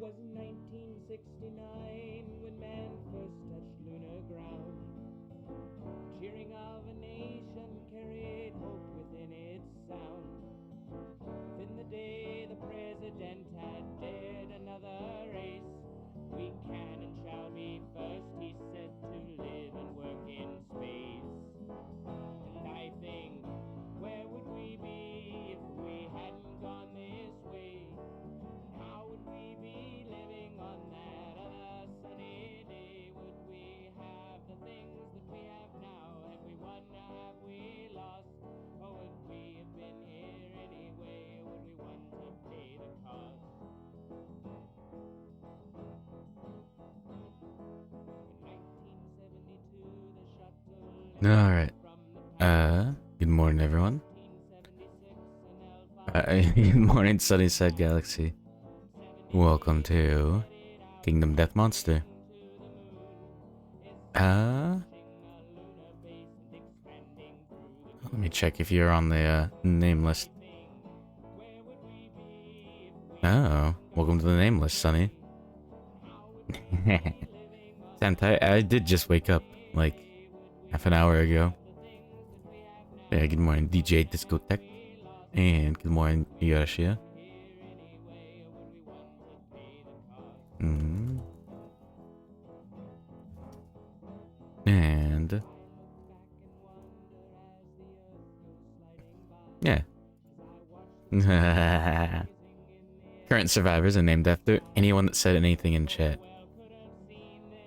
'Twas 1969 when man first touched lunar ground. Cheering of a nation carried hope within its sound. Within the day the president had dared another race. We can and shall be first, he said, to live and work in space. And I think, where would we be if we hadn't gone this way? And how would we be living on that other sunny day? Would we have the things that we have now? Have we won, have we lost? Or would we have been here anyway? Would we want to pay the cost? In 1972 the shuttle All right. Good morning, everyone. Good morning, Sunnyside Galaxy. Welcome to Kingdom Death Monster. Let me check if you're on the name list. Oh, welcome to the name list, Sunny. I did just wake up like half an hour ago. Yeah, good morning, DJ Discotech. And good morning, Yoshia. And yeah. Current survivors are named after anyone that said anything in chat.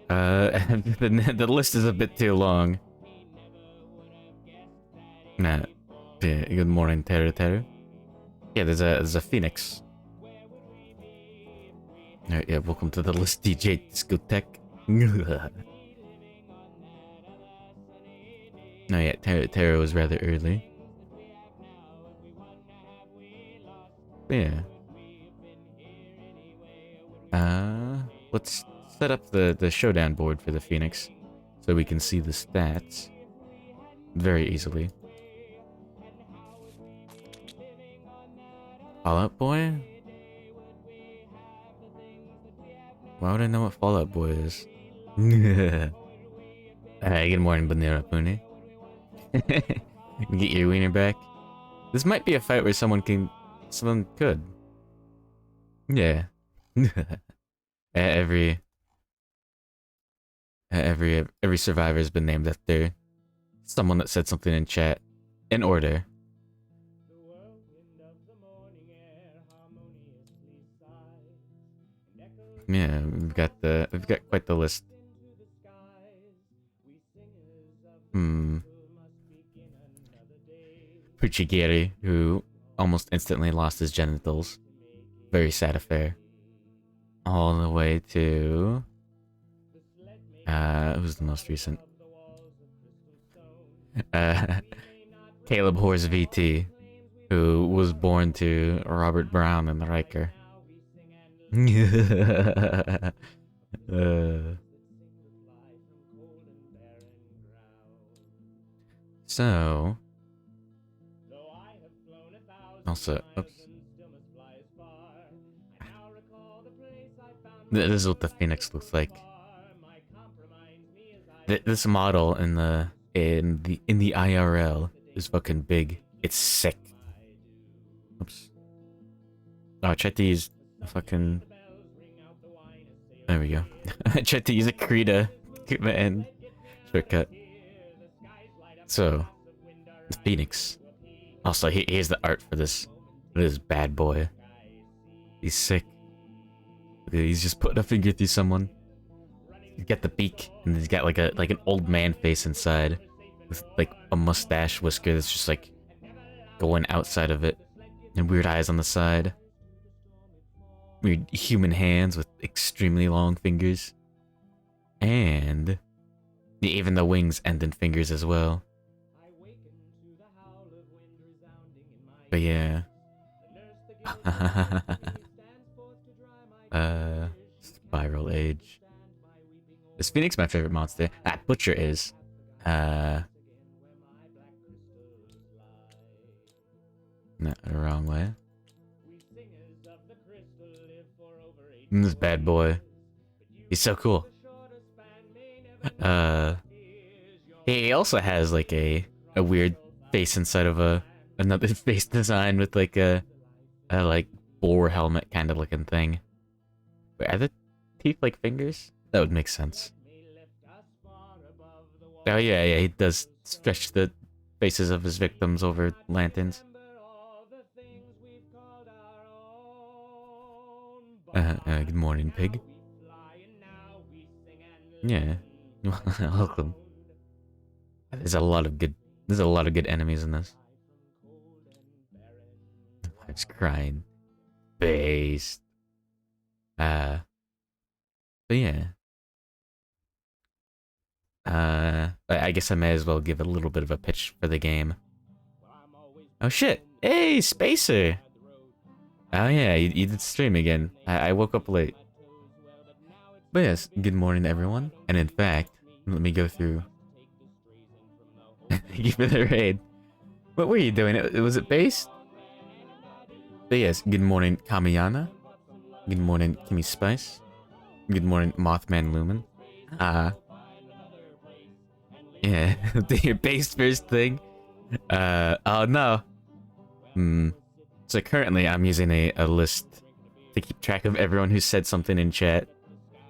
The list is a bit too long. Nah. Yeah, good morning, Teru Teru. Yeah, there's a phoenix. Alright, yeah, welcome to the list, DJ Discotech. No, yeah, Teru was rather early. Yeah. Let's set up the showdown board for the Phoenix so we can see the stats very easily. Fallout Boy? Why would I know what Fallout Boy is? Hey, good morning, Banera Pune. Get your wiener back. This might be a fight where someone could. Yeah. every survivor has been named after someone that said something in chat in order. Yeah, we've got quite the list. Puchigiri, who almost instantly lost his genitals. Very sad affair. All the way to who's the most recent? Caleb Horse VT, who was born to Robert Brown and the Riker. So also, oops. This is what the Phoenix looks like. This model in the IRL is fucking big. It's sick. Oops. Oh, I tried to use a fucking. There we go. I tried to use a Krita and shortcut. So, the Phoenix. Also, here's the art for this bad boy. He's sick. He's just putting a finger through someone. You get the beak, and he's got like an old man face inside, with like a mustache whisker that's just like going outside of it, and weird eyes on the side. Weird human hands with extremely long fingers, and even the wings end in fingers as well. But yeah. Spiral Age. Is Phoenix my favorite monster? Butcher is. No, wrong way. This bad boy. He's so cool. He also has like a weird face inside of another face design with like a like boar helmet kind of looking thing. Wait, are the teeth like fingers? That would make sense. Oh yeah, he does stretch the faces of his victims over lanterns. Good morning, pig. Yeah, welcome. There's a lot of good enemies in this. I'm just crying. Based. But yeah. I guess I may as well give a little bit of a pitch for the game. Oh shit! Hey, Spacer! Oh yeah, you did stream again. I woke up late. But yes, good morning everyone. And in fact, let me go through. Thank you for the raid. What were you doing? Was it based? But yes, good morning Kamiyana. Good morning Kimmy Spice. Good morning Mothman Lumen. Yeah, the based first thing. Oh no. So currently I'm using a list to keep track of everyone who said something in chat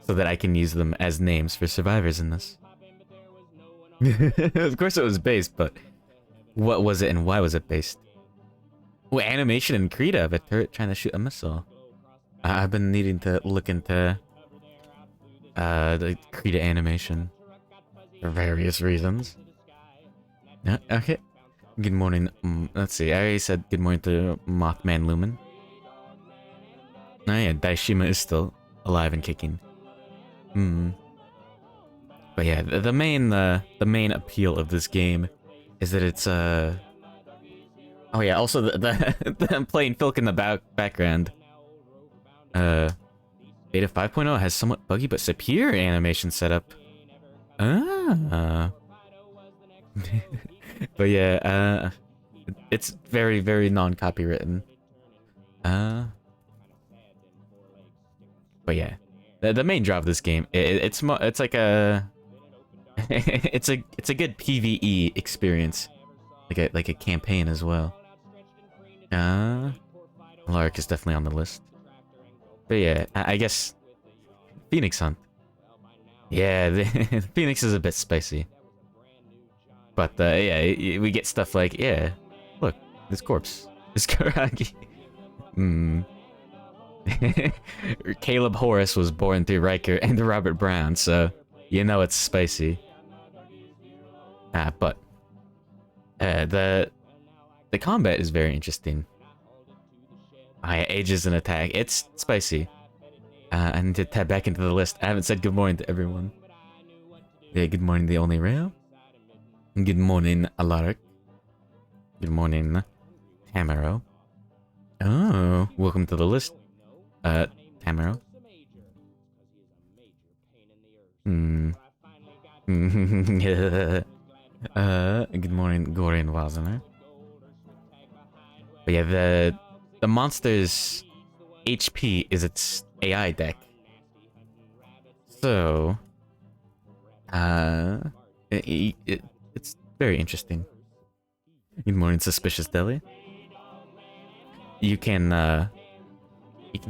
so that I can use them as names for survivors in this. Of course it was based, but what was it and why was it based? Well, animation in Krita of a turret trying to shoot a missile. I've been needing to look into the Krita animation for various reasons. Yeah, okay. Good morning. Let's see. I already said good morning to Mothman Lumen. Oh yeah, Daishima is still alive and kicking. But yeah, the main appeal of this game is that it's oh yeah, also the playing Filk in the background. Beta 5.0 has somewhat buggy but superior animation setup. But yeah, it's very, very non-copywritten. But yeah, the main draw of this game, it's like a it's a good PvE experience, like a campaign as well. Lark is definitely on the list. But yeah, I guess Phoenix Hunt. Yeah, Phoenix is a bit spicy. But yeah, we get stuff like, yeah, look, this corpse, this Karagi. Caleb Horace was born through Riker and Robert Brown, so you know it's spicy. But the combat is very interesting. Ages and attack, it's spicy. I need to tab back into the list. I haven't said good morning to everyone. Yeah, good morning, the only rail. Good morning, Alaric. Good morning, Tamaro. Oh, welcome to the list, Tamaro. Good morning, Gorian Wazener. But yeah, the monster's HP is its AI deck. So, it's very interesting. Good morning, Suspicious Deli. You can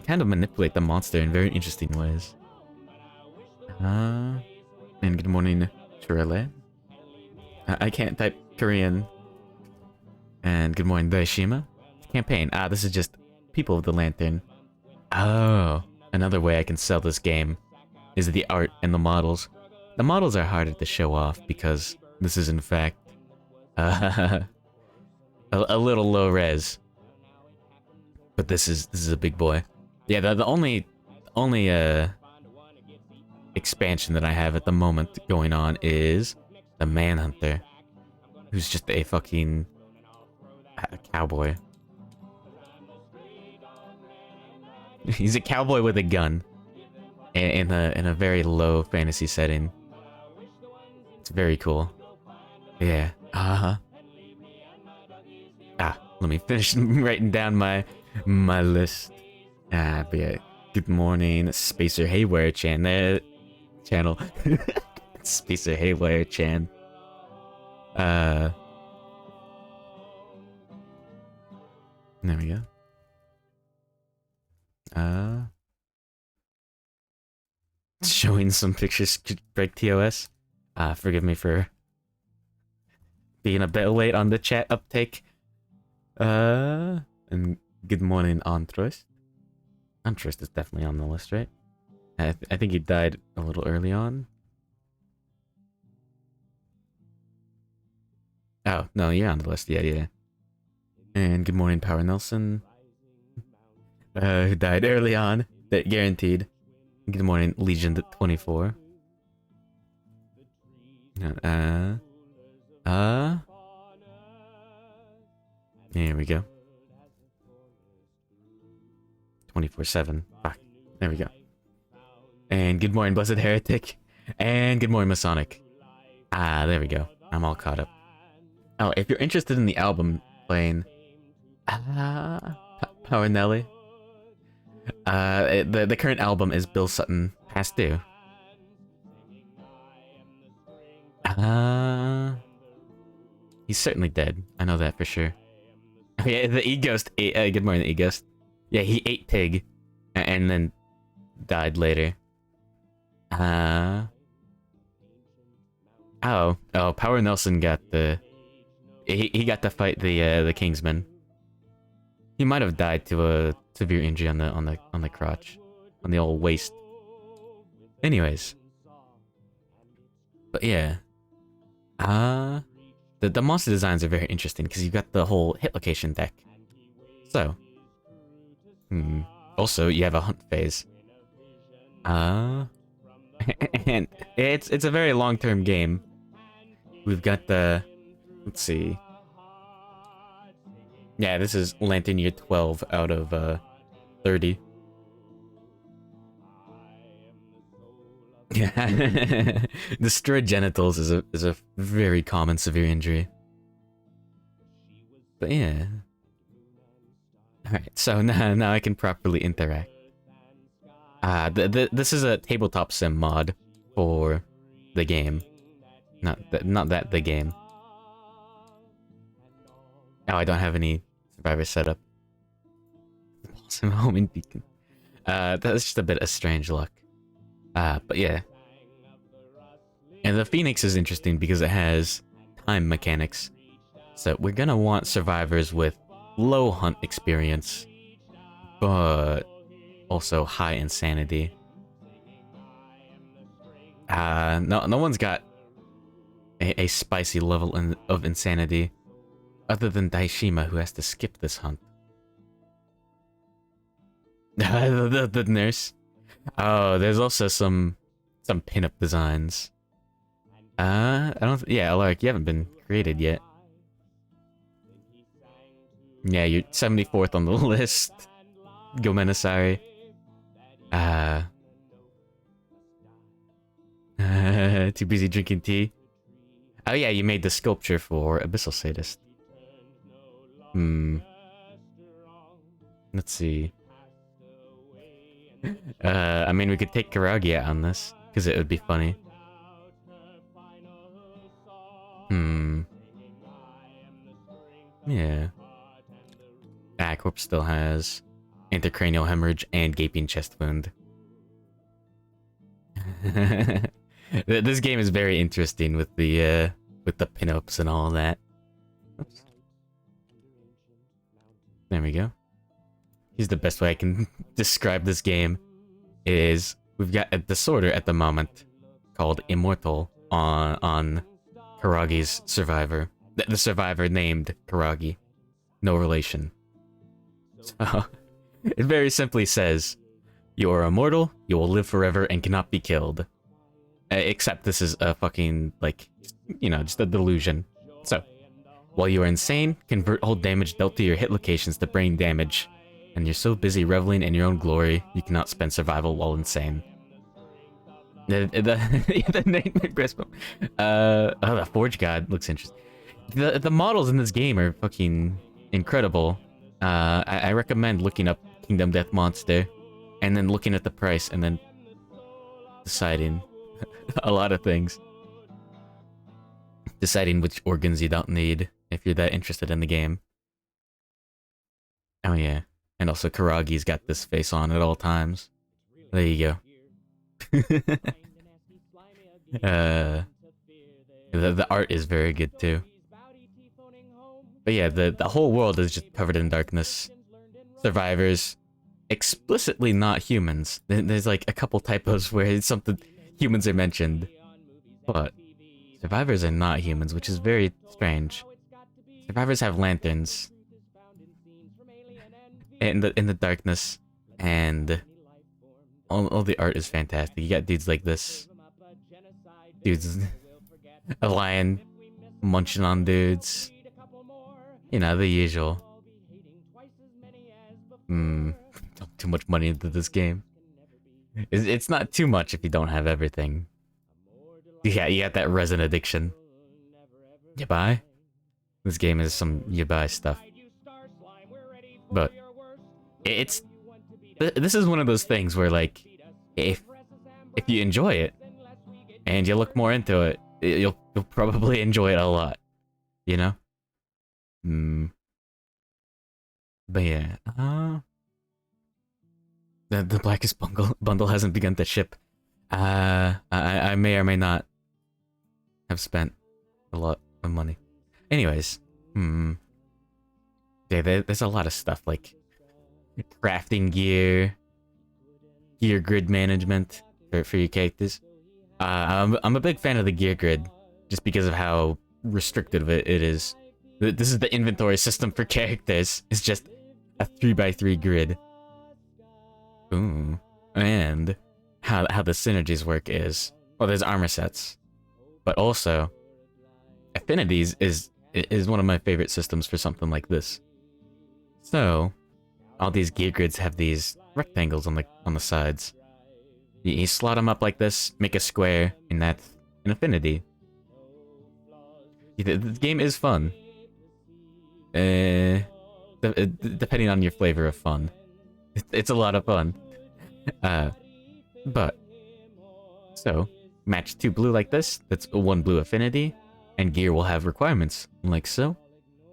kind of manipulate the monster in very interesting ways. And good morning, Chirele. I can't type Korean. And good morning, Daishima. Campaign. This is just People of the Lantern. Oh, another way I can sell this game is the art and the models. The models are harder to show off because this is in fact a little low res. But this is a big boy. Yeah, the only expansion that I have at the moment going on is the Manhunter, who's just a fucking cowboy. He's a cowboy with a gun in a very low fantasy setting. It's very cool. Yeah. Let me finish writing down my list. But yeah, Good morning, Spacer Haywire channel. Spacer Haywire Chan. There we go. Showing some pictures could break TOS. Forgive me for being a bit late on the chat uptake. And good morning, Antrost. Antrost is definitely on the list, right? I think he died a little early on. Oh, no, you're on the list. Yeah. And good morning, Power Nelson. Who died early on. That guaranteed. Good morning, Legion 24. There we go. 24/7. Fuck. There we go. And good morning, Blessed Heretic. And good morning, Masonic. There we go. I'm all caught up. Oh, if you're interested in the album playing... Power Nelly. The current album is Bill Sutton Past Due. He's certainly dead. I know that for sure. Okay, the E-Ghost ate... good morning, the E-Ghost. Yeah, he ate pig. And then died later. Oh, Power Nelson got the... He got to fight the Kingsman. He might have died to a severe injury on the crotch, on the old waist. Anyways, but yeah, the monster designs are very interesting because you've got the whole hit location deck. So, also you have a hunt phase. And it's a very long-term game. We've got the... Let's see. Yeah, this is Lantern Year 12 out of 30. Yeah. Destroyed genitals is a very common severe injury. But yeah. Alright, so now I can properly interact. This is a tabletop sim mod for the game. Not the game. Oh, I don't have any survivors set up. Awesome homing beacon. That's just a bit of strange luck. But yeah. And the Phoenix is interesting because it has time mechanics. So we're gonna want survivors with low hunt experience, but also high insanity. No one's got a spicy level of insanity. Other than Daishima, who has to skip this hunt. the nurse. Oh, there's also some pinup designs. I don't... Yeah, Alaric, you haven't been created yet. Yeah, you're 74th on the list. Gomenasari. Too busy drinking tea. Oh yeah, you made the sculpture for Abyssal Sadist. Let's see. I mean, we could take Karagi out on this, because it would be funny. Yeah. Corpse still has intracranial hemorrhage and gaping chest wound. This game is very interesting with the pinups and all that. Oops. There we go. Here's the best way I can describe this game. Is we've got a disorder at the moment called Immortal on Karagi's survivor. The survivor named Karagi. No relation. So, it very simply says, you are immortal, you will live forever, and cannot be killed. Except this is a fucking, like, you know, just a delusion. So, while you are insane, convert all damage dealt to your hit locations to brain damage. And you're so busy reveling in your own glory, you cannot spend survival while insane. The nightmare breastbone. The Forge God looks interesting. The models in this game are fucking incredible. I recommend looking up Kingdom Death Monster. and then looking at the price, and then deciding a lot of things. Deciding which organs you don't need if you're that interested in the game. Oh yeah. And also Karagi's got this face on at all times. There you go. The art is very good too. But yeah, the whole world is just covered in darkness. Survivors, explicitly not humans. There's like a couple typos where it's something humans are mentioned, but survivors are not humans, which is very strange. Survivors have lanterns in the darkness, and all the art is fantastic. You got dudes like this, dudes, a lion munching on dudes. You know, the usual. Too much money into this game. It's not too much if you don't have everything. Yeah, you got that resin addiction. You buy? This game is some you buy stuff. But this is one of those things where, like, if you enjoy it and you look more into it, you'll probably enjoy it a lot. You know? But yeah, the blackest bundle hasn't begun to ship. I may or may not have spent a lot of money. Anyways, yeah, there's a lot of stuff like crafting gear, gear grid management for your characters. I'm a big fan of the gear grid just because of how restrictive it is. This is the inventory system for characters. It's just a 3x3 grid. Ooh. And how the synergies work is, well, there's armor sets, but also affinities is one of my favorite systems for something like this. So all these gear grids have these rectangles on the sides. You slot them up like this, make a square, and that's an affinity. The game is fun. Depending on your flavor of fun. It's a lot of fun. But so match 2 blue like this, that's 1 blue affinity, and gear will have requirements like so.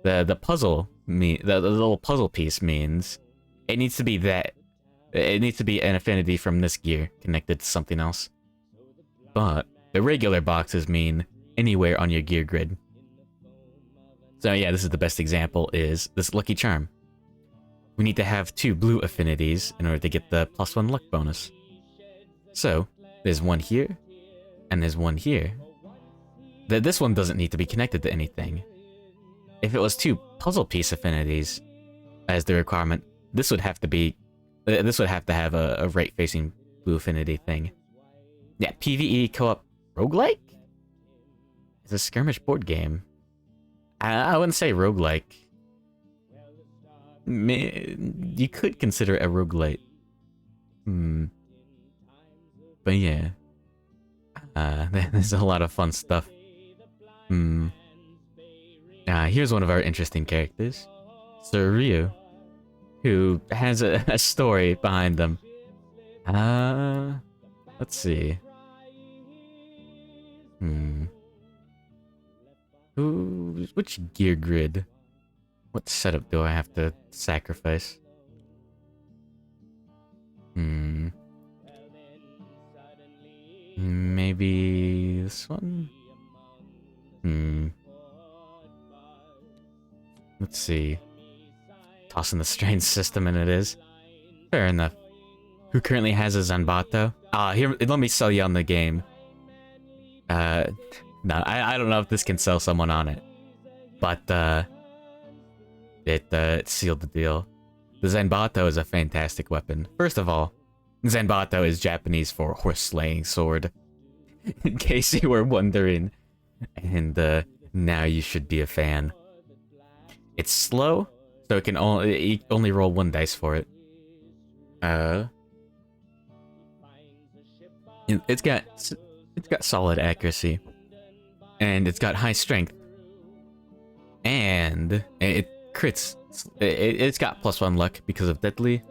The puzzle the little puzzle piece means it needs to be an affinity from this gear connected to something else. But the regular boxes mean anywhere on your gear grid. So yeah, this is the best example, is this Lucky Charm. We need to have 2 blue affinities in order to get the +1 luck bonus. So, there's one here, and there's one here. This one doesn't need to be connected to anything. If it was 2 puzzle piece affinities as the requirement, this would have to have a right-facing blue affinity thing. Yeah, PvE co-op roguelike? It's a skirmish board game. I wouldn't say roguelike. You could consider it a roguelite. But yeah. There's a lot of fun stuff. Here's one of our interesting characters. Sir Ryu. Who has a story behind them. Let's see. Which gear grid? What setup do I have to sacrifice? Maybe this one? Let's see. Tossing the strange system in it is. Fair enough. Who currently has a Zanbato? Here, let me sell you on the game. No, I don't know if this can sell someone on it. But, it sealed the deal. The Zanbato is a fantastic weapon. First of all, Zanbato is Japanese for horse-slaying sword. In case you were wondering. And, now you should be a fan. It's slow, so it can only roll 1 dice for it. It's got solid accuracy. And it's got high strength. And it crits. It's got +1 luck because of deadly.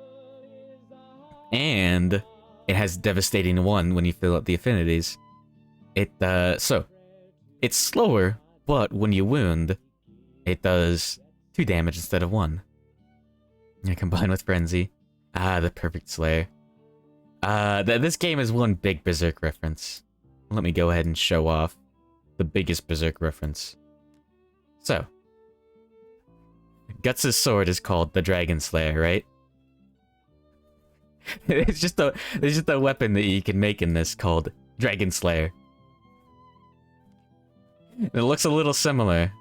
And wound, it has devastating 1 when you fill out the affinities. So it's slower, but when you wound, it does 2 damage instead of 1. Yeah, combined with Frenzy. Ah, the perfect Slayer. This game is one big Berserk reference. Let me go ahead and show off the biggest Berserk reference. So, Guts' sword is called the Dragon Slayer, right? It's just a weapon that you can make in this called Dragon Slayer. It looks a little similar.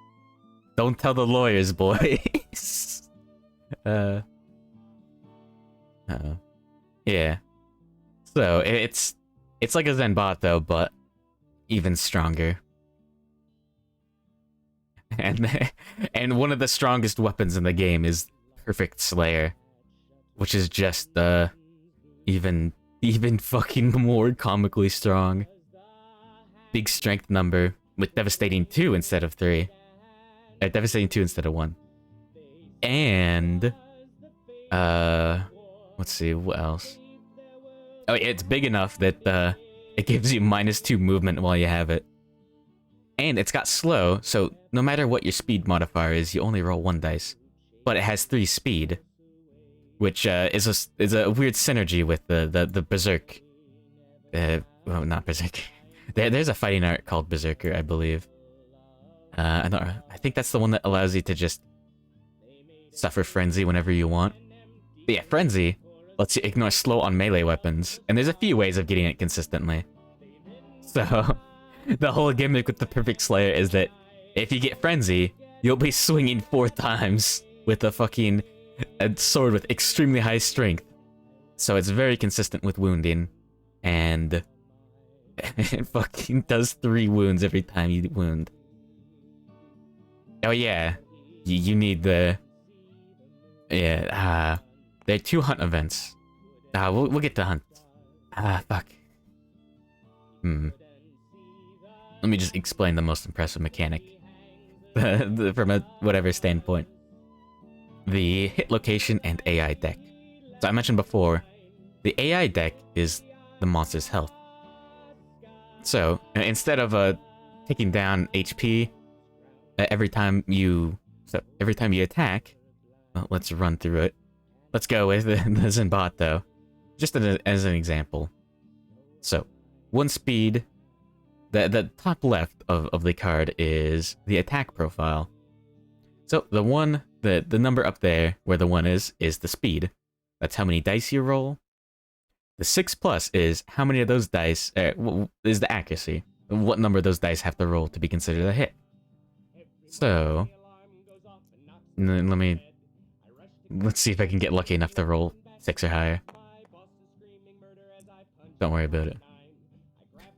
Don't tell the lawyers, boys. Yeah. So it's like a Zenbato, but even stronger. And one of the strongest weapons in the game is Perfect Slayer, which is just even fucking more comically strong. Big strength number with devastating 2 instead of 3. Devastating 2 instead of 1. And let's see, what else? Oh, it's big enough that it gives you -2 movement while you have it. And it's got slow, so no matter what your speed modifier is, you only roll 1 dice. But it has 3 speed, which is a weird synergy with the Berserk. Well, not Berserk. There's a fighting art called Berserker, I believe. I think that's the one that allows you to just suffer Frenzy whenever you want. But yeah, Frenzy lets you ignore slow on melee weapons, and there's a few ways of getting it consistently. So, the whole gimmick with the Perfect Slayer is that if you get Frenzy, you'll be swinging 4 times with a sword with extremely high strength. So it's very consistent with wounding, and it fucking does 3 wounds every time you wound. Oh yeah, you need the... Yeah, there are 2 hunt events. We'll get to hunt. Fuck. Let me just explain the most impressive mechanic. From a whatever standpoint. The hit location and AI deck. So I mentioned before, the AI deck is the monster's health. So, instead of taking down HP every time you attack, well, let's run through it. Let's go with the Zenbato, just as an example. So, 1 speed. The top left of the card is the attack profile. So the number up there where the 1 is the speed. That's how many dice you roll. The 6+ is how many of those dice is the accuracy. What number of those dice have to roll to be considered a hit. So, let's see if I can get lucky enough to roll 6 or higher. Don't worry about it.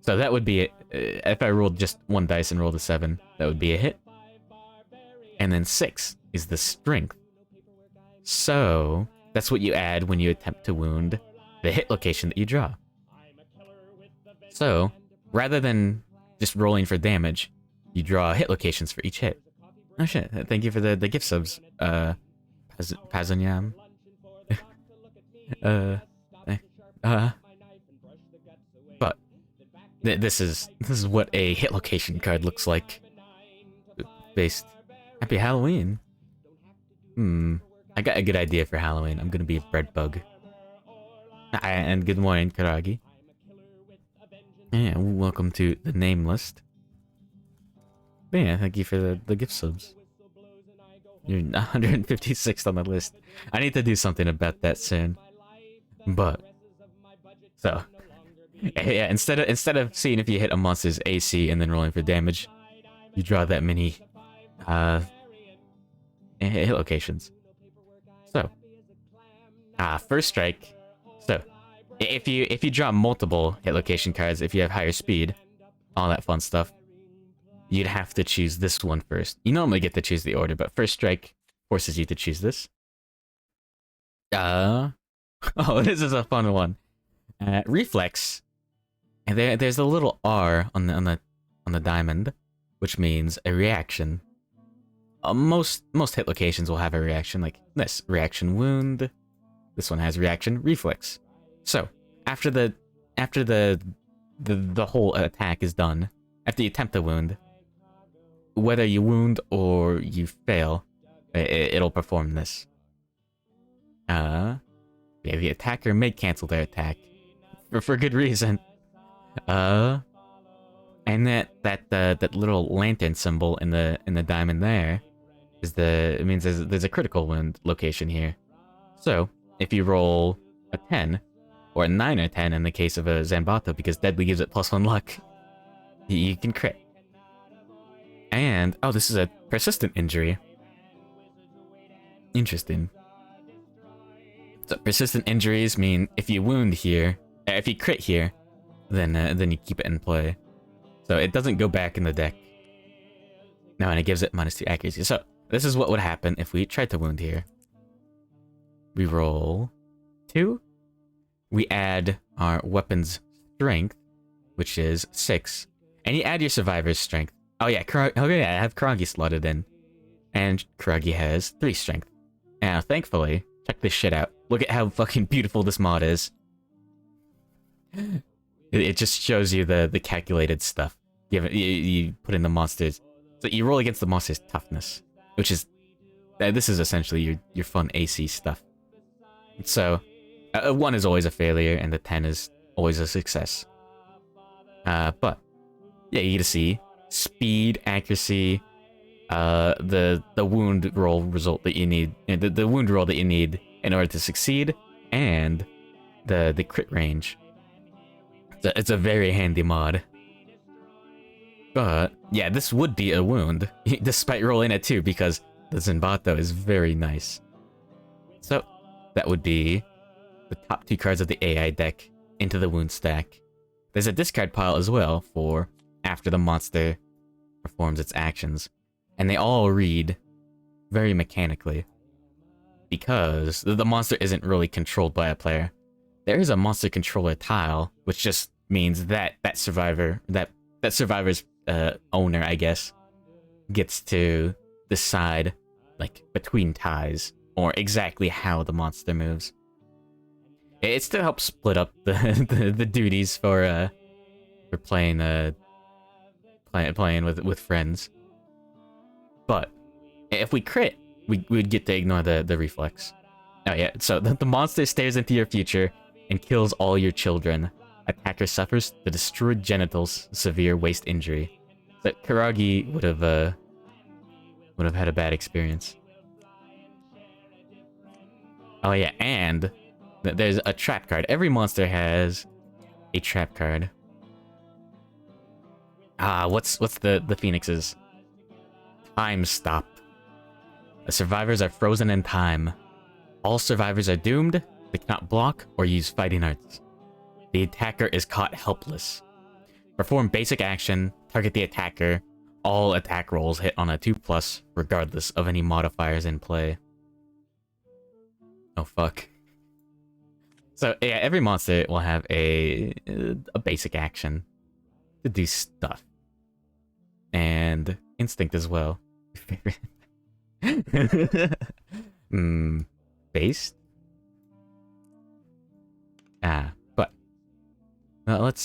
So that would be it. If I rolled just 1 dice and rolled a 7, that would be a hit. And then 6 is the strength. So that's what you add when you attempt to wound the hit location that you draw. So rather than just rolling for damage, you draw hit locations for each hit. Oh shit, thank you for the gift subs, Pazanyam. But this is what a hit location card looks like. Based. Happy Halloween. I got a good idea for Halloween. I'm gonna be a bread bug. And good morning, Karagi. Yeah, welcome to the name list. But yeah, thank you for the gift subs. You're 156th on the list. I need to do something about that soon. But so yeah, instead of seeing if you hit a monster's AC and then rolling for damage, you draw that many hit locations. So first strike. So if you draw multiple hit location cards, if you have higher speed, all that fun stuff, you'd have to choose this one first. You normally get to choose the order, but first strike forces you to choose this. Oh, this is a fun one. Reflex. And there's a little R on the diamond, which means a reaction. Most hit locations will have a reaction like this. Reaction wound. This one has reaction reflex. So, after the whole attack is done, after you attempt a wound, whether you wound or you fail, it'll perform this. Yeah, the attacker may cancel their attack for good reason. And that little lantern symbol in the diamond there is it means there's a critical wound location here. So if you roll a 10 or a 9 or 10 in the case of a Zanbato, because deadly gives it +1 luck, you can crit. And oh, this is a persistent injury. Interesting. So persistent injuries mean if you wound here, if you crit here, then you keep it in play. So it doesn't go back in the deck. No, and it gives it -2 accuracy. So this is what would happen if we tried to wound here. We roll 2. We add our weapon's strength, which is 6. And you add your survivor's strength. Oh yeah, I have Kuragi slotted in. And Kuragi has 3 strength. Now, thankfully, check this shit out. Look at how fucking beautiful this mod is. It just shows you the calculated stuff. You put in the monsters. So you roll against the monster's toughness, which is... this is essentially your fun AC stuff. So, a 1 is always a failure, and the 10 is always a success. But, yeah, you get to see speed, accuracy, the wound roll result that you need, the wound roll that you need in order to succeed, and the crit range. It's a very handy mod. But, yeah, this would be a wound, despite rolling a 2, because the Zanbato is very nice. So, that would be the top 2 cards of the AI deck into the wound stack. There's a discard pile as well for after the monster performs its actions. And they all read very mechanically. Because the monster isn't really controlled by a player. There is a monster controller tile, which just means that survivor's owner, I guess, gets to decide, like, between ties, or exactly how the monster moves. It still helps split up the duties for playing with friends. But if we crit, we'd get to ignore the reflex. Oh yeah, so the monster stares into your future and kills all your children. Attacker suffers the destroyed genitals, severe waist injury. That Kuragi would have had a bad experience. Oh yeah, and there's a trap card. Every monster has a trap card. What's the Phoenix's? Time stop. The survivors are frozen in time. All survivors are doomed. They cannot block or use fighting arts. The attacker is caught helpless. Perform basic action. Target the attacker. All attack rolls hit on a 2+, regardless of any modifiers in play. Oh fuck. So yeah, every monster will have a basic action to do stuff. And instinct as well. Based? But let's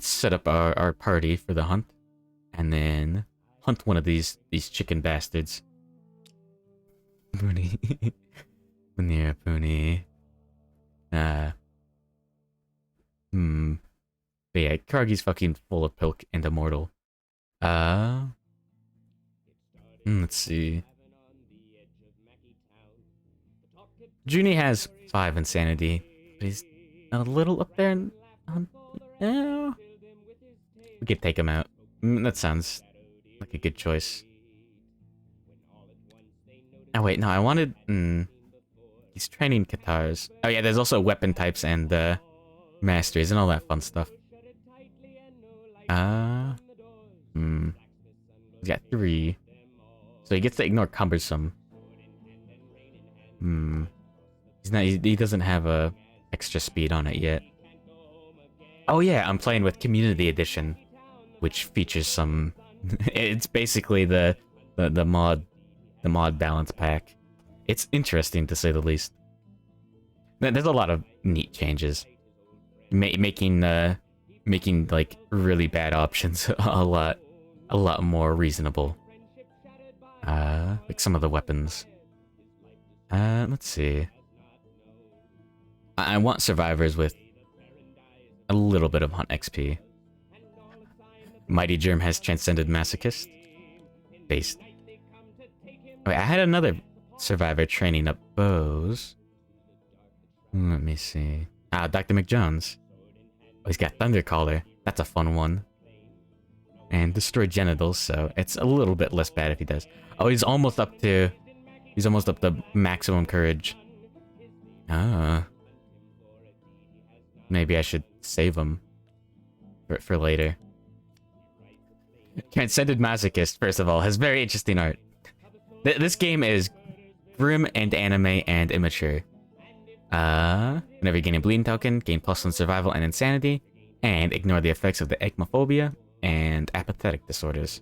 set up our party for the hunt, and then hunt one of these chicken bastards. Booney. Near Booney. But yeah, Karagi's fucking full of pilk and immortal. Let's see. Junie has 5 insanity, but he's a little up there. Yeah. We could take him out. That sounds like a good choice. Oh wait, no, I wanted... He's training Katars. Oh yeah, there's also weapon types and masteries and all that fun stuff. He's got 3. So he gets to ignore cumbersome. He doesn't have a extra speed on it yet. Oh yeah, I'm playing with Community Edition, which features some... it's basically the mod balance pack. It's interesting to say the least. There's a lot of neat changes. making like really bad options a lot more reasonable. Like some of the weapons. Let's see. I want survivors with a little bit of hunt XP. Mighty Germ has Transcended Masochist. Based. Wait, I had another survivor training up bows. Let me see. Dr. McJones. Oh, he's got Thundercaller. That's a fun one. And Destroy Genitals, so it's a little bit less bad if he does. Oh, he's almost up to maximum courage. Maybe I should save him for later. Transcended Masochist, first of all, has very interesting art. This game is grim and anime and immature. Whenever you gain a bleeding token, gain +1 survival and insanity, and ignore the effects of the echmophobia and apathetic disorders.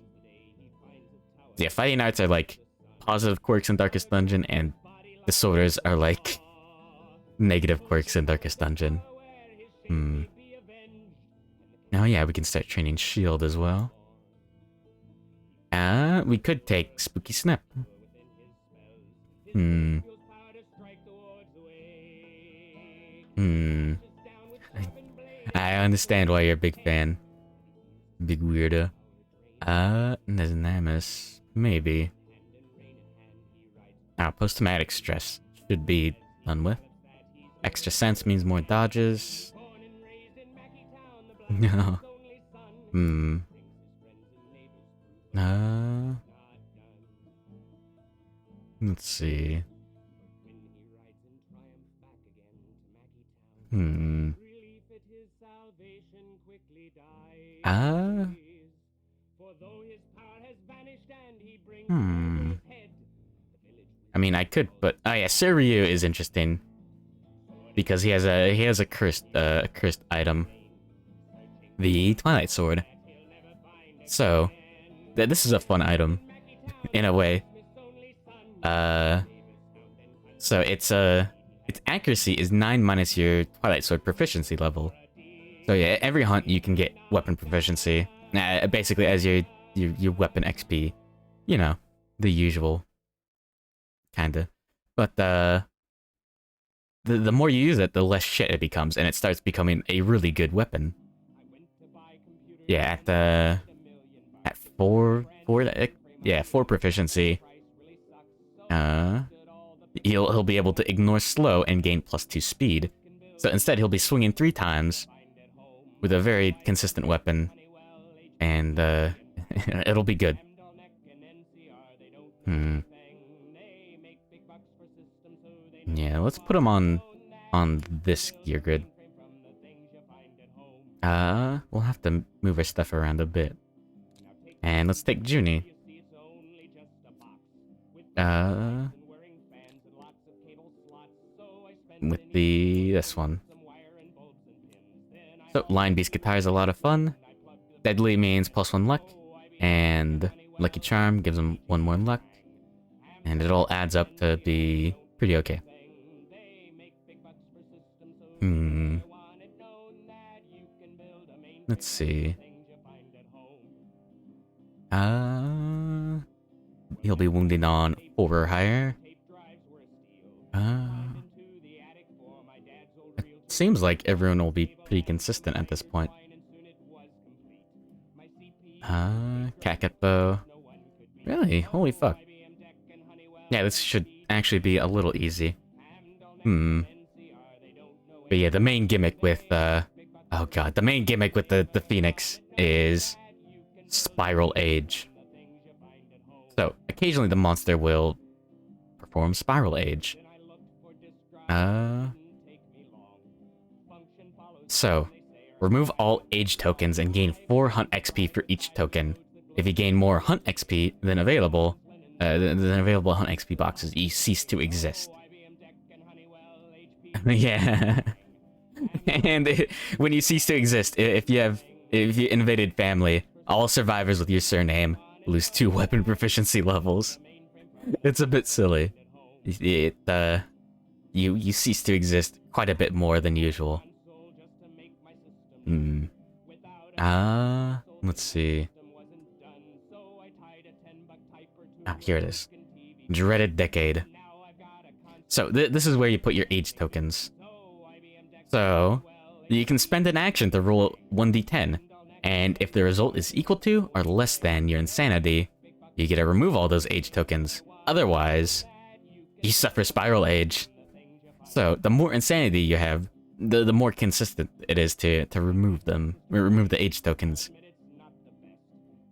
Yeah, fighting arts are like positive quirks in Darkest Dungeon, and disorders are like negative quirks in Darkest Dungeon. Now, yeah, we can start training Shield as well. We could take Spooky Snip. I understand why you're a big fan. Big weirdo. There's Namus. Maybe. Post-traumatic stress should be done with. Extra sense means more dodges. No. Let's see. I mean, I could, but oh yeah, Suryu is interesting because he has a cursed item, the Twilight Sword. So, this is a fun item, in a way. So its accuracy is 9 minus your Twilight Sword proficiency level. So yeah, every hunt you can get weapon proficiency, basically as your weapon XP. You know, the usual, kinda. But the more you use it, the less shit it becomes, and it starts becoming a really good weapon. Yeah, at 4 proficiency, he'll be able to ignore slow and gain +2 speed. So instead, he'll be swinging 3 times with a very consistent weapon, and it'll be good. Yeah, let's put him on this gear grid. We'll have to move our stuff around a bit. And let's take Junie. With this one. So, Lion Beast Guitar is a lot of fun. Deadly means +1 luck. And Lucky Charm gives him 1 more luck. And it all adds up to be pretty okay. Let's see. He'll be wounded on 4 or higher. It seems like everyone will be pretty consistent at this point. Cacat Bow. Really? Holy fuck. Yeah, this should actually be a little easy. But yeah, the main gimmick with, oh god, the main gimmick with the Phoenix is Spiral Age. So, occasionally the monster will perform Spiral Age. So, remove all Age tokens and gain 4 Hunt XP for each token. If you gain more Hunt XP than available Hunt XP boxes, you cease to exist. Yeah. And when you cease to exist, if you invaded family, all survivors with your surname lose 2 weapon proficiency levels. It's a bit silly. You cease to exist quite a bit more than usual. Let's see. Here it is. Dreaded Decade. So, this is where you put your age tokens. So, you can spend an action to roll 1d10, and if the result is equal to or less than your insanity, you get to remove all those age tokens. Otherwise, you suffer spiral age. So, the more insanity you have, the more consistent it is to remove them, remove the age tokens,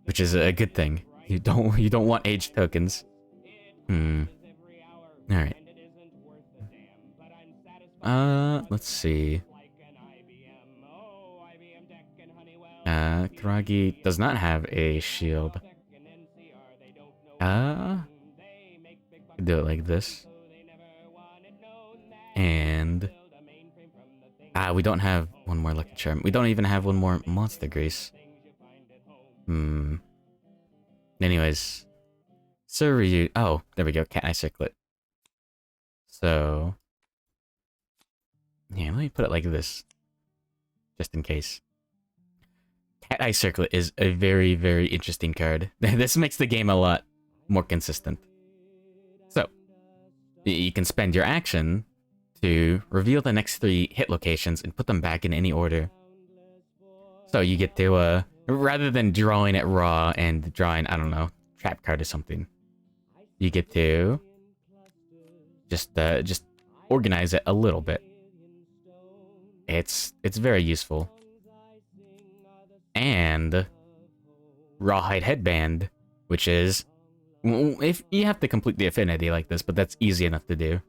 which is a good thing. You don't want age tokens. All right. Let's see. Karagi does not have a shield. Do it like this. And we don't have one more Lucky Charm. We don't even have one more Monster Grace. Anyways. Suryu. Oh, there we go. Cat Eye Circlet. So. Yeah, let me put it like this. Just in case. Cat Eye Circlet is a very, very interesting card. This makes the game a lot more consistent. So, you can spend your action to reveal the next 3 hit locations and put them back in any order. So you get to, rather than drawing it raw and drawing, I don't know, trap card or something, you get to just organize it a little bit. It's very useful. And Rawhide Headband, which is, if you have to complete the affinity like this, but that's easy enough to do.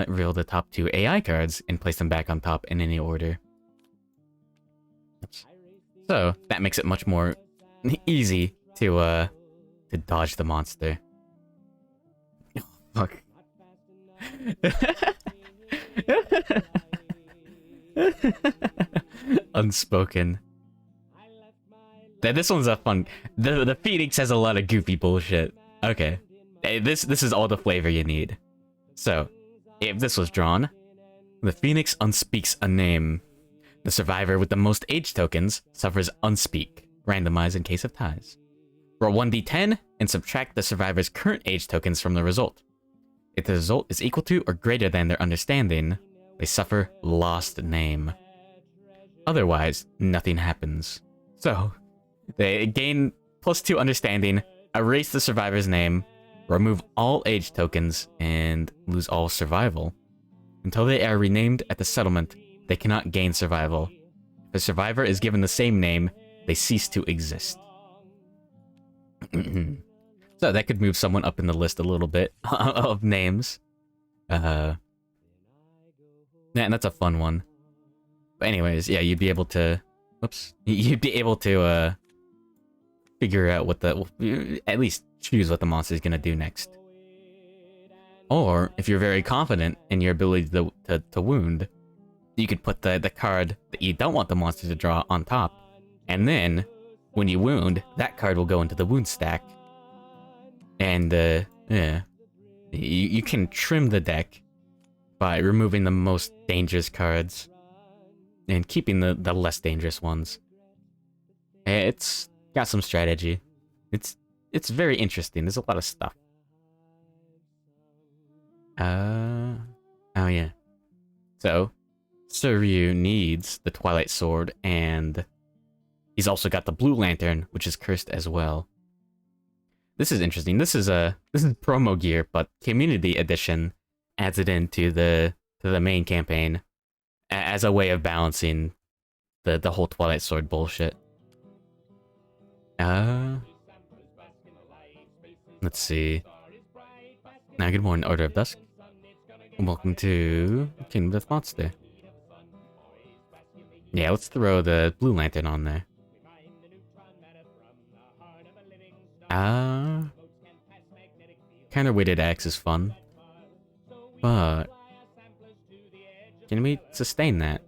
Reveal the top 2 AI cards and place them back on top in any order. Oops. So that makes it much more easy to dodge the monster. Oh, fuck. Unspoken. This one's a fun. The Phoenix has a lot of goofy bullshit. Okay, this is all the flavor you need. So, if this was drawn, the Phoenix unspeaks a name. The survivor with the most age tokens suffers unspeak, randomized in case of ties. Roll 1d10 and subtract the survivor's current age tokens from the result. If the result is equal to or greater than their understanding, they suffer lost name. Otherwise, nothing happens. So, they gain +2 understanding, erase the survivor's name, remove all age tokens, and lose all survival. Until they are renamed at the settlement, they cannot gain survival. If a survivor is given the same name, they cease to exist. So that could move someone up in the list a little bit of names. Yeah, and that's a fun one. But anyways, yeah, you'd be able to... Whoops. You'd be able to, figure out what the... At least choose what the monster is going to do next. Or, if you're very confident in your ability to wound, you could put the card that you don't want the monster to draw on top. And then, when you wound, that card will go into the wound stack. And, yeah. You can trim the deck by removing the most dangerous cards and keeping the less dangerous ones. It's got some strategy. It's very interesting. There's a lot of stuff. Oh yeah. So, Suryu needs the Twilight Sword, and he's also got the Blue Lantern, which is cursed as well. This is interesting. This is promo gear, but Community Edition adds it into the main campaign as a way of balancing the whole Twilight Sword bullshit. Let's see. Now, good morning, Order of Dusk. Welcome to Kingdom Death Monster. Yeah, let's throw the Blue Lantern on there. Counter-weighted axe is fun. But... can we sustain that?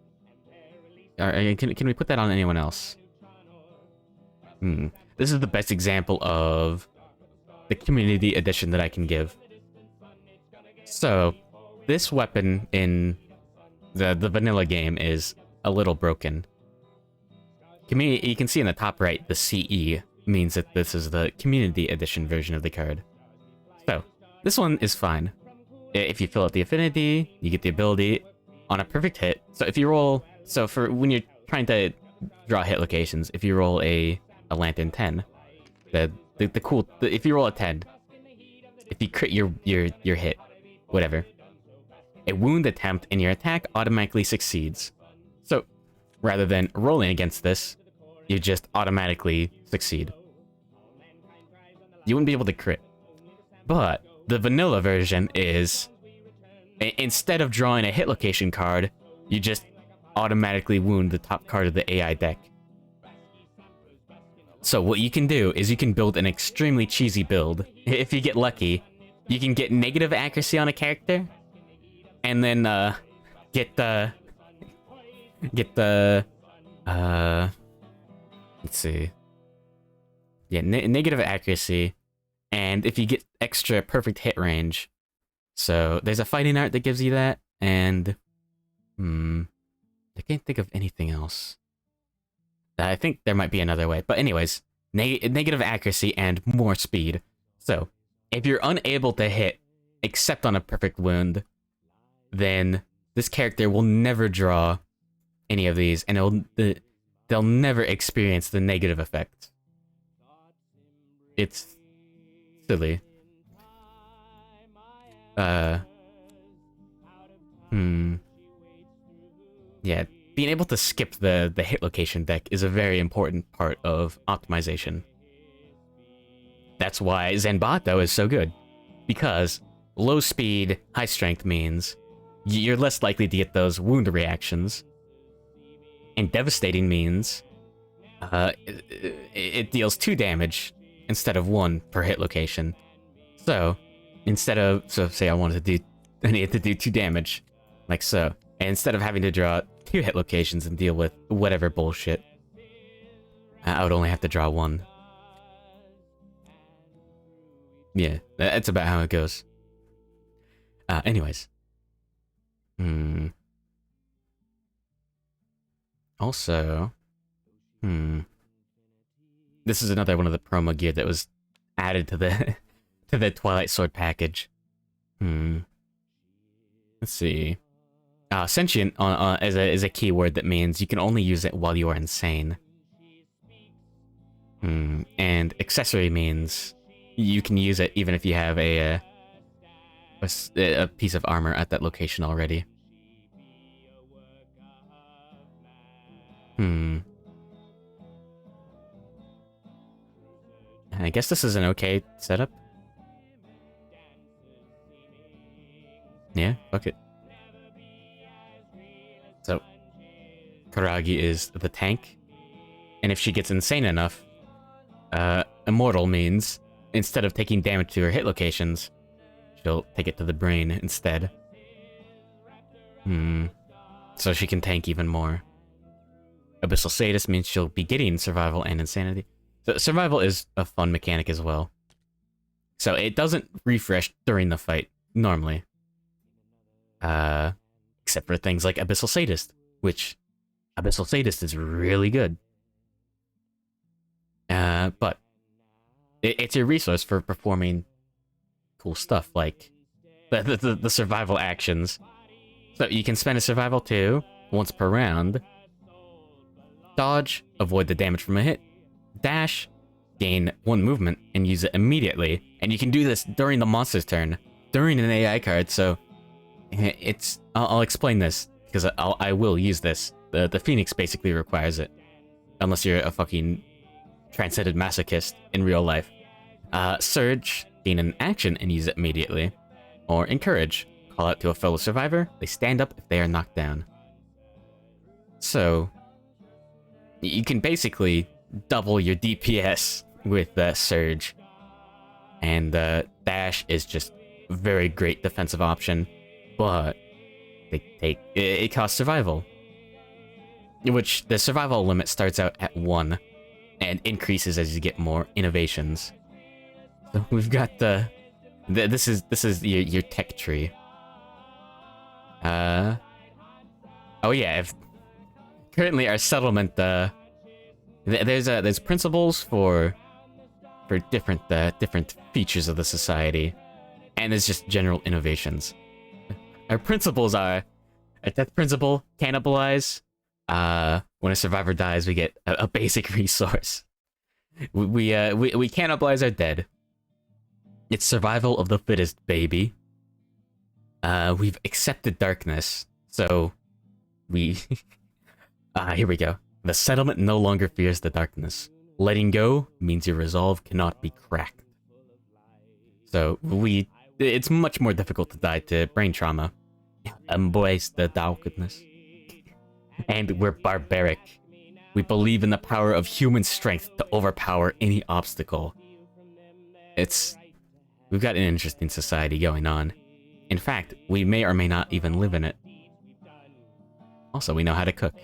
Or can we put that on anyone else? This is the best example of the Community Edition that I can give. So, this weapon in the vanilla game is a little broken. community. You can see in the top right, the CE means that this is the community edition version of the card. So this one is fine. If you fill out the affinity, you get the ability on a perfect hit. So if you roll, so for when you're trying to draw hit locations, if you roll a lantern 10, if you roll a 10, if you crit your hit, whatever, a wound attempt in your attack automatically succeeds. So rather than rolling against this, you just automatically succeed. You wouldn't be able to crit. But the vanilla version is, instead of drawing a hit location card, you just automatically wound the top card of the AI deck. So what you can do is you can build an extremely cheesy build. If you get lucky, you can get negative accuracy on a character, and then get the let's see, yeah, negative accuracy, and if you get extra perfect hit range, so there's a fighting art that gives you that, and I can't think of anything else. I think there might be another way, but anyways, negative accuracy and more speed. So if you're unable to hit except on a perfect wound, then this character will never draw any of these, and they'll never experience the negative effect. It's silly. Yeah, being able to skip the hit location deck is a very important part of optimization. That's why Zenbato is so good, because low speed, high strength means you're less likely to get those wound reactions, and devastating means it deals 2 damage instead of 1 per hit location. So say I needed to do 2 damage, like so, and instead of having to draw 2 hit locations and deal with whatever bullshit, I would only have to draw 1. Yeah, that's about how it goes. Anyways. Also, this is another one of the promo gear that was added to the to the Twilight Sword package. Let's see. Sentient is a keyword that means you can only use it while you are insane. And accessory means you can use it even if you have a piece of armor at that location already. I guess this is an okay setup. Yeah, fuck it. So, Karagi is the tank, and if she gets insane enough, Immortal means instead of taking damage to her hit locations, she'll take it to the brain instead. So she can tank even more. Abyssal Sadist means she'll be getting survival and insanity. So survival is a fun mechanic as well. So it doesn't refresh during the fight, normally. Except for things like Abyssal Sadist, which Abyssal Sadist is really good. But it's a resource for performing cool stuff, like the survival actions. So you can spend a survival 2 once per round. Dodge, avoid the damage from a hit. Dash, gain 1 movement and use it immediately. And you can do this during the monster's turn, during an AI card, so it's... I'll explain this, because I will use this. The Phoenix basically requires it. Unless you're a fucking transcended masochist in real life. Surge, gain an action and use it immediately. Or Encourage, call out to a fellow survivor, they stand up if they are knocked down. So, you can basically double your DPS with Surge. And Dash is just a very great defensive option, but it costs survival. Which, the survival limit starts out at 1, and increases as you get more innovations. So we've got this is your tech tree. Oh yeah, currently our settlement There's principles for different features of the society, and there's just general innovations. Our principles are a death principle, cannibalize. When a survivor dies, we get a basic resource. We cannibalize our dead. It's survival of the fittest, baby. We've accepted darkness, so we... here we go. The settlement no longer fears the darkness. Letting go means your resolve cannot be cracked. So it's much more difficult to die to brain trauma. Embrace the darkness. And we're barbaric. We believe in the power of human strength to overpower any obstacle. We've got an interesting society going on. In fact, we may or may not even live in it. Also, we know how to cook.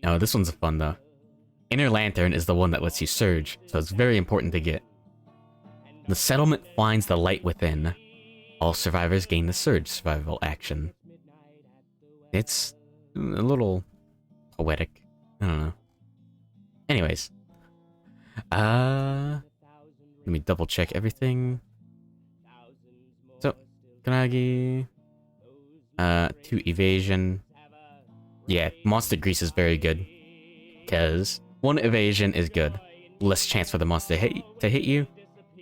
Oh, this one's fun though. Inner Lantern is the one that lets you surge, so it's very important to get. The settlement finds the light within. All survivors gain the surge survival action. It's a little poetic. I don't know. Anyways. Let me double check everything. So, Kanagi. 2 evasion. Yeah, monster grease is very good. Because 1 evasion is good. Less chance for the monster to hit you.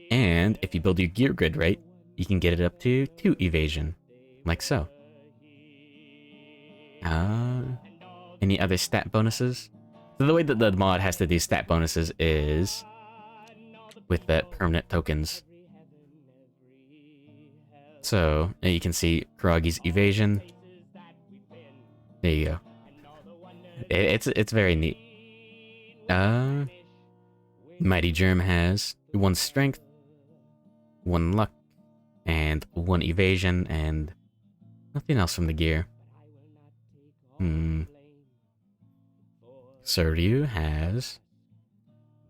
And if you build your gear grid right, you can get it up to 2 evasion. Like so. Any other stat bonuses? So the way that the mod has to do stat bonuses is with the permanent tokens. So, you can see Karagi's evasion. There you go. It's very neat. Mighty Germ has 1 strength, 1 luck, and 1 evasion, and nothing else from the gear. Suryu has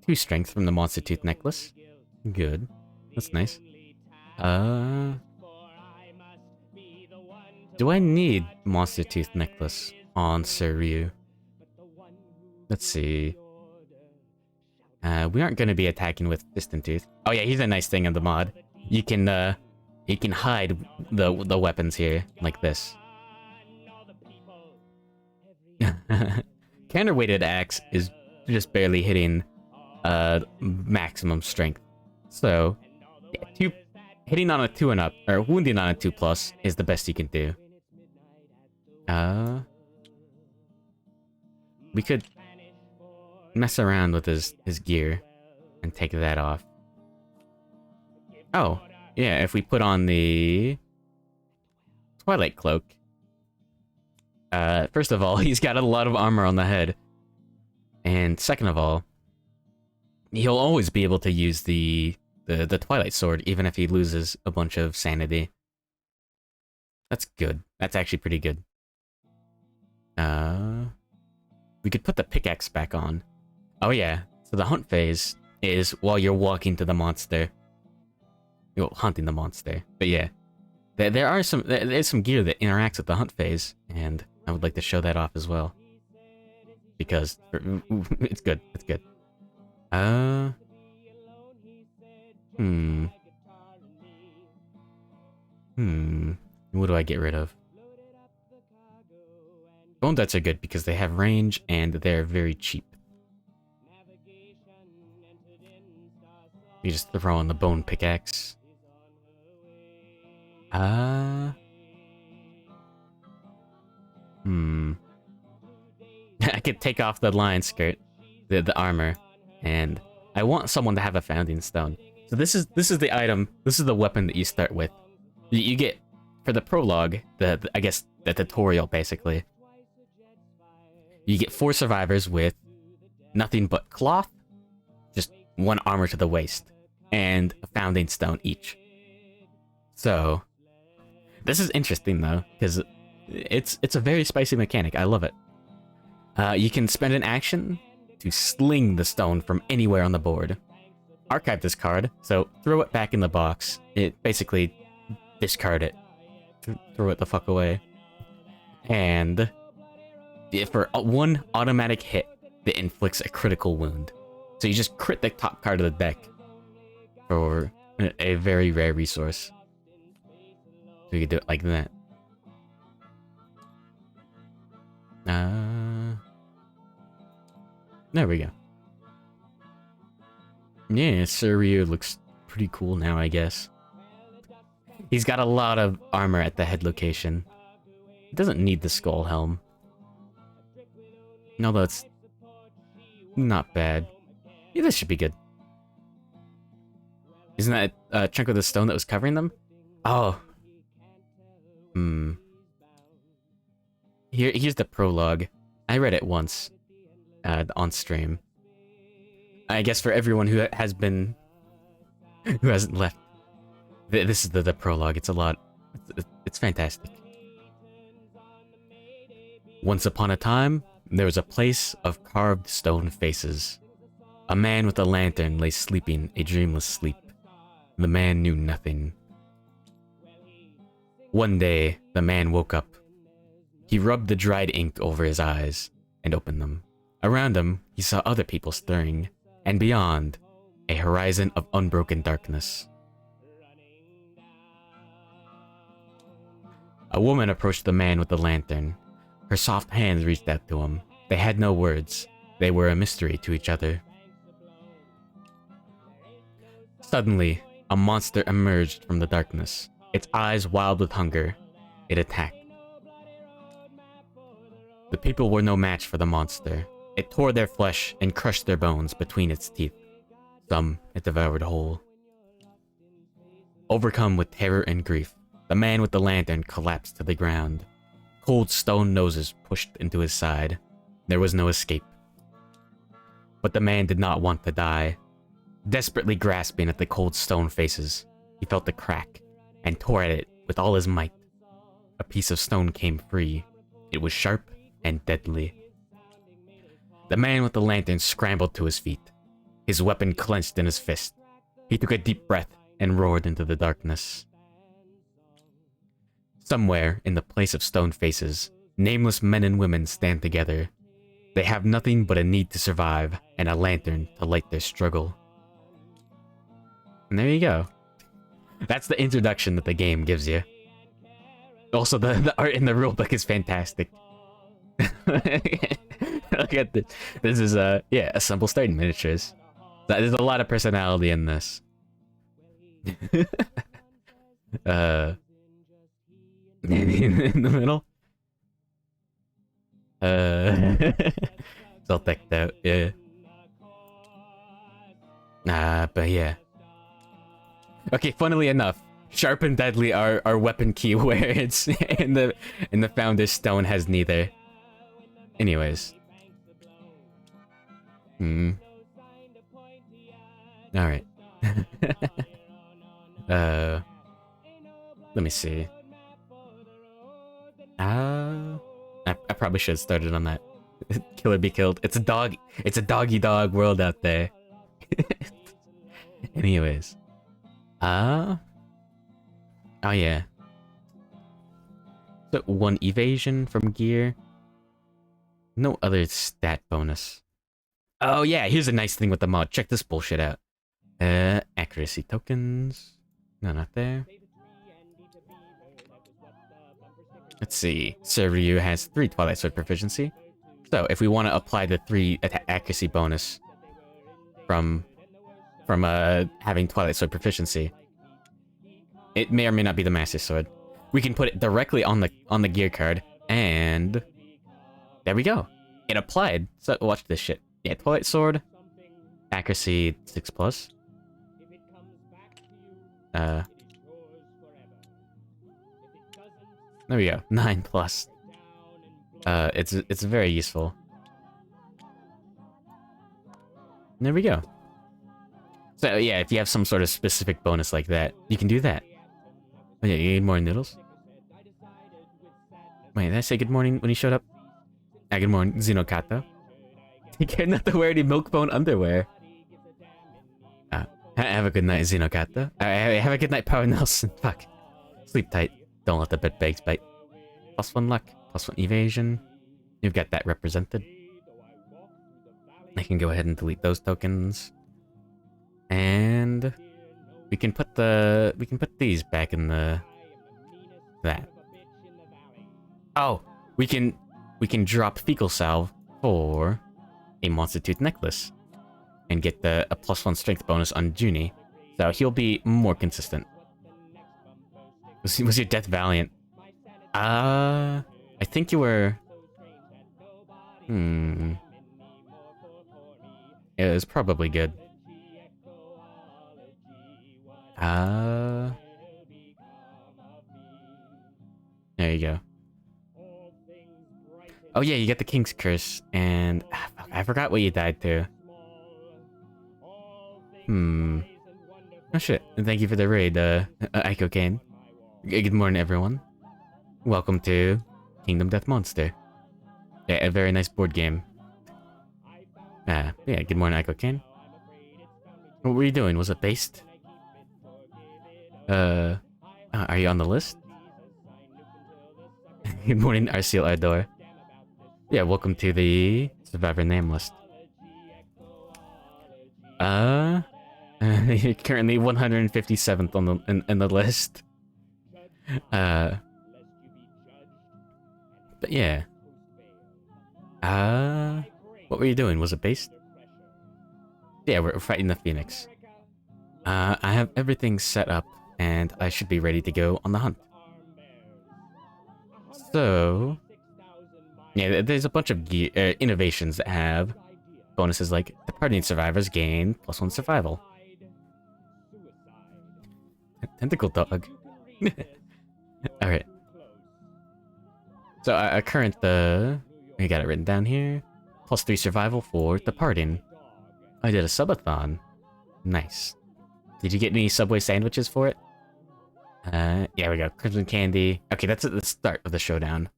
2 strength from the Monster Tooth necklace. Good. That's nice. Do I need Monster Tooth necklace on Suryu? Let's see. We aren't going to be attacking with Piston Tooth. Oh yeah, he's a nice thing in the mod. You can hide the weapons here like this. Counterweighted axe is just barely hitting maximum strength. So yeah, hitting on a 2 and up, or wounding on a 2+ is the best you can do. We could mess around with his gear and take that off. Oh, yeah, if we put on the Twilight Cloak. First of all, he's got a lot of armor on the head. And second of all, he'll always be able to use the Twilight Sword, even if he loses a bunch of sanity. That's good. That's actually pretty good. We could put the pickaxe back on. Oh yeah, so the hunt phase is while you're walking to the monster. You're hunting the monster. But yeah, there's some gear that interacts with the hunt phase, and I would like to show that off as well. Because it's good, it's good. What do I get rid of? Bone darts are good because they have range and they're very cheap. You just throw on the bone pickaxe. I could take off the lion skirt, the armor, and I want someone to have a founding stone. So this is the item. This is the weapon that you start with. You get for the prologue, I guess the tutorial basically. You get 4 survivors with nothing but cloth, just 1 armor to the waist, and a founding stone each. So this is interesting though, because it's a very spicy mechanic. I love it. You can spend an action to sling the stone from anywhere on the board. Archive this card, so throw it back in the box. It basically discard it. Throw it the fuck away. And for one automatic hit, it inflicts a critical wound. So you just crit the top card of the deck for a very rare resource. So you can do it like that. There we go. Yeah, Sir Ryu looks pretty cool now, I guess. He's got a lot of armor at the head location. He doesn't need the skull helm. Although it's not bad. Yeah, this should be good. Isn't that a chunk of the stone that was covering them? Oh. Here's the prologue. I read it once on stream. I guess for everyone who hasn't left, this is the prologue. It's a lot. It's fantastic. Once upon a time, there was a place of carved stone faces. A man with a lantern lay sleeping a dreamless sleep. The man knew nothing. One day, the man woke up. He rubbed the dried ink over his eyes and opened them. Around him, he saw other people stirring, and beyond, a horizon of unbroken darkness. A woman approached the man with the lantern. Her soft hands reached out to him. They had no words. They were a mystery to each other. Suddenly, a monster emerged from the darkness. Its eyes wild with hunger. It attacked. The people were no match for the monster. It tore their flesh and crushed their bones between its teeth. Some it devoured whole. Overcome with terror and grief, the man with the lantern collapsed to the ground. Cold stone noses pushed into his side. There was no escape. But the man did not want to die. Desperately grasping at the cold stone faces, he felt a crack and tore at it with all his might. A piece of stone came free. It was sharp and deadly. The man with the lantern scrambled to his feet, his weapon clenched in his fist. He took a deep breath and roared into the darkness. Somewhere in the place of stone faces, nameless men and women stand together. They have nothing but a need to survive and a lantern to light their struggle. And there you go. That's the introduction that the game gives you. Also, the art in the rulebook is fantastic. Look at this. This is assemble starting miniatures. There's a lot of personality in this. Maybe in the middle. It's all decked out, yeah. But yeah. Okay, funnily enough, sharp and deadly are weapon key words, and the founder's stone has neither. Anyways. Alright. Let me see. I probably should have started on that. Kill or be killed. It's a doggy dog world out there. Anyways. Oh yeah. So 1 evasion from gear. No other stat bonus. Oh yeah, here's a nice thing with the mod. Check this bullshit out. Accuracy tokens. No, not there. Let's see. Sir Ryu has 3 Twilight Sword proficiency. So if we want to apply the 3 accuracy bonus from having Twilight Sword proficiency, it may or may not be the Master Sword. We can put it directly on the gear card, and there we go. It applied. So watch this shit. Yeah, Twilight Sword, accuracy 6+. There we go, 9+. It's very useful. There we go. So yeah, if you have some sort of specific bonus like that, you can do that. Oh yeah, you need more noodles? Wait, did I say good morning when he showed up? Good morning, Zenokata. He cared not to wear any milk-bone underwear. Have a good night, Zenokata. Have a good night, Power Nelson. Fuck. Sleep tight. Don't let the bed bags bite. +1 luck. +1 evasion. You've got that represented. I can go ahead and delete those tokens. And we can put these back in that. Oh, we can drop Fecal Salve for a Monster Tooth necklace and get a +1 strength bonus on Junie. So he'll be more consistent. Was your death valiant? I think you were... It was probably good. There you go. Oh yeah, you get the King's Curse, and... I forgot what you died to. Oh shit, and thank you for the raid, Aiko Kane. Good morning, everyone. Welcome to Kingdom Death Monster. Yeah, a very nice board game. Yeah, good morning, Aiko Kane. What were you doing? Was it based? Are you on the list? Good morning, Arceal Ardor. Yeah, welcome to the Survivor name list. You're currently 157th on the in the list. But yeah. What were you doing? Was it based? Yeah, we're fighting the Phoenix. I have everything set up, and I should be ready to go on the hunt. So, yeah, there's a bunch of innovations that have bonuses like the partying survivors gain +1 survival. Tentacle dog. Alright. So a current, we got it written down here. +3 survival for departing. I did a subathon. Nice. Did you get any Subway sandwiches for it? Yeah, we go. Crimson Candy. Okay, that's at the start of the showdown.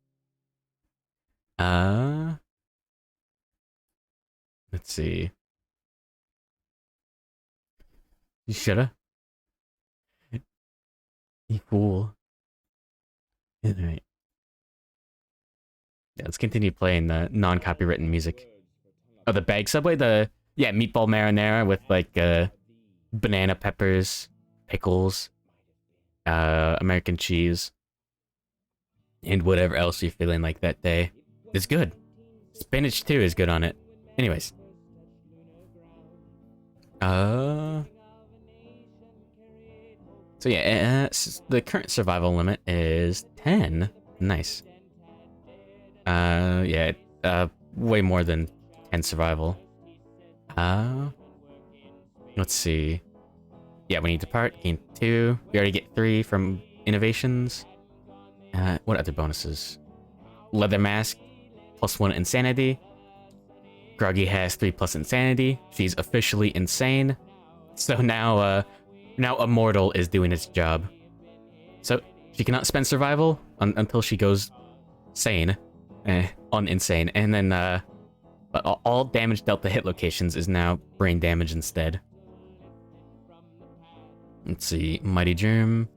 Let's see. You shoulda. You fool. Alright. Yeah, let's continue playing the non-copywritten music. Oh, the bag Subway? Yeah, meatball marinara with, like, banana peppers, pickles, American cheese, and whatever else you're feeling like that day. It's good. Spinach, too, is good on it. Anyways. So yeah, the current survival limit is 10. Nice. Yeah, way more than 10 survival. Let's see. Yeah, we need to depart, gain 2. We already get 3 from innovations. What other bonuses? Leather Mask, +1 insanity. Groggy has 3+ insanity. She's officially insane. So now Immortal is doing its job. So she cannot spend survival until she goes sane. On insane. And then, but all damage dealt to hit locations is now brain damage instead. Let's see. Mighty Germ.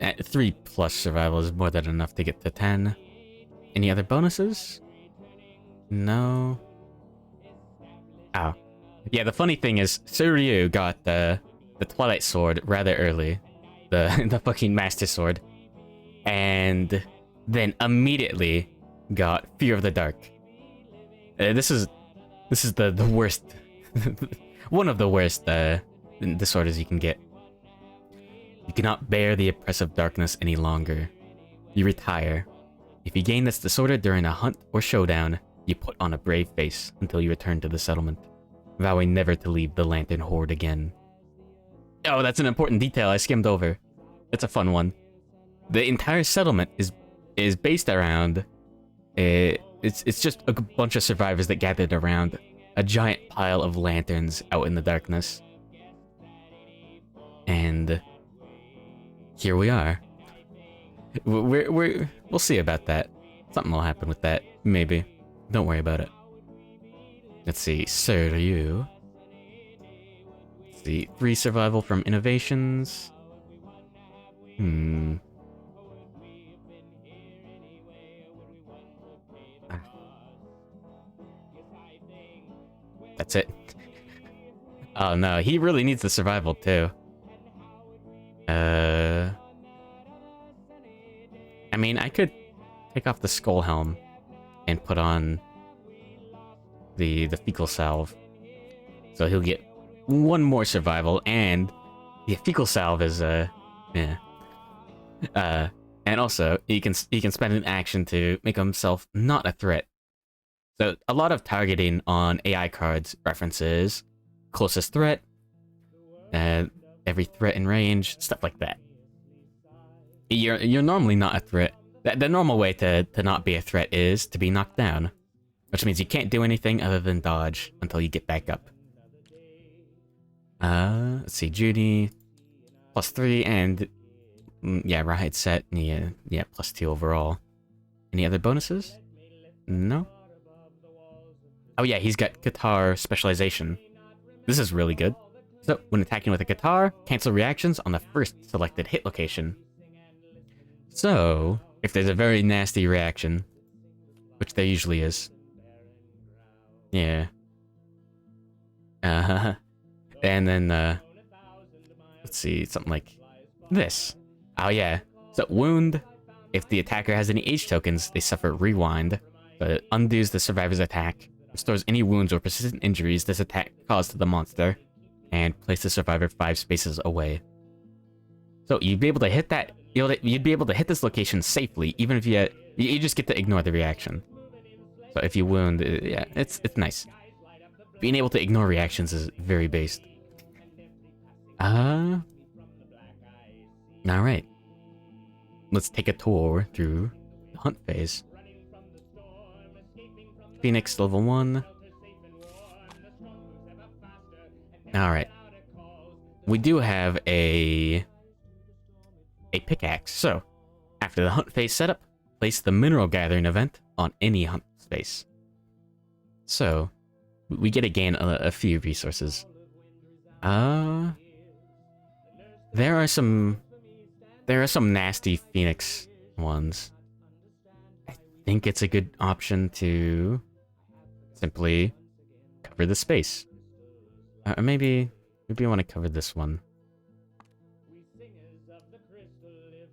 3+ survival is more than enough to get to 10. Any other bonuses? No. Oh. Yeah, the funny thing is, Suryu got the Twilight Sword rather early. The fucking Master Sword. And then immediately got Fear of the Dark. This is the worst. One of the worst disorders you can get. You cannot bear the oppressive darkness any longer. You retire. If you gain this disorder during a hunt or showdown, you put on a brave face until you return to the settlement, vowing never to leave the Lantern Horde again. Oh, that's an important detail I skimmed over. It's a fun one. The entire settlement is based around... It's just a bunch of survivors that gathered around a giant pile of lanterns out in the darkness. And... here we are. We'll see about that. Something will happen with that, maybe. Don't worry about it. Let's see, Suryu. Let's see, 3 survival from innovations. That's it. Oh no, he really needs the survival too. I mean, I could take off the skull helm and put on the fecal salve. So he'll get one more survival, and the fecal salve is yeah. And also he can spend an action to make himself not a threat. So a lot of targeting on AI cards references closest threat, every threat in range, stuff like that. You're normally not a threat. The normal way to not be a threat is to be knocked down, which means you can't do anything other than dodge until you get back up. Let's see, Judy, +3, and yeah, right set, yeah, +2 overall. Any other bonuses? No? Oh yeah, he's got guitar specialization. This is really good. So, when attacking with a guitar, cancel reactions on the first selected hit location. So, if there's a very nasty reaction, which there usually is. Yeah. And then, let's see, something like this. Oh yeah. So, wound. If the attacker has any H tokens, they suffer rewind. So it undoes the survivor's attack, restores any wounds or persistent injuries this attack caused to the monster, and place the survivor 5 spaces away. So you'd be able to hit that. You'd be able to hit this location safely, even if you just get to ignore the reaction. So if you wound, yeah, it's nice. Being able to ignore reactions is very based. All right. Let's take a tour through the hunt phase. Phoenix level 1. Alright. We do have a pickaxe, so after the hunt phase setup, place the mineral gathering event on any hunt space. So, we get to gain a few resources. There are some nasty Phoenix ones. I think it's a good option to simply cover the space. Maybe I want to cover this one.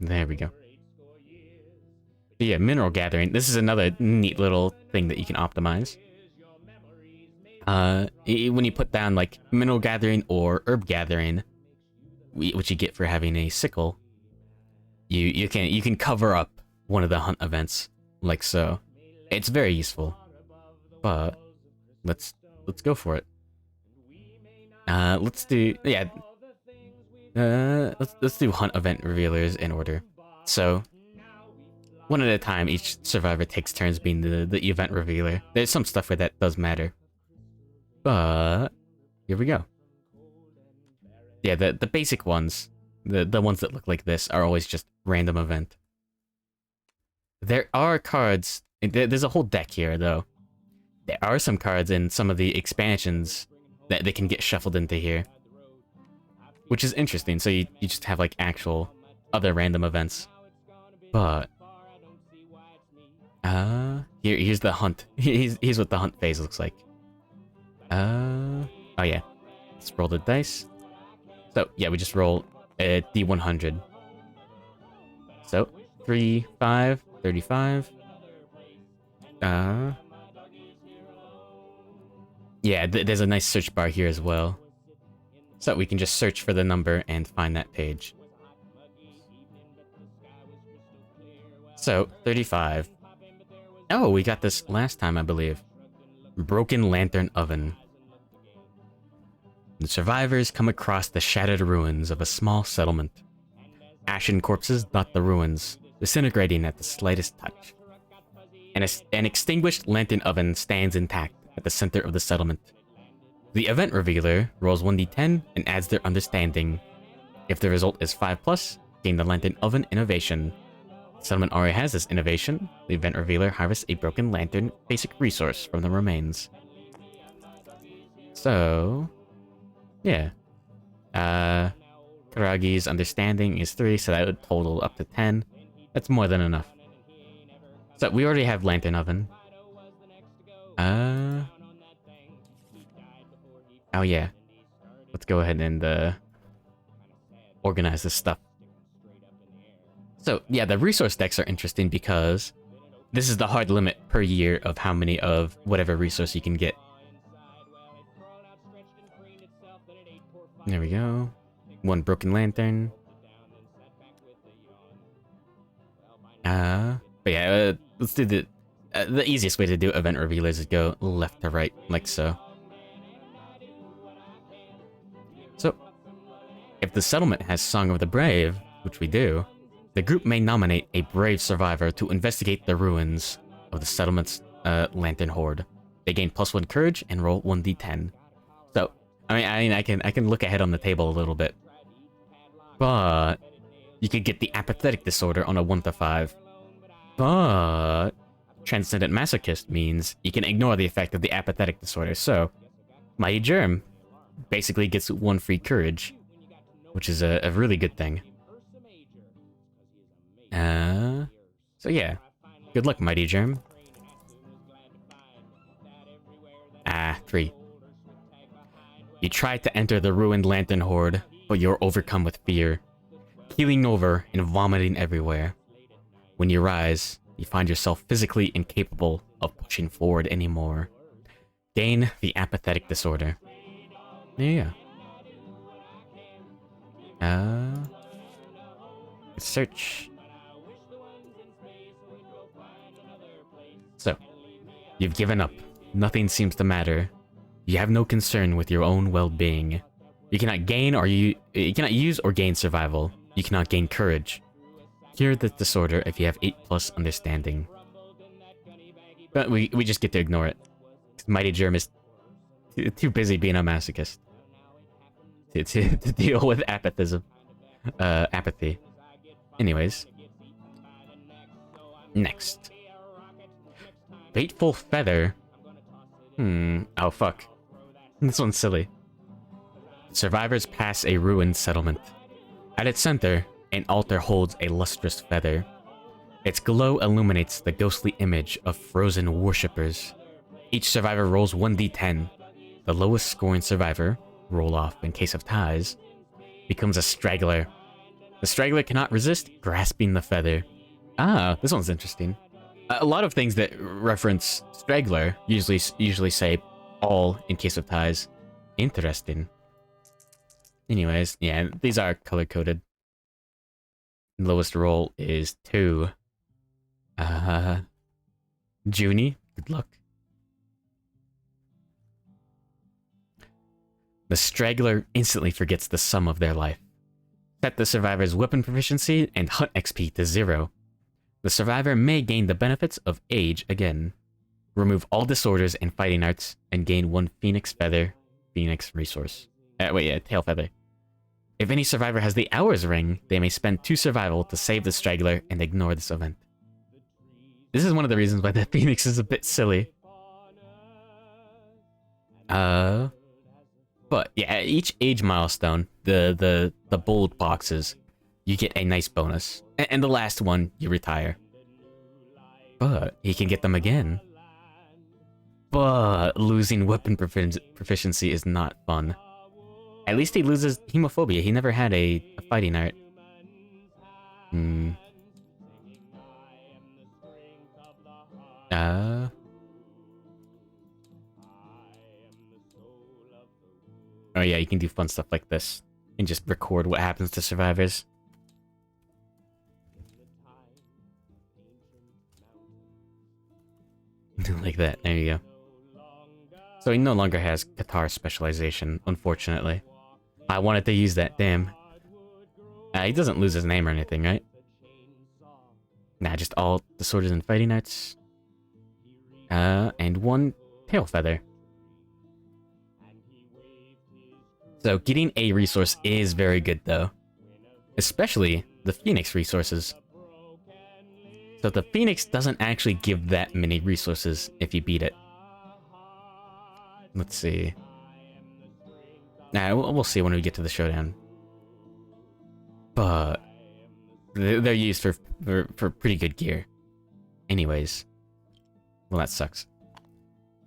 There we go. But yeah, mineral gathering. This is another neat little thing that you can optimize. When you put down like mineral gathering or herb gathering, which you get for having a sickle, you can cover up one of the hunt events like so. It's very useful. But let's go for it. Let's do let's do hunt event revealers in order. So one at a time, each survivor takes turns being the event revealer. There's some stuff where that does matter. But here we go. Yeah, the basic ones, the ones that look like this, are always just random event. There are cards. There's a whole deck here, though. There are some cards in some of the expansions that they can get shuffled into here, which is interesting. So you just have like actual other random events. But here's the hunt. Here's what the hunt phase looks like. Oh yeah, let's roll the dice. So yeah, we just roll a D100. So 3, 5, 35. Yeah, there's a nice search bar here as well. So we can just search for the number and find that page. So, 35. Oh, we got this last time, I believe. Broken Lantern Oven. The survivors come across the shattered ruins of a small settlement. Ashen corpses dot the ruins, disintegrating at the slightest touch. An extinguished lantern oven stands intact at the center of the settlement. The event revealer rolls 1d10 and adds their understanding. If the result is 5+, gain the lantern oven innovation. The settlement already has this innovation. The event revealer harvests a broken lantern basic resource from the remains. So, yeah. Karagi's understanding is 3, so that would total up to 10. That's more than enough. So we already have lantern oven. Oh yeah. Let's go ahead and organize this stuff. So yeah, the resource decks are interesting because this is the hard limit per year of how many of whatever resource you can get. There we go. One broken lantern. But yeah, let's do the easiest way to do event revealers is go left to right, like so. So, if the settlement has Song of the Brave, which we do, the group may nominate a brave survivor to investigate the ruins of the settlement's lantern horde. They gain +1 courage and roll 1d10. So, I can look ahead on the table a little bit, but you could get the apathetic disorder on a 1 to 5. But Transcendent Masochist means you can ignore the effect of the apathetic disorder. So, Mighty Germ basically gets 1 free courage, which is a really good thing. So yeah, good luck, Mighty Germ. 3. You try to enter the ruined lantern horde, but you're overcome with fear, keeling over and vomiting everywhere. When you rise, you find yourself physically incapable of pushing forward anymore. Gain the apathetic disorder. Yeah. Search. So, you've given up. Nothing seems to matter. You have no concern with your own well-being. You cannot gain or you cannot use or gain survival. You cannot gain courage. Cure the disorder if you have 8+ understanding. But we just get to ignore it. Mighty Germ is too busy being a masochist to deal with apathy. Anyways. Next. Fateful Feather. Oh fuck. This one's silly. Survivors pass a ruined settlement. At its center, an altar holds a lustrous feather. Its glow illuminates the ghostly image of frozen worshippers. Each survivor rolls 1d10. The lowest scoring survivor, roll off in case of ties, becomes a straggler. The straggler cannot resist grasping the feather. This one's interesting. A lot of things that reference straggler usually say all in case of ties. Interesting. Anyways, yeah, these are color-coded. Lowest roll is 2. Junie, good luck. The straggler instantly forgets the sum of their life. Set the survivor's weapon proficiency and hunt XP to 0. The survivor may gain the benefits of age again. Remove all disorders and fighting arts, and gain 1 Phoenix Feather, Phoenix resource. Tail Feather. If any survivor has the Hours Ring, they may spend 2 survival to save the straggler and ignore this event. This is one of the reasons why the Phoenix is a bit silly. But yeah, at each age milestone, the bold boxes, you get a nice bonus. And the last one, you retire. But he can get them again. But losing weapon proficiency is not fun. At least he loses hemophobia. He never had a fighting art. Oh yeah, you can do fun stuff like this. And just record what happens to survivors. Like that, there you go. So he no longer has Qatar specialization, unfortunately. I wanted to use that, damn. He doesn't lose his name or anything, right? Nah, just all disorders and fighting arts. And 1 tail feather. So getting a resource is very good though. Especially the Phoenix resources. So the Phoenix doesn't actually give that many resources if you beat it. Let's see. Nah, we'll see when we get to the showdown. But they're used for pretty good gear. Anyways. Well, that sucks.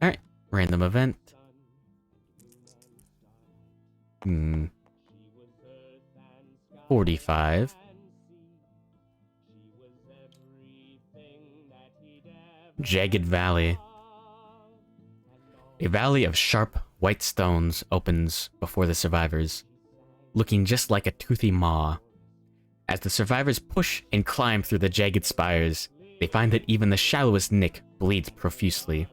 Alright, random event. 45. Jagged Valley. A valley of sharp, white stones opens before the survivors, looking just like a toothy maw. As the survivors push and climb through the jagged spires, they find that even the shallowest nick bleeds profusely.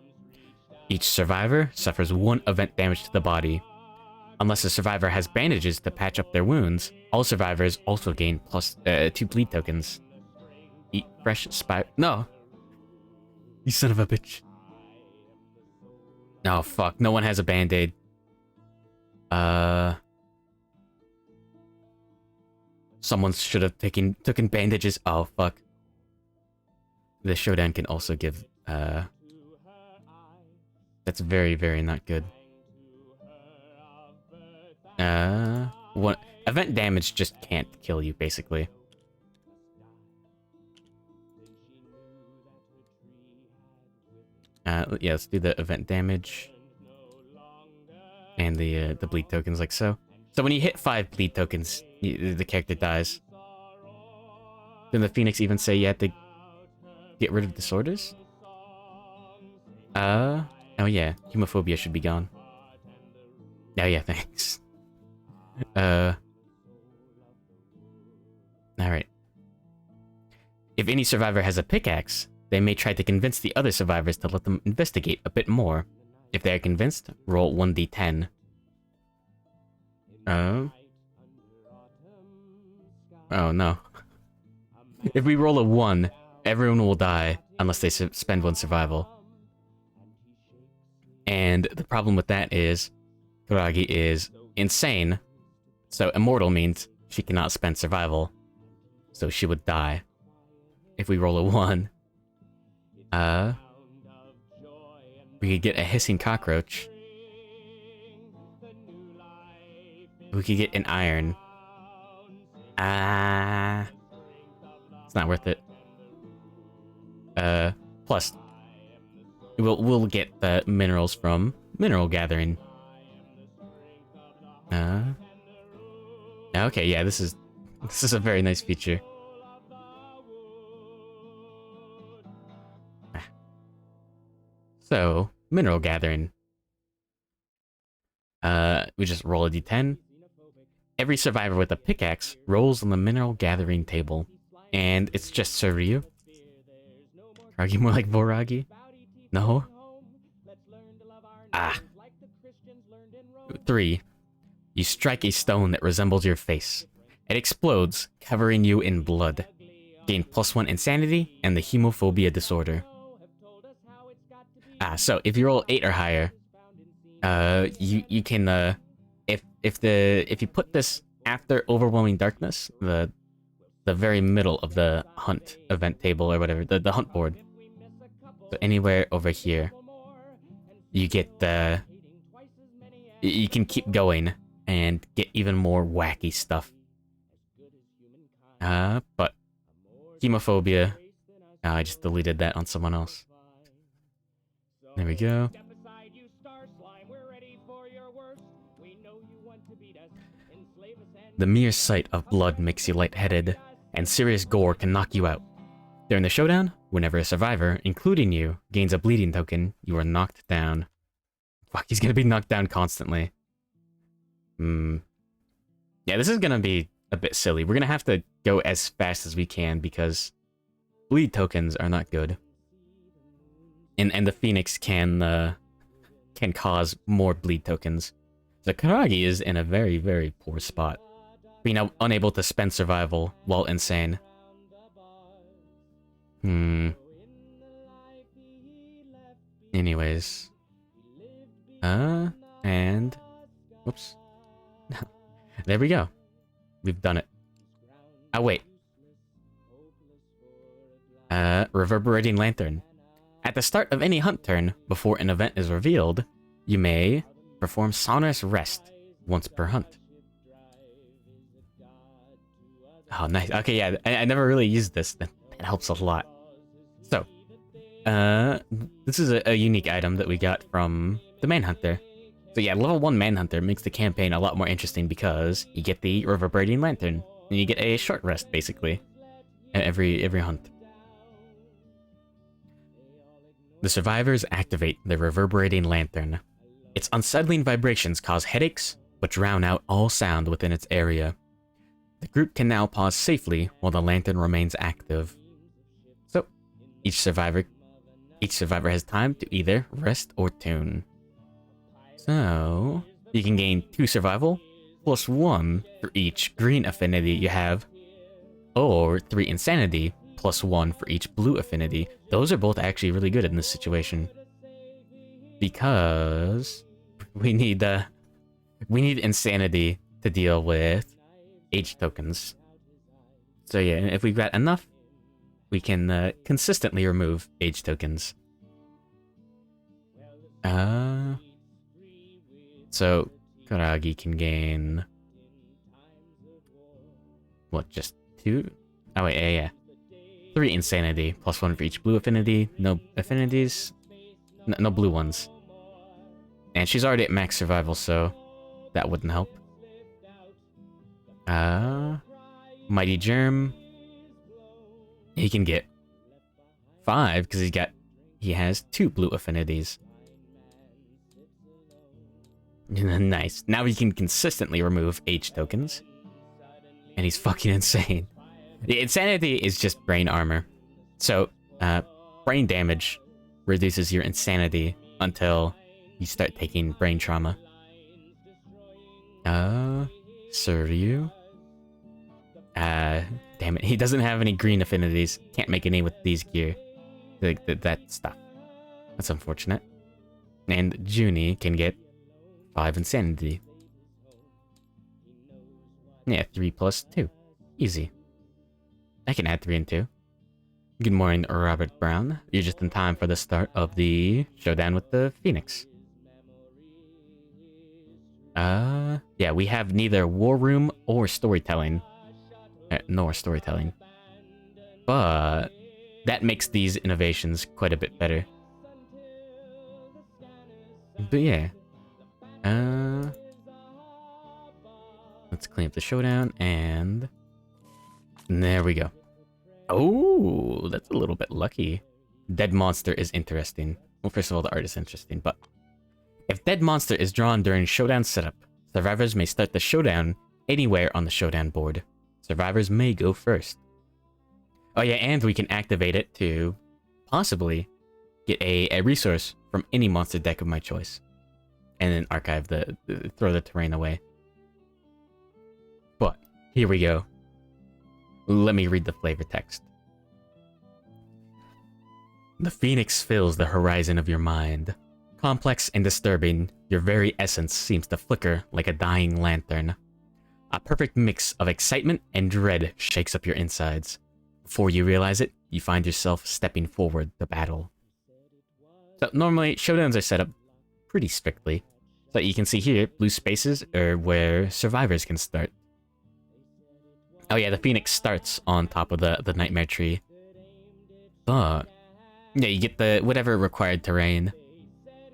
Each survivor suffers 1 event damage to the body. Unless a survivor has bandages to patch up their wounds, all survivors also gain plus 2 bleed tokens. Eat fresh spire. No! You son of a bitch. Oh fuck, no one has a band-aid. Someone should have taken bandages. Oh fuck. The showdown can also give that's very, very not good. What event damage just can't kill you, basically. Yeah, let's do the event damage. And the bleed tokens like so. So when you hit 5 bleed tokens, the character dies. Then the Phoenix even say you have to get rid of disorders? Oh yeah, hemophobia should be gone. Oh yeah, thanks. Alright. If any survivor has a pickaxe, they may try to convince the other survivors to let them investigate a bit more. If they are convinced, roll 1d10. Oh no. If we roll a 1, everyone will die unless they spend 1 survival. And the problem with that is, Kuragi is insane. So immortal means she cannot spend survival. So she would die. If we roll a 1. We could get a hissing cockroach. We could get an iron. It's not worth it. Plus, we'll get the minerals from mineral gathering. Okay, yeah, this is a very nice feature. So, mineral gathering. We just roll a d10. Every survivor with a pickaxe rolls on the mineral gathering table. And it's just Suryu. Kuragi more like Voragi? No? 3. You strike a stone that resembles your face. It explodes, covering you in blood. Gain +1 insanity and the hemophobia disorder. So if you roll 8 or higher, you can if you put this after overwhelming darkness, the very middle of the hunt event table or whatever, the hunt board. So anywhere over here, you get you can keep going and get even more wacky stuff. But hemophobia, I just deleted that on someone else. There we go. The mere sight of blood makes you lightheaded, and serious gore can knock you out. During the showdown, whenever a survivor, including you, gains a bleeding token, you are knocked down. Fuck, he's gonna be knocked down constantly. Yeah, this is gonna be a bit silly. We're gonna have to go as fast as we can because bleed tokens are not good. And the Phoenix can cause more bleed tokens. So Kuragi is in a very, very poor spot. Being unable to spend survival while insane. Anyways. And... Whoops. There we go. We've done it. Oh, wait. Reverberating Lantern. At the start of any hunt turn, before an event is revealed, you may perform Sonorous Rest once per hunt. Oh, nice. Okay, yeah, I never really used this. That helps a lot. So, this is a unique item that we got from the Manhunter. So yeah, level 1 Manhunter makes the campaign a lot more interesting because you get the Reverberating Lantern, and you get a short rest, basically, every hunt. The survivors activate the Reverberating Lantern. Its unsettling vibrations cause headaches, but drown out all sound within its area. The group can now pause safely while the lantern remains active. So, each survivor has time to either rest or tune. So, you can gain 2 survival, plus 1 for each green affinity you have, or 3 insanity, plus 1 for each blue affinity. Those are both actually really good in this situation. Because we need insanity to deal with age tokens. So yeah, if we've got enough, we can consistently remove age tokens. So Karagi can gain what, just 2? Oh wait, yeah. 3 insanity, plus 1 for each blue affinity. No affinities, no blue ones. And she's already at max survival, so that wouldn't help. Mighty Germ. He can get 5 because he has 2 blue affinities. Nice. Now he can consistently remove H tokens. And he's fucking insane. The insanity is just brain armor. So, brain damage reduces your insanity until you start taking brain trauma. Suryu. Damn it. He doesn't have any green affinities. Can't make any with these gear. That stuff. That's unfortunate. And Junie can get 5 insanity. Yeah, 3 plus 2. Easy. I can add 3 and 2. Good morning, Robert Brown. You're just in time for the start of the showdown with the Phoenix. Yeah, we have neither War Room or Storytelling. Nor Storytelling. But that makes these innovations quite a bit better. But yeah. Let's clean up the showdown, and there we go. Oh, that's a little bit lucky. Dead Monster is interesting. Well, first of all, the art is interesting, but if Dead Monster is drawn during showdown setup, survivors may start the showdown anywhere on the showdown board. Survivors may go first. Oh yeah, and we can activate it to possibly get a resource from any monster deck of my choice. And then archive throw the terrain away. But, here we go. Let me read the flavor text. The Phoenix fills the horizon of your mind. Complex and disturbing, your very essence seems to flicker like a dying lantern. A perfect mix of excitement and dread shakes up your insides. Before you realize it, you find yourself stepping forward to battle. So normally, showdowns are set up pretty strictly. So you can see here, blue spaces are where survivors can start. Oh yeah, the Phoenix starts on top of the Nightmare Tree. But yeah, you get the whatever required terrain,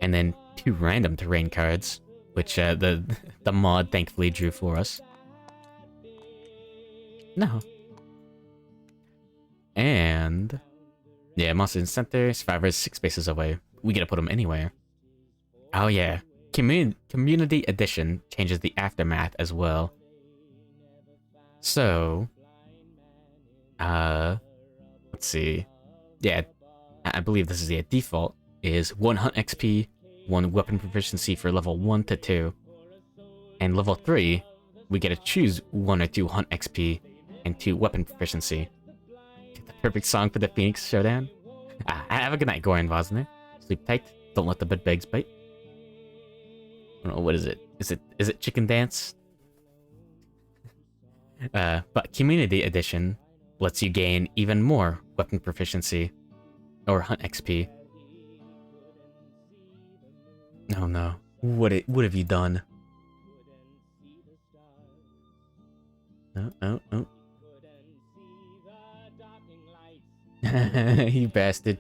and then 2 random terrain cards, which the mod thankfully drew for us. No. And yeah, monster in center, survivors 6 spaces away. We gotta put them anywhere. Oh yeah, Community Edition changes the aftermath as well. So, let's see. Yeah, I believe this is the default, is 1 hunt XP, 1 weapon proficiency for level 1 to 2. And level 3, we get to choose 1 or 2 hunt XP and 2 weapon proficiency. The perfect song for the Phoenix Showdown. Have a good night, Goran Vosner. Sleep tight, don't let the bedbugs bite. I don't know, what is it? Is it Chicken Dance? But Community Edition lets you gain even more weapon proficiency or hunt XP. Oh no. What have you done? Oh. You bastard.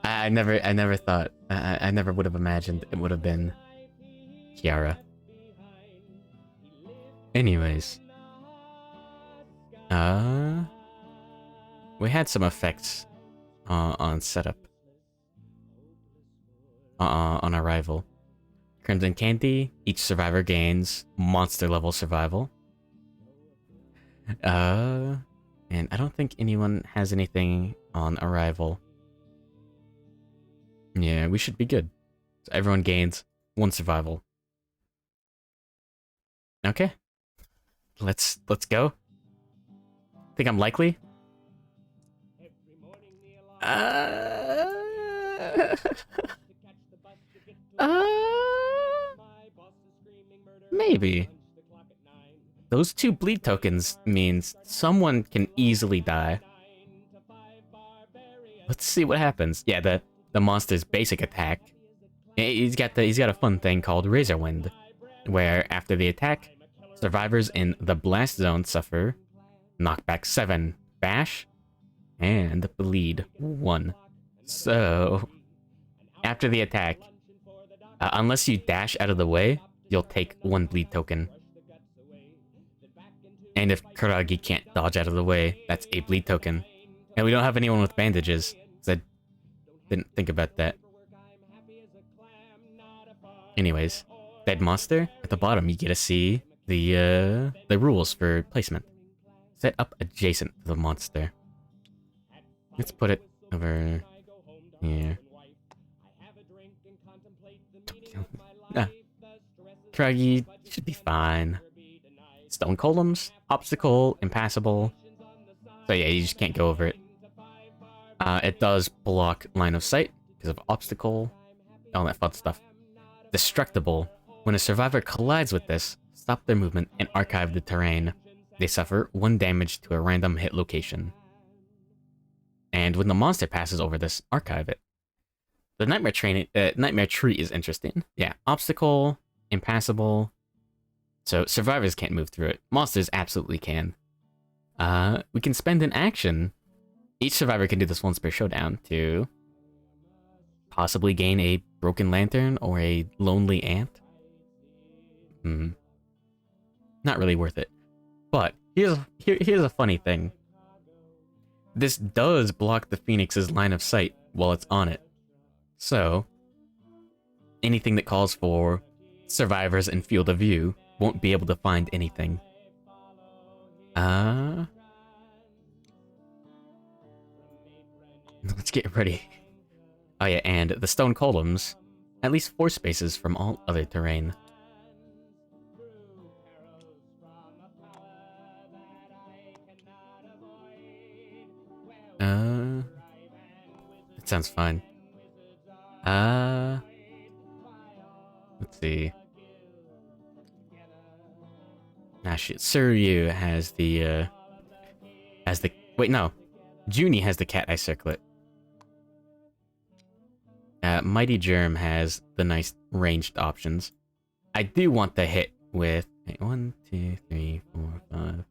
I never thought. I never would have imagined it would have been Kiara. Anyways. We had some effects on setup. On arrival. Crimson Candy, each survivor gains monster level survival. And I don't think anyone has anything on arrival. Yeah, we should be good. So everyone gains 1 survival. Okay. Let's go. Think I'm likely? Maybe. Those 2 bleed tokens means someone can easily die. Let's see what happens. Yeah, the monster's basic attack. He's got a fun thing called Razor Wind, where after the attack, survivors in the blast zone suffer knockback 7, bash, and bleed 1. So, after the attack, unless you dash out of the way, you'll take 1 bleed token. And if Kuragi can't dodge out of the way, that's a bleed token. And we don't have anyone with bandages, so I didn't think about that. Anyways, dead monster, at the bottom you get to see the rules for placement. Set up adjacent to the monster. Let's put it over here. Kuragi should be fine. Stone columns, obstacle, impassable. So yeah, you just can't go over it. It does block line of sight because of obstacle, all that fun stuff. Destructible. When a survivor collides with this, stop their movement and archive the terrain. They suffer 1 damage to a random hit location. And when the monster passes over this, archive it. The nightmare tree is interesting. Yeah, obstacle, impassable. So survivors can't move through it. Monsters absolutely can. We can spend an action. Each survivor can do this once per showdown to possibly gain a broken lantern or a lonely ant. Not really worth it. But here's a funny thing. This does block the Phoenix's line of sight while it's on it. So, anything that calls for survivors in field of view won't be able to find anything. Let's get ready. Oh yeah, and the stone columns, at least 4 spaces from all other terrain. It sounds fine. Let's see. Ah shit, Suryu has the wait, no. Junie has the cat eye circlet. Mighty Germ has the nice ranged options. I do want the hit with 1, 2, 3, 4, 5.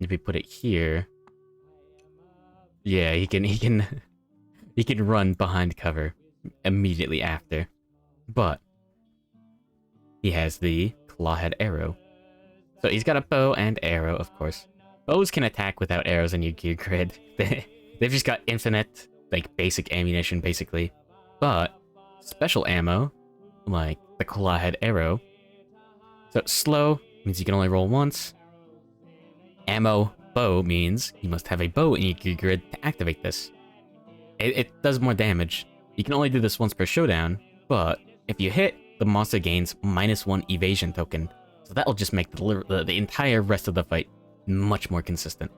If we put it here, yeah, he can run behind cover immediately after. But he has the clawhead arrow. So he's got a bow and arrow, of course. Bows can attack without arrows in your gear grid. They've just got infinite, like, basic ammunition, basically. But special ammo, like the clawhead arrow. So slow means you can only roll once. Ammo bow means you must have a bow in your gear grid to activate this. It does more damage. You can only do this once per showdown, but if you hit, the monster gains -1 evasion token. So that'll just make the entire rest of the fight much more consistent.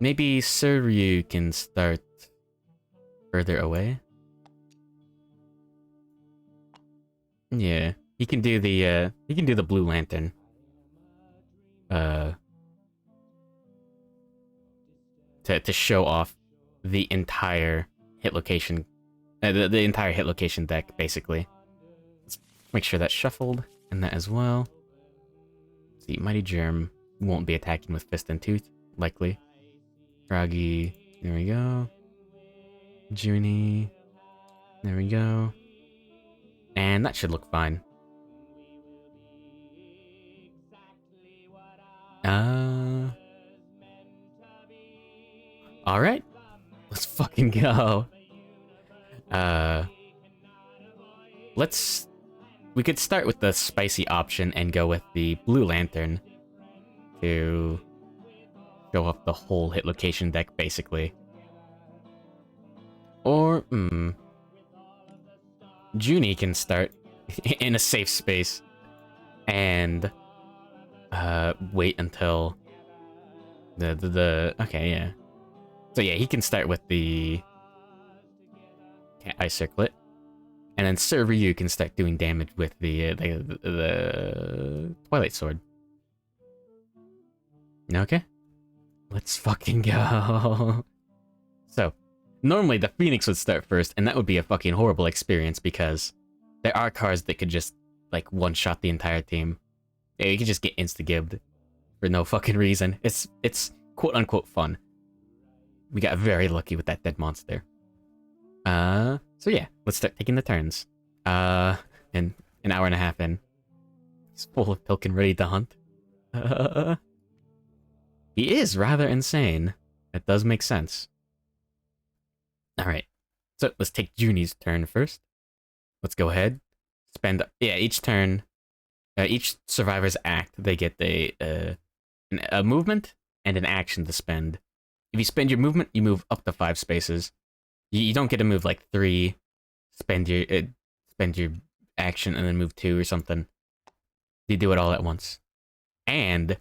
Maybe Suryu can start further away. Yeah, he can do the blue lantern. To show off the entire hit location, the entire hit location deck, basically. Let's make sure that's shuffled, and that as well. See, Mighty Germ won't be attacking with Fist and Tooth, likely. Froggy. There we go. Junie. There we go. And that should look fine. Alright. Let's fucking go. We could start with the spicy option and go with the blue lantern to show off the whole hit location deck, basically. Or, Junie can start in a safe space and wait until okay, yeah. So yeah, he can start with the Ice Circlet, and then Sir Ryu can start doing damage with the Twilight Sword. Okay, let's fucking go. So, normally the Phoenix would start first, and that would be a fucking horrible experience because there are cards that could just like one-shot the entire team. Yeah, you could just get insta-gibbed for no fucking reason. It's quote-unquote fun. We got very lucky with that dead monster. So yeah, let's start taking the turns. And an hour and a half in. He's full of Pilkin ready to hunt. He is rather insane. That does make sense. Alright, so let's take Junie's turn first. Let's go ahead. Spend, yeah, each turn, each survivor's act, they get a movement and an action to spend. If you spend your movement, you move up to 5 spaces. You don't get to move like 3, spend your action, and then move 2 or something. You do it all at once. And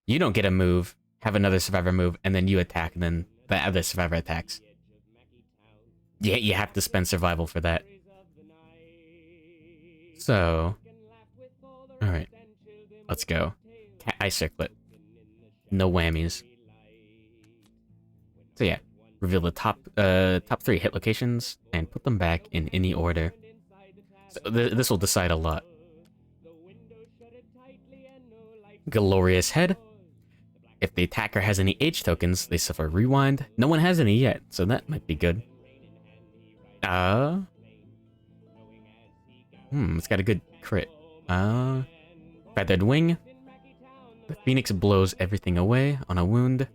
you don't get a move, have another survivor move, and then you attack, and then the other survivor attacks. Yeah, you have to spend survival for that. So, alright. Let's go. Ice Circlet. No whammies. So yeah, reveal the top 3 hit locations and put them back in any order. So this will decide a lot. Glorious Head. If the attacker has any H tokens, they suffer rewind. No one has any yet, so that might be good. It's got a good crit. Feathered Wing. The Phoenix blows everything away on a wound.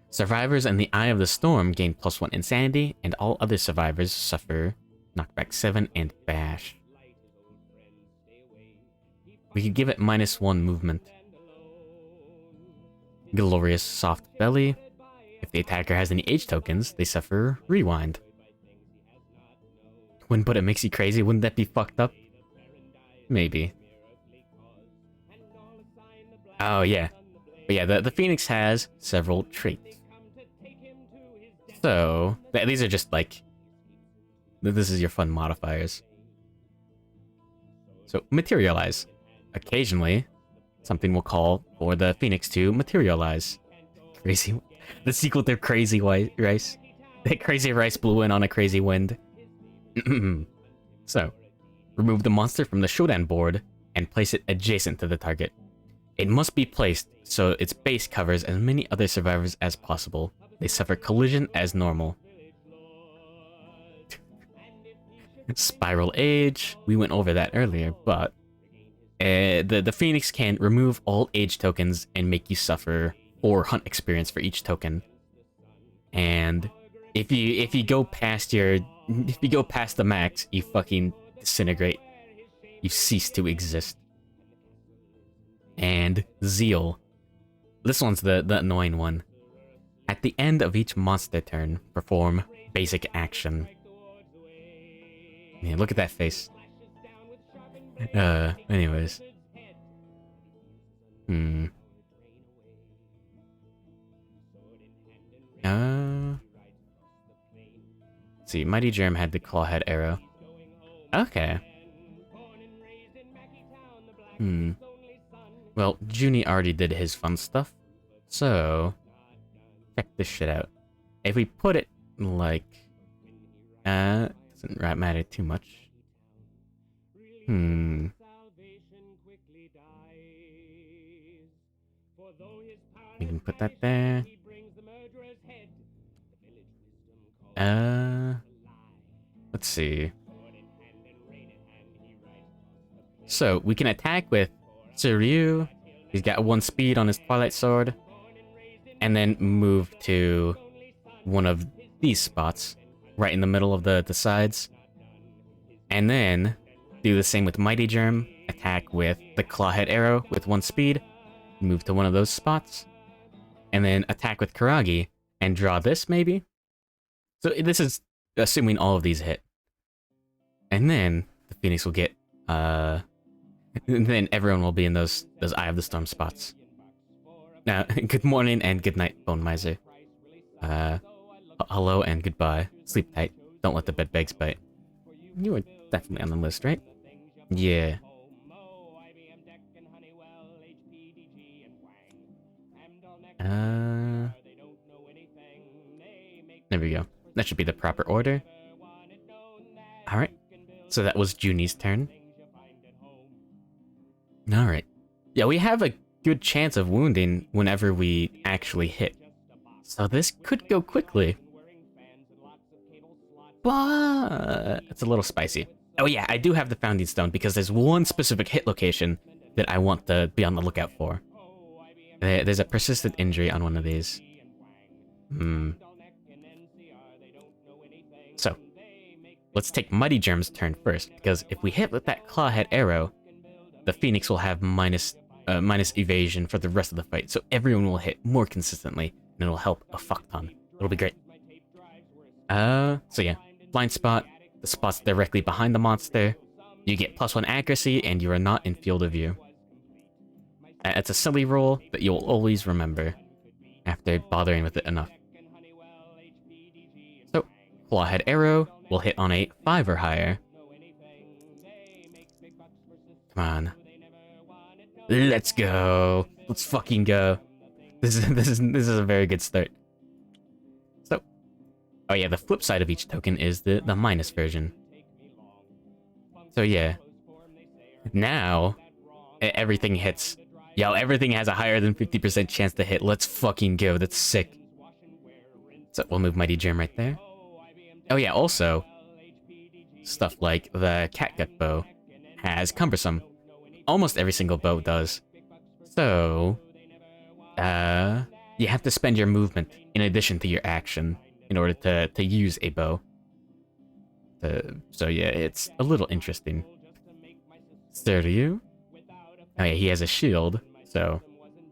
Survivors in the Eye of the Storm gain +1 insanity, and all other survivors suffer knockback 7 and bash. We could give it -1 movement. Glorious Soft Belly. If the attacker has any H tokens, they suffer rewind. But it makes you crazy. Wouldn't that be fucked up? Maybe. Oh yeah. But yeah, the Phoenix has several traits. So, these are just like... This is your fun modifiers. So, materialize. Occasionally, something will call for the Phoenix to materialize. Crazy... The sequel to Crazy Rice. That Crazy Rice blew in on a crazy wind. So, remove the monster from the showdown board and place it adjacent to the target. It must be placed so its base covers as many other survivors as possible. They suffer collision as normal. Spiral Age. We went over that earlier, but the Phoenix can remove all age tokens and make you suffer 4 hunt experience for each token. And if you go past the max, you fucking disintegrate. You cease to exist. And Zeal. This one's the annoying one. At the end of each monster turn, perform basic action. Yeah, look at that face. Anyways. Let's see, Mighty Germ had the Clawhead arrow. Okay. Well, Junie already did his fun stuff, so check this shit out. If we put it like, doesn't matter too much. We can put that there. Let's see. So, we can attack with Suryu. He's got 1 speed on his Twilight Sword. And then move to one of these spots, right in the middle of the sides. And then do the same with Mighty Germ. Attack with the Clawhead Arrow with 1 speed. Move to one of those spots. And then attack with Karagi and draw this, maybe? So this is assuming all of these hit. And then the Phoenix will get, and then everyone will be in those Eye of the Storm spots. Now, good morning and good night, Bone Miser. Hello and goodbye. Sleep tight. Don't let the bed bugs bite. You were definitely on the list, right? Yeah. There we go. That should be the proper order. Alright. So that was Junie's turn. Alright. Yeah, we have a good chance of wounding whenever we actually hit. So this could go quickly. But it's a little spicy. Oh yeah, I do have the Founding Stone because there's one specific hit location that I want to be on the lookout for. There's a persistent injury on one of these. So, let's take Mighty Germ's turn first, because if we hit with that Clawhead Arrow, the Phoenix will have minus evasion for the rest of the fight, so everyone will hit more consistently, and it'll help a fuck ton. It'll be great. So yeah, blind spot, the spot's directly behind the monster. You get +1 accuracy, and you are not in field of view. It's a silly roll that you'll always remember after bothering with it enough. So, Clawhead Arrow will hit on a 5 or higher. Come on. Let's go. Let's fucking go. This is a very good start. So, oh yeah, the flip side of each token is the minus version. So yeah. Now, everything hits. Yo, everything has a higher than 50% chance to hit. Let's fucking go. That's sick. So we'll move Mighty Germ right there. Oh yeah, also, stuff like the Catgut Bow has Cumbersome. Almost every single bow does. So, you have to spend your movement in addition to your action in order to use a bow. So yeah, it's a little interesting. Stereo. Oh yeah, he has a shield, so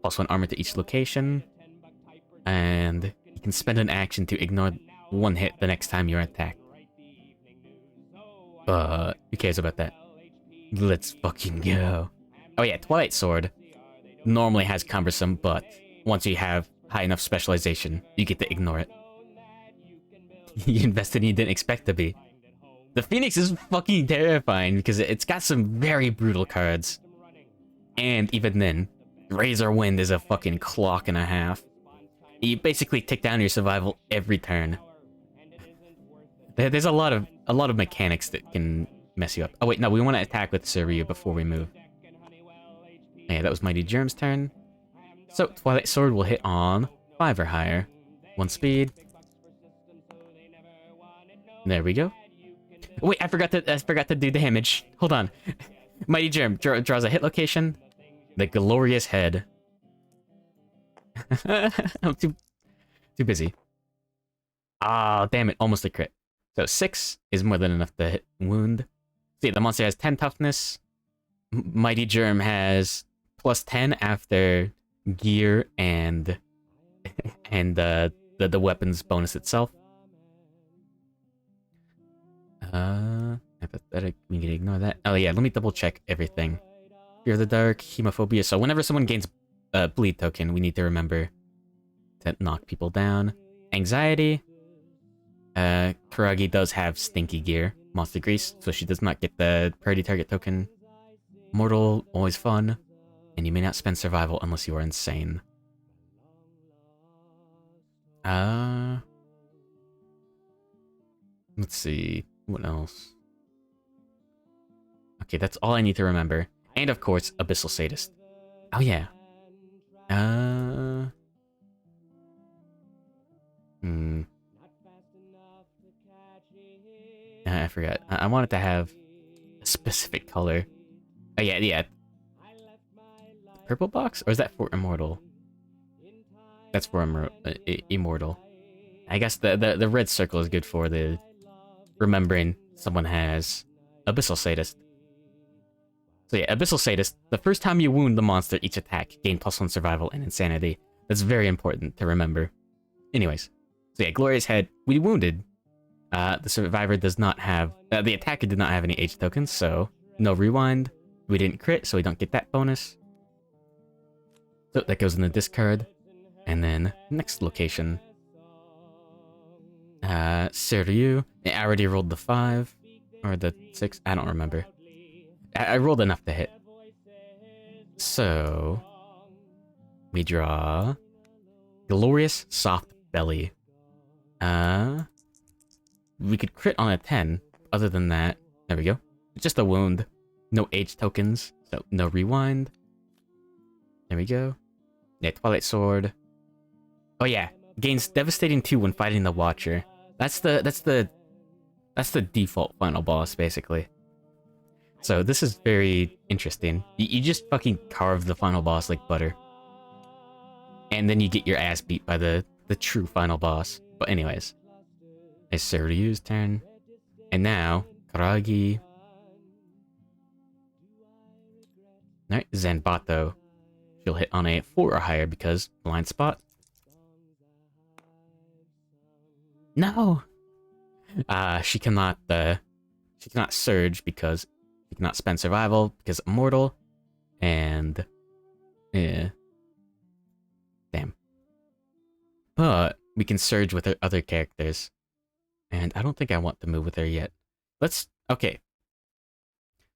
+1 armor to each location. And you can spend an action to ignore 1 hit the next time you're attacked. But who cares about that? Let's fucking go. Oh yeah, Twilight Sword normally has Cumbersome, but once you have high enough specialization, you get to ignore it. You invested and you didn't expect to be. The Phoenix is fucking terrifying because it's got some very brutal cards. And even then, Razor Wind is a fucking clock and a half. You basically tick down your survival every turn. There's a lot of mechanics that can mess you up. Oh wait, no, we want to attack with Suryu before we move. Yeah, that was Mighty Germ's turn. So, Twilight Sword will hit on 5 or higher. 1 speed. There we go. Wait, I forgot to do damage. Hold on. Mighty Germ draws a hit location. The Glorious Head. I'm too busy. Ah, damn it, almost a crit. So 6 is more than enough to hit wound. See, the monster has 10 toughness. Mighty Germ has +10 after gear and the weapons bonus itself. We can ignore that. Oh yeah, let me double check everything. Fear of the Dark, Hemophobia. So whenever someone gains a bleed token, we need to remember to knock people down. Anxiety. Karagi does have Stinky Gear, Monster Grease, so she does not get the priority target token. Mortal, always fun. And you may not spend survival unless you are insane. Let's see. What else? Okay, that's all I need to remember. And of course, Abyssal Sadist. Oh yeah. I forgot. I wanted to have a specific color. Oh, yeah. Purple box? Or is that for Immortal? That's for Immortal. I guess the red circle is good for the remembering someone has Abyssal Sadist. So yeah, Abyssal Sadist. The first time you wound the monster, each attack gain +1 survival and insanity. That's very important to remember. Anyways, so yeah, Glorious Head. We wounded. The survivor does not have... the attacker did not have any H tokens, so no rewind. We didn't crit, so we don't get that bonus. So that goes in the discard. And then, next location. Seryu. I already rolled the 5. Or the 6. I don't remember. I rolled enough to hit. So... we draw... Glorious Soft Belly. We could crit on a 10. Other than that, there we go. Just a wound. No H tokens, so no rewind. There we go. Yeah, Twilight Sword. Oh yeah, gains devastating 2 when fighting the Watcher. That's the default final boss, basically. So this is very interesting. You just fucking carve the final boss like butter. And then you get your ass beat by the true final boss. But anyways. It's Seryu's turn. And now, Karagi. Alright, Zanbato. She'll hit on a 4 or higher because blind spot. No! She cannot surge because she cannot spend survival because immortal. And damn. But we can surge with her other characters. And I don't think I want to move with her yet. Okay.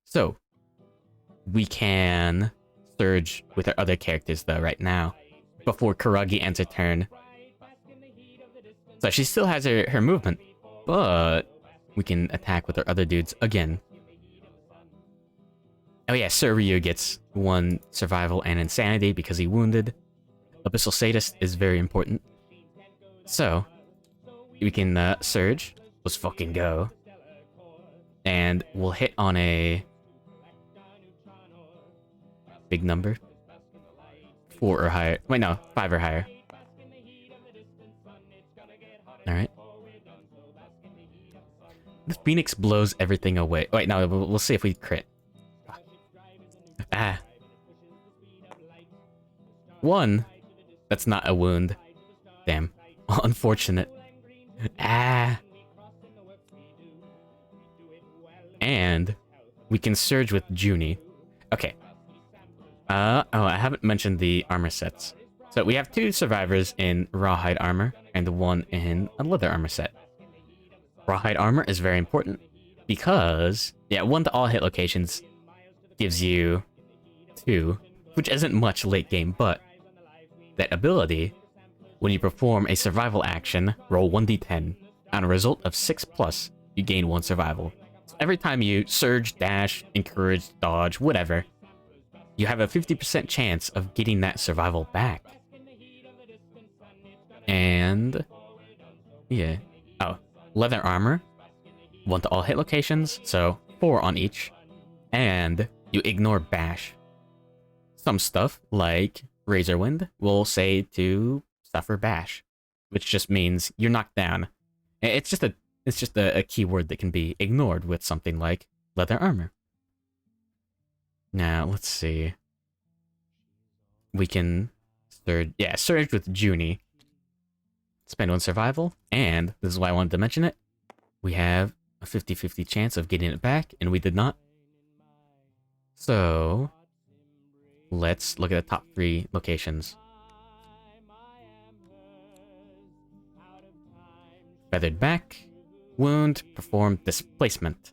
So, we can surge with our other characters though right now. Before Karagi ends her turn. So she still has her movement. But we can attack with our other dudes again. Oh yeah, Seryu gets 1 survival and insanity because he wounded. Abyssal Sadist is very important. So, we can surge. Let's fucking go. And we'll hit on a big number. 4 or higher. Wait, no, 5 or higher. Alright. The Phoenix blows everything away. Wait, no, we'll see if we crit. Ah. 1. That's not a wound. Damn. Unfortunate. Ah. And we can surge with Junie. Okay. Oh, I haven't mentioned the armor sets. So we have 2 survivors in rawhide armor and 1 in a leather armor set. Rawhide armor is very important because, yeah, 1 to all hit locations gives you 2, which isn't much late game, but that ability, when you perform a survival action, roll 1d10. On a result of 6+, you gain 1 survival. So every time you surge, dash, encourage, dodge, whatever, you have a 50% chance of getting that survival back. And yeah. Oh, leather armor. 1 to all hit locations, so 4 on each. And you ignore bash. Some stuff, like Razorwind, will say to suffer bash, which just means you're knocked down. It's just a keyword that can be ignored with something like leather armor. Now, let's see. We can surge with Junie. Spend 1 survival, and this is why I wanted to mention it. We have a 50-50 chance of getting it back, and we did not. So, let's look at the top 3 locations. Feathered back. Wound. Perform displacement.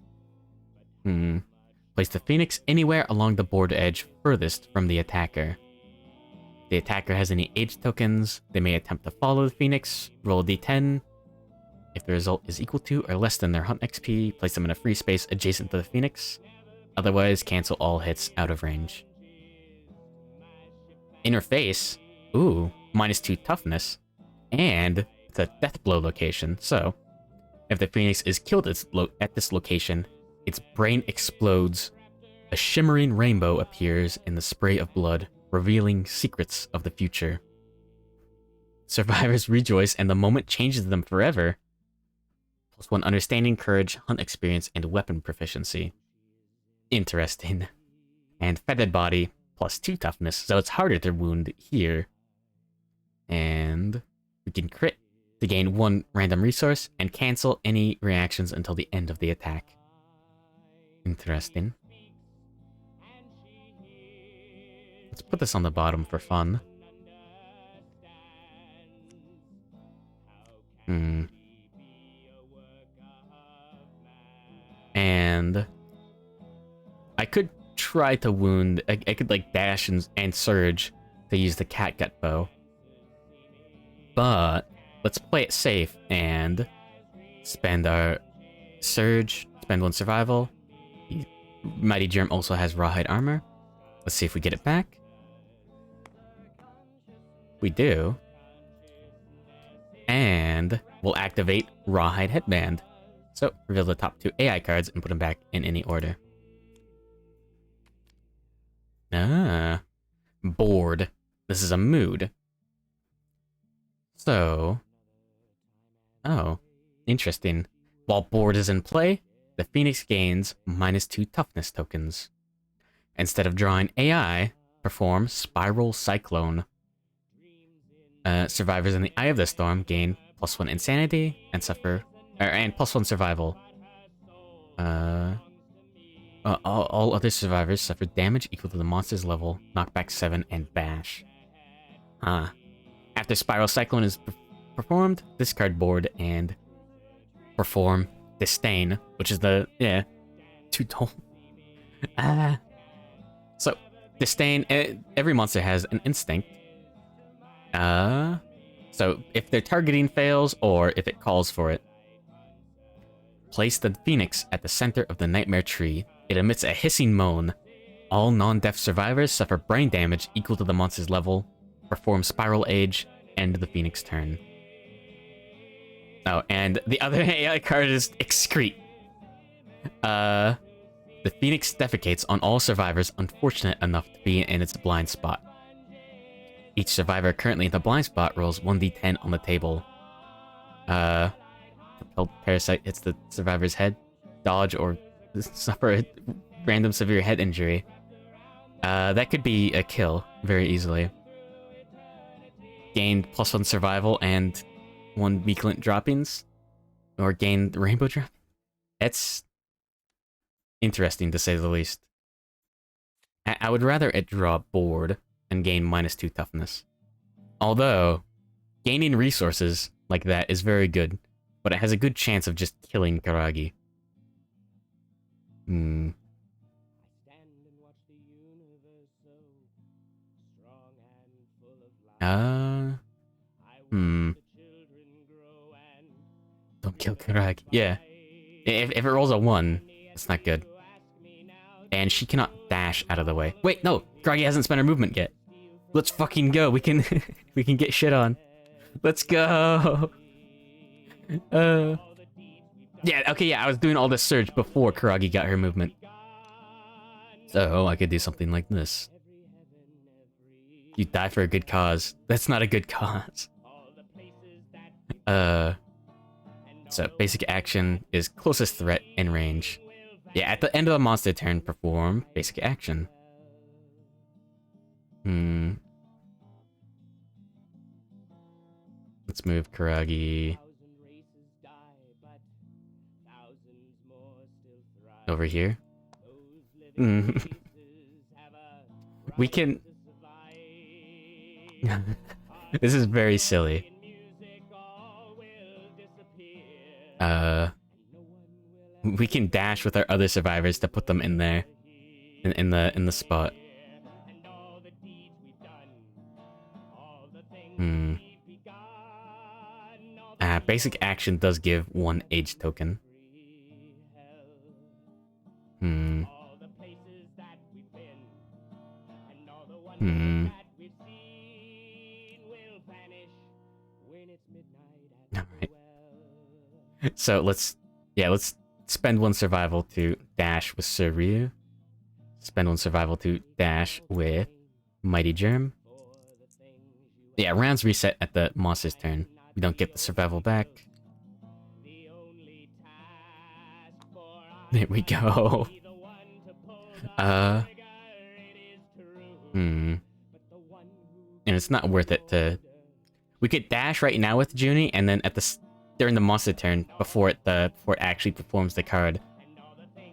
Place the Phoenix anywhere along the board edge furthest from the attacker. If the attacker has any age tokens, they may attempt to follow the Phoenix. Roll a d10. If the result is equal to or less than their hunt XP, place them in a free space adjacent to the Phoenix. Otherwise, cancel all hits out of range. Inner face. Ooh, -2 toughness. And it's a death blow location, so If the phoenix is killed at this location, its brain explodes. A shimmering rainbow appears in the spray of blood, revealing secrets of the future. Survivors rejoice and the moment changes them forever. +1 understanding, courage, hunt experience, and weapon proficiency. Interesting. And feathered body, +2 toughness, so it's harder to wound here. And we can crit to gain 1 random resource and cancel any reactions until the end of the attack. Interesting. Let's put this on the bottom for fun. And I could try to wound. I could like dash and surge to use the catgut bow. But let's play it safe and spend our surge, spend 1 survival. Mighty Germ also has rawhide armor. Let's see if we get it back. We do. And we'll activate Rawhide Headband. So, reveal the top 2 AI cards and put them back in any order. Bored. This is a mood. So... Oh, interesting. While bored is in play, the Phoenix gains -2 toughness tokens. Instead of drawing AI, perform Spiral Cyclone. Survivors in the Eye of the Storm gain +1 insanity and suffer, and +1 survival. All other survivors suffer damage equal to the monster's level, knockback 7, and bash. After Spiral Cyclone is performed, discard board and perform Disdain, which is the 2-tone. So Disdain. Every monster has an instinct. So if their targeting fails or if it calls for it, place the Phoenix at the center of the Nightmare Tree. It emits a hissing moan. All non-deaf survivors suffer brain damage equal to the monster's level. Perform Spiral Age. End the Phoenix turn. Oh, and the other AI card is Excrete. The Phoenix defecates on all survivors unfortunate enough to be in its blind spot. Each survivor currently in the blind spot rolls 1d10 on the table. Propelled parasite hits the survivor's head, dodge, or suffer a random severe head injury. That could be a kill very easily. Gained +1 survival and 1 Meeklint droppings. Or gained rainbow drop. That's interesting to say the least. I would rather it draw board and gain -2 toughness. Although, gaining resources like that is very good, but it has a good chance of just killing Karagi. Don't kill Karagi. Yeah. If it rolls a 1, it's not good. And she cannot dash out of the way. Wait, no! Karagi hasn't spent her movement yet. Let's fucking go. We can we can get shit on. Let's go. Yeah, okay, yeah, I was doing all this surge before Karagi got her movement. So I could do something like this. You die for a good cause. That's not a good cause. So basic action is closest threat in range. Yeah, at the end of the monster turn, perform basic action. Let's move Karagi over here. We can... This is very silly. We can dash with our other survivors to put them in there, in the spot. Basic action does give 1 age token. Alright. So let's spend one survival to dash with Sir Ryu. Spend one survival to dash with Mighty Germ. Yeah, rounds reset at the monster's turn. We don't get the survival back. There we go. And it's not worth it to... We could dash right now with Junie, and then during the monster turn, before it actually performs the card,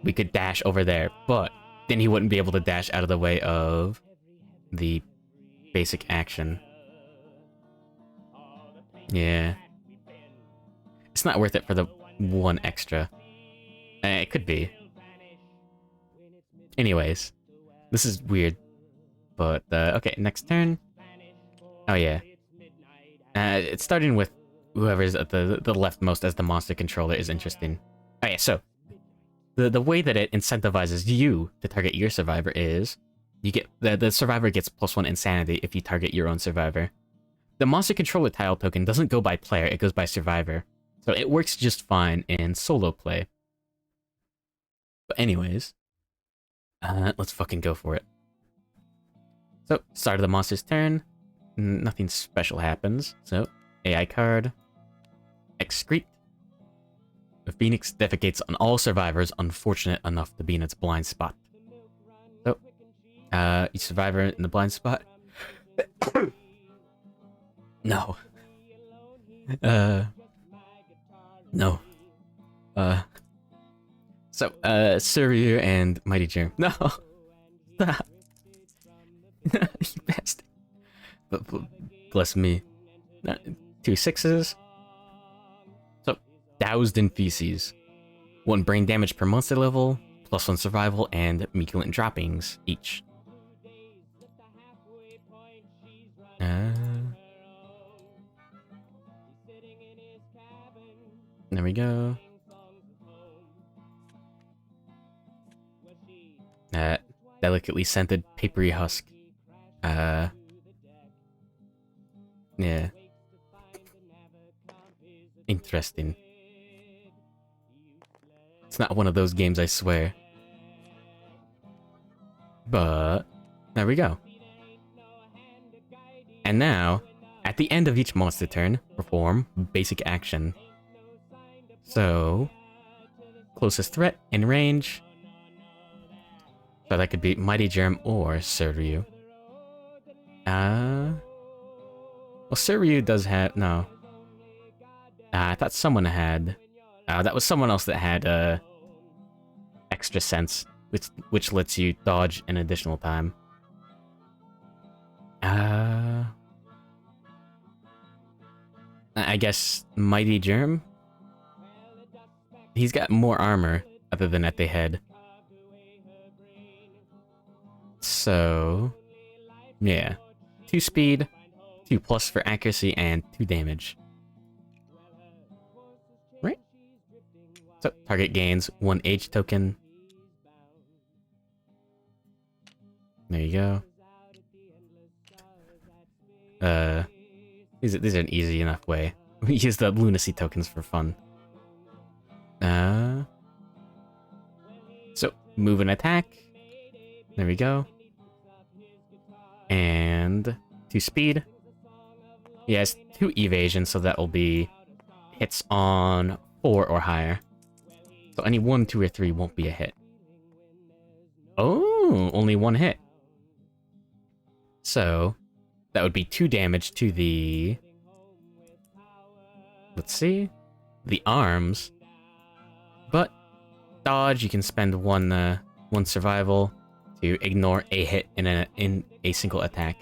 we could dash over there, but then he wouldn't be able to dash out of the way of the basic action. Yeah. It's not worth it for the one extra. It could be. Anyways, this is weird. But, okay, next turn. Oh, yeah. It's starting with whoever's at the leftmost as the monster controller is interesting. Oh, yeah, so the way that it incentivizes you to target your survivor is you get the survivor gets +1 insanity if you target your own survivor. The monster controller tile token doesn't go by player, it goes by survivor. So it works just fine in solo play. But anyways, let's fucking go for it. So, start of the monster's turn. Nothing special happens. So, AI card. Excrete. The Phoenix defecates on all survivors unfortunate enough to be in its blind spot. So, each survivor in the blind spot. No. No. So, Surya and Mighty Germ. No! Stop! You bastard. But bless me. 2 6s. So, doused in feces. 1 brain damage per monster level, +1 survival, and muculent droppings each. There we go. Delicately scented papery husk. Yeah. Interesting. It's not one of those games, I swear. But there we go. And now, at the end of each monster turn, perform basic action. So, closest threat in range. So that could be Mighty Germ or Suryu. Well, Suryu does have... No. I thought someone had... that was someone else that had, extra sense, which lets you dodge an additional time. I guess Mighty Germ? He's got more armor, other than at the head. So... yeah. 2 speed, 2+ for accuracy, and 2 damage. Right? So, target gains 1 age token. There you go. These are an easy enough way. We use the lunacy tokens for fun. So, move and attack. There we go. And 2 speed. He has 2 evasion, so that will be hits on 4 or higher. So any 1, 2, or 3 won't be a hit. Oh, only 1 hit. So that would be 2 damage to the... let's see. The arms. But dodge, you can spend one survival to ignore a hit in a single attack.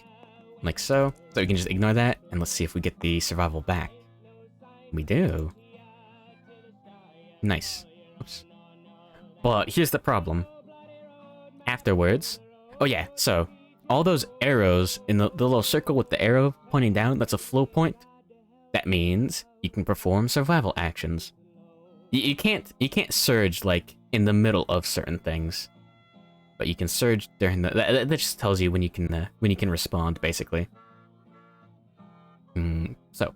Like so. So we can just ignore that, and let's see if we get the survival back. We do. Nice. Oops. But here's the problem. Afterwards... oh yeah, so all those arrows in the little circle with the arrow pointing down, that's a flow point. That means you can perform survival actions. You can't surge like in the middle of certain things, but you can surge during the... that just tells you when you can respond, basically. So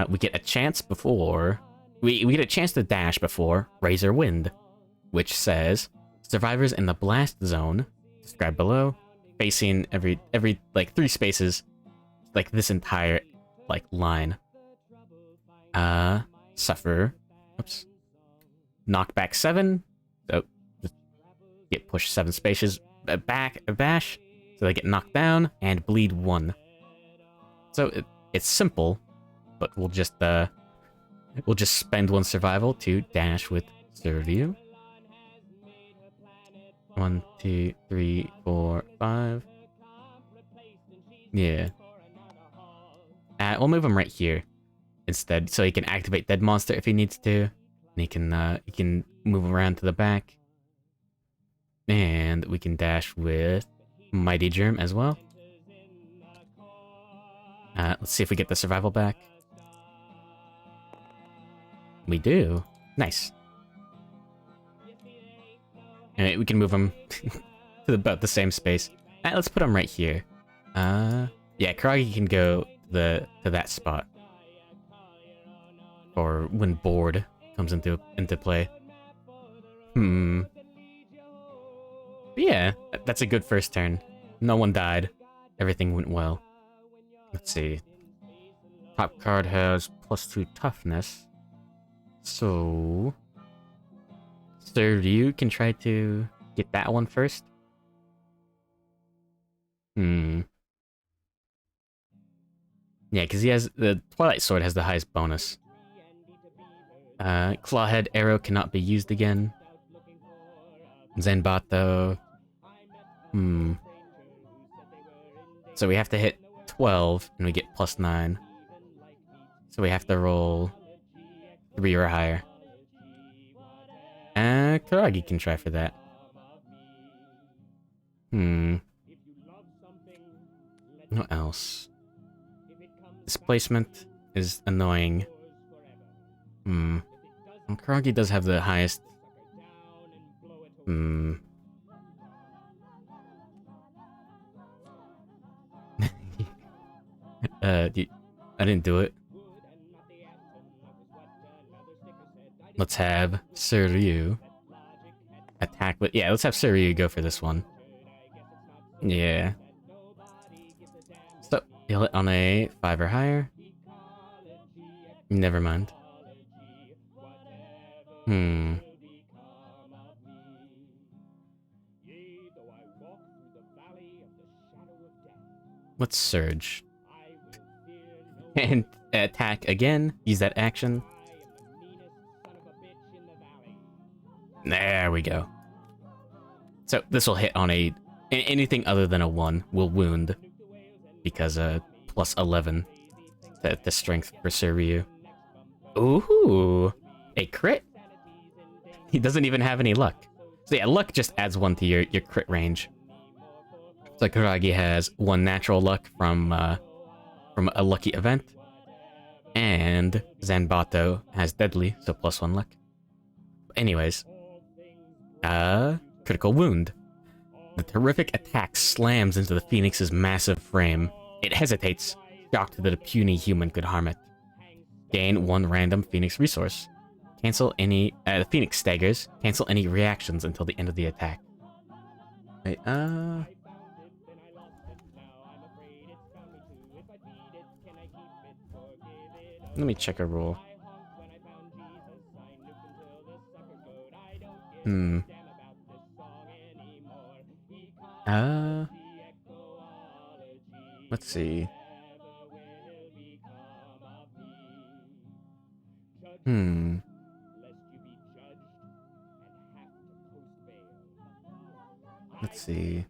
we get a chance before we get a chance to dash before Razor Wind, which says survivors in the blast zone, described below, facing every like 3 spaces, like this entire like line. Suffer. Oops. Knockback 7. So just get pushed 7 spaces back, a bash, so they get knocked down, and bleed 1. So it's simple, but we'll just spend 1 survival to dash with Serviu. 1, 2, 3, 4, 5. Yeah. We'll move him right here instead, so he can activate Dead Monster if he needs to. And he can move around to the back. And we can dash with Mighty Germ as well. Let's see if we get the survival back. We do. Nice. And we can move him to about the same space. Let's put him right here. Yeah, Karagi can go to that spot. Or when bored comes into play. But yeah, that's a good first turn. No one died. Everything went well. Let's see. Top card has +2 toughness. So Sir Ryu can try to get that one first. Yeah, because he has the Twilight Sword has the highest bonus. Clawhead Arrow cannot be used again. Zenbato. So we have to hit 12 and we get +9. So we have to roll 3 or higher. Karagi can try for that. What else? Displacement is annoying. And Karagi does have the highest. I didn't do it. Let's have Sir Ryu attack with... Yeah, let's have Sir Ryu go for this one. Yeah. So, he'll hit on a 5 or higher. Never mind. Let's surge. And attack again. Use that action. There we go. So this will hit on anything other than a 1 will wound, because +11 the strength for Sir Ryu. Ooh, a crit. He doesn't even have any luck. So yeah, luck just adds 1 to your crit range. So Karagi has 1 natural luck from a lucky event, and Zanbato has deadly, so +1 luck. Anyways, critical wound. The terrific attack slams into the Phoenix's massive frame. It hesitates, shocked that a puny human could harm it. Gain 1 random Phoenix resource. Cancel any... the Phoenix staggers. Cancel any reactions until the end of the attack. Wait, let me check a rule. Let's see. Let's see.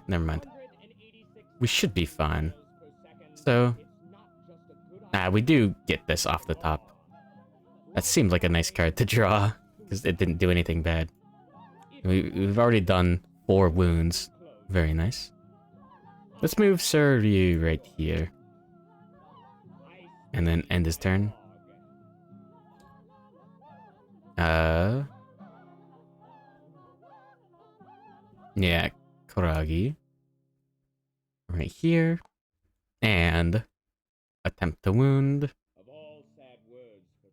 Never mind. We should be fine. So, we do get this off the top. That seemed like a nice card to draw, because it didn't do anything bad. We've already done 4 wounds. Very nice. Let's move Sir Ryu right here. And then end his turn. Yeah, Kuragi. Right here. And attempt to wound.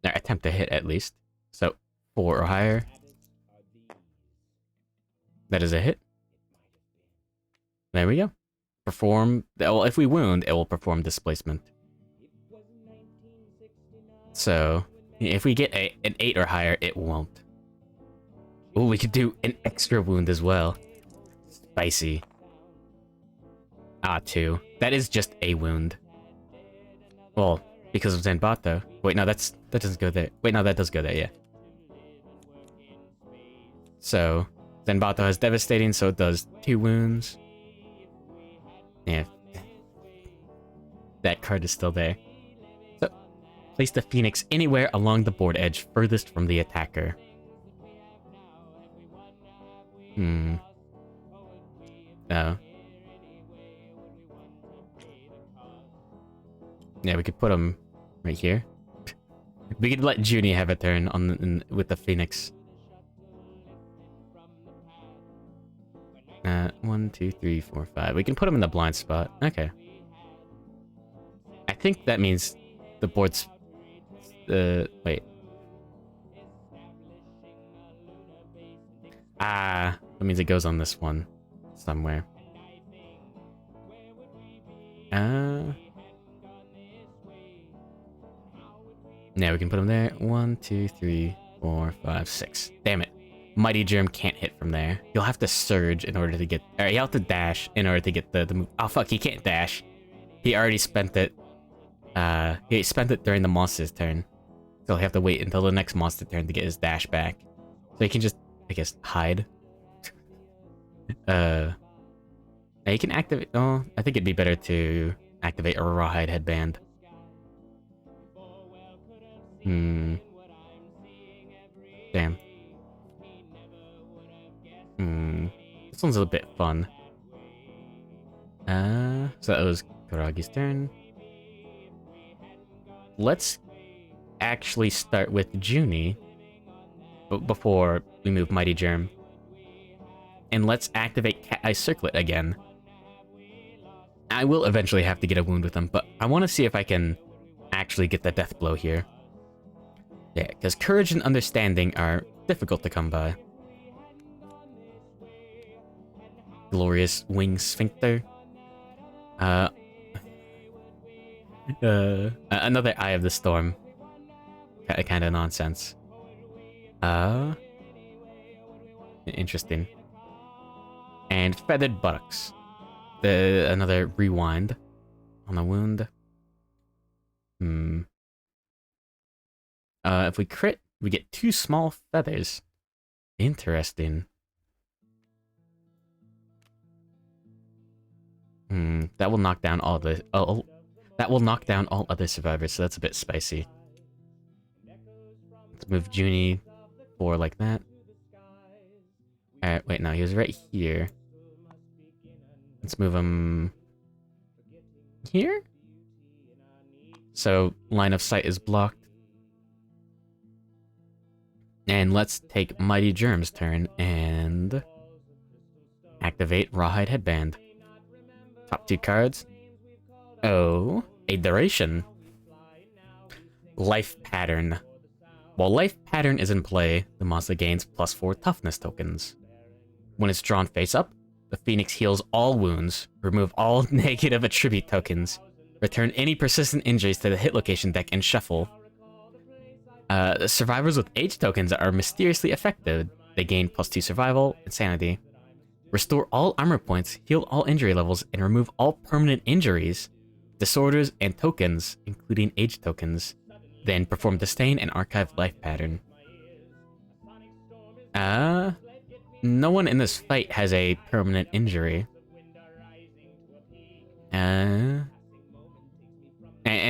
Or attempt to hit at least. So 4 or higher. That is a hit. There we go. Perform. Well, if we wound, it will perform displacement. So if we get an 8 or higher, it won't. Oh, we could do an extra wound as well. Spicy. Ah, 2. That is just a wound. Well, because of Zenbato. Wait, no, that doesn't go there. Wait, no, that does go there, yeah. So, Zenbato has devastating, so it does 2 wounds. Yeah. That card is still there. So, place the Phoenix anywhere along the board edge furthest from the attacker. No. Yeah, we could put him right here. We could let Junie have a turn with the Phoenix. 1, 2, 3, 4, 5. We can put him in the blind spot. Okay. I think that means the board's... wait. Ah, that means it goes on this one somewhere. Yeah, we can put him there. 1, 2, 3, 4, 5, 6. Damn it. Mighty Germ can't hit from there. You'll have to surge in order to get... Or you'll have to dash in order to get the move. Oh, fuck, he can't dash. He already spent it. He spent it during the monster's turn. So he'll have to wait until the next monster turn to get his dash back. So he can just, I guess, hide. Now you can activate... Oh, I think it'd be better to activate a Rawhide Headband. Damn. This one's a bit fun. So that was Karagi's turn. Let's actually start with Junie before we move Mighty Germ. And let's activate Cat Eye Circlet again. I will eventually have to get a wound with him, but I want to see if I can actually get the death blow here. Yeah, because Courage and Understanding are difficult to come by. Glorious Wing Sphincter. Another Eye of the Storm. Kind of nonsense. Interesting. And Feathered Buttocks. Another rewind on the wound. If we crit, we get 2 small feathers. Interesting. That will knock down all the... that will knock down all other survivors, so that's a bit spicy. Let's move Junie 4 like that. Alright, wait, no, he was right here. Let's move him... here? So, line of sight is blocked. And let's take Mighty Germ's turn and... activate Rawhide Headband. Top 2 cards. Oh, a duration. Life Pattern. While Life Pattern is in play, the monster gains +4 toughness tokens. When it's drawn face up, the Phoenix heals all wounds, remove all negative attribute tokens, return any persistent injuries to the hit location deck, and shuffle. Survivors with age tokens are mysteriously affected. They gain +2 survival and sanity. Restore all armor points, heal all injury levels, and remove all permanent injuries, disorders, and tokens, including age tokens. Then perform Disdain and archive Life Pattern. No one in this fight has a permanent injury. And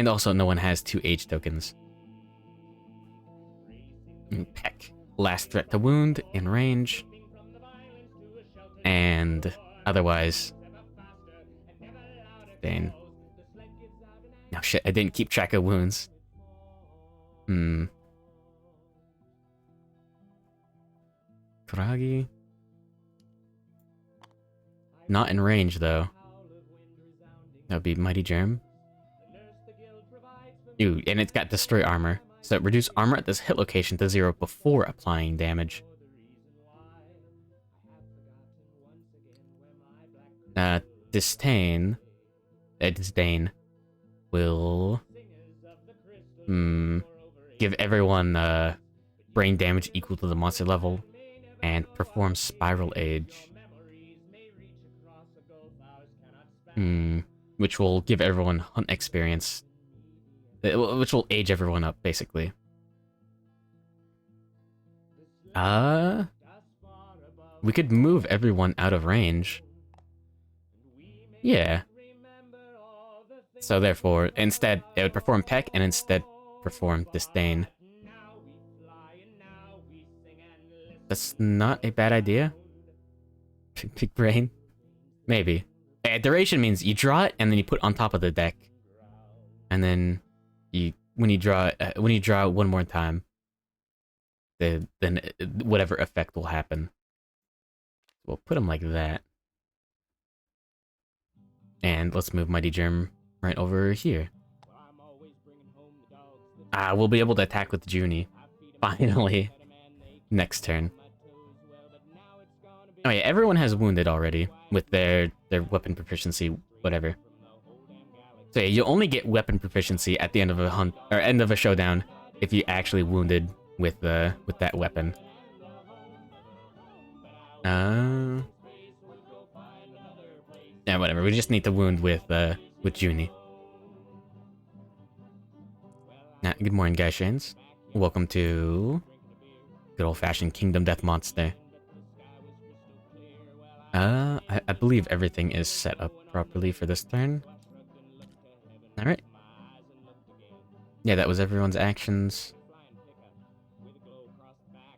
also no one has 2 age tokens. Peck. Last threat to wound in range. And otherwise... Dane. No shit, I didn't keep track of wounds. Kuragi. Not in range, though. That would be Mighty Germ. Ooh, and it's got Destroy Armor. So reduce armor at this hit location to 0 before applying damage. Disdain will give everyone brain damage equal to the monster level and perform Spiral Age. Which will give everyone hunt experience. Which will age everyone up, basically. We could move everyone out of range. Yeah. So therefore, instead, it would perform Peck and instead perform Disdain. That's not a bad idea. Big brain? Maybe. Duration means you draw it and then you put it on top of the deck. And then when you draw one more time, then whatever effect will happen. We'll put them like that. And let's move Mighty Germ right over here. We'll be able to attack with Junie. Finally. Next turn. Oh yeah, everyone has wounded already with their weapon proficiency, whatever. So yeah, you only get weapon proficiency at the end of a hunt or end of a showdown if you actually wounded with that weapon. Yeah, whatever. We just need to wound with Junie. Now, good morning, guys. Shanes. Welcome to good old-fashioned Kingdom Death Monster. I believe everything is set up properly for this turn. Alright. Yeah, that was everyone's actions.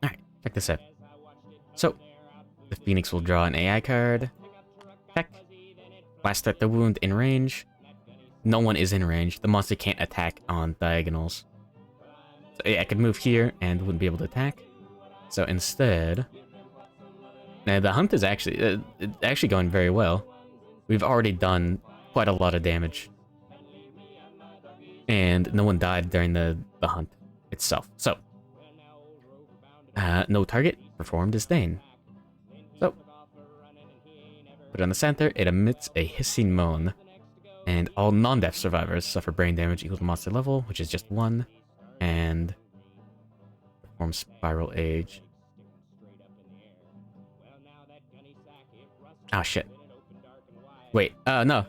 Alright, check this out. So, the Phoenix will draw an AI card. Peck. Last at the wound in range. No one is in range. The monster can't attack on diagonals. So yeah, I could move here and wouldn't be able to attack. So instead... Now, the hunt is actually going very well. We've already done quite a lot of damage. And no one died during the hunt itself. So, no target, perform Disdain. So, put it on the center, it emits a hissing moan. And all non-death survivors suffer brain damage equal to monster level, which is just 1. And perform Spiral Age. Oh shit. Wait, no.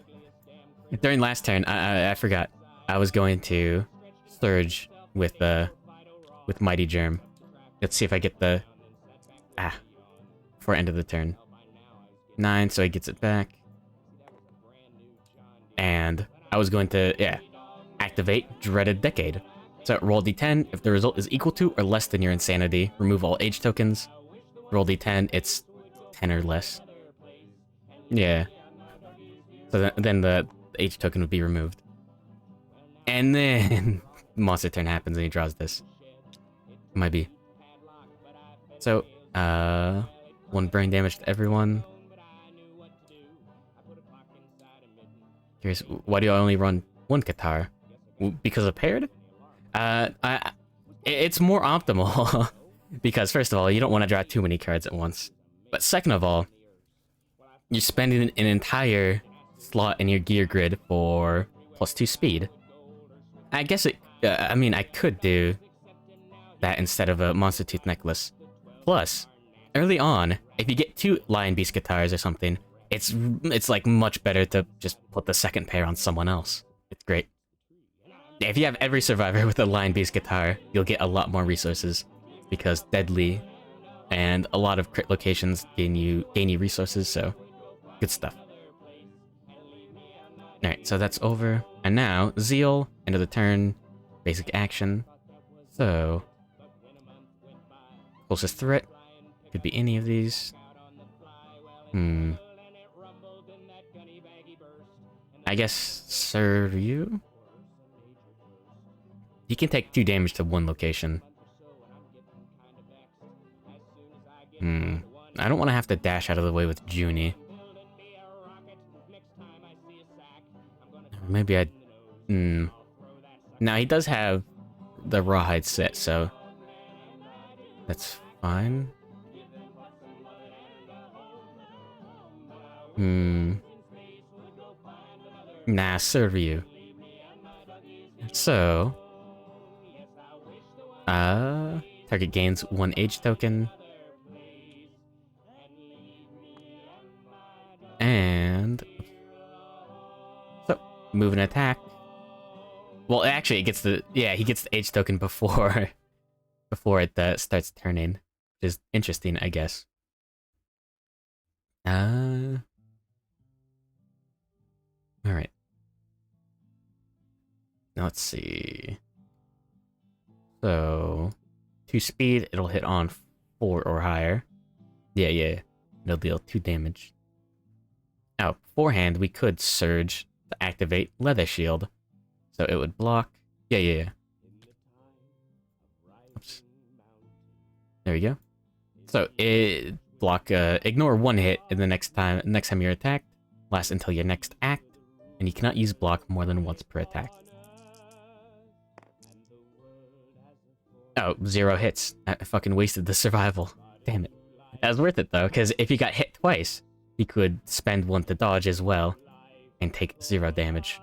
During last turn, I forgot. I was going to Surge with Mighty Germ. Let's see if I get the... before end of the turn. 9, so he gets it back. And I was going to, activate Dreaded Decade. So roll d10. If the result is equal to or less than your insanity, remove all age tokens. Roll d10, it's 10 or less. Yeah. So then the age token would be removed. And then monster turn happens and he draws this. Might be. So, 1 brain damage to everyone. Curious, why do I only run 1 Qatar? Because of paired? It's more optimal. Because first of all, you don't want to draw too many cards at once. But second of all, you're spending an entire slot in your gear grid for +2 speed. I guess I mean, I could do that instead of a Monster Tooth Necklace. Plus, early on, if you get 2 Lion Beast guitars or something, it's like much better to just put the second pair on someone else. It's great. Yeah, if you have every survivor with a Lion Beast guitar, you'll get a lot more resources because Deadly and a lot of crit locations gain you resources, so good stuff. Alright, so that's over. And now, Zeal, end of the turn, basic action. So, closest threat, could be any of these. I guess, serve you? You can take 2 damage to 1 location. I don't want to have to dash out of the way with Junie. Maybe I... Now, he does have the rawhide set, so... That's fine. Nah, serve you. So... Target gains 1 age token. And... So, move and attack. Well, actually, it gets the... Yeah, he gets the age token before... before it starts turning. Which is interesting, I guess. Alright. Now let's see. So... 2 speed, it'll hit on 4 or higher. Yeah. It'll deal 2 damage. Now, beforehand, we could surge to activate Leather Shield. So it would block. Yeah. Oops. There we go. So it block ignore 1 hit in the next time you're attacked. Lasts until your next act, and you cannot use block more than once per attack. Oh, 0 hits. I fucking wasted the survival. Damn it. That was worth it though, because if he got hit twice, he could spend 1 to dodge as well, and take 0 damage.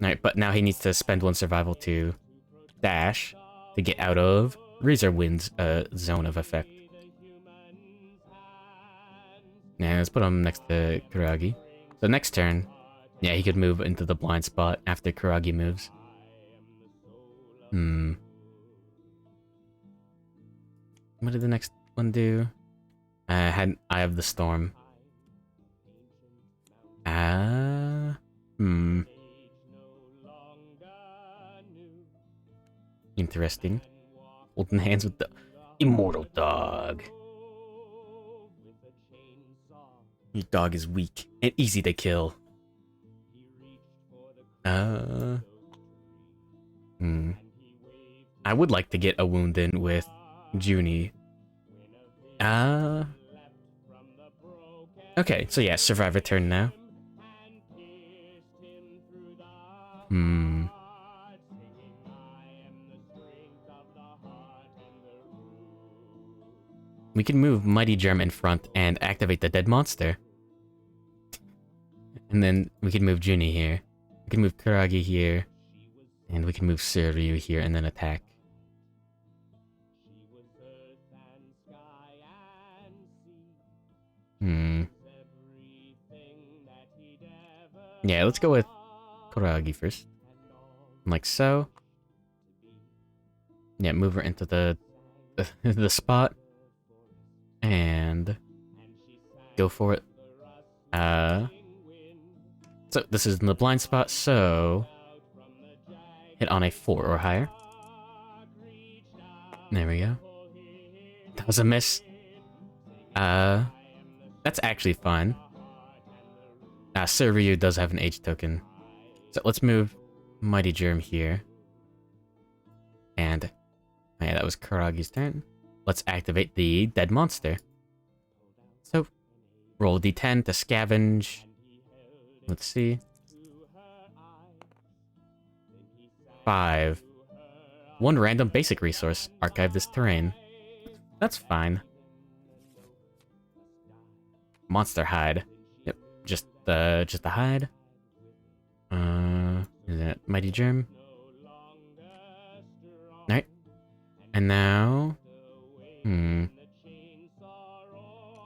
Alright, but now he needs to spend 1 survival to dash to get out of Razor Wind's zone of effect. Yeah, let's put him next to Kuragi. So next turn, yeah, he could move into the blind spot after Kuragi moves. What did the next one do? I had Eye of the Storm. Interesting. Holding hands with the immortal dog. Your dog is weak and easy to kill. I would like to get a wound in with Junie. Okay, so yeah, survivor turn now. We can move Mighty Germ in front and activate the dead monster. And then we can move Junie here. We can move Kuragi here. And we can move Suryu here and then attack. Yeah, let's go with Kuragi first. Like so. Yeah, move her into the spot. And go for it. So this is in the blind spot, so hit on a 4 or higher. There we go. That was a miss. That's actually fine. Suryu does have an H token. So let's move Mighty Germ here. And yeah, that was Karagi's turn. Let's activate the dead monster. So roll d10 to scavenge. Let's see. 5. 1 random basic resource. Archive this terrain. That's fine. Monster hide. Yep, just the hide. Is that Mighty Germ? Alright. And now... we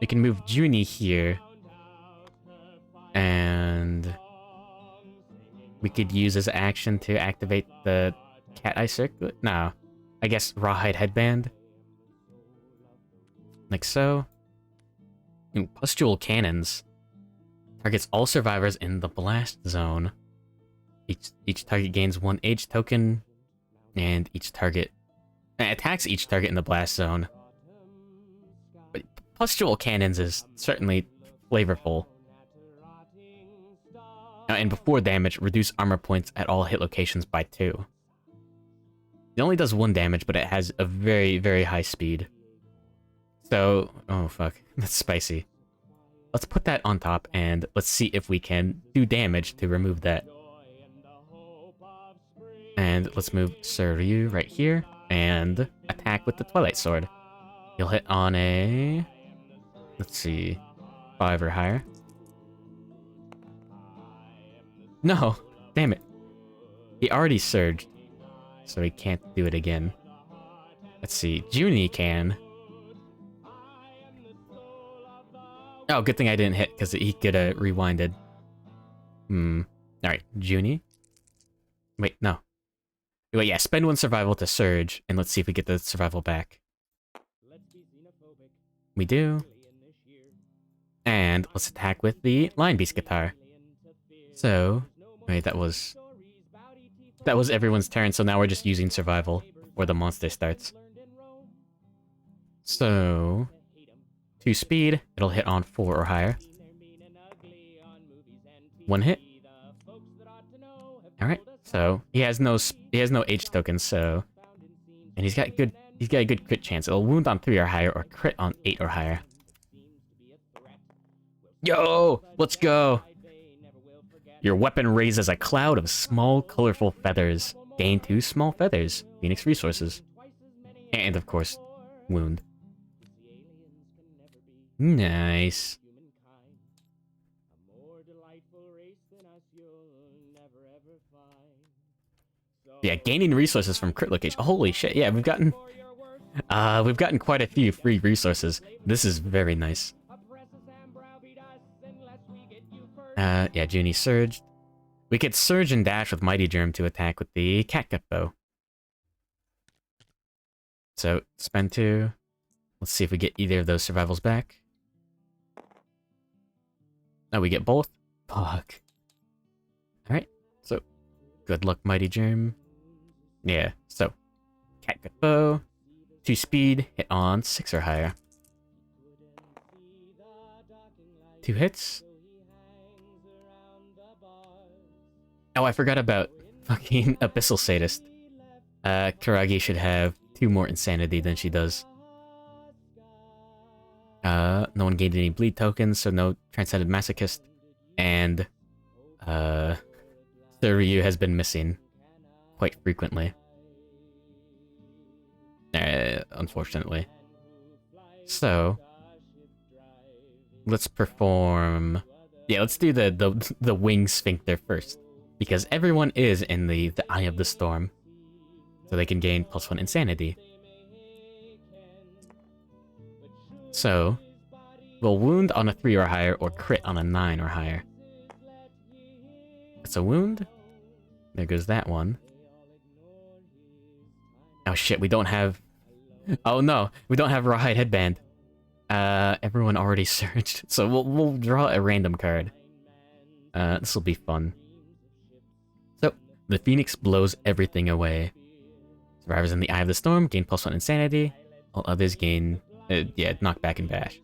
can move Junie here. And... we could use as action to activate the Cat Eye Circlet? No. I guess Rawhide Headband. Like so. Ooh, Pustule Cannons. Targets all survivors in the blast zone. Each target gains 1 age token. And each target... attacks each target in the blast zone. But Pustule Cannons is certainly flavorful. And before damage, reduce armor points at all hit locations by 2. It only does 1 damage, but it has a very, very high speed. So... oh, fuck. That's spicy. let's put that on top, and let's see if we can do damage to remove that. And let's move Suryu right here, and attack with the Twilight Sword. He'll hit on a... let's see... 5 or higher. No! Damn it. He already surged, so he can't do it again. Let's see, Junie can. Oh, good thing I didn't hit, because he could have rewinded. Alright, Junie. Wait, no. Wait, yeah, spend 1 survival to surge, and let's see if we get the survival back. We do. And let's attack with the Lion Beast guitar. So, wait, that was everyone's turn, so now we're just using survival before the monster starts. So, 2 speed, it'll hit on 4 or higher. 1 hit. Alright, so he has no H tokens, so, and he's got a good crit chance. It'll wound on 3 or higher or crit on 8 or higher. Yo, let's go. Your weapon raises a cloud of small, colorful feathers. Gain 2 small feathers. Phoenix resources. And, of course, wound. Nice. Yeah, gaining resources from crit location. Holy shit, yeah, we've gotten quite a few free resources. This is very nice. Yeah, Junie surged. We could surge and dash with Mighty Germ to attack with the Catgut Bow. So, spend 2. Let's see if we get either of those survivals back. Oh, we get both? Fuck. Alright, so, good luck, Mighty Germ. Yeah, so, Catgut Bow, 2 speed, hit on 6 or higher. 2 hits. Oh, I forgot about fucking Abyssal Sadist. Karagi should have 2 more insanity than she does. No one gained any bleed tokens, so no Transcended Masochist. And, Suryu has been missing quite frequently. Unfortunately. So, let's perform... yeah, let's do the wing sphincter first. Because everyone is in the Eye of the Storm. So they can gain +1 insanity. So, we'll wound on a 3 or higher, or crit on a 9 or higher. It's a wound. There goes that one. Oh shit, we don't have... oh no, we don't have Rawhide Headband. Everyone already surged. So we'll draw a random card. This will be fun. So, the Phoenix blows everything away. Survivors in the Eye of the Storm gain +1 insanity. All others gain, knockback and bash.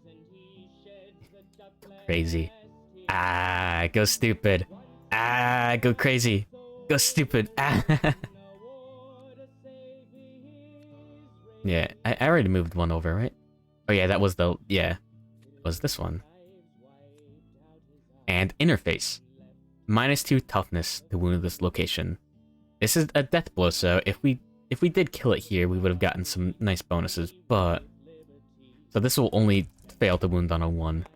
Crazy. Ah, go stupid. Ah, go crazy. Go stupid. Ah. Yeah, I already moved one over, right? Oh yeah, that was the, yeah. Was this one. And interface. -2 toughness to wound this location. This is a death blow, so if we did kill it here, we would have gotten some nice bonuses, but... so this will only fail to wound on a 1.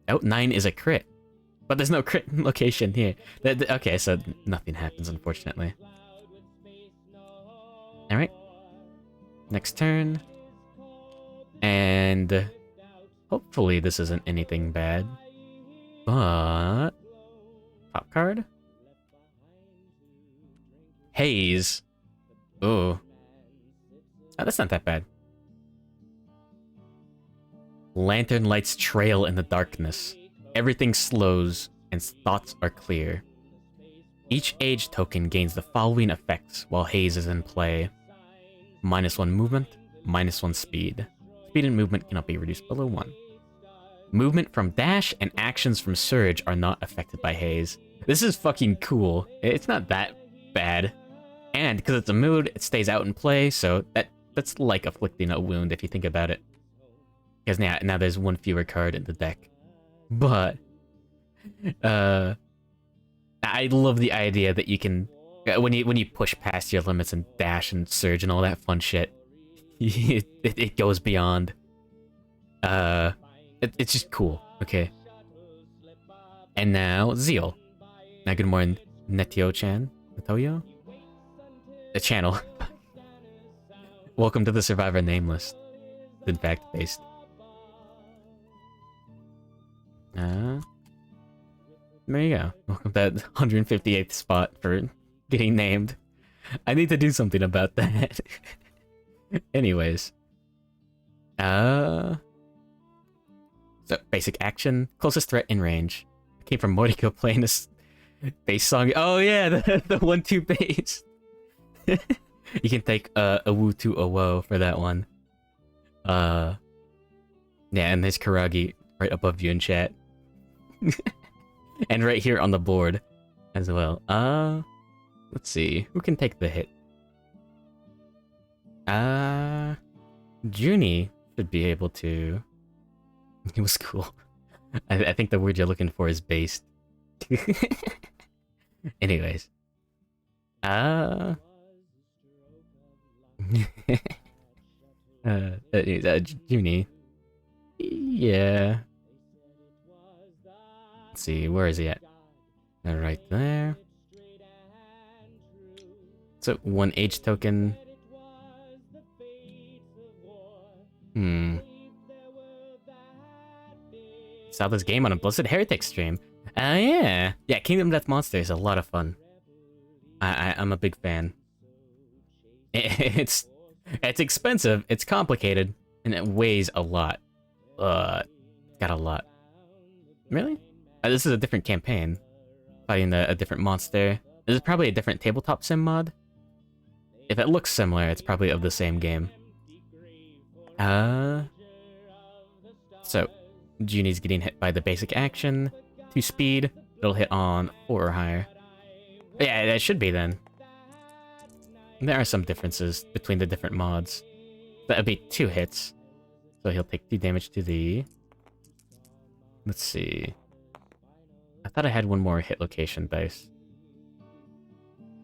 Oh, 9 is a crit. But there's no crit location here. Okay, so nothing happens, unfortunately. Alright. Next turn. And... hopefully this isn't anything bad. But... top card? Haze. Ooh. Oh, that's not that bad. Lantern lights trail in the darkness. Everything slows, and thoughts are clear. Each age token gains the following effects while Haze is in play. -1 movement, -1 speed. Speed and movement cannot be reduced below 1. Movement from dash and actions from surge are not affected by Haze. This is fucking cool. It's not that bad. And because it's a mood, it stays out in play, so that's like afflicting a wound if you think about it. Because now there's 1 fewer card in the deck. But I love the idea that you can when you push past your limits and dash and surge and all that fun shit, it goes beyond. It's just cool. Okay. And now Zeal. Now good morning, Netio-chan. Netoyo? The channel. Welcome to the Survivor name list. In fact, based. There you go. Welcome to that 158th spot for getting named. I need to do something about that. Anyways. So, basic action. Closest threat in range. I came from Moriko playing this bass song. Oh yeah, the 1-2 bass. You can take a woo to a woe for that one. Yeah, and there's Karagi right above you in chat. And right here on the board as well. Let's see. Who can take the hit? Junie should be able to. It was cool. I think the word you're looking for is based. Anyways. Junie. Yeah. Let's see, where is he at? Right there. So, 1 H token. Saw this game on a Blessed Heretic stream. Yeah. Yeah, Kingdom Death Monster is a lot of fun. I'm a big fan. It's expensive, it's complicated, and it weighs a lot. Got a lot. Really? This is a different campaign. Fighting a different monster. This is probably a different tabletop sim mod. If it looks similar, it's probably of the same game. So, Junie's getting hit by the basic action. 2 speed, it'll hit on 4 or higher. But yeah, that should be then. There are some differences between the different mods. That would be 2 hits. So he'll take 2 damage to the... Let's see. I thought I had one more hit location dice.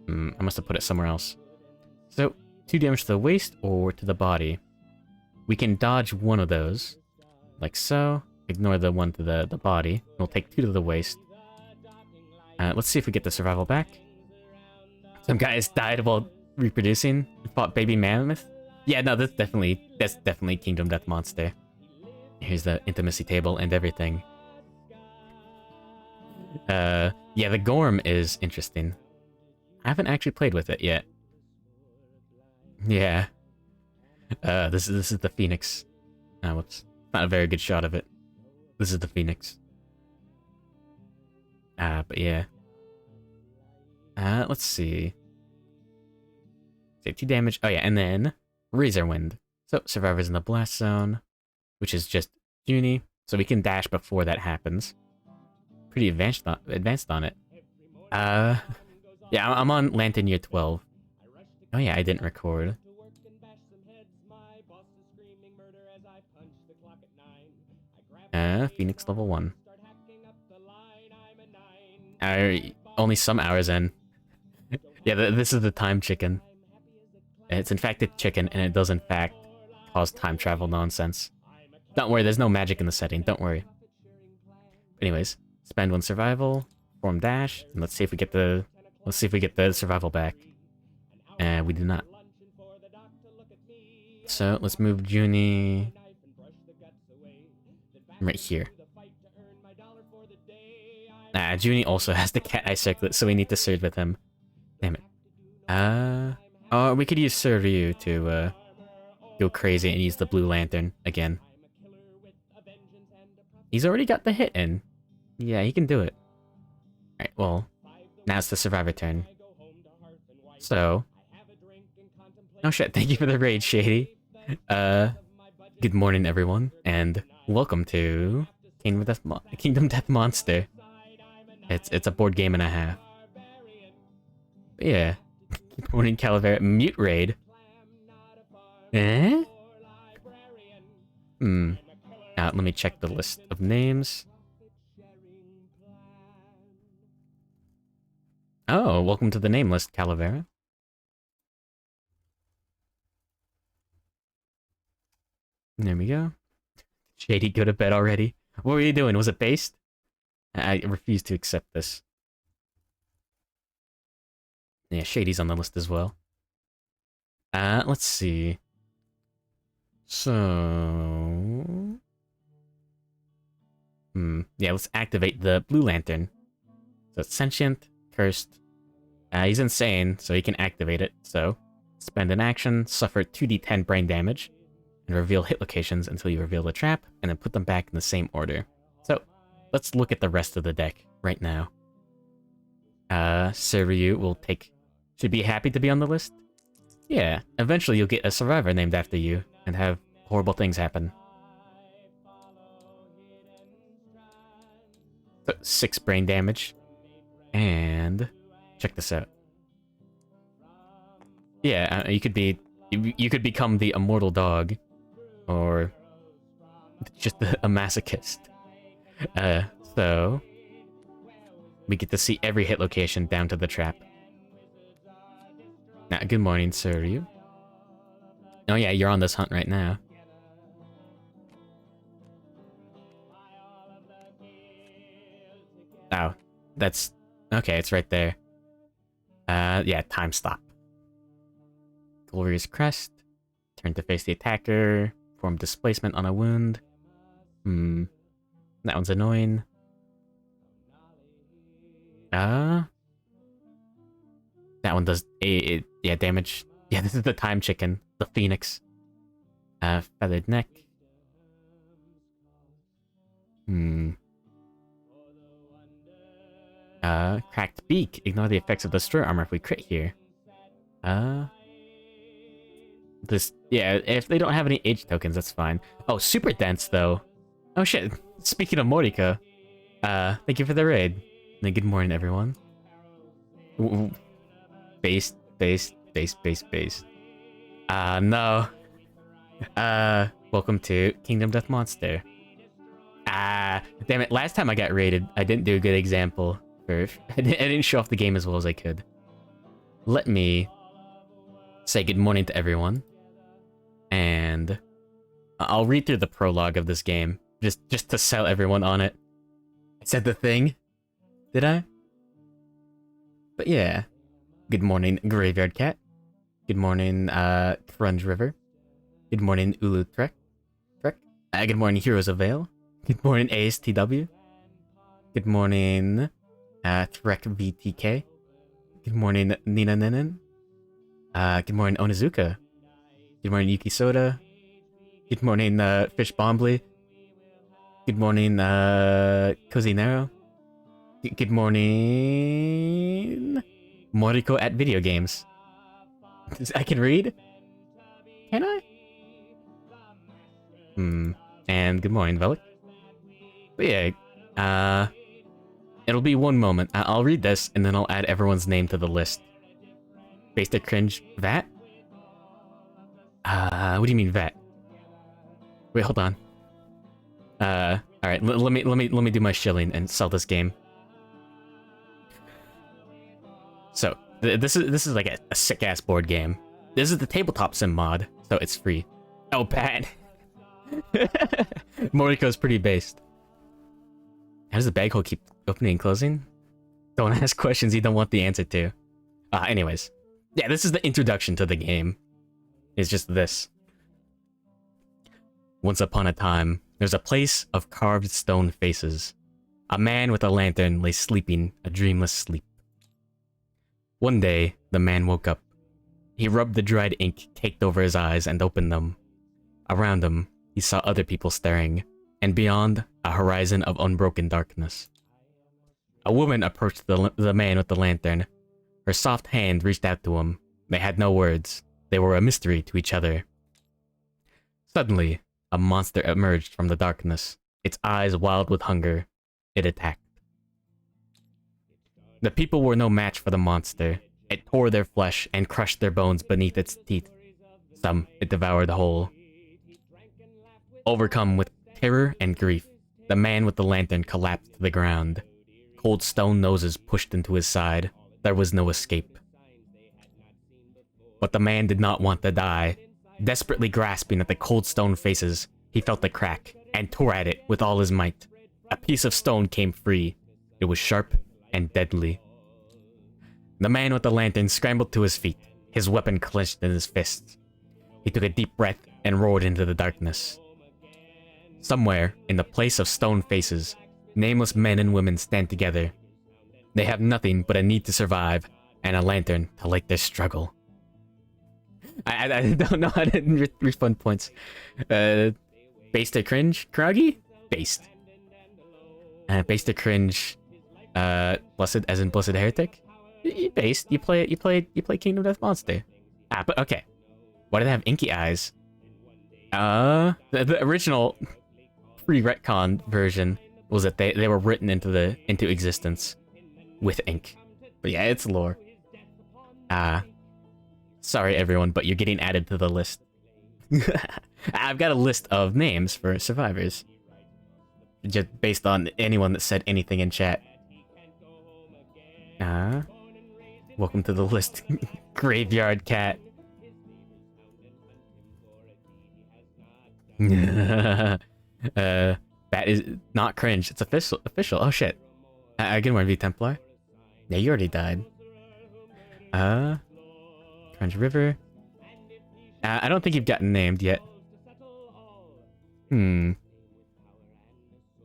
I must have put it somewhere else. So, 2 damage to the waist or to the body. We can dodge one of those. Like so. Ignore the one to the body. We'll take 2 to the waist. Let's see if we get the survival back. Some guys died while reproducing. Fought baby mammoth. Yeah, no, that's definitely Kingdom Death Monster. Here's the intimacy table and everything. Yeah, the Gorm is interesting. I haven't actually played with it yet. Yeah. This is the Phoenix. Whoops. Not a very good shot of it. This is the Phoenix. But yeah. Let's see. Take 2 damage. Oh yeah, and then Razor Wind. So, Survivor's in the Blast Zone, which is just Junie. So we can dash before that happens. Pretty advanced on it. Yeah, I'm on Lantern Year 12. Oh yeah, I didn't record. Phoenix level 1. Only some hours in. Yeah, this is the time chicken. It's infected chicken, and it does in fact cause time travel nonsense. Don't worry, there's no magic in the setting, don't worry. Anyways, spend 1 survival, form dash, and let's see if we get the survival back. And we do not. So let's move Junie right here. Junie also has the cat eye circlet, so we need to surge with him. Damn it. Oh, we could use Surryu to go crazy and use the blue lantern again. He's already got the hit in. Yeah, he can do it. Alright, well, now it's the survivor turn. So... Oh shit, thank you for the raid, Shady. Good morning, everyone, and welcome to Kingdom Death Monster. It's a board game and a half. But yeah. Good morning, Calavera. Mute raid. Eh? Let me check the list of names. Oh, welcome to the name list, Calavera. There we go. Shady, go to bed already. What were you doing? Was it based? I refuse to accept this. Yeah, Shady's on the list as well. Let's see. So... yeah, let's activate the Blue Lantern. So it's sentient, cursed. He's insane, so he can activate it. So, spend an action, suffer 2d10 brain damage, and reveal hit locations until you reveal the trap, and then put them back in the same order. So, let's look at the rest of the deck right now. Suryu will take... should be happy to be on the list? Yeah, eventually you'll get a survivor named after you, and have horrible things happen. So, 6 brain damage. And... check this out. Yeah, you could be... you could become the immortal dog. Or... just a masochist. So... we get to see every hit location down to the trap. Now, good morning, Suryu. Oh yeah, you're on this hunt right now. Oh, that's... okay, it's right there. Yeah, time stop. Glorious Crest. Turn to face the attacker. Form displacement on a wound. That one's annoying. That one does yeah, damage. Yeah, this is the time chicken. The phoenix. Feathered neck. Cracked beak. Ignore the effects of destroy armor if we crit here. This, yeah, if they don't have any H tokens, that's fine. Oh, super dense though. Oh shit. Speaking of Morika, thank you for the raid. And good morning, everyone. Base. No. Welcome to Kingdom Death Monster. Damn it. Last time I got raided, I didn't do a good example. I didn't show off the game as well as I could. Let me say good morning to everyone. And I'll read through the prologue of this game. Just to sell everyone on it. I said the thing. Did I? But yeah. Good morning, Graveyard Cat. Good morning, Crunge River. Good morning, Ulu Trek. Good morning, Heroes of Vale. Good morning, ASTW. Good morning, Trek VTK. Good morning, Nina Ninen. Good morning, Onizuka. Good morning, Yuki Soda. Good morning, Fish Bombly. Good morning, Cosinero. Good morning, Moriko at Video Games. I can read? Can I? And good morning, Velik. But yeah, it'll be one moment. I'll read this, and then I'll add everyone's name to the list. Based at cringe, Vat? What do you mean, Vat? Wait, hold on. Alright, let me do my shilling and sell this game. So, this is like a sick-ass board game. This is the tabletop sim mod, so it's free. Oh, Pat. Moriko's pretty based. How does the bag hole keep opening and closing? Don't ask questions you don't want the answer to. Anyways. Yeah, this is the introduction to the game. It's just this. Once upon a time, there's a place of carved stone faces. A man with a lantern lay sleeping a dreamless sleep. One day, the man woke up. He rubbed the dried ink caked over his eyes and opened them. Around him, he saw other people staring, and beyond, a horizon of unbroken darkness. A woman approached the man with the lantern. Her soft hand reached out to him. They had no words. They were a mystery to each other. Suddenly, a monster emerged from the darkness, its eyes wild with hunger. It attacked. The people were no match for the monster. It tore their flesh and crushed their bones beneath its teeth. Some it devoured whole. Overcome with terror and grief, the man with the lantern collapsed to the ground. Cold stone noses pushed into his side. there was no escape. But the man did not want to die. Desperately grasping at the cold stone faces, he felt the crack and tore at it with all his might. A piece of stone came free. It was sharp and deadly. The man with the lantern scrambled to his feet, his weapon clenched in his fists. He took a deep breath and roared into the darkness. Somewhere, in the place of stone faces, nameless men and women stand together. They have nothing but a need to survive and a lantern to light their struggle. I don't know how to refund points. Based to cringe, Kragi? Based. Based to cringe, blessed as in blessed heretic? Based. You play Kingdom Death Monster. But okay. Why do they have inky eyes? The original pre-retcon version was that they were written into existence with ink. But yeah, it's lore. Sorry everyone, but you're getting added to the list. I've got a list of names for survivors. Just based on anyone that said anything in chat. Welcome to the list. Graveyard cat. That is not cringe. It's official. Oh shit. Good one, V Templar. Yeah, you already died. Cringe River. I don't think you've gotten named yet.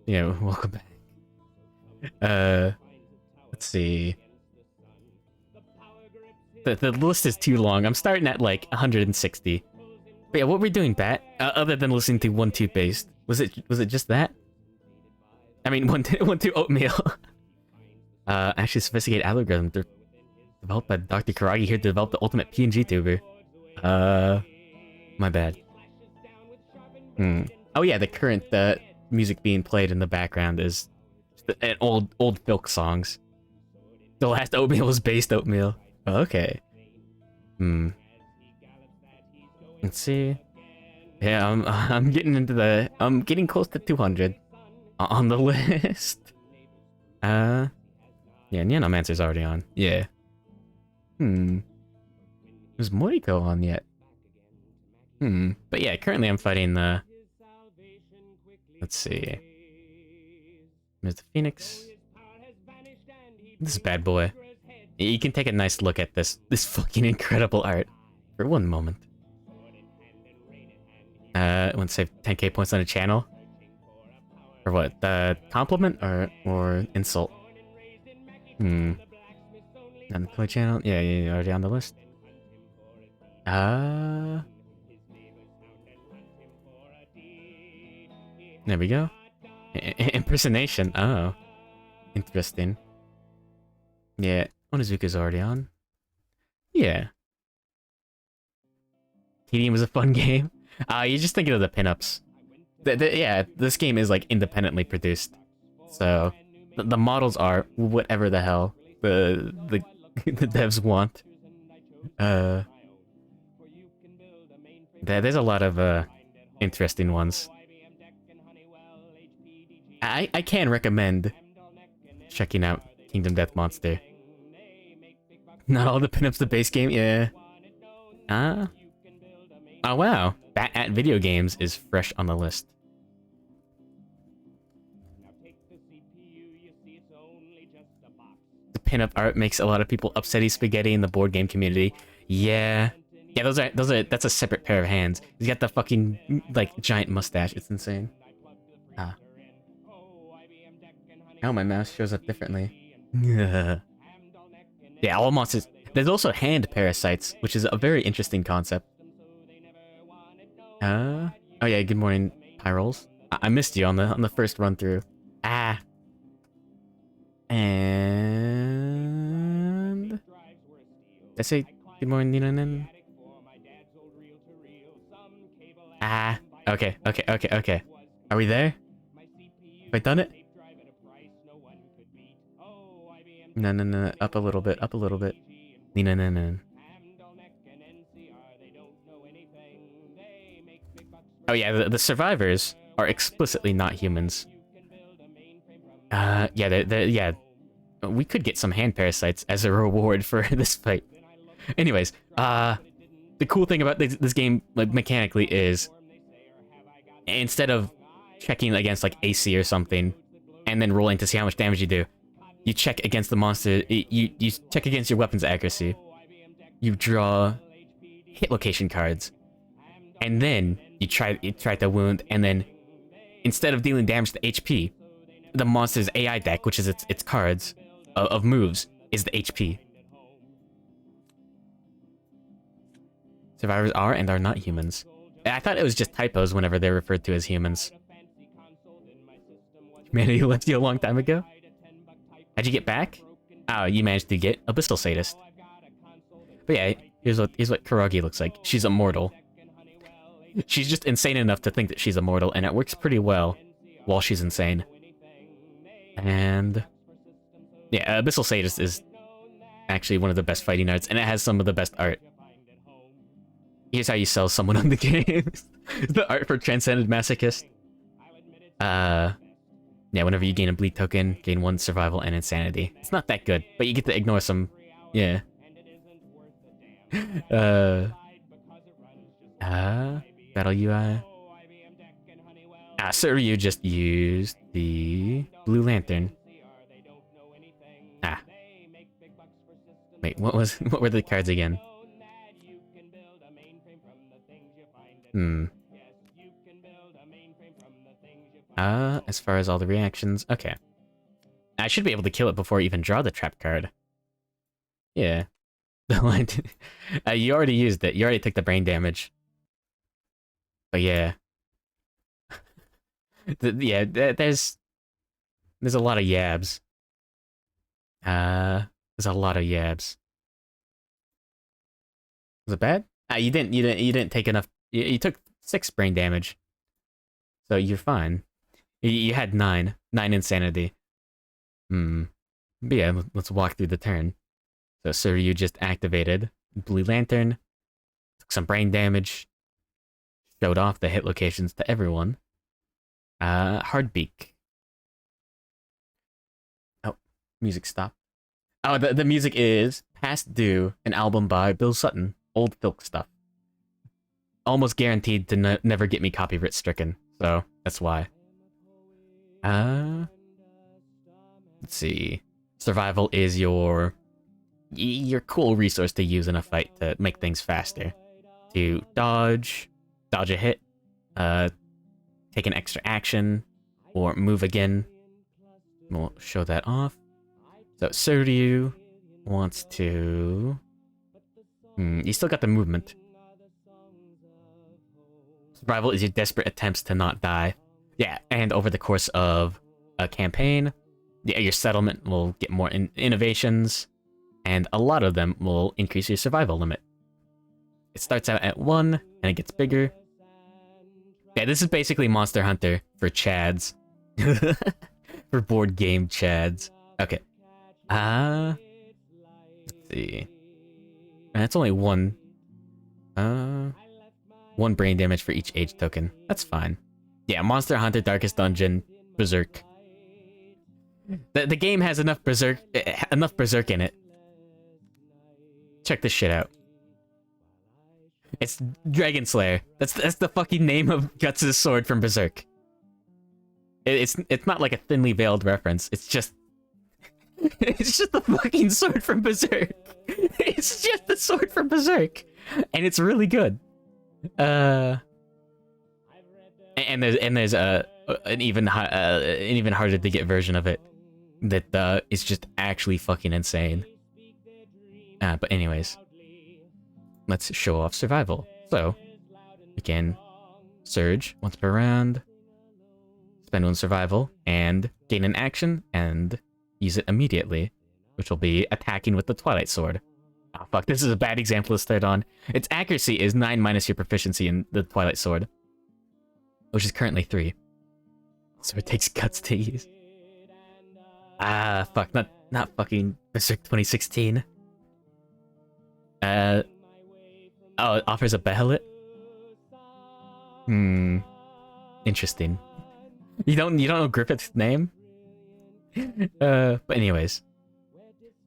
Yeah, welcome back. Let's see. The list is too long. I'm starting at like 160. But yeah, what were we doing, Bat? Other than listening to 1-2 Based, was it just that? I mean, 1-2 Oatmeal. Actually, sophisticated algorithm developed by Dr. Karagi here to develop the ultimate PNG tuber. My bad. Oh yeah, the current music being played in the background is an old Filk songs. The last Oatmeal was Based Oatmeal. Oh, okay. Let's see. Yeah, I'm getting close to 200 on the list. Yeah, Neonomancer's already on. Yeah. Is Moriko on yet? But yeah, currently I'm fighting the... Let's see. There's the Phoenix. This bad boy. You can take a nice look at this fucking incredible art for one moment. I want to save 10k points on a channel. Or what? Compliment or insult? On the play channel? Yeah, you're already on the list. There we go. Impersonation. Oh. Interesting. Yeah, Onizuka's already on. Yeah. TDM was a fun game. You're just thinking of the pinups. Yeah, this game is like independently produced. So, the models are whatever the hell the devs want. There's a lot of interesting ones. I can recommend checking out Kingdom Death Monster. Not all the pinups the base game, yeah. Oh wow, Bat at Video Games is fresh on the list. The pinup art makes a lot of people upsetty spaghetti in the board game community. Yeah, that's a separate pair of hands. He's got the fucking like giant mustache. It's insane. Oh, my mouse shows up differently. Yeah, all monsters. There's also hand parasites, which is a very interesting concept. Oh yeah, good morning, Pyrols. I missed you on the first run through. And I say good morning, Ninanen. Okay. Are we there? Have I done it? No. Up a little bit. No. Oh yeah, the survivors are explicitly not humans. Yeah. we could get some hand parasites as a reward for this fight. Anyways, the cool thing about this game, like, mechanically is, instead of checking against, like, AC or something, and then rolling to see how much damage you do, you check against the monster, you check against your weapon's accuracy. You draw hit location cards, and then you try to wound, and then instead of dealing damage to HP, the monster's AI deck, which is its cards of moves, is the HP. Survivors are and are not humans. I thought it was just typos whenever they're referred to as humans. Humanity left you a long time ago? How'd you get back? Oh, you managed to get Abyssal Sadist. But yeah, here's what Kuragi looks like. She's immortal. She's just insane enough to think that she's immortal, and it works pretty well while she's insane. And yeah, Abyssal Sadist is actually one of the best fighting arts, and it has some of the best art. Here's how you sell someone on the game. The art for Transcended Masochist. Yeah, whenever you gain a bleed token, gain 1 survival and insanity. It's not that good, but you get to ignore some... Yeah. Battle UI. So you just used the Blue Lantern. Wait, what were the cards again? As far as all the reactions, okay. I should be able to kill it before I even draw the trap card. Yeah. You already used it. You already took the brain damage. But yeah. There's a lot of yabs. There's a lot of yabs. Was it bad? You didn't take enough. You took 6 brain damage. So you're fine. You had 9 insanity. But yeah, let's walk through the turn. So Suryu just activated Blue Lantern, took some brain damage, showed off the hit locations to everyone. Hardbeak. Oh, music stopped. Oh, the music is Past Due, an album by Bill Sutton. Old filk stuff. Almost guaranteed to never get me copyright stricken, so that's why. Let's see. Survival is your cool resource to use in a fight to make things faster. To dodge a hit, take an extra action, or move again. We'll show that off. So Suryu wants to... you still got the movement. Survival is your desperate attempts to not die. Yeah, and over the course of a campaign, yeah, your settlement will get more innovations, and a lot of them will increase your survival limit. It starts out at 1, and it gets bigger. Yeah, this is basically Monster Hunter for Chads. For board game Chads. Okay. Let's see. That's only 1. 1 brain damage for each age token. That's fine. Yeah, Monster Hunter Darkest Dungeon, Berserk. The game has enough berserk in it. Check this shit out. It's Dragon Slayer. That's the fucking name of Guts' sword from Berserk. It's not like a thinly veiled reference. It's just the fucking sword from Berserk. It's just the sword from Berserk, and it's really good. And there's an even harder to get version of it that is just actually fucking insane. But anyways, let's show off survival. So again, surge once per round, spend 1 survival, and gain an action and use it immediately, which will be attacking with the Twilight Sword. Oh fuck, this is a bad example to start on. Its accuracy is 9 minus your proficiency in the Twilight Sword, which is currently 3. So it takes guts to use. Fuck, not fucking Berserk 2016. Oh, it offers a Behelit? Interesting. You don't know Griffith's name? But anyways.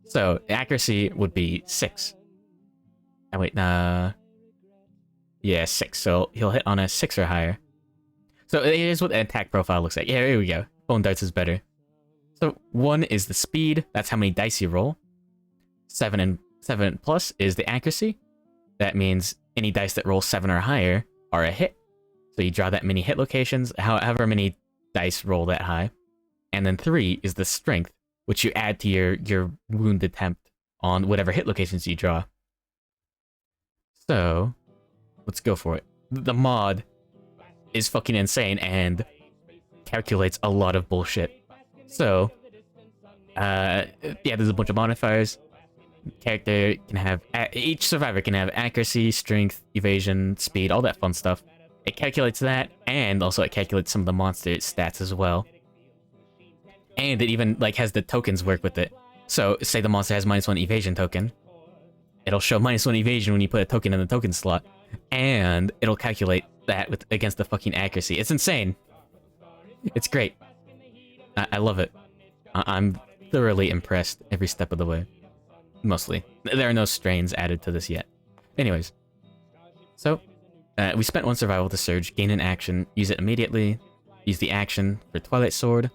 So accuracy would be 6. Oh wait, yeah, 6. So he'll hit on a 6 or higher. So here's what the attack profile looks like. Yeah, here we go. Bone darts is better. So 1 is the speed. That's how many dice you roll. 7 plus is the accuracy. That means any dice that roll 7 or higher are a hit. So you draw that many hit locations, however many dice roll that high. And then 3 is the strength, which you add to your wound attempt on whatever hit locations you draw. So, let's go for it. The mod is fucking insane and calculates a lot of bullshit. So, yeah, there's a bunch of modifiers. Character can have... Each survivor can have accuracy, strength, evasion, speed, all that fun stuff. It calculates that, and also it calculates some of the monster stats as well. And it even, like, has the tokens work with it. So, say the monster has -1 evasion token. It'll show -1 evasion when you put a token in the token slot. And it'll calculate that against the fucking accuracy. It's insane. It's great. I love it. I'm thoroughly impressed every step of the way. Mostly. There are no strains added to this yet. Anyways. So, we spent 1 survival to surge, gain an action, use it immediately, use the action for Twilight Sword.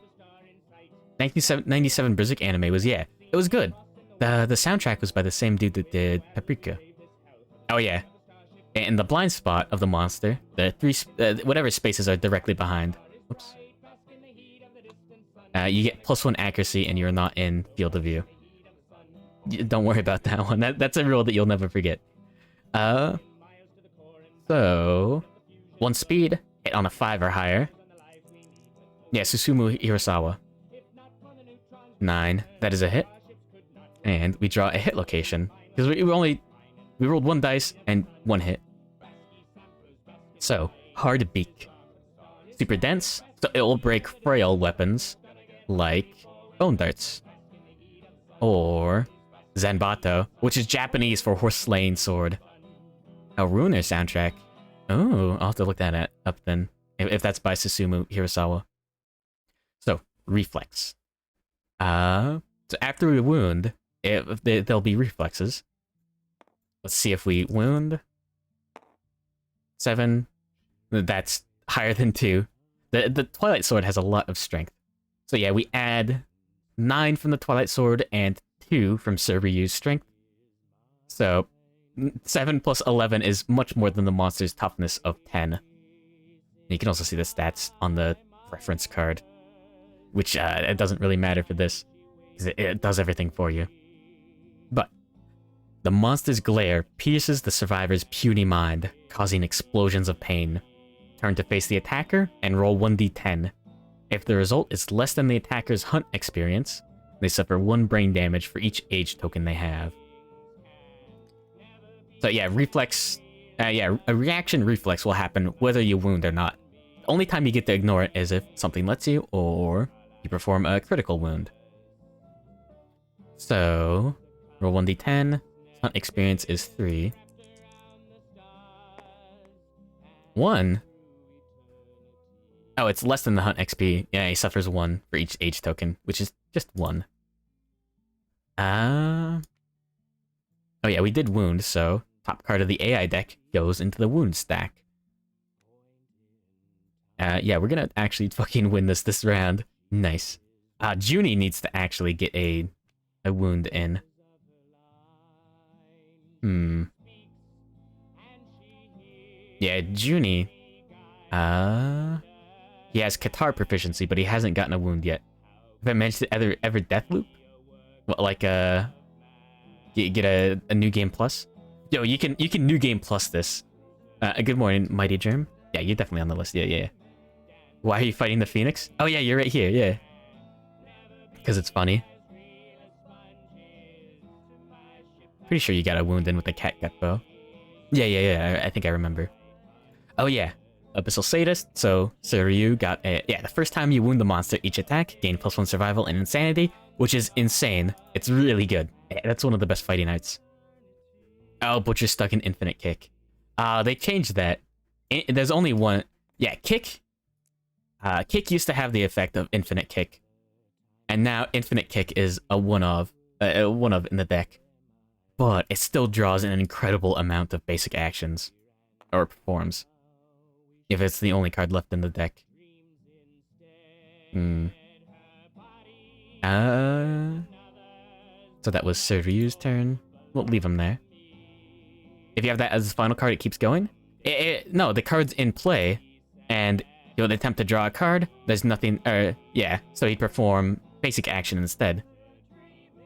1997 Berserk anime was, yeah, it was good. The soundtrack was by the same dude that did Paprika. Oh yeah. And the blind spot of the monster, the 3, whatever spaces are directly behind. Whoops. You get +1 accuracy and you're not in field of view. Don't worry about that one. That's a rule that you'll never forget. So 1 speed, hit on a 5 or higher. Yeah, Susumu Hirasawa. 9, that is a hit. And we draw a hit location. Because we rolled 1 dice and 1 hit. So, hard beak. Super dense, so it will break frail weapons like bone darts. Or Zanbato, which is Japanese for horse slaying sword. A Ruiner soundtrack. Oh, I'll have to look that up then. If that's by Susumu Hirasawa. So, reflex. So after we wound, there'll be reflexes. Let's see if we wound. 7. That's higher than 2. The Twilight Sword has a lot of strength. So yeah, we add 9 from the Twilight Sword and 2 from Suryu's strength. So 7 plus 11 is much more than the monster's toughness of 10. You can also see the stats on the reference card, which it doesn't really matter for this, because it does everything for you. But the monster's glare pierces the survivor's puny mind, causing explosions of pain. Turn to face the attacker and roll 1d10. If the result is less than the attacker's hunt experience, they suffer 1 brain damage for each age token they have. So yeah, reflex... a reaction reflex will happen whether you wound or not. The only time you get to ignore it is if something lets you, or you perform a critical wound. So, roll 1d10. Hunt experience is 3. 1? Oh, it's less than the hunt XP. Yeah, he suffers 1 for each age token, which is just 1. Oh yeah, we did wound, so top card of the AI deck goes into the wound stack. Yeah, we're gonna actually fucking win this round. Nice. Junie needs to actually get a wound in. Yeah, Junie. He has Katar proficiency, but he hasn't gotten a wound yet. Have I managed to ever Deathloop? What, like get a new game plus? Yo, you can new game plus this. Good morning, Mighty Germ. Yeah, you're definitely on the list. Yeah. Why are you fighting the Phoenix? Oh yeah, you're right here. Yeah. Because it's funny. Pretty sure you got a wound in with the cat gut bow. Yeah. I think I remember. Oh yeah. Abyssal Sadist, so Suryu got the first time you wound the monster, each attack, gain +1 survival and insanity, which is insane. It's really good. That's one of the best fighting arts. Oh, Butcher's stuck in Infinite Kick. They changed that. There's only one. Yeah, Kick. Kick used to have the effect of Infinite Kick. And now Infinite Kick is a one-of. one of in the deck. But it still draws an incredible amount of basic actions. Or performs. If it's the only card left in the deck. So that was Suryu's turn. We'll leave him there. If you have that as the final card, it keeps going? No, the card's in play, and you'll attempt to draw a card. There's nothing, yeah, so he'd perform basic action instead.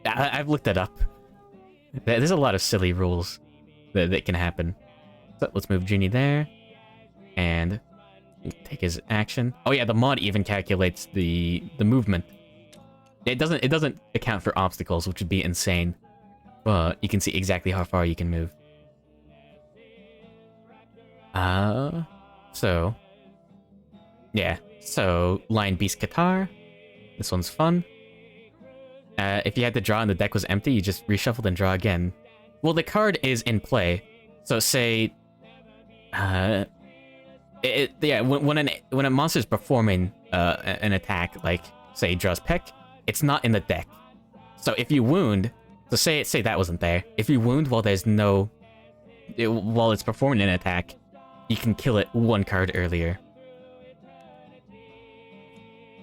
I've looked it up. There's a lot of silly rules that can happen. So let's move Junie there, and take his action. Oh yeah, the mod even calculates the movement. It doesn't account for obstacles, which would be insane. But you can see exactly how far you can move. So yeah, so Lion Beast Qatar. This one's fun. If you had to draw and the deck was empty, you just reshuffled and draw again. Well, the card is in play, so say, yeah, when a monster's performing an attack, like say draws Peck, it's not in the deck. So if you wound, so say that wasn't there. If you wound while there's no, while it's performing an attack, you can kill it one card earlier.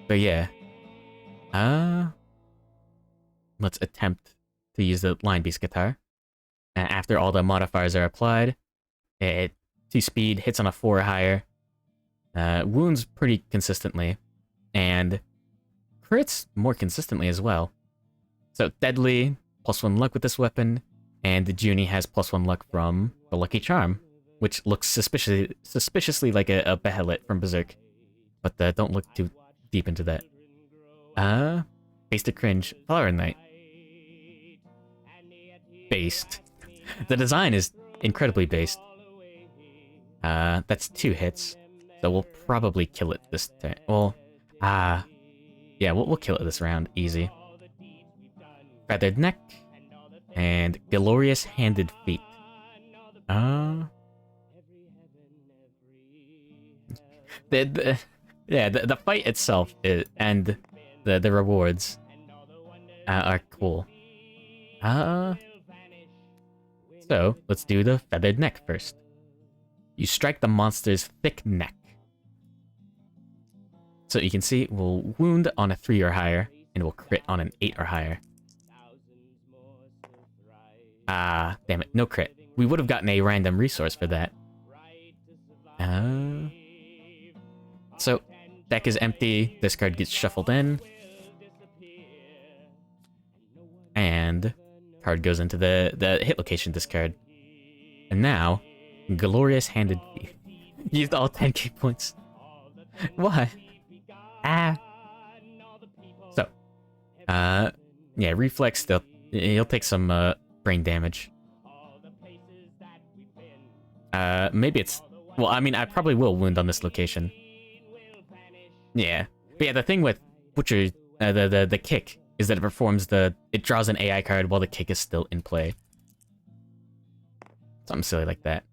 But yeah, let's attempt to use the Lion Beast Guitar. After all the modifiers are applied, it 2 speed, hits on a 4 or higher, wounds pretty consistently, and crits more consistently as well. So deadly, +1 luck with this weapon, and Junie has +1 luck from the Lucky Charm, which looks suspiciously like a Behelit from Berserk. But don't look too deep into that. Based to cringe, Flower Knight. Based. The design is incredibly based. That's 2 hits, so we'll probably kill it this turn. Well, yeah, we'll kill it this round, easy. Feathered Neck, and Glorious Handed Feet. The fight itself and the rewards are cool. So let's do the Feathered Neck first. You strike the monster's thick neck. So you can see we'll wound on a 3 or higher, and we'll crit on an 8 or higher. Damn it, no crit. We would have gotten a random resource for that. So, deck is empty, this card gets shuffled in. And card goes into the hit location discard. And now, Glorious Handed Feet. Used all 10 key points. Why? So, yeah, Reflex, he'll take some brain damage. Maybe it's... Well, I mean, I probably will wound on this location. Yeah. But yeah, the thing with Butcher, the kick, is that it performs it draws an AI card while the kick is still in play. Something silly like that.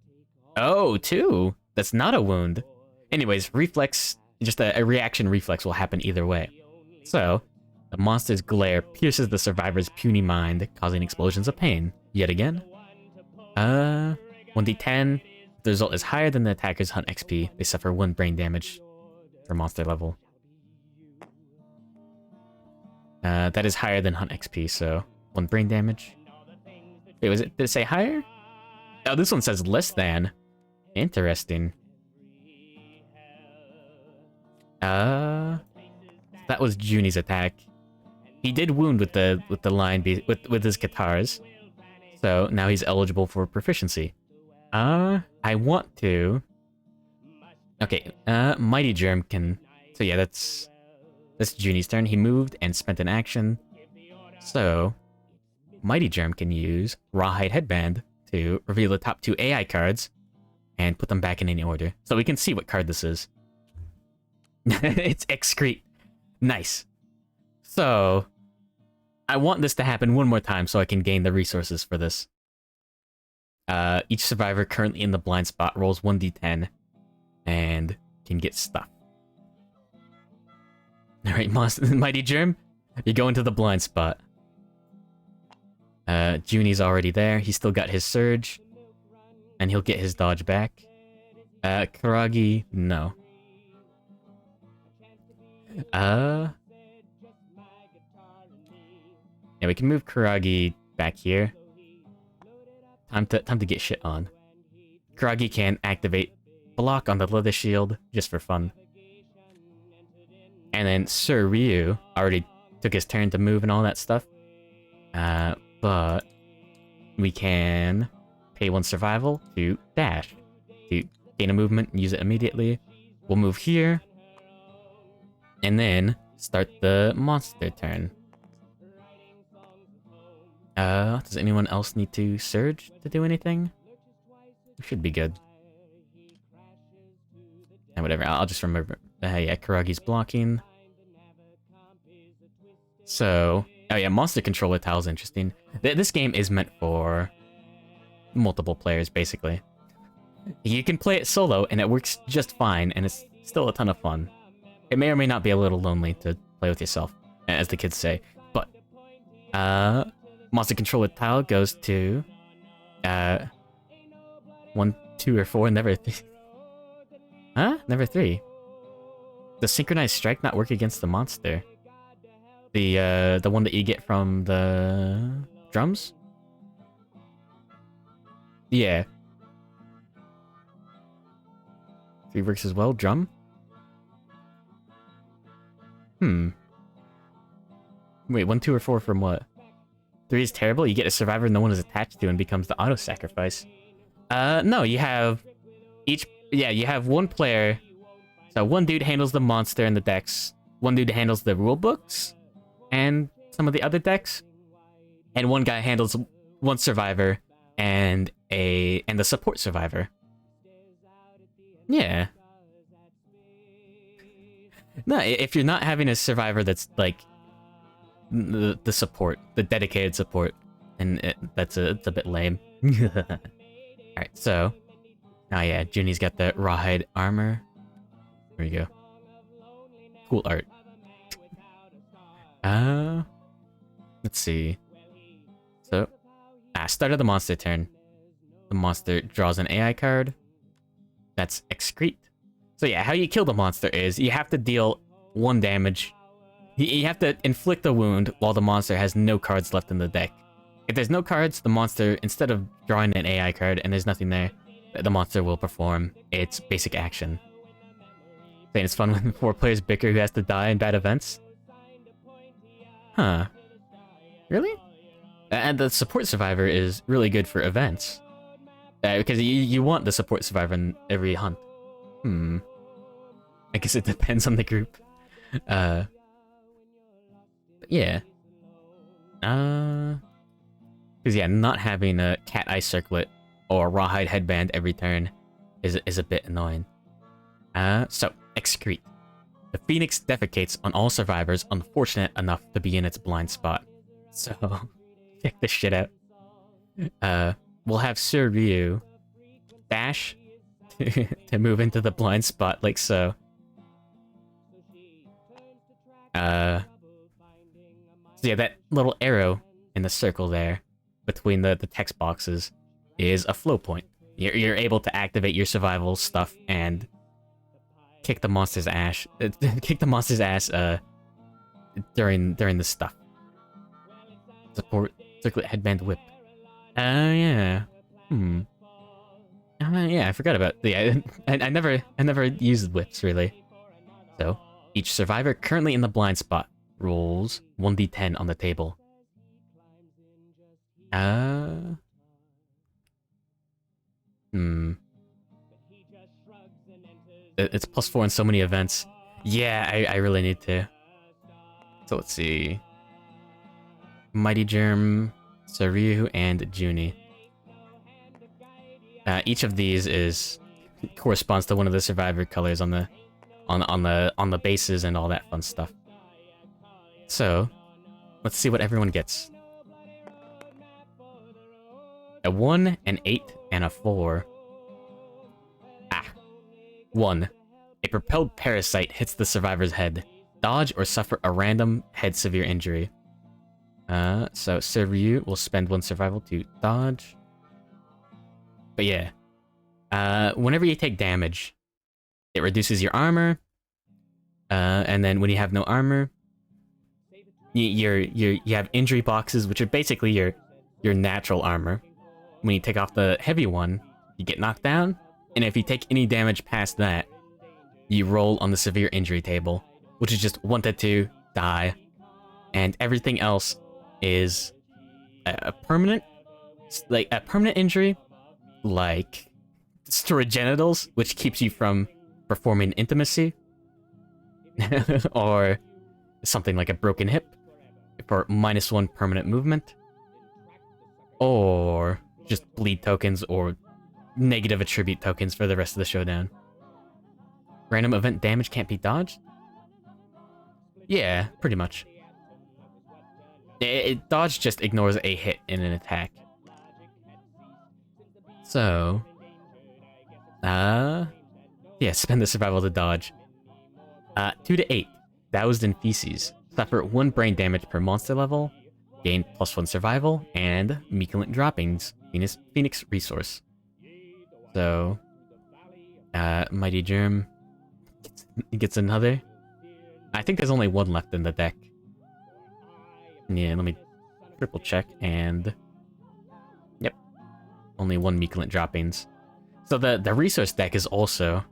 Oh, 2! That's not a wound. Anyways, Reflex, just a reaction reflex will happen either way. So, the monster's glare pierces the survivor's puny mind, causing explosions of pain. Yet again. 1d10. If the result is higher than the attacker's hunt XP, they suffer 1 brain damage per monster level. That is higher than hunt XP, so 1 brain damage. Wait, did it say higher? Oh, this one says less than. Interesting. That was Junie's attack. He did wound with the Lion Beast with his guitars, so now he's eligible for proficiency. I want to. Okay, Mighty Germ can. So yeah, that's Junie's turn. He moved and spent an action, so Mighty Germ can use Rawhide Headband to reveal the top 2 AI cards and put them back in any order, so we can see what card this is. It's Excrete. Nice. So, I want this to happen one more time so I can gain the resources for this. Each survivor currently in the blind spot rolls 1d10 and can get stuff. Alright, Mighty Germ, you go into the blind spot. Junie's already there. He's still got his surge. And he'll get his dodge back. Karagi, no. Yeah, we can move Karagi back here. Time to get shit on. Karagi can activate block on the leather shield, just for fun. And then Sir Ryu already took his turn to move and all that stuff. But we can pay 1 survival to dash. To gain a movement and use it immediately. We'll move here. And then start the monster turn. Does anyone else need to surge to do anything? We should be good. And whatever, I'll just remember. Yeah, Karagi's blocking. So, oh yeah, monster controller tile is interesting. This game is meant for multiple players, basically. You can play it solo, and it works just fine, and it's still a ton of fun. It may or may not be a little lonely to play with yourself, as the kids say, but monster controller tile goes to 1, 2, or 4, never 3. Huh? Never 3. Does synchronized strike not work against the monster? The one that you get from the drums? Yeah. 3 works as well. Drum? Wait, 1, 2, or 4 from what? 3 is terrible? You get a survivor no one is attached to and becomes the auto-sacrifice. No, you have each... Yeah, you have 1 player. So 1 dude handles the monster and the decks. 1 dude handles the rule books and some of the other decks. And 1 guy handles 1 survivor and the support survivor. Yeah. No, if you're not having a survivor that's like the support, the dedicated support, and it's a bit lame. Alright, so yeah, Junie's got the rawhide armor. There you go. Cool art. Let's see. So, start of the monster turn. The monster draws an AI card. That's excrete. So yeah, how you kill the monster is you have to deal 1 damage. You have to inflict a wound while the monster has no cards left in the deck. If there's no cards, the monster, instead of drawing an AI card and there's nothing there, the monster will perform its basic action. Saying it's fun when 4 players bicker who has to die in bad events? Huh. Really? And the support survivor is really good for events. Because you want the support survivor in every hunt. I guess it depends on the group. But yeah. Because yeah, not having a cat eye circlet or rawhide headband every turn is a bit annoying. So, excrete. The phoenix defecates on all survivors unfortunate enough to be in its blind spot. So, check this shit out. We'll have Sir Ryu dash to move into the blind spot like so. So yeah, that little arrow in the circle there between the text boxes is a flow point. You're able to activate your survival stuff and kick the monster's ass. During this stuff. Support circlet headband whip. Yeah. Yeah, I forgot about. Yeah, I never used whips really. So each survivor currently in the blind spot rolls 1d10 on the table. It's +4 in so many events. Yeah, I really need to. So let's see. Mighty Germ, Saryu, and Junie. Each of these corresponds to one of the survivor colors on the bases and all that fun stuff. So, let's see what everyone gets. A 1, an 8, and a 4. 1. A propelled parasite hits the survivor's head. Dodge or suffer a random head severe injury. So Surryu will spend 1 survival to dodge. But yeah. Whenever you take damage, it reduces your armor. And then when you have no armor, you have injury boxes, which are basically your natural armor. When you take off the heavy one, you get knocked down, and if you take any damage past that, you roll on the severe injury table, which is just 1 to 2, die, and everything else is a permanent injury, like destroyed genitals, which keeps you from performing intimacy, or something like a broken hip for -1 permanent movement, or just bleed tokens or negative attribute tokens for the rest of the showdown. Random event damage can't be dodged? Yeah, pretty much. Dodge just ignores a hit in an attack. So, yeah, spend the survival to dodge. 2 to 8, doused in feces. Suffer 1 brain damage per monster level. Gain +1 survival and Meeklint droppings. Phoenix resource. So, Mighty Germ gets another. I think there's only 1 left in the deck. Yeah, let me triple check, and yep, only 1 Meeklint droppings. So the resource deck is also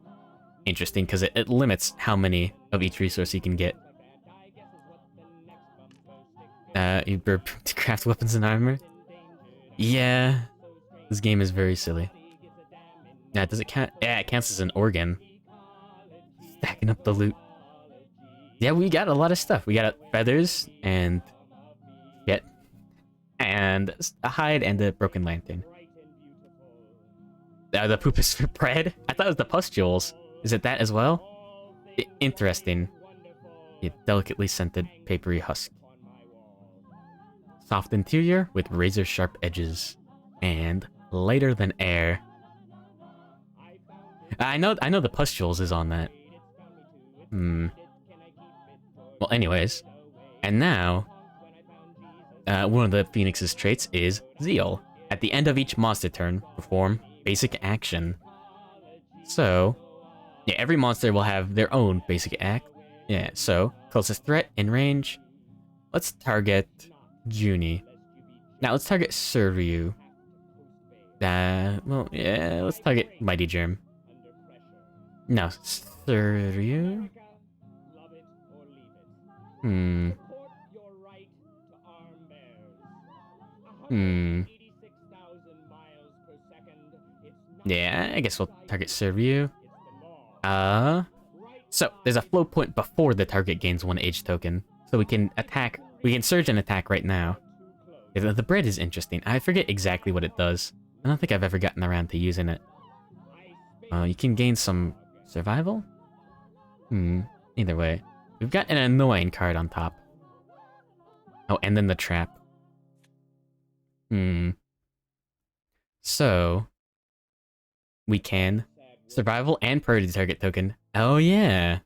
interesting because it limits how many of each resource you can get. You burp to craft weapons and armor. Yeah, this game is very silly. Yeah, does it count? Yeah, it counts as an organ. Stacking up the loot. Yeah, we got a lot of stuff. We got feathers and shit, and a hide and a broken lantern. The poop is for bread? I thought it was the pustules. Is it that as well? Interesting. A delicately scented papery husk. Soft interior with razor sharp edges. And lighter than air. I know the pustules is on that. Well, anyways. And now, one of the Phoenix's traits is Zeal. At the end of each monster turn, perform basic action. So, yeah, every monster will have their own basic act. Yeah, so, closest threat in range. Let's target Junie. Now, let's target Surryu. Well, yeah, let's target Mighty Germ. No, Surryu? Yeah, I guess we'll target Surryu. So, there's a flow point before the target gains 1 age token. So we can attack, we can surge and attack right now. The bread is interesting. I forget exactly what it does. I don't think I've ever gotten around to using it. You can gain some survival? Either way. We've got an annoying card on top. Oh, and then the trap. So, we can survival and priority target token. Oh yeah.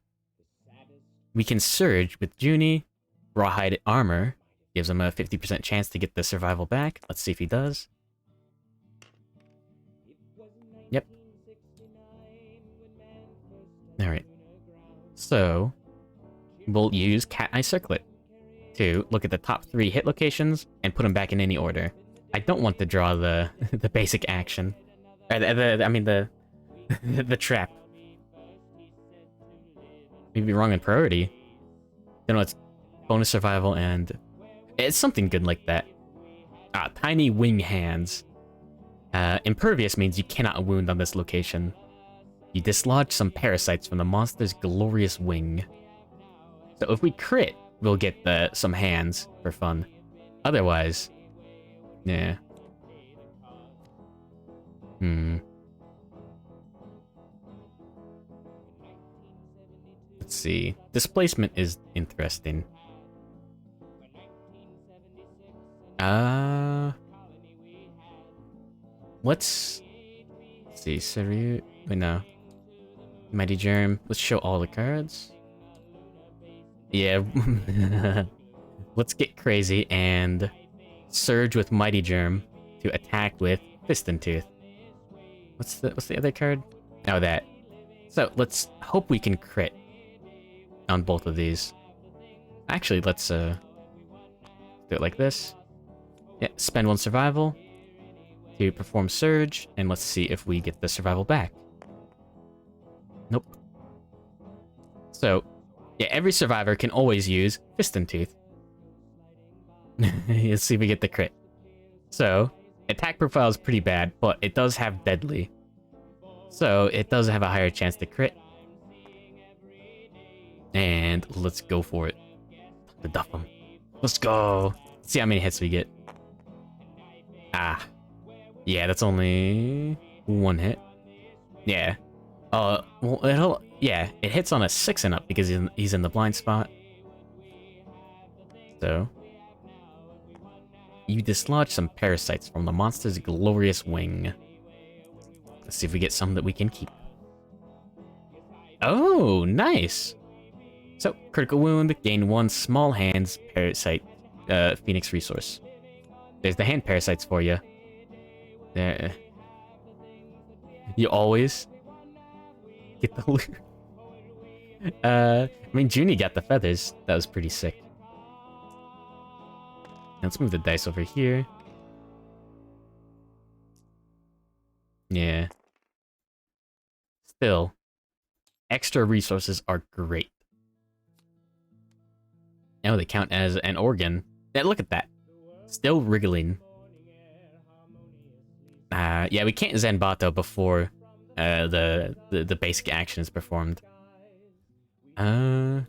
We can surge with Junie. Rawhide armor gives him a 50% chance to get the survival back. Let's see if he does. Yep. Alright. So, we'll use Cat Eye Circlet to look at the top 3 hit locations and put them back in any order. I don't want to draw the the basic action. I mean the the trap. Maybe wrong in priority. You know, it's bonus survival and it's something good like that. Tiny wing hands. Impervious means you cannot wound on this location. You dislodge some parasites from the monster's glorious wing. So if we crit, we'll get some hands for fun. Otherwise, yeah. Let's see. Displacement is interesting. Let's see. Surryu. Wait, no. Mighty Germ. Let's show all the cards. Yeah. let's get crazy and surge with Mighty Germ to attack with Fist and Tooth. What's the other card? Oh, that. So let's hope we can crit on both of these. Actually, let's do it like this. Yeah, spend 1 survival to perform Surge, and let's see if we get the survival back. Nope. So, yeah, every survivor can always use Fist and Tooth. Let's see if we get the crit. So, attack profile is pretty bad, but it does have Deadly. So, it does have a higher chance to crit. And let's go for it. To duff him. Let's go. Let's see how many hits we get. Ah. Yeah, that's only 1 hit. Yeah. Well, it hits on a 6 and up because he's in the blind spot. So, you dislodge some parasites from the monster's glorious wing. Let's see if we get some that we can keep. Oh, nice! So, critical wound, gain 1 small hands parasite phoenix resource. There's the hand parasites for you. There. You always get the loot. I mean, Junie got the feathers. That was pretty sick. Let's move the dice over here. Yeah. Still, extra resources are great. Oh, they count as an organ. Yeah, look at that. Still wriggling. Yeah, we can't Zenbato before the basic action is performed. Yeah,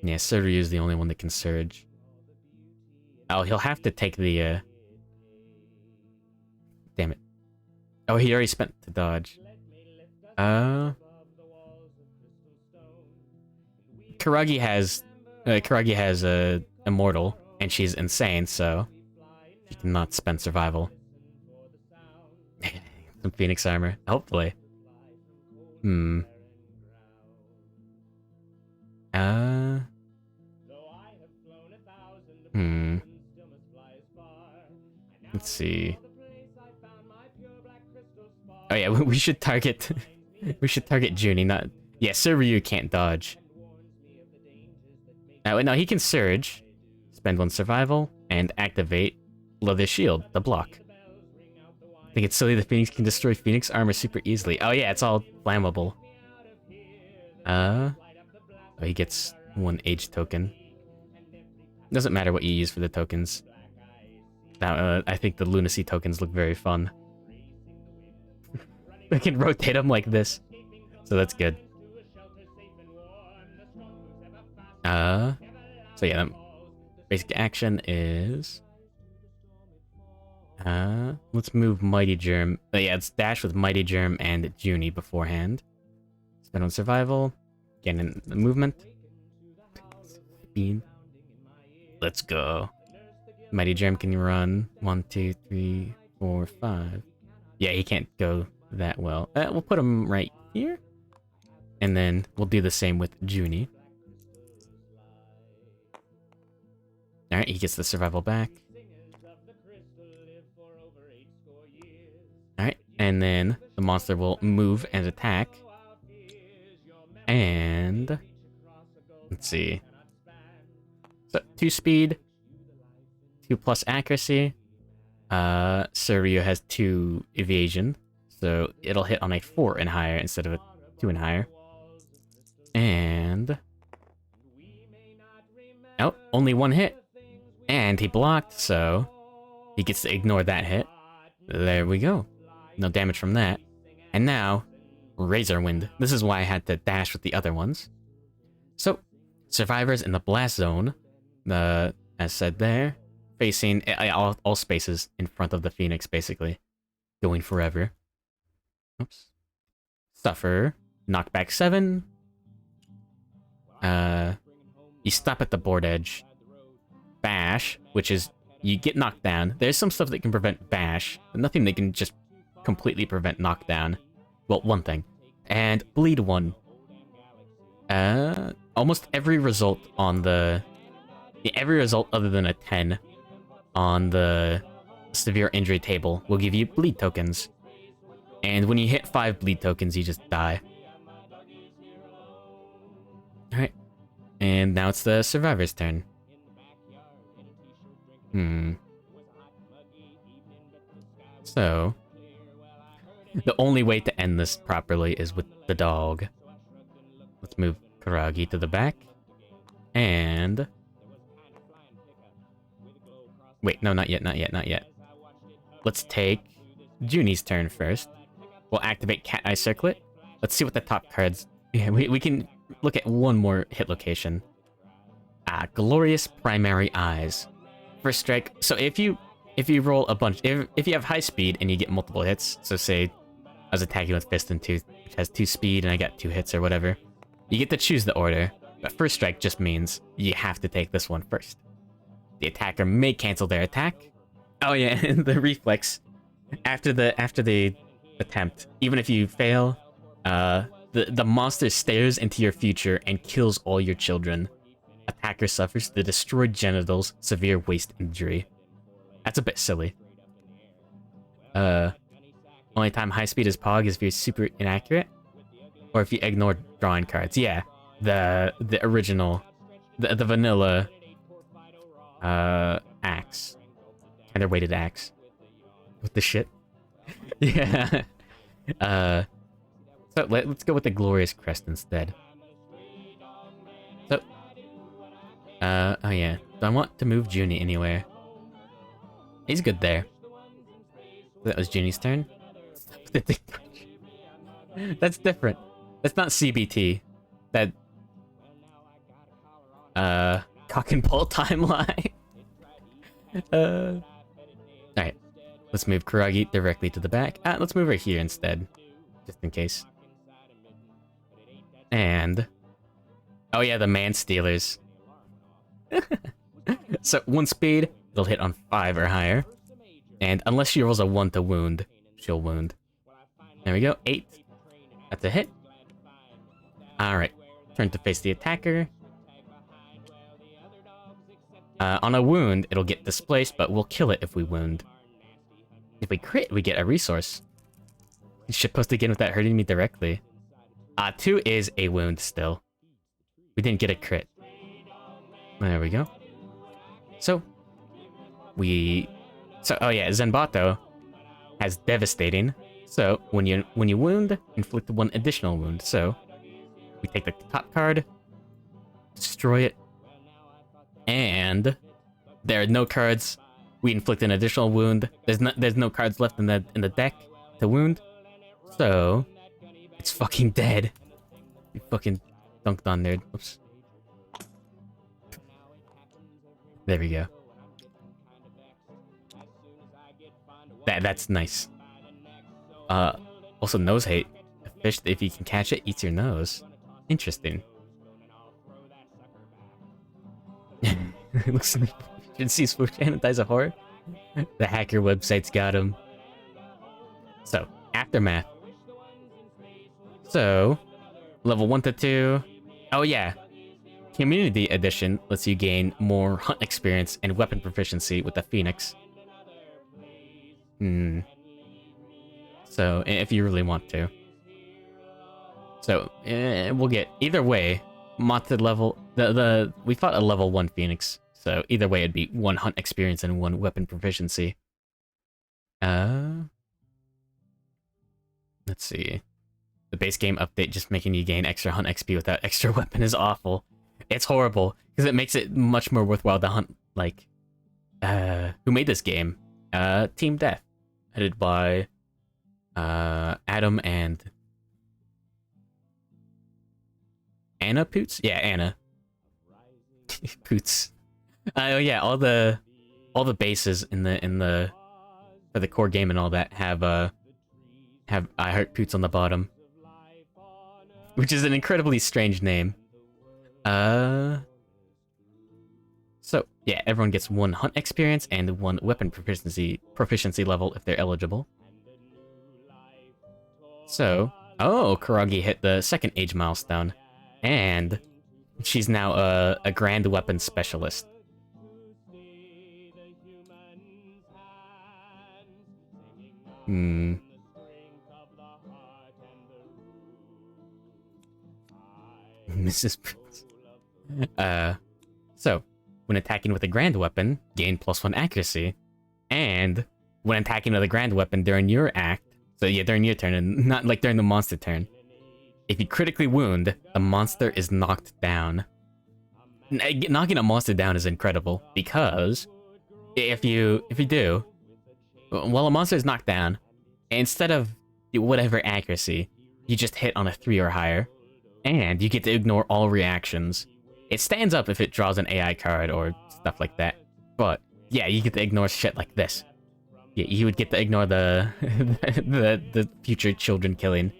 Suryu is the only one that can surge. Oh, he'll have to take the damn it. Oh, he already spent to dodge. Karagi has a immortal, and she's insane, so she cannot spend survival. Some Phoenix armor, hopefully. Let's see. Oh yeah, we should target we should target Junie, not... Yeah, Suryu can't dodge. No, he can surge, spend 1 survival, and activate Leather Shield, the block. I think it's silly the Phoenix can destroy Phoenix armor super easily. Oh yeah, it's all flammable. Oh, he gets 1 age token. Doesn't matter what you use for the tokens. Now, I think the lunacy tokens look very fun. We can rotate them like this, so that's good. So yeah, basic action is... let's move Mighty Germ. Yeah, it's dash with Mighty Germ and Junie beforehand. Spend on survival. Get in the movement. Speed. Let's go. Mighty Germ can run 1, 2, 3, 4, 5. Yeah, he can't go that well. We'll put him right here. And then we'll do the same with Junie. Alright, he gets the survival back. Alright, and then the monster will move and attack. And... let's see. So, 2 speed. 2 plus accuracy. Suryu has 2 evasion. So, it'll hit on a 4 and higher instead of a 2 and higher. And... oh, only 1 hit. And he blocked, so he gets to ignore that hit. There we go. No damage from that. And now, Razor Wind. This is why I had to dash with the other ones. So, survivors in the blast zone, as said there, facing all spaces in front of the Phoenix, basically. Going forever. Oops. Suffer. Knockback 7. You stop at the board edge. Bash, which is you get knocked down. There's some stuff that can prevent bash, but nothing that can just completely prevent knockdown. Well, one thing. And bleed 1. almost every result on the... yeah, every result other than a 10 on the severe injury table will give you bleed tokens. And when you hit 5 bleed tokens, you just die. Alright. And now it's the survivor's turn. So, the only way to end this properly is with the dog. Let's move Kuragi to the back. And... wait, no, not yet, not yet, not yet. Let's take Junie's turn first. We'll activate Cat Eye Circlet. Let's see what the top cards... yeah, we can look at one more hit location. Glorious Primary Eyes. First strike. So if you roll a bunch... if you have high speed and you get multiple hits, so say I was attacking with Fist and Tooth, which has 2 speed and I got 2 hits or whatever, you get to choose the order, but first strike just means you have to take this one first. The attacker may cancel their attack. Oh yeah, and the reflex. After the attempt, even if you fail, the monster stares into your future and kills all your children. Attacker suffers the destroyed genitals, severe waist injury. That's a bit silly. Only time high speed is Pog is if you're super inaccurate, or if you ignore drawing cards. Yeah, the original, the vanilla axe, kind of weighted axe. What the shit? Yeah. So let's go with the Glorious Crest instead. So, oh yeah. Do I want to move Junie anywhere? He's good there. That was Junie's turn. That's different. That's not CBT. That cock and ball timeline. Alright. Let's move Kuragi directly to the back. Let's move her here instead. Just in case. And... oh yeah, the Man Stealers. So, 1 speed, it'll hit on 5 or higher. And unless she rolls a 1 to wound, she'll wound. There we go, 8. That's a hit. Alright, turn to face the attacker. On a wound, it'll get displaced, but we'll kill it if we wound. If we crit, we get a resource. You should post again without hurting me directly. 2 is a wound still. We didn't get a crit. There we go. So, oh yeah, Zenbato has Devastating. So, when you wound, inflict 1 additional wound. So, we take the top card, destroy it, and there are no cards. We inflict an additional wound. There's no cards left in the deck to wound. So, it's fucking dead. You fucking dunked on there. Oops. There we go. That's nice. Also nose hate. A fish, if you can catch it, eats your nose. Interesting. It looks like you should see Swoosh and Dies of Horror. The hacker website's got him. So, Aftermath. So, level 1 to 2. Oh yeah. Community Edition lets you gain more hunt experience and weapon proficiency with the Phoenix. So, if you really want to. So, we'll get... either way, modded level... we fought a level 1 Phoenix. So, either way, it'd be 1 hunt experience and 1 weapon proficiency. Let's see. The base game update just making you gain extra hunt XP without extra weapon is awful. It's horrible, because it makes it much more worthwhile to hunt, like... who made this game? Team Death. Headed by... Adam and... Anna Poots? Yeah, Anna. Poots. Oh yeah, all the bases in the for the core game and all that have I Heart Poots on the bottom, which is an incredibly strange name. So yeah, everyone gets 1 hunt experience and 1 weapon proficiency level if they're eligible. So, oh, Kuragi hit the 2nd age milestone, and She's now a grand weapon specialist. Hmm. Mrs. Prince. So, when attacking with a grand weapon, gain +1 accuracy. And when attacking with a grand weapon during your act, so yeah, during your turn, and not like during the monster turn, if you critically wound, the monster is knocked down. Knocking a monster down is incredible, because if you do, while a monster is knocked down, instead of whatever accuracy, you just hit on a 3 or higher, and you get to ignore all reactions. It stands up if it draws an AI card or stuff like that, but yeah, you get to ignore shit like this. Yeah, you would get to ignore the the future children killing.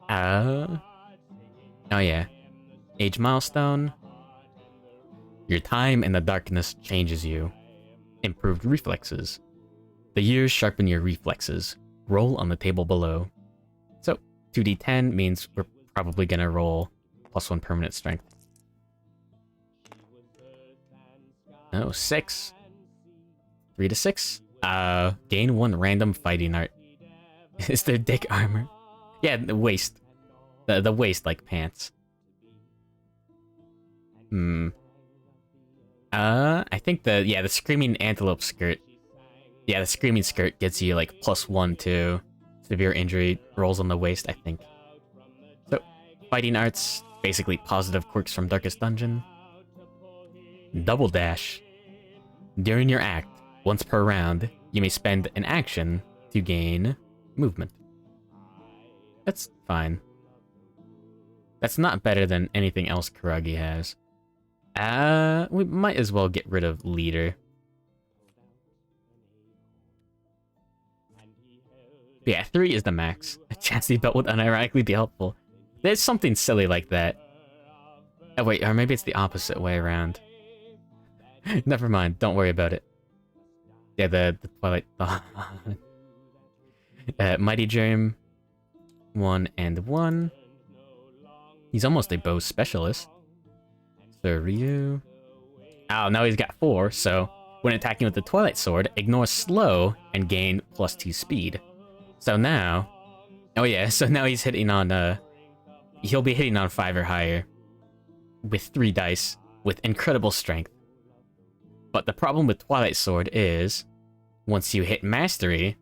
Oh yeah. Age milestone. Your time in the darkness changes you. Improved reflexes. The years sharpen your reflexes. Roll on the table below. So, 2d10 means we're probably gonna roll +1 permanent strength. Oh, 6. 3 to 6. Gain 1 random fighting art. Is there dick armor? Yeah, the waist. The waist like pants. I think the screaming antelope skirt. Yeah, the screaming skirt gets you like +1 to severe injury rolls on the waist, I think. So, fighting arts, basically positive quirks from Darkest Dungeon. Double dash. During your act, once per round, you may spend an action to gain movement. That's fine. That's not better than anything else Kuragi has. We might as well get rid of leader. But yeah, 3 is the max. A chastity belt would unironically be helpful. There's something silly like that. Oh wait, or maybe it's the opposite way around. Never mind, don't worry about it. Yeah, the Twilight... Mighty Germ. 1 and 1. He's almost a bow specialist. So Ryu... Oh, now he's got 4, so... When attacking with the Twilight Sword, ignore slow and gain +2 speed. So now... Oh yeah, so now he's hitting on, he'll be hitting on 5 or higher. With 3 dice, with incredible strength. But the problem with Twilight Sword is... Once you hit Mastery...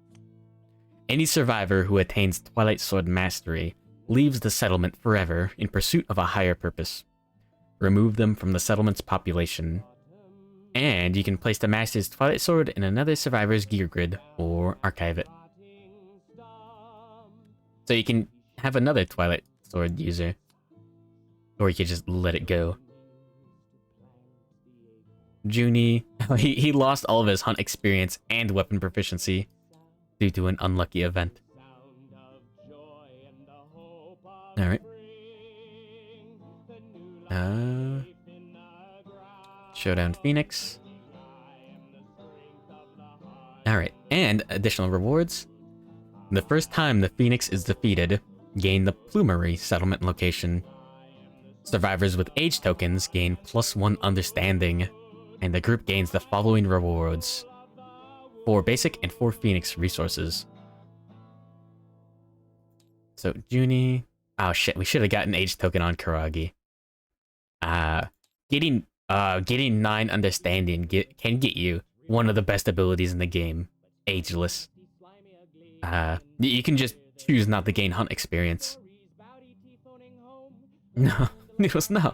Any survivor who attains Twilight Sword Mastery leaves the settlement forever in pursuit of a higher purpose. Remove them from the settlement's population. And you can place the Master's Twilight Sword in another survivor's gear grid, or archive it. So you can have another Twilight Sword user. Or you can just let it go. Junie, he lost all of his hunt experience and weapon proficiency due to an unlucky event. Alright. Showdown Phoenix. Alright, and additional rewards. The first time the Phoenix is defeated, gain the Plumery settlement location. Survivors with age tokens gain +1 understanding, and the group gains the following rewards: 4 basic and 4 Phoenix resources. So, Junie... Oh shit, we should have gotten age token on Kuragi. Getting 9 understanding can get you one of the best abilities in the game. Ageless. You can just choose not to gain hunt experience. No, Noodles, no.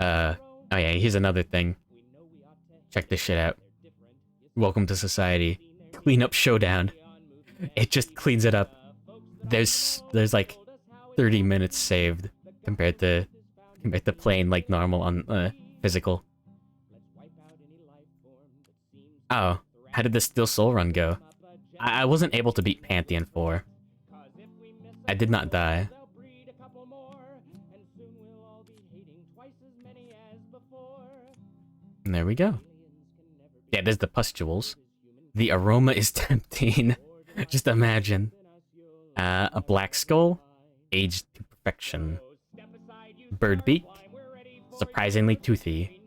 Oh yeah, here's another thing. Check this shit out. Welcome to society. Clean up showdown. It just cleans it up. There's like 30 minutes saved compared to playing like normal on physical. Oh, how did the Still Soul run go? I wasn't able to beat Pantheon 4. I did not die. And there we go. Yeah, there's the pustules. The aroma is tempting. Just imagine. A black skull, aged to perfection. bird beak, surprisingly toothy,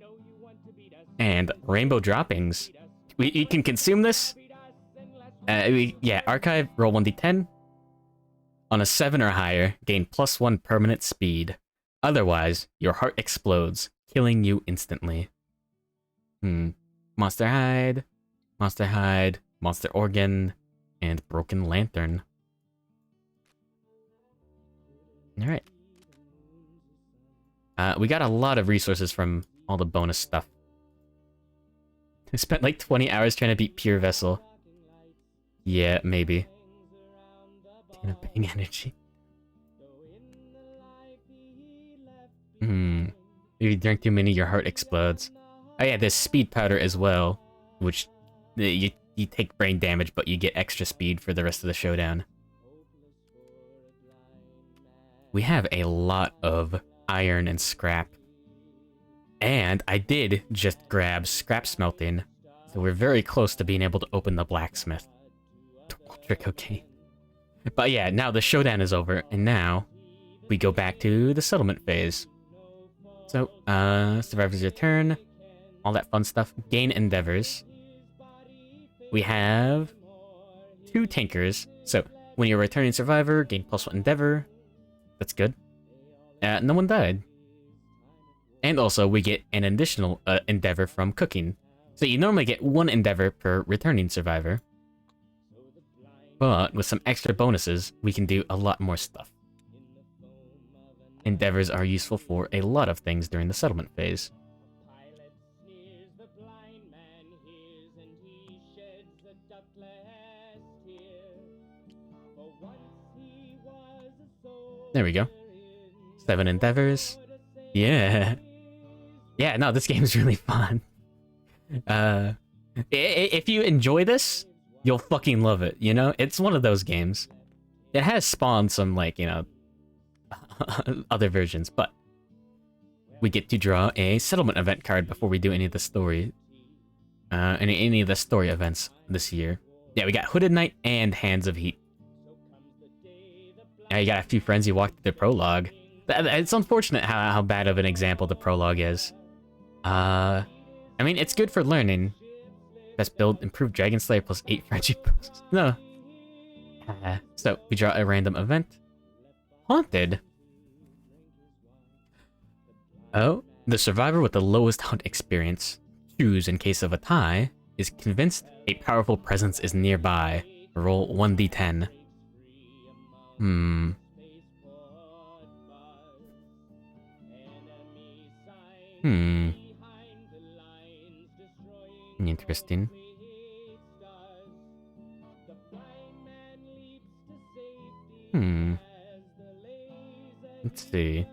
and rainbow droppings. You can consume this. Yeah, archive, roll 1d10. On a 7 or higher, gain +1 permanent speed. Otherwise, your heart explodes, killing you instantly. Monster hide, monster organ, and broken lantern. Alright. We got a lot of resources from all the bonus stuff. I spent like 20 hours trying to beat Pure Vessel. Yeah, maybe. Can of bang energy. If you drink too many, your heart explodes. Oh yeah, there's speed powder as well, which you take brain damage, but you get extra speed for the rest of the showdown. We have a lot of iron and scrap. And I did just grab scrap smelting, so we're very close to being able to open the blacksmith. Ultra cocaine. But yeah, now the showdown is over, and now we go back to the settlement phase. So, survivors return, all that fun stuff. Gain endeavors. We have 2 tankers. So, when you're a returning survivor, gain +1 endeavor. That's good. No one died. And also, we get an additional endeavor from cooking. So you normally get 1 endeavor per returning survivor. But with some extra bonuses, we can do a lot more stuff. Endeavors are useful for a lot of things during the settlement phase. There we go. 7 endeavors. Yeah. Yeah, no, this game's really fun. If you enjoy this, you'll fucking love it, you know? It's one of those games. It has spawned some, like, you know, other versions, but we get to draw a settlement event card before we do any of the story. Any of the story events this year. Yeah, we got Hooded Knight and Hands of Heat. Yeah, you got a few friends you walked through the prologue. It's unfortunate how bad of an example the prologue is. I mean, it's good for learning. Best build, improved Dragon Slayer plus 8 friendship boosts. No. So, we draw a random event. Haunted. Oh, the survivor with the lowest hunt experience, choose in case of a tie, is convinced a powerful presence is nearby. Roll 1d10. Interesting. Let's see.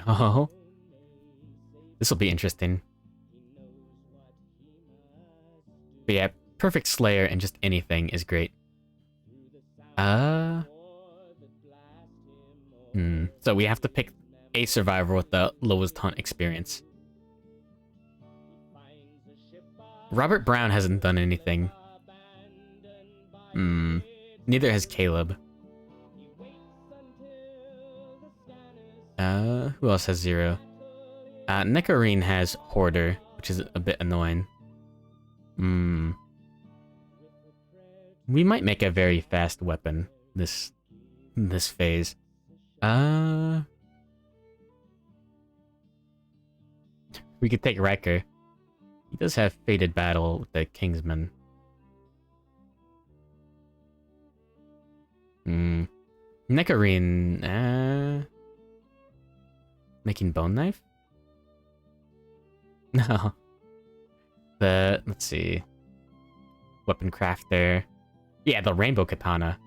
Oh. This will be interesting. But yeah, perfect Slayer and just anything is great. So we have to pick a survivor with the lowest hunt experience. Robert Brown hasn't done anything. Neither has Caleb. Who else has 0? Nekarine has Hoarder, which is a bit annoying. We might make a very fast weapon this phase. We could take Riker. He does have Fated Battle with the Kingsman. Nekarine, making bone knife? No. Let's see. Weapon crafter. Yeah, the rainbow katana.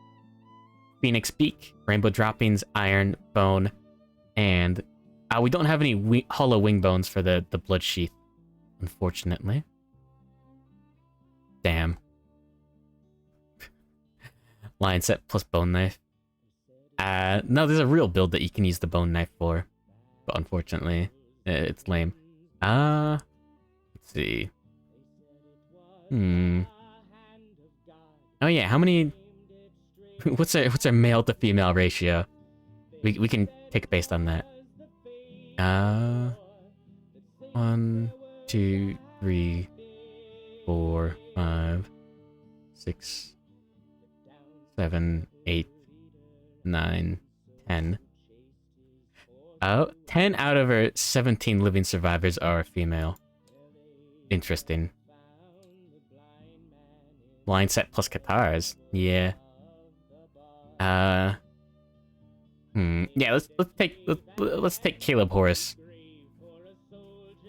Phoenix beak, rainbow droppings, iron, bone, and we don't have any hollow wing bones for the blood sheath, unfortunately. Damn. Lion set plus bone knife. No, there's a real build that you can use the bone knife for, but unfortunately, it's lame. Let's see. Oh yeah, how many? What's our male to female ratio? We can pick based on that. 1, 2, 3, 4, 5, 6, 7, 8, 9, 10. 10 out of our 17 living survivors are female. Interesting. Line set plus guitars. Yeah. Yeah, let's take Caleb Horse.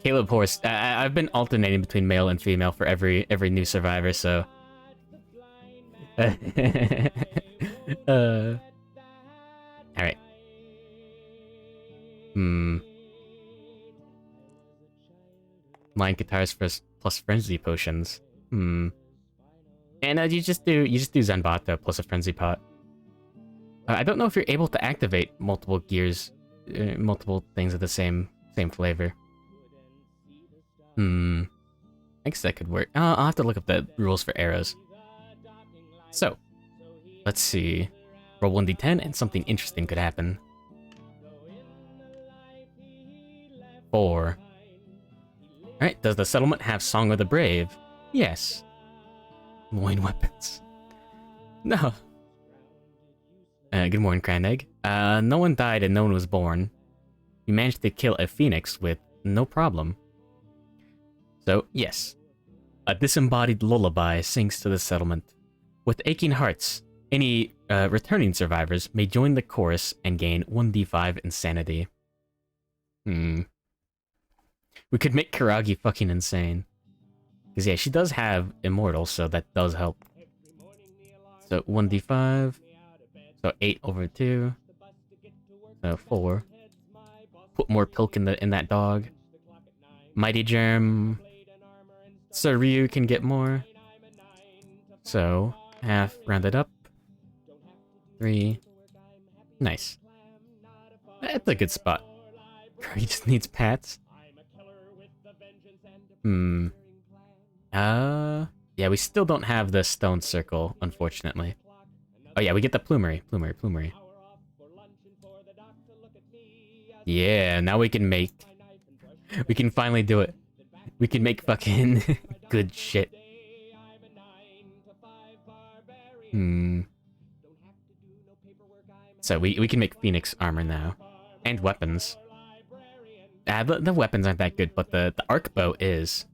Caleb Horse. I've been alternating between male and female for every new survivor, so. All right. Line guitars plus frenzy potions. And you just do Zanbato plus a frenzy pot. I don't know if you're able to activate multiple gears, multiple things of the same flavor. I guess that could work. I'll have to look up the rules for arrows. So, let's see. Roll 1d10 and something interesting could happen. 4. Alright, does the settlement have Song of the Brave? Yes. Loin weapons. No. Good morning, Crowned Egg. No one died and no one was born. You managed to kill a phoenix with no problem. So, yes. A disembodied lullaby sings to the settlement. With aching hearts, any returning survivors may join the chorus and gain 1d5 insanity. We could make Karagi fucking insane. Because, yeah, she does have Immortal, so that does help. So, 1d5. So, 8 over 2. So, 4. Put more pilk in that dog. Mighty Germ. Sir Ryu can get more. So, half rounded up. 3. Nice. That's a good spot. He just needs pats. Yeah, we still don't have the stone circle, unfortunately. Oh yeah, we get the plumery. Yeah, now we can make... We can finally do it. We can make fucking good shit. So we can make Phoenix armor now. And weapons. The weapons aren't that good, but the arc bow is.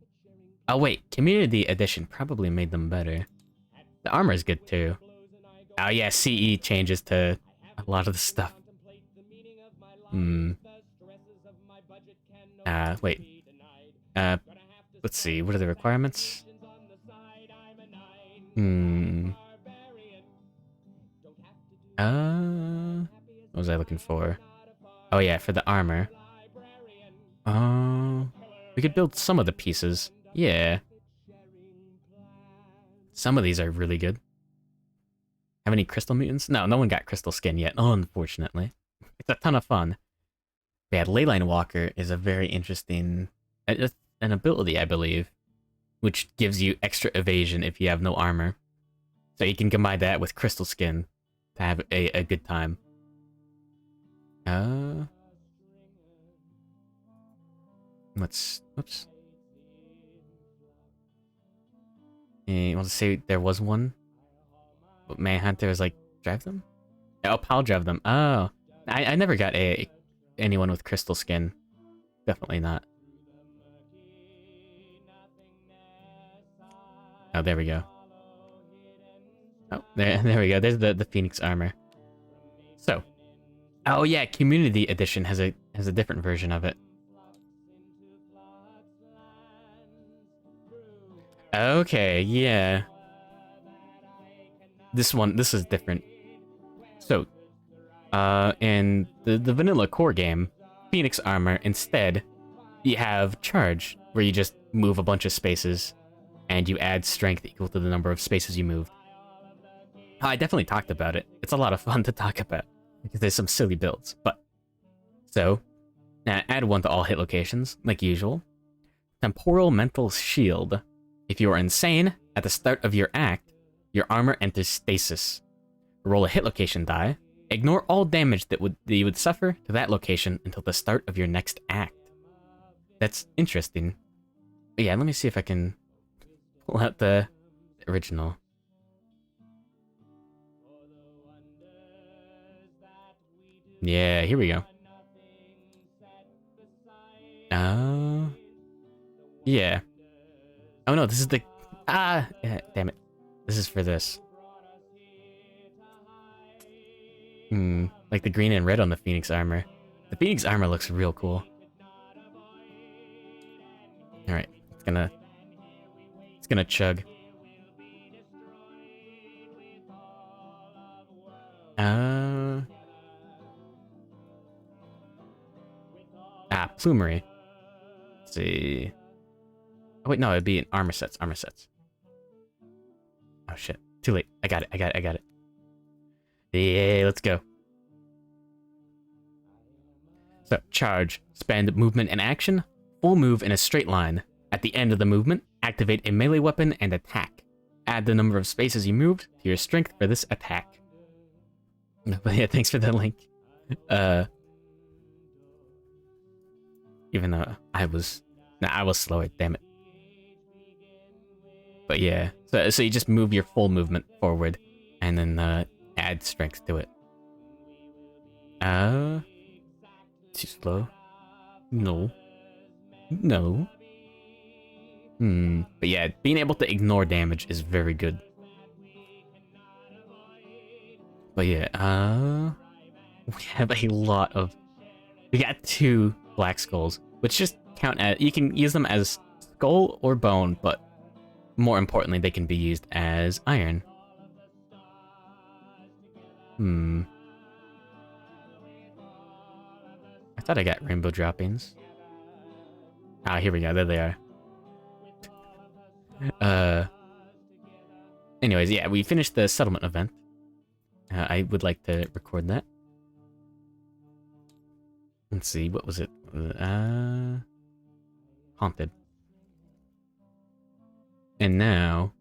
Oh wait, Community Edition probably made them better. The armor is good too. Oh yeah, CE changes to a lot of the stuff. Wait. Let's see, what are the requirements? What was I looking for? Oh yeah, for the armor. We could build some of the pieces. Yeah. Some of these are really good. Have any crystal mutants? No, no one got crystal skin yet, unfortunately. It's a ton of fun. But yeah, Leyline Walker is a very interesting... an ability, I believe, which gives you extra evasion if you have no armor. So you can combine that with crystal skin to have a good time. Let's... Oops. I want to say there was one. But Manhunter was like, drive them? Oh, Pal drive them. Oh. I never got anyone with crystal skin. Definitely not. Oh, there we go. Oh, there we go. There's the Phoenix armor. So. Oh yeah, Community Edition has a different version of it. Okay, yeah. This is different. So, in the vanilla core game, Phoenix armor, instead, you have Charge, where you just move a bunch of spaces, and you add strength equal to the number of spaces you move. I definitely talked about it. It's a lot of fun to talk about, because there's some silly builds, but... So, add 1 to all hit locations, like usual. Temporal Mental Shield. If you are insane, at the start of your act, your armor enters stasis. Roll a hit location die, Ignore all damage that you would suffer to that location until the start of your next act. That's interesting. But yeah, let me see if I can pull out the original. Yeah, here we go. Yeah. Oh no, this is the... yeah, damn it. This is for this. Like the green and red on the Phoenix armor. The Phoenix armor looks real cool. Alright, it's gonna chug. Plumery. Let's see. Oh wait, no, it'd be an armor sets, Oh shit, too late. I got it. Yeah, let's go. So, charge. Spend movement and action. Full move in a straight line. At the end of the movement, activate a melee weapon and attack. Add the number of spaces you moved to your strength for this attack. But yeah, thanks for the link. Even though I was slower, damn it. But yeah, so you just move your full movement forward, and then add strength to it. Too slow. No. But yeah, being able to ignore damage is very good. But yeah, we have a lot of... We got 2 black skulls, which just count as... You can use them as skull or bone, but more importantly, they can be used as iron. I thought I got rainbow droppings. Ah, here we go. There they are. Anyways, yeah, we finished the settlement event. I would like to record that. Let's see, what was it? Haunted. And now,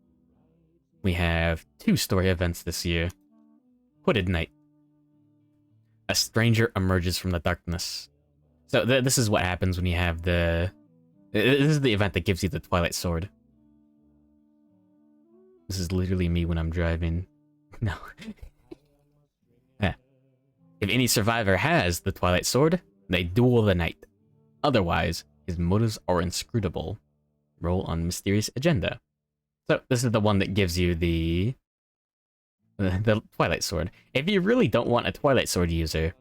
we have 2 story events this year. Hooded Night. A stranger emerges from the darkness. So this is what happens when you have the... This is the event that gives you the Twilight Sword. This is literally me when I'm driving. No. Yeah. If any survivor has the Twilight Sword, they duel the knight. Otherwise, his motives are inscrutable. Roll on Mysterious Agenda. So this is the one that gives you the Twilight Sword. If you really don't want a Twilight Sword user,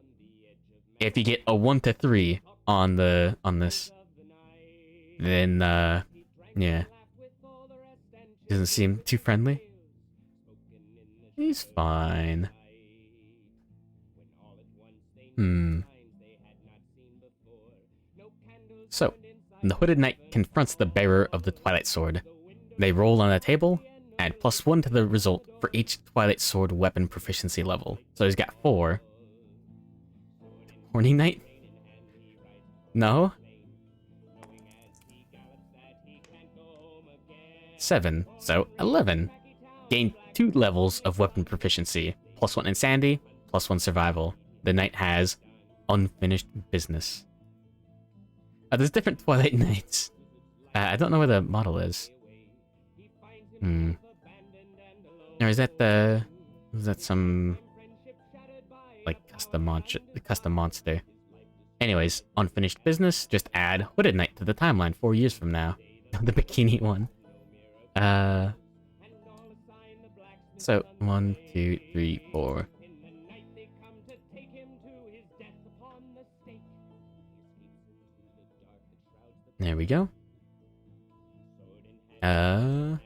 if you get a 1 to 3 on this, then yeah, doesn't seem too friendly. He's fine. So, the Hooded Knight confronts the bearer of the Twilight Sword. They roll on a table, add +1 to the result for each Twilight Sword weapon proficiency level. So he's got 4. Horny Knight? No? 7, so 11. Gain 2 levels of weapon proficiency. +1 Insanity, +1 Survival. The Knight has Unfinished Business. There's different Twilight Knights. I don't know where the model is. Or is that some like custom monster? Anyways, Unfinished Business, just add Hooded Knight to the timeline 4 years from now. The bikini one. So 1, 2, 3, 4. There we go. +2.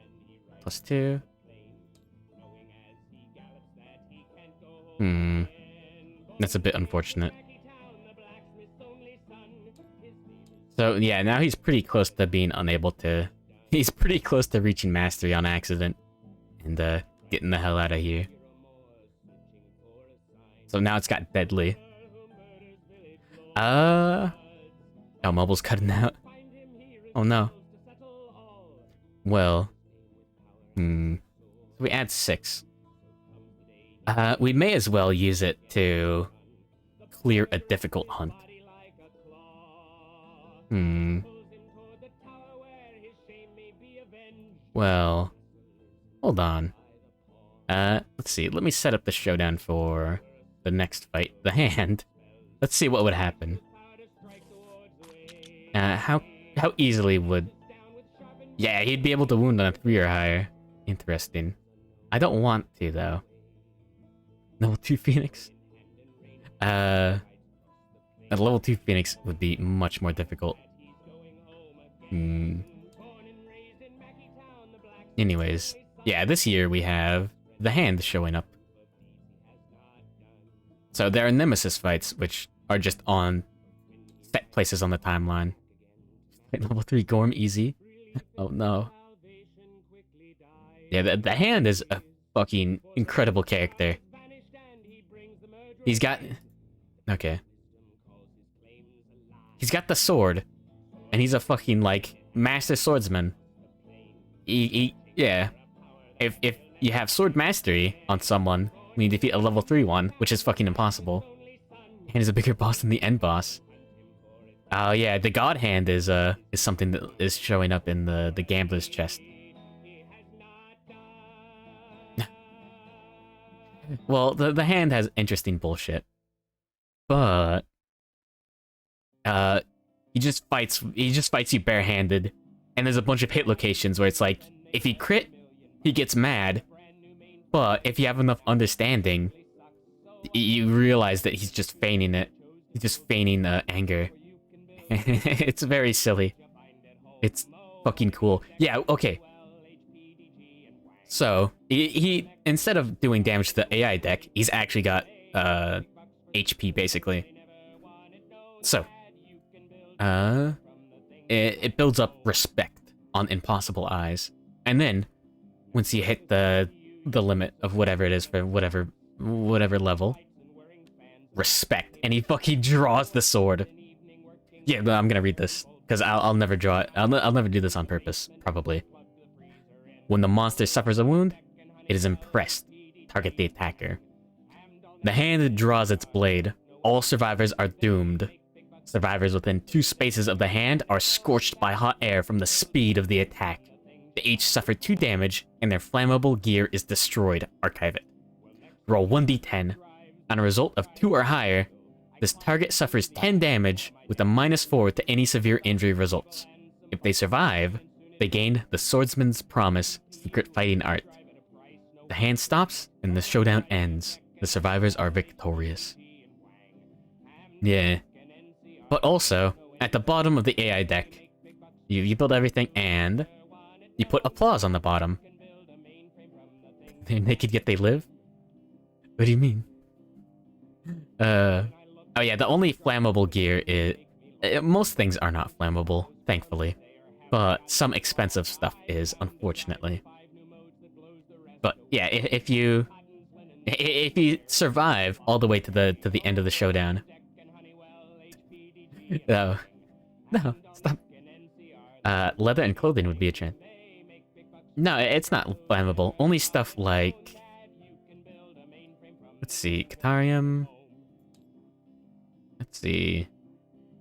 That's a bit unfortunate. So yeah, now he's pretty close to being unable to... He's pretty close to reaching mastery on accident. And getting the hell out of here. So now it's got Deadly. Oh, mobile's cutting out. Oh no. Well. So we add 6. We may as well use it to clear a difficult hunt. Well, hold on. Let's see. Let me set up the showdown for the next fight. The hand. Let's see what would happen. How easily would... Yeah, he'd be able to wound on a 3 or higher. Interesting. I don't want to, though. Level 2 Phoenix? A level 2 Phoenix would be much more difficult. Anyways, yeah, this year we have the hand showing up. So there are Nemesis fights, which are just on set places on the timeline. Level 3 Gorm easy. Oh no. Yeah, the hand is a fucking incredible character. He's got... Okay. He's got the sword, and he's a fucking, like, master swordsman. Yeah. If you have sword mastery on someone when you defeat a level 3 one, which is fucking impossible, and is a bigger boss than the end boss. Oh yeah, the God Hand is something that is showing up in the gambler's chest. Well, the hand has interesting bullshit, but he just fights you barehanded, and there's a bunch of hit locations where it's like, if he crit, he gets mad, but if you have enough understanding, you realize that he's just feigning it. He's just feigning anger. It's very silly. It's fucking cool. Yeah, okay. So, he instead of doing damage to the AI deck, he's actually got HP, basically. So, it builds up respect on impossible eyes. And then, once you hit the limit of whatever it is for whatever level, respect, and he fucking draws the sword. Yeah, but I'm gonna read this because I'll never draw it. I'll never do this on purpose, probably. When the monster suffers a wound, it is impressed. Target the attacker. The hand draws its blade. All survivors are doomed. Survivors within 2 spaces of the hand are scorched by hot air from the speed of the attack. They each suffer 2 damage, and their flammable gear is destroyed. Archive it. Roll 1d10. On a result of 2 or higher, this target suffers 10 damage with a -4 to any severe injury results. If they survive, they gain the Swordsman's Promise secret fighting art. The hand stops, and the showdown ends. The survivors are victorious. Yeah. But also, at the bottom of the AI deck, you build everything, and you put applause on the bottom. They're naked yet they live? What do you mean? Oh yeah, the only flammable gear is... most things are not flammable, thankfully. But some expensive stuff is, unfortunately. But yeah, if you survive all the way to the end of the showdown... No, stop. Leather and clothing would be a chance. No, it's not flammable. Only stuff like... Let's see, Catarium... Let's see...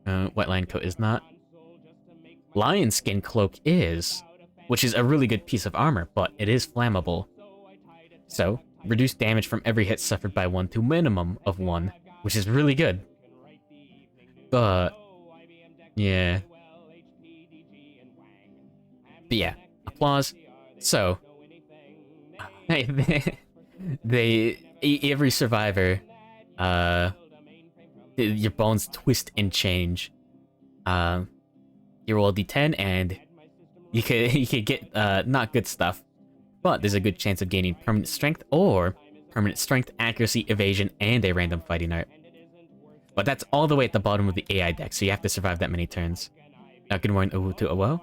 White Lion Coat is not. Lion Skin Cloak is, which is a really good piece of armor, but it is flammable. So, reduce damage from every hit suffered by 1 to a minimum of 1, which is really good. But... yeah. But yeah, applause. So... every survivor, your bones twist and change. You roll a d10 and you could get not good stuff, but there's a good chance of gaining permanent strength or permanent strength, accuracy, evasion, and a random fighting art. But that's all the way at the bottom of the AI deck, so you have to survive that many turns. Good morning to Owo.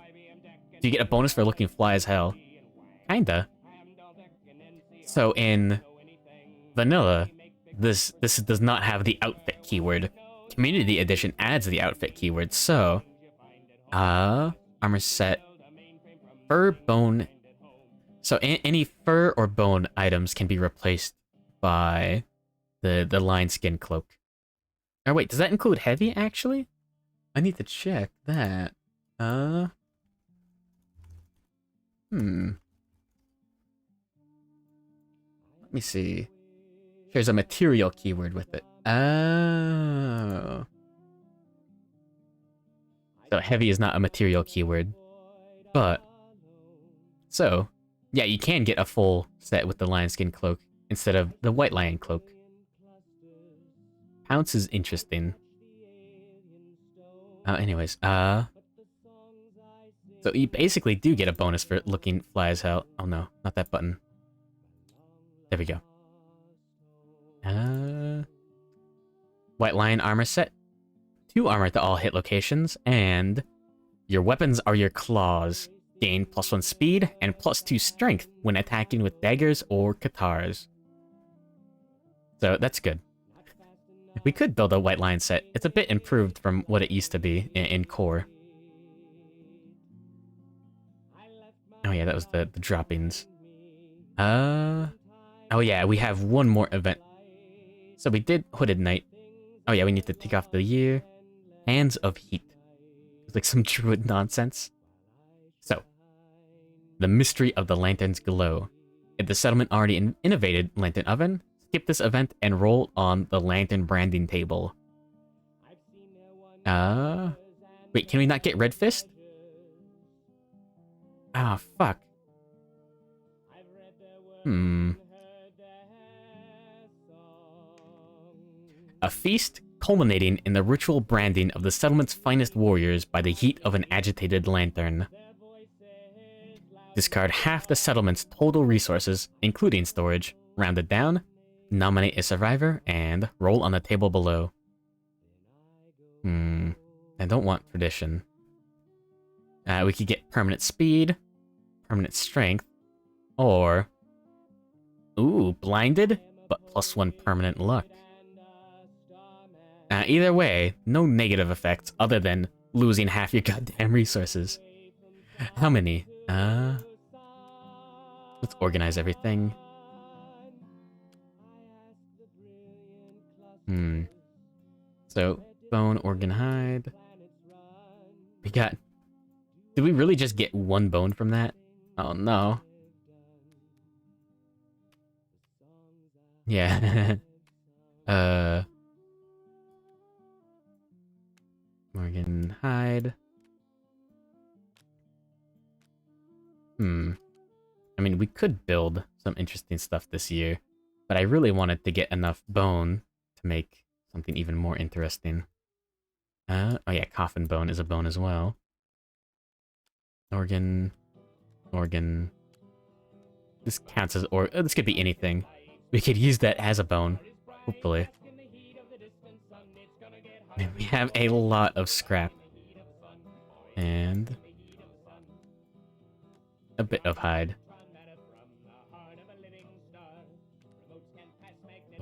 Do you get a bonus for looking fly as hell? Kinda. So in vanilla, this does not have the outfit keyword. Community Edition adds the outfit keyword, so... armor set... Fur, bone... So any fur or bone items can be replaced by the lion skin cloak. Oh wait, does that include heavy actually? I need to check that. Let me see. There's a material keyword with it. Oh. So heavy is not a material keyword. But, so, yeah, you can get a full set with the lion skin cloak instead of the white lion cloak. Pounce is interesting. Anyways, so you basically do get a bonus for looking fly as hell. Oh no, not that button. There we go. White lion armor set. 2 armor at the all hit locations, and your weapons are your claws. Gain +1 speed and +2 strength when attacking with daggers or katars. So that's good. We could build a white lion set. It's a bit improved from what it used to be in core. Oh yeah, that was the droppings. Oh yeah, we have one more event. So we did Hooded Knight. Oh yeah, we need to take off the year. Hands of Heat. It's like some druid nonsense. So, the Mystery of the Lantern's Glow. If the settlement already innovated Lantern Oven, skip this event and roll on the Lantern branding table. Wait, can we not get Red Fist? Ah, fuck. A feast culminating in the ritual branding of the settlement's finest warriors by the heat of an agitated lantern. Discard half the settlement's total resources, including storage, rounded down, nominate a survivor, and roll on the table below. I don't want tradition. We could get permanent speed, permanent strength, or... Ooh, blinded, but +1 permanent luck. Either way, no negative effects other than losing half your goddamn resources. How many? Let's organize everything. So, bone, organ, hide. We got... Did we really just get 1 bone from that? Oh no. Yeah. Organ, hide. I mean, we could build some interesting stuff this year, but I really wanted to get enough bone to make something even more interesting. Oh yeah, coffin bone is a bone as well. Organ. This counts as this could be anything. We could use that as a bone, hopefully. And we have a lot of scrap. And a bit of hide.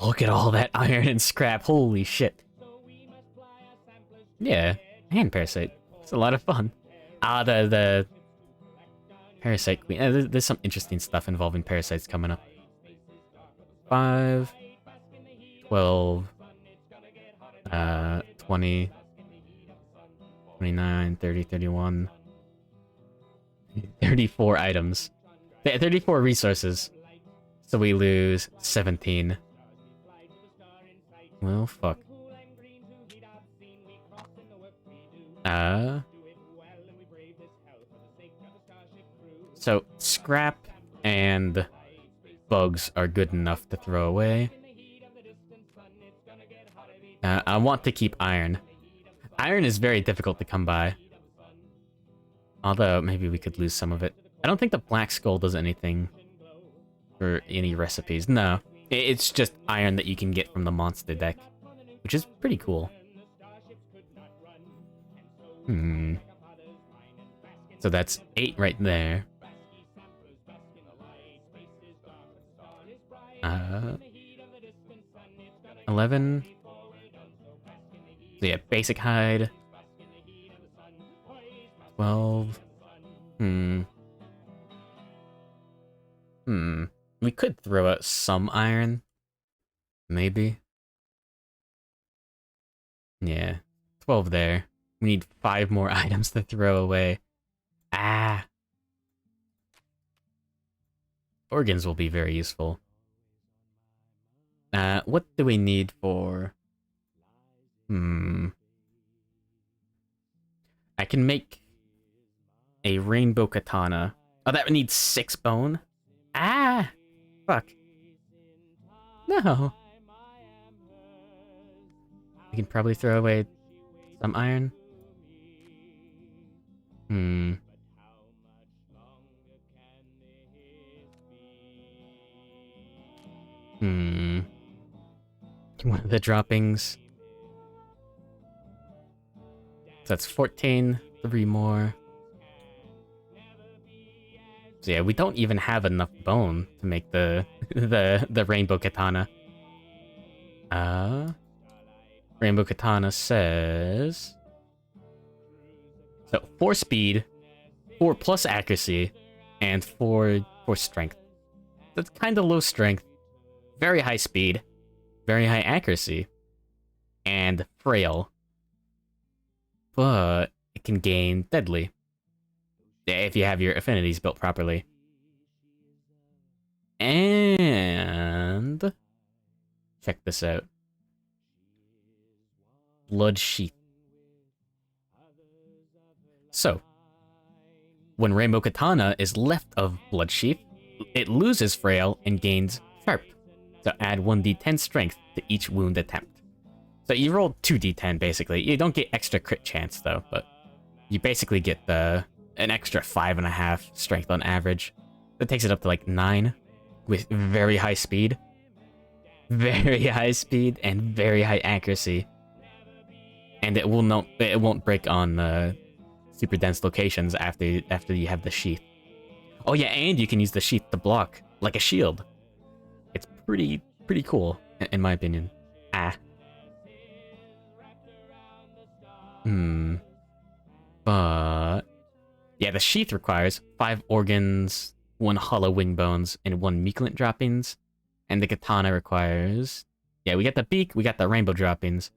Look at all that iron and scrap, holy shit. Yeah, hand parasite. It's a lot of fun. The parasite queen. There's some interesting stuff involving parasites coming up. 5, 12, 20, 29, 30, 31, 34 items. 34 resources. So we lose 17. Well, fuck. So, scrap and bugs are good enough to throw away. I want to keep iron. Iron is very difficult to come by. Although, maybe we could lose some of it. I don't think the Black Skull does anything for any recipes. No. It's just iron that you can get from the monster deck, which is pretty cool. So that's 8 right there. 11. So yeah, basic hide. 12. We could throw out some iron. Maybe. Yeah. 12 there. We need 5 more items to throw away. Ah. Organs will be very useful. What do we need for... I can make a rainbow katana. Oh, that needs 6 bone? Ah! Fuck. No. I can probably throw away some iron. One of the droppings. So that's 14. 3 more. So yeah, we don't even have enough bone to make the the rainbow katana. Rainbow katana says... So 4 speed, 4 plus accuracy, and 4 strength. That's kind of low strength. Very high speed, very high accuracy, and frail. But it can gain deadly if you have your affinities built properly. And check this out. Blood Sheath. So, when Rainbow Katana is left of Blood Sheath, it loses frail and gains sharp. So add 1d10 strength to each wound attempt. So you roll 2d10 basically. You don't get extra crit chance though, but you basically get an extra 5.5 strength on average. That takes it up to like 9 with very high speed. Very high speed and very high accuracy. And it won't break on super dense locations after you have the sheath. Oh yeah, and you can use the sheath to block like a shield. It's pretty cool in my opinion. But yeah, the sheath requires 5 organs, 1 hollow wing bones, and 1 meeklant droppings. And the katana requires... Yeah, we got the beak, we got the rainbow droppings,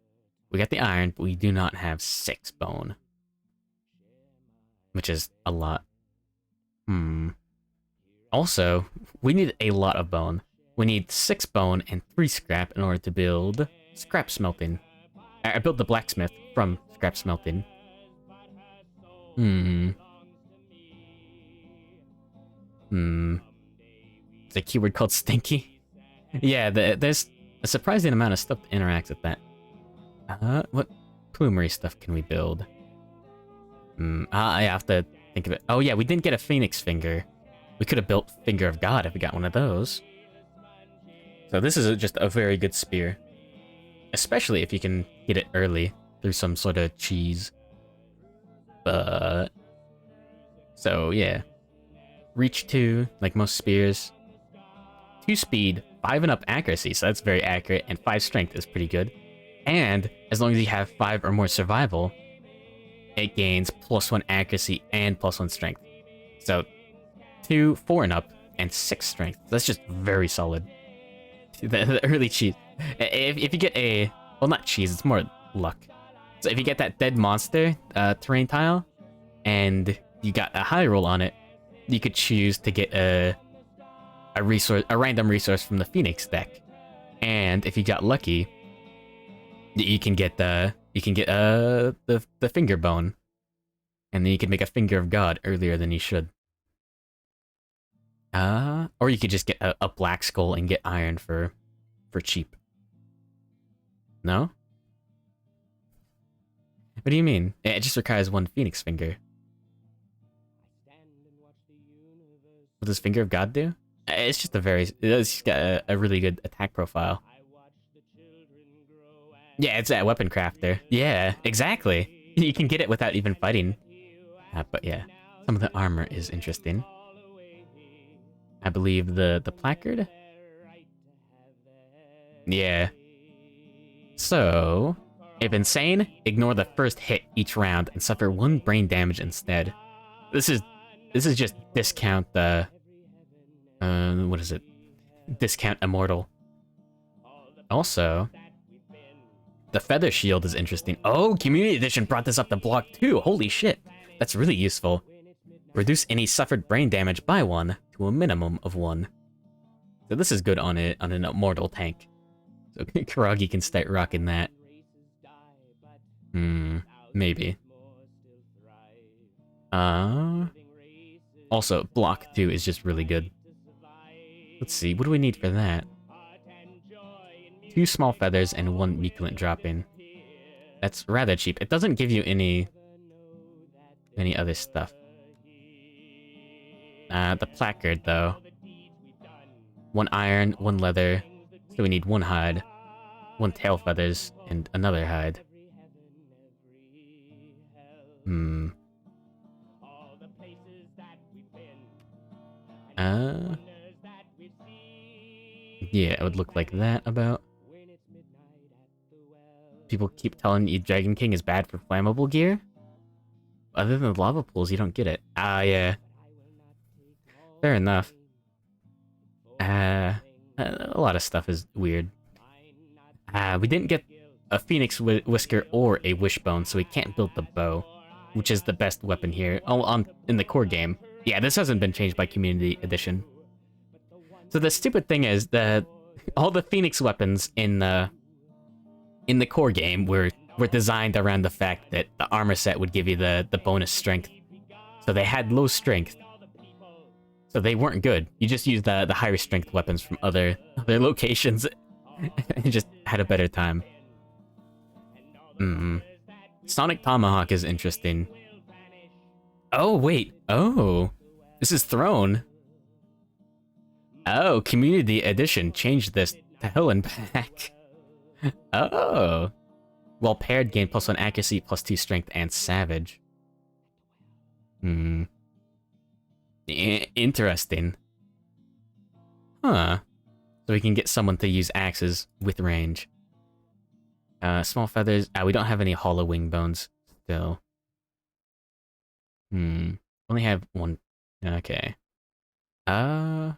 we got the iron, but we do not have 6 bone. Which is a lot. Also, we need a lot of bone. We need 6 bone and 3 scrap in order to build scrap smelting. I built the blacksmith from scrap smelting. It's a keyword called stinky. Yeah, there's a surprising amount of stuff that interacts with that. What plumery stuff can we build? I have to think of it. Oh yeah, we didn't get a phoenix finger. We could have built Finger of God if we got one of those. So this is just a very good spear. Especially if you can hit it early through some sort of cheese. But... So yeah. Reach 2, like most spears. 2 speed, 5 and up accuracy, so that's very accurate, and 5 strength is pretty good. And as long as you have 5 or more survival, it gains +1 accuracy and +1 strength. So 2, 4 and up, and 6 strength. That's just very solid. The early cheese. If you get a... Well, not cheese, it's more luck. So if you get that dead monster terrain tile, and you got a high roll on it, you could choose to get a random resource from the Phoenix deck. And if you got lucky, you can get the finger bone. And then you can make a Finger of God earlier than you should. Or you could just get a black skull and get iron for cheap. No? What do you mean? It just requires 1 Phoenix finger. What does Finger of God do? It's just it's got a really good attack profile. Yeah, it's a weapon crafter. Yeah, exactly. You can get it without even fighting. But yeah, some of the armor is interesting. I believe the placard? Yeah. So, if insane, ignore the first hit each round and suffer 1 brain damage instead. This is just discount what is it? Discount immortal. Also, the feather shield is interesting. Oh, Community Edition brought this up to block 2. Holy shit. That's really useful. Reduce any suffered brain damage by 1 to a minimum of 1. So this is good on an immortal tank. So Karagi can start rocking that. Maybe. Also, block 2 is just really good. Let's see, what do we need for that? 2 small feathers and 1 muculent drop-in. That's rather cheap. It doesn't give you any other stuff. The placard, though. 1 iron, 1 leather. So we need 1 hide, 1 tail feathers, and another hide. Yeah, it would look like that about. People keep telling you Dragon King is bad for flammable gear? Other than the lava pools, you don't get it. Yeah. Fair enough. A lot of stuff is weird. We didn't get a Phoenix Whisker or a Wishbone, so we can't build the bow, which is the best weapon here. Oh, in the core game. Yeah, this hasn't been changed by Community Edition. So the stupid thing is that all the Phoenix weapons in the core game were designed around the fact that the armor set would give you the bonus strength. So they had low strength. So they weren't good. You just used the higher strength weapons from other locations and just had a better time. Sonic Tomahawk is interesting. Oh, wait. Oh. This is Throne. Oh, Community Edition changed this to hell and back. Oh. Well paired, gain +1 accuracy, +2 strength, and savage. Interesting. Huh. So we can get someone to use axes with range. Small feathers. We don't have any hollow wing bones still. Only have 1. Okay. Oh,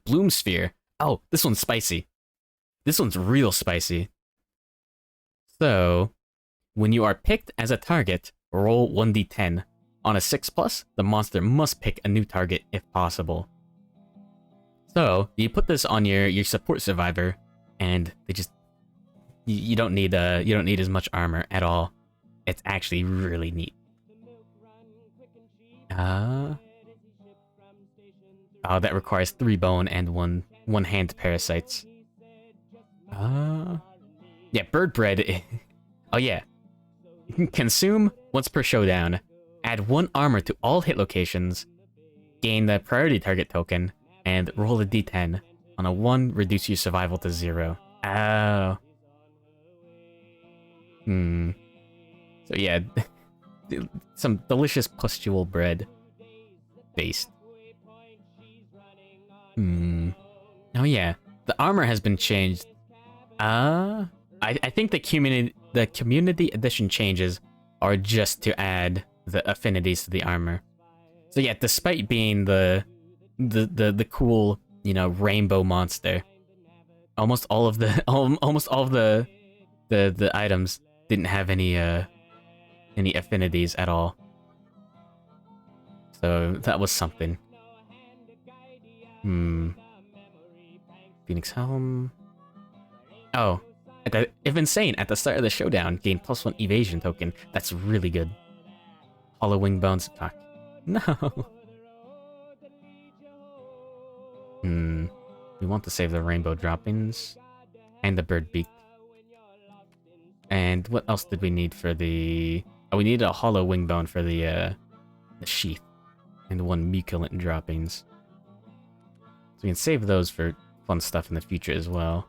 Bloom Sphere. Oh, this one's spicy. This one's real spicy. So, when you are picked as a target, roll 1d10. On a 6+, the monster must pick a new target if possible. So, you put this on your support survivor, and they just you don't need as much armor at all. It's actually really neat. Oh, that requires 3 bone and one hand parasites. Yeah, bird bread. Oh yeah. You can consume once per showdown. Add 1 armor to all hit locations. Gain the priority target token and roll a d10. On a 1, reduce your survival to 0. Oh. So yeah, some delicious pustule bread. Based. Oh yeah, the armor has been changed. I think the community edition changes are just to add the affinities to the armor. So yeah, despite being the cool, rainbow monster, almost all of the items didn't have any affinities at all. So that was something. Phoenix Helm. Oh, if insane, at the start of the showdown, gain +1 evasion token. That's really good. Hollow wing bones. Fuck. No. We want to save the rainbow droppings and the bird beak. And what else did we need for the? Oh, we needed a hollow wing bone for the sheath, and 1 muculent droppings. So we can save those for fun stuff in the future as well.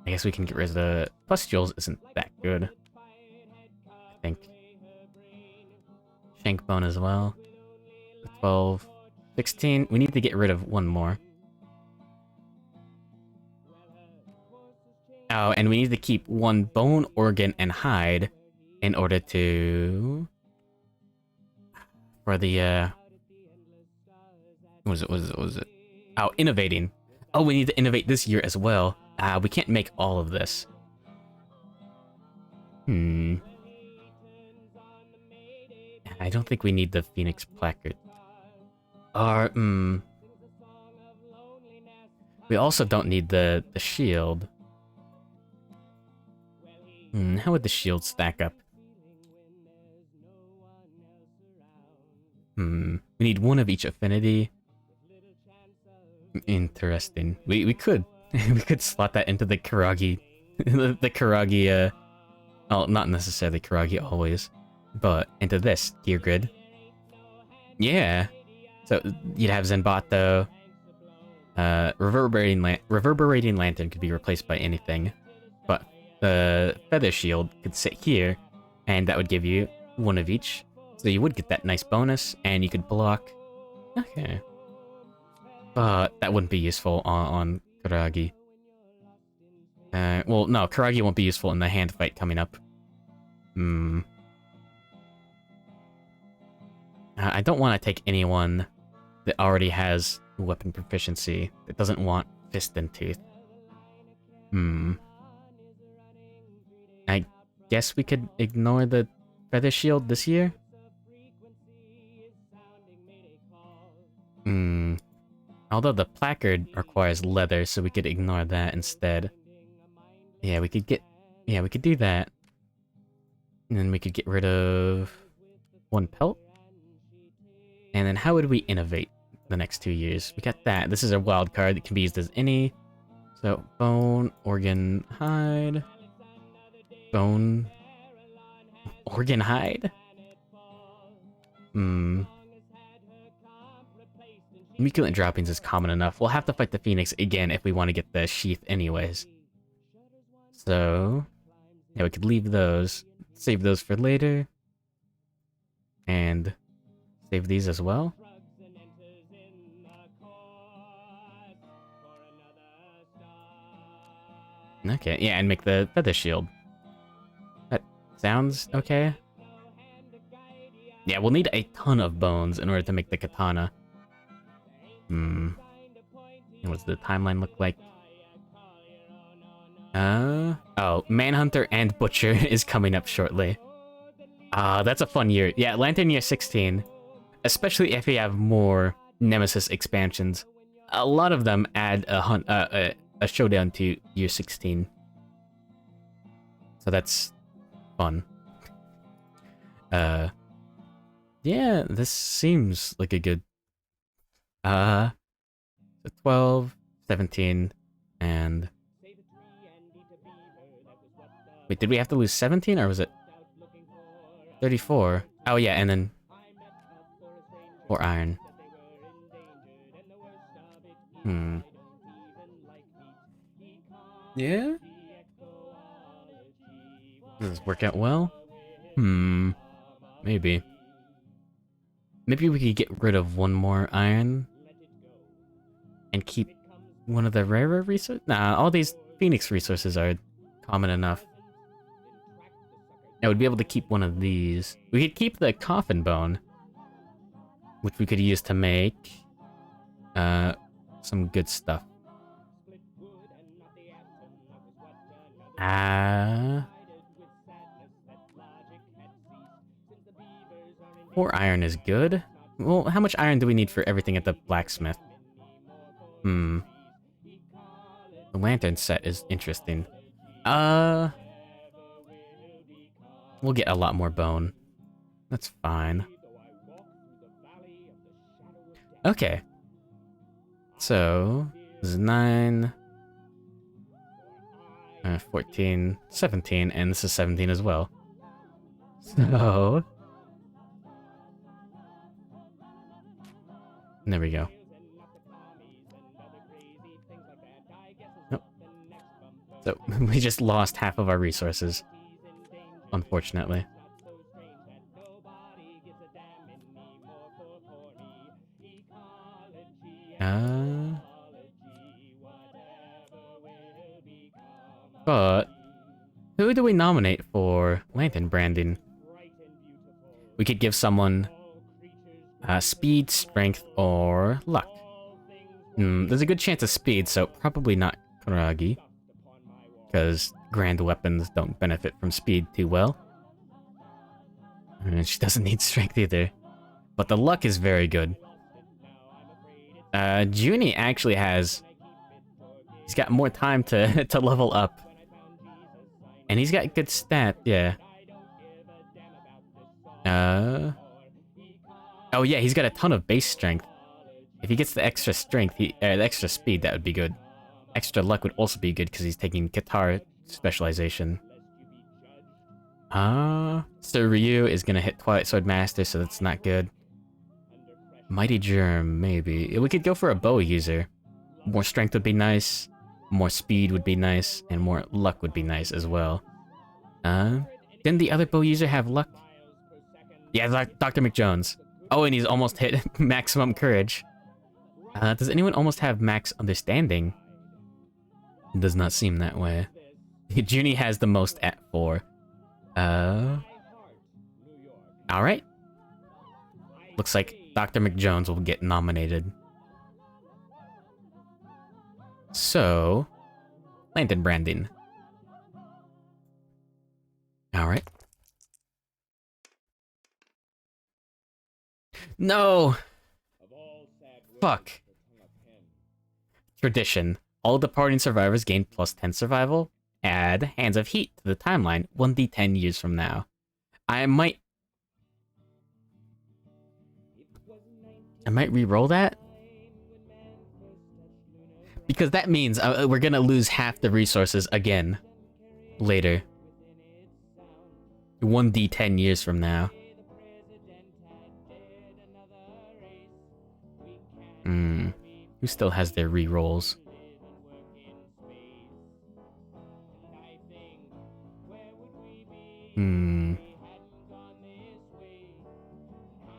I guess we can get rid of the pustules. Isn't that good? I think. Shank bone as well. 12, 16. We need to get rid of 1 more. Oh, and we need to keep 1 bone, organ, and hide in order to... For the, what was it? Oh, innovating. Oh, we need to innovate this year as well. We can't make all of this. I don't think we need the Phoenix placard. Or, we also don't need the shield. How would the shield stack up? We need one of each affinity. Interesting. We could. We could slot that into the Karagi. the Karagi, well, not necessarily Karagi always. But into this gear grid. Yeah. So you'd have Zenbato. Reverberating Lantern could be replaced by anything. But the Feather Shield could sit here, and that would give you one of each. So you would get that nice bonus, and you could block. Okay. But that wouldn't be useful on Karagi. Well, no, Karagi won't be useful in the hand fight coming up. I don't want to take anyone that already has weapon proficiency, that doesn't want Fist and Tooth. I guess we could ignore the Feather Shield this year? Although the placard requires leather, so we could ignore that instead. Yeah, we could do that. And then we could get rid of one pelt. And then how would we innovate the next 2 years? We got that. This is a wild card that can be used as any. So, bone, organ, hide. Bone. Organ, hide? Muculent droppings is common enough. We'll have to fight the Phoenix again if we want to get the sheath anyways. So, yeah, we could leave those. Save those for later. And save these as well. Okay, yeah, and make the Feather Shield. That sounds okay. Yeah, we'll need a ton of bones in order to make the katana. And what's the timeline look like? Oh, Manhunter and Butcher is coming up shortly. That's a fun year. Yeah, Lantern Year 16. Especially if you have more Nemesis expansions. A lot of them add a showdown to Year 16. So that's fun. Yeah, this seems like a good... So 12, 17, and... Wait, did we have to lose 17, or was it 34? Oh yeah, and then 4 iron. Yeah? Does this work out well? Maybe. Maybe we could get rid of one more iron and keep one of the rarer resources? Nah, all these Phoenix resources are common enough. I would be able to keep one of these. We could keep the coffin bone, which we could use to make some good stuff. 4 iron is good. Well, how much iron do we need for everything at the blacksmith? The lantern set is interesting. We'll get a lot more bone. That's fine. Okay. So, this is 9, 14, 17, and this is 17 as well. So... there we go. Nope. So, we just lost half of our resources. Unfortunately. But... who do we nominate for Lantern branding? We could give someone... speed, strength, or luck. There's a good chance of speed, so probably not Kuragi. Because grand weapons don't benefit from speed too well. And she doesn't need strength either. But the luck is very good. Junie actually has... He's got more time to, to level up. And he's got good stat, yeah. Oh yeah, he's got a ton of base strength. If he gets the extra strength, the extra speed, that would be good. Extra luck would also be good because he's taking guitar specialization. So Ryu is gonna hit Twilight Sword Master, so that's not good. Mighty Germ, maybe. We could go for a bow user. More strength would be nice, more speed would be nice, and more luck would be nice as well. Didn't the other bow user have luck? Yeah, Dr. McJones. Oh, and he's almost hit maximum courage. Does anyone almost have max understanding? It does not seem that way. Junie has the most at 4. Alright. Looks like Dr. McJones will get nominated. So... Landon Brandon. Alright. No! Fuck. Tradition. All departing survivors gain plus 10 survival. Add Hands of Heat to the timeline 1d10 years from now. I might re-roll that? Because that means we're gonna lose half the resources again. Later. 1d10 years from now. Who still has their re-rolls?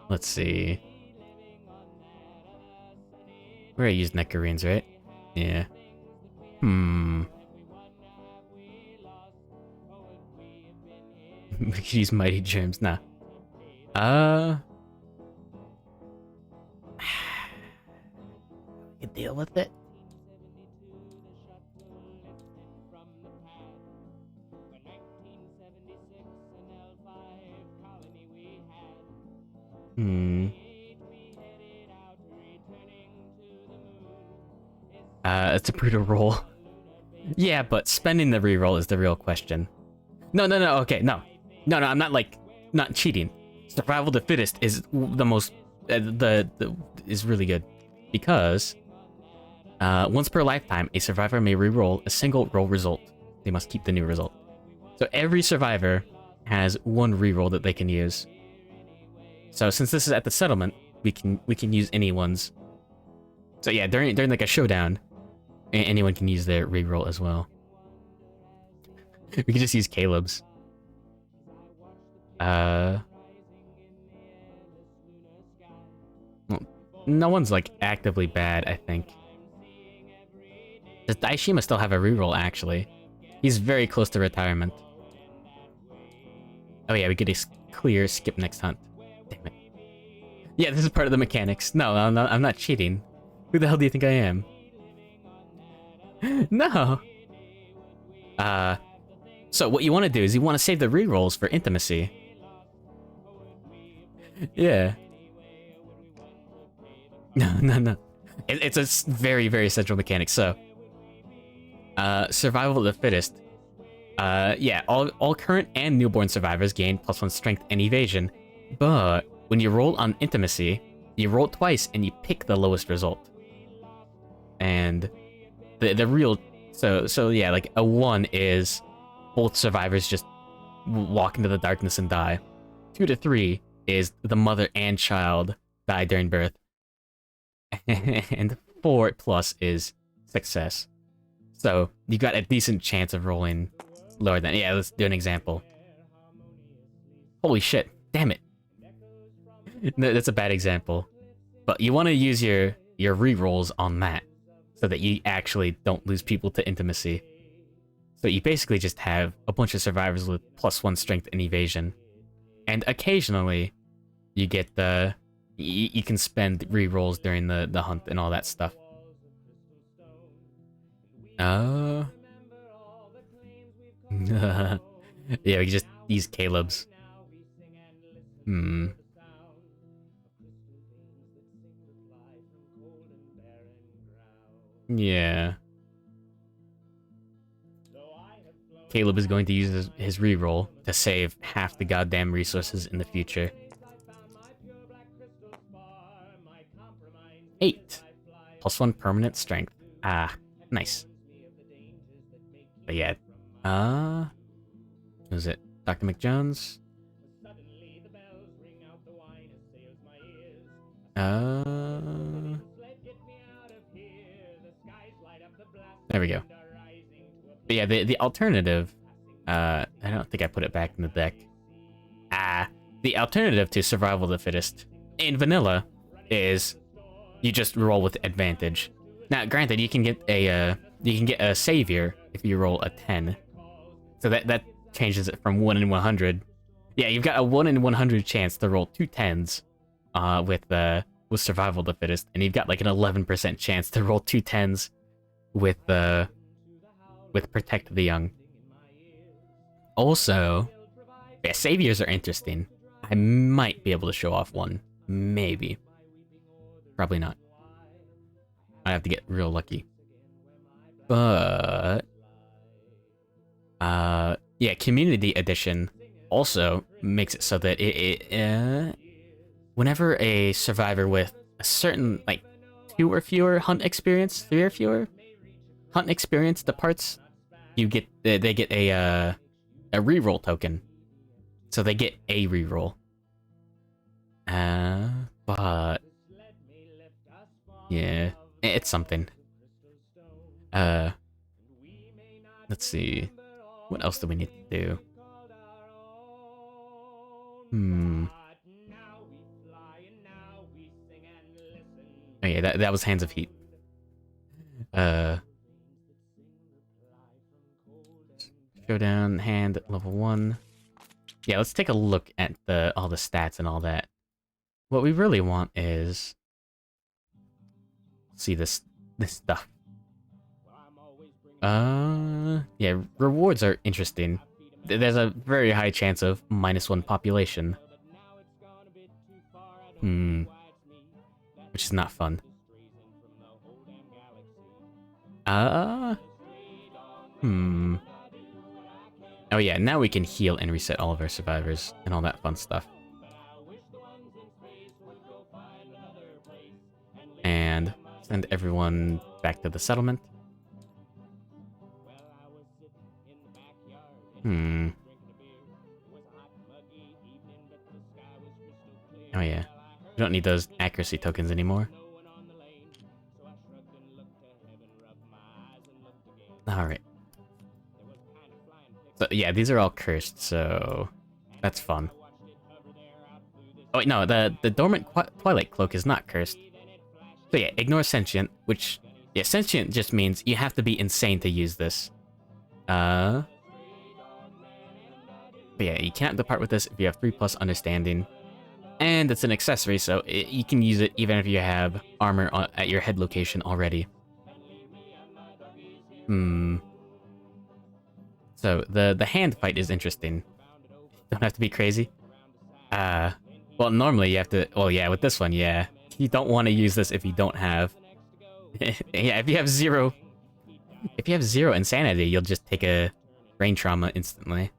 Let's see. We already used Nectarines, right? Yeah. We could use Mighty Germs. Nah. You deal with it. It's a brutal roll. Yeah, but spending the reroll is the real question. No, okay, no, I'm not not cheating. Survival of the fittest is the most, is really good. Because, once per lifetime, a survivor may reroll a single roll result. They must keep the new result. So every survivor has one reroll that they can use. So since this is at the settlement, we can use anyone's. So yeah, during like a showdown, anyone can use their reroll as well. We can just use Caleb's. Well, no one's like actively bad, I think. Does Daishima still have a reroll, actually? He's very close to retirement. Oh yeah, we get a clear skip next hunt. Damn it. Yeah, this is part of the mechanics. No, I'm not cheating. Who the hell do you think I am? No! So what you want to do is you want to save the rerolls for intimacy. Yeah. No. It's a very, very central mechanic, so... survival of the fittest. Yeah, all current and newborn survivors gain +1 strength and evasion. But when you roll on intimacy, you roll twice and you pick the lowest result. And the real... So yeah, like a 1 is both survivors just walk into the darkness and die. 2 to 3 is the mother and child die during birth. And 4 plus is success. So you got a decent chance of rolling lower than... Yeah, let's do an example. Holy shit, damn it. No, that's a bad example. But you want to use your rerolls on that, so that you actually don't lose people to intimacy. So you basically just have a bunch of survivors with +1 strength and evasion. And occasionally, you get the... You can spend rerolls during the hunt and all that stuff. Oh. Yeah, we just use Caleb's. Hmm. Yeah. Caleb is going to use his reroll to save half the goddamn resources in the future. 8. +1 permanent strength. Ah, nice. But yeah. Was it Dr. McJones? There we go. But yeah, the alternative, I don't think I put it back in the deck. The alternative to survival of the fittest in vanilla is you just roll with advantage. Now, granted, you can get a savior if you roll a 10. So that changes it from 1 in 100. Yeah, you've got a 1 in 100 chance to roll 2 10s with survival of the fittest, and you've got like an 11% chance to roll 2 10s with protect the young. Also, yeah, saviors are interesting. I might be able to show off one. Maybe. Probably not. I have to get real lucky. But yeah, Community Edition also makes it so that whenever a survivor with a certain, like, 2 or fewer hunt experience, 3 or fewer hunt experience departs, they get a reroll token. So they get a reroll. But yeah, it's something. Let's see. What else do we need to do? Oh yeah, that was Hands of Heat. Showdown hand level 1. Yeah, let's take a look at all the stats and all that. What we really want is see this stuff. Yeah, rewards are interesting. There's a very high chance of -1 population. Which is not fun. Oh yeah, now we can heal and reset all of our survivors and all that fun stuff. And send everyone back to the settlement. Oh yeah. We don't need those accuracy tokens anymore. Alright. So yeah, these are all cursed, so that's fun. Oh wait, no, the dormant Twilight Cloak is not cursed. So yeah, ignore sentient, which, yeah, sentient just means you have to be insane to use this. But yeah, you can't depart with this if you have 3+ understanding. And it's an accessory, so you can use it even if you have armor at your head location already. So the hand fight is interesting. Don't have to be crazy. Well, normally you have to. Well, yeah, with this one, yeah, you don't want to use this if you don't have. Yeah, if you have zero insanity, you'll just take a brain trauma instantly.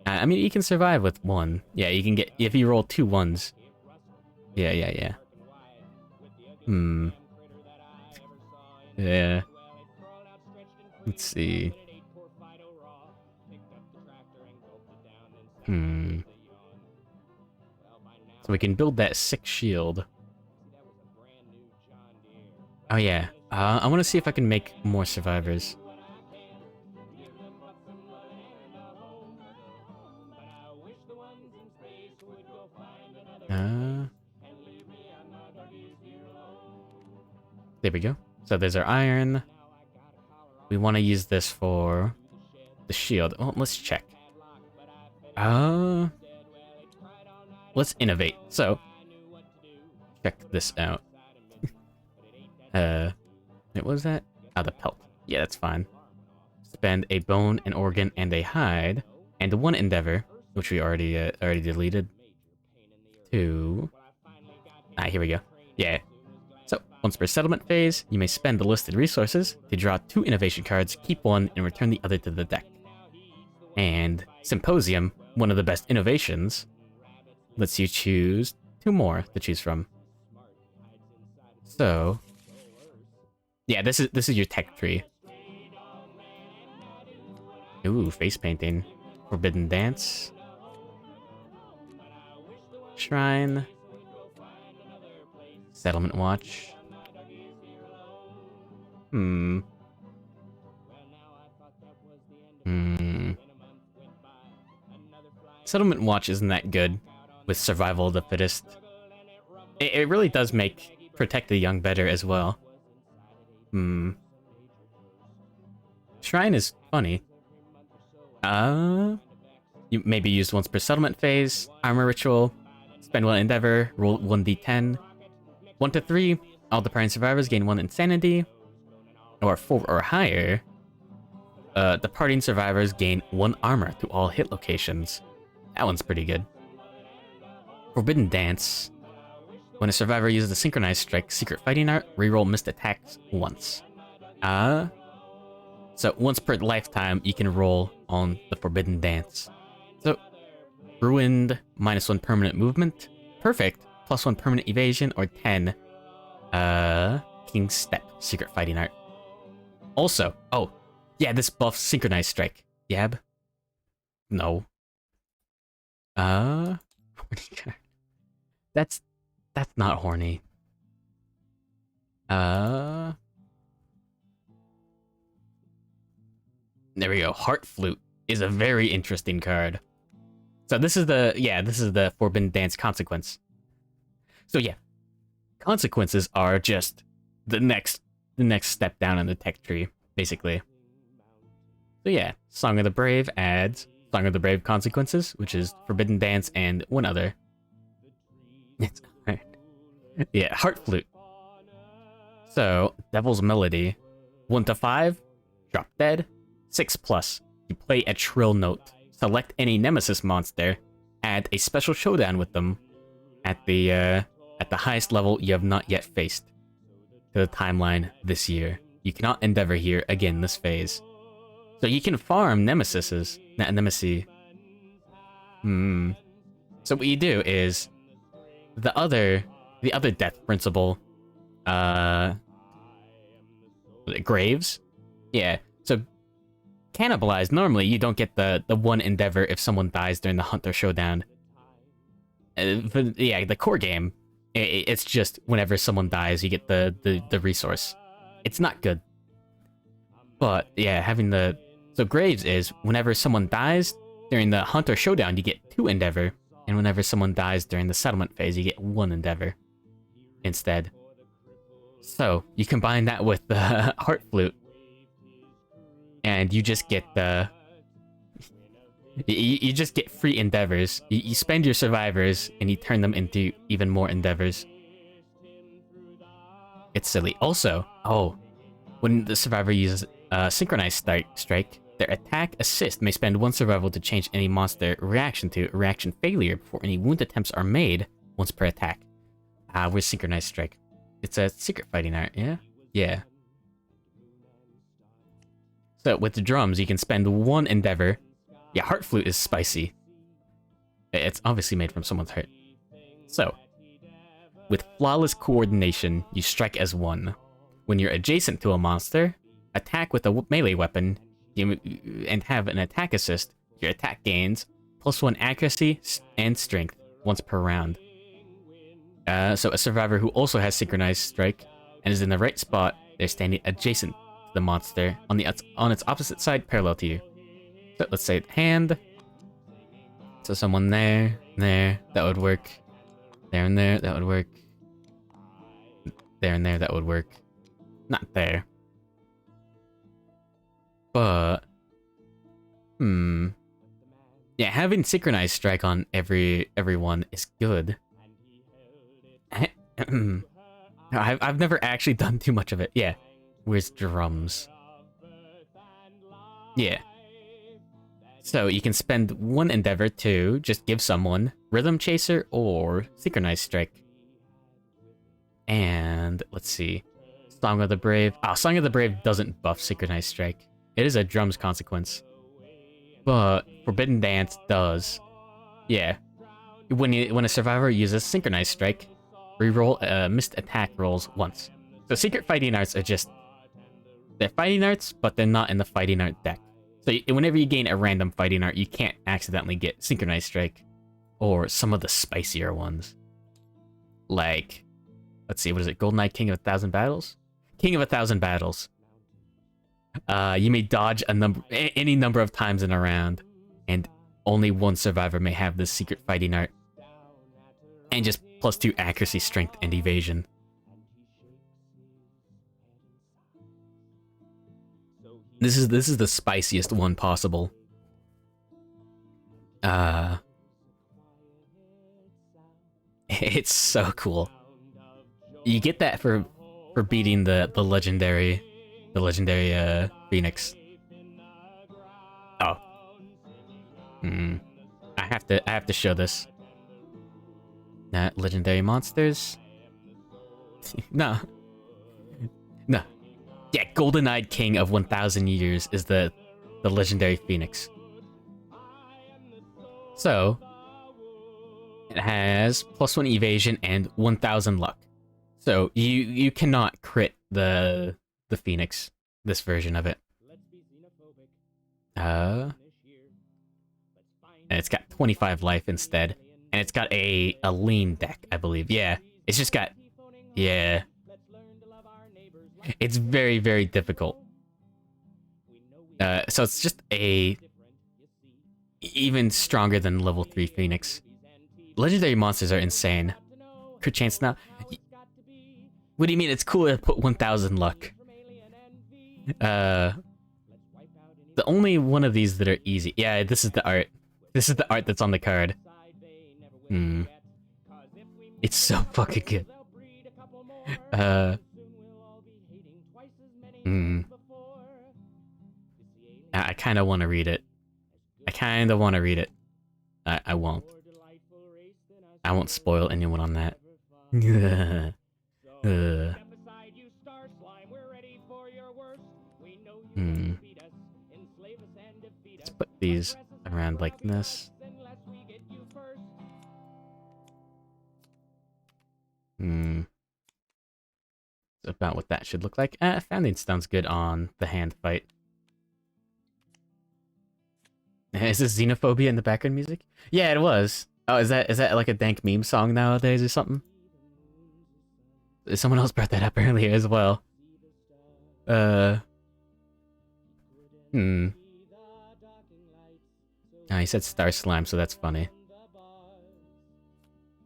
I mean, you can survive with 1. Yeah, you can get if you roll 2 1s. Yeah. Yeah. Let's see. So we can build that 6 shield. Oh yeah. I want to see if I can make more survivors. There we go. So there's our iron. We want to use this for the shield. Oh, let's check. Let's innovate. So, check this out. What was that? The pelt. Yeah, that's fine. Spend a bone, an organ, and a hide, and one endeavor, which we already deleted. To here we go. Yeah. So once per settlement phase, you may spend the listed resources to draw 2 innovation cards, keep one, and return the other to the deck. And Symposium, one of the best innovations, lets you choose 2 more to choose from. So, yeah, this is your tech tree. Ooh, face painting, Forbidden Dance, Shrine, Settlement Watch. Settlement Watch isn't that good with Survival of the Fittest. It really does make Protect the Young better as well. Shrine is funny. You maybe use once per settlement phase, Armor Ritual, spend 1 Endeavor, roll 1d10. 1 to 3, all departing survivors gain 1 Insanity. Or 4 or higher, departing survivors gain 1 armor to all hit locations. That one's pretty good. Forbidden Dance. When a survivor uses a Synchronized Strike Secret Fighting Art, reroll missed attacks once. So once per lifetime, you can roll on the Forbidden Dance. So, Ruined, -1 permanent movement. Perfect, +1 permanent evasion, or 10. King's Step, Secret Fighting Art. Also, oh, yeah, this buffs Synchronized Strike. Yab? No. That's not horny. There we go. Heart Flute is a very interesting card. So this is the Forbidden Dance consequence. So yeah, consequences are just the next step down in the tech tree, basically. So yeah, Song of the Brave adds Song of the Brave consequences, which is Forbidden Dance and 1 other. It's right. Yeah, Heart Flute. So Devil's Melody, 1 to 5, drop dead. 6+, you play a Trill Note. Select any Nemesis monster, add a special showdown with them at the highest level you have not yet faced to the timeline this year. You cannot endeavor here again this phase. So you can farm Nemesises, Nemesis. So what you do is the other death principle, Graves. Yeah. So Cannibalized, normally you don't get the 1 endeavor if someone dies during the Hunter Showdown. But yeah, the core game, it's just whenever someone dies, you get the resource. It's not good. But yeah, having so Graves is whenever someone dies during the Hunter Showdown, you get 2 endeavor, and whenever someone dies during the settlement phase, you get 1 endeavor instead. So you combine that with the Heart Flute, and you just get you just get free endeavors. You spend your survivors, and you turn them into even more endeavors. It's silly. Also, when the survivor uses Synchronized Strike, their attack assist may spend 1 survival to change any monster reaction to reaction failure before any wound attempts are made once per attack. Where's Synchronized Strike? It's a Secret Fighting Art, yeah? Yeah. So with the drums, you can spend 1 endeavor. Yeah, Heart Flute is spicy. It's obviously made from someone's heart. So, with Flawless Coordination, you strike as 1. When you're adjacent to a monster, attack with a melee weapon, and have an attack assist, your attack gains +1 accuracy and strength once per round. So a survivor who also has Synchronized Strike and is in the right spot, they're standing adjacent to the monster on its opposite side, parallel to you. So let's say hand. So someone there, that would work. There and there, that would work. There and there, that would work. Not there. But yeah, having Synchronized Strike on everyone is good. I've never actually done too much of it. Yeah. Where's drums? Yeah. So you can spend one endeavor to just give someone Rhythm Chaser or Synchronized Strike. And let's see. Song of the Brave. Song of the Brave doesn't buff Synchronized Strike. It is a drums consequence. But Forbidden Dance does. Yeah. When a survivor uses Synchronized Strike, reroll missed attack rolls once. So Secret Fighting Arts are just... They're Fighting Arts, but they're not in the Fighting Art deck. So whenever you gain a random Fighting Art, you can't accidentally get Synchronized Strike. Or some of the spicier ones. Like... Let's see, what is it? GoldenEye King of 1,000 Battles? King of 1,000 Battles. You may dodge any number of times in a round, and only one survivor may have this secret fighting art. And just +2 accuracy, strength, and evasion. This is the spiciest one possible. It's so cool. You get that for beating the legendary Phoenix. Oh. I have to show this. Legendary monsters. No. No. Yeah, Golden-Eyed King of 1,000 Years is the legendary Phoenix. So it has +1 evasion and 1,000 luck. So you cannot crit the Phoenix, this version of it. And it's got 25 life instead, and it's got a lean deck, I believe. Yeah, it's just got it's very, very difficult. So it's just a even stronger than level 3 Phoenix. Legendary monsters are insane. Crit chance now. What do you mean it's cooler to put 1,000 luck? The only one of these that are easy. Yeah, this is the art. This is the art that's on the card. It's so fucking good. I kind of want to read it. I won't. I won't spoil anyone on that. Let's put these around like this. It's about what that should look like. Founding Stone's good on the hand fight. Is this Xenophobia in the background music? Yeah, it was. Oh, is that like a dank meme song nowadays or something? Someone else brought that up earlier as well. Oh, he said Star Slime, so that's funny.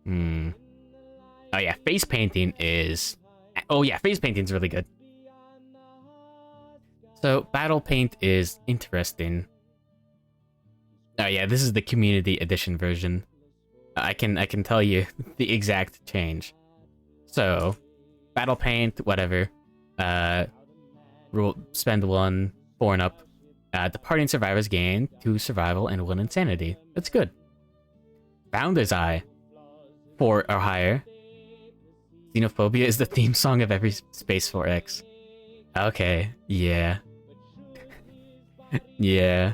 Oh yeah, face painting is... Oh yeah, face painting's really good. So, Battle Paint is interesting. Oh yeah, this is the Community Edition version. I can tell you the exact change. So, Battle Paint, whatever. Spend 1, 4 and up. Departing survivors gain 2 survival and 1 insanity. That's good. Founder's Eye, 4 or higher. Xenophobia is the theme song of every Space 4X. Okay, yeah. Yeah.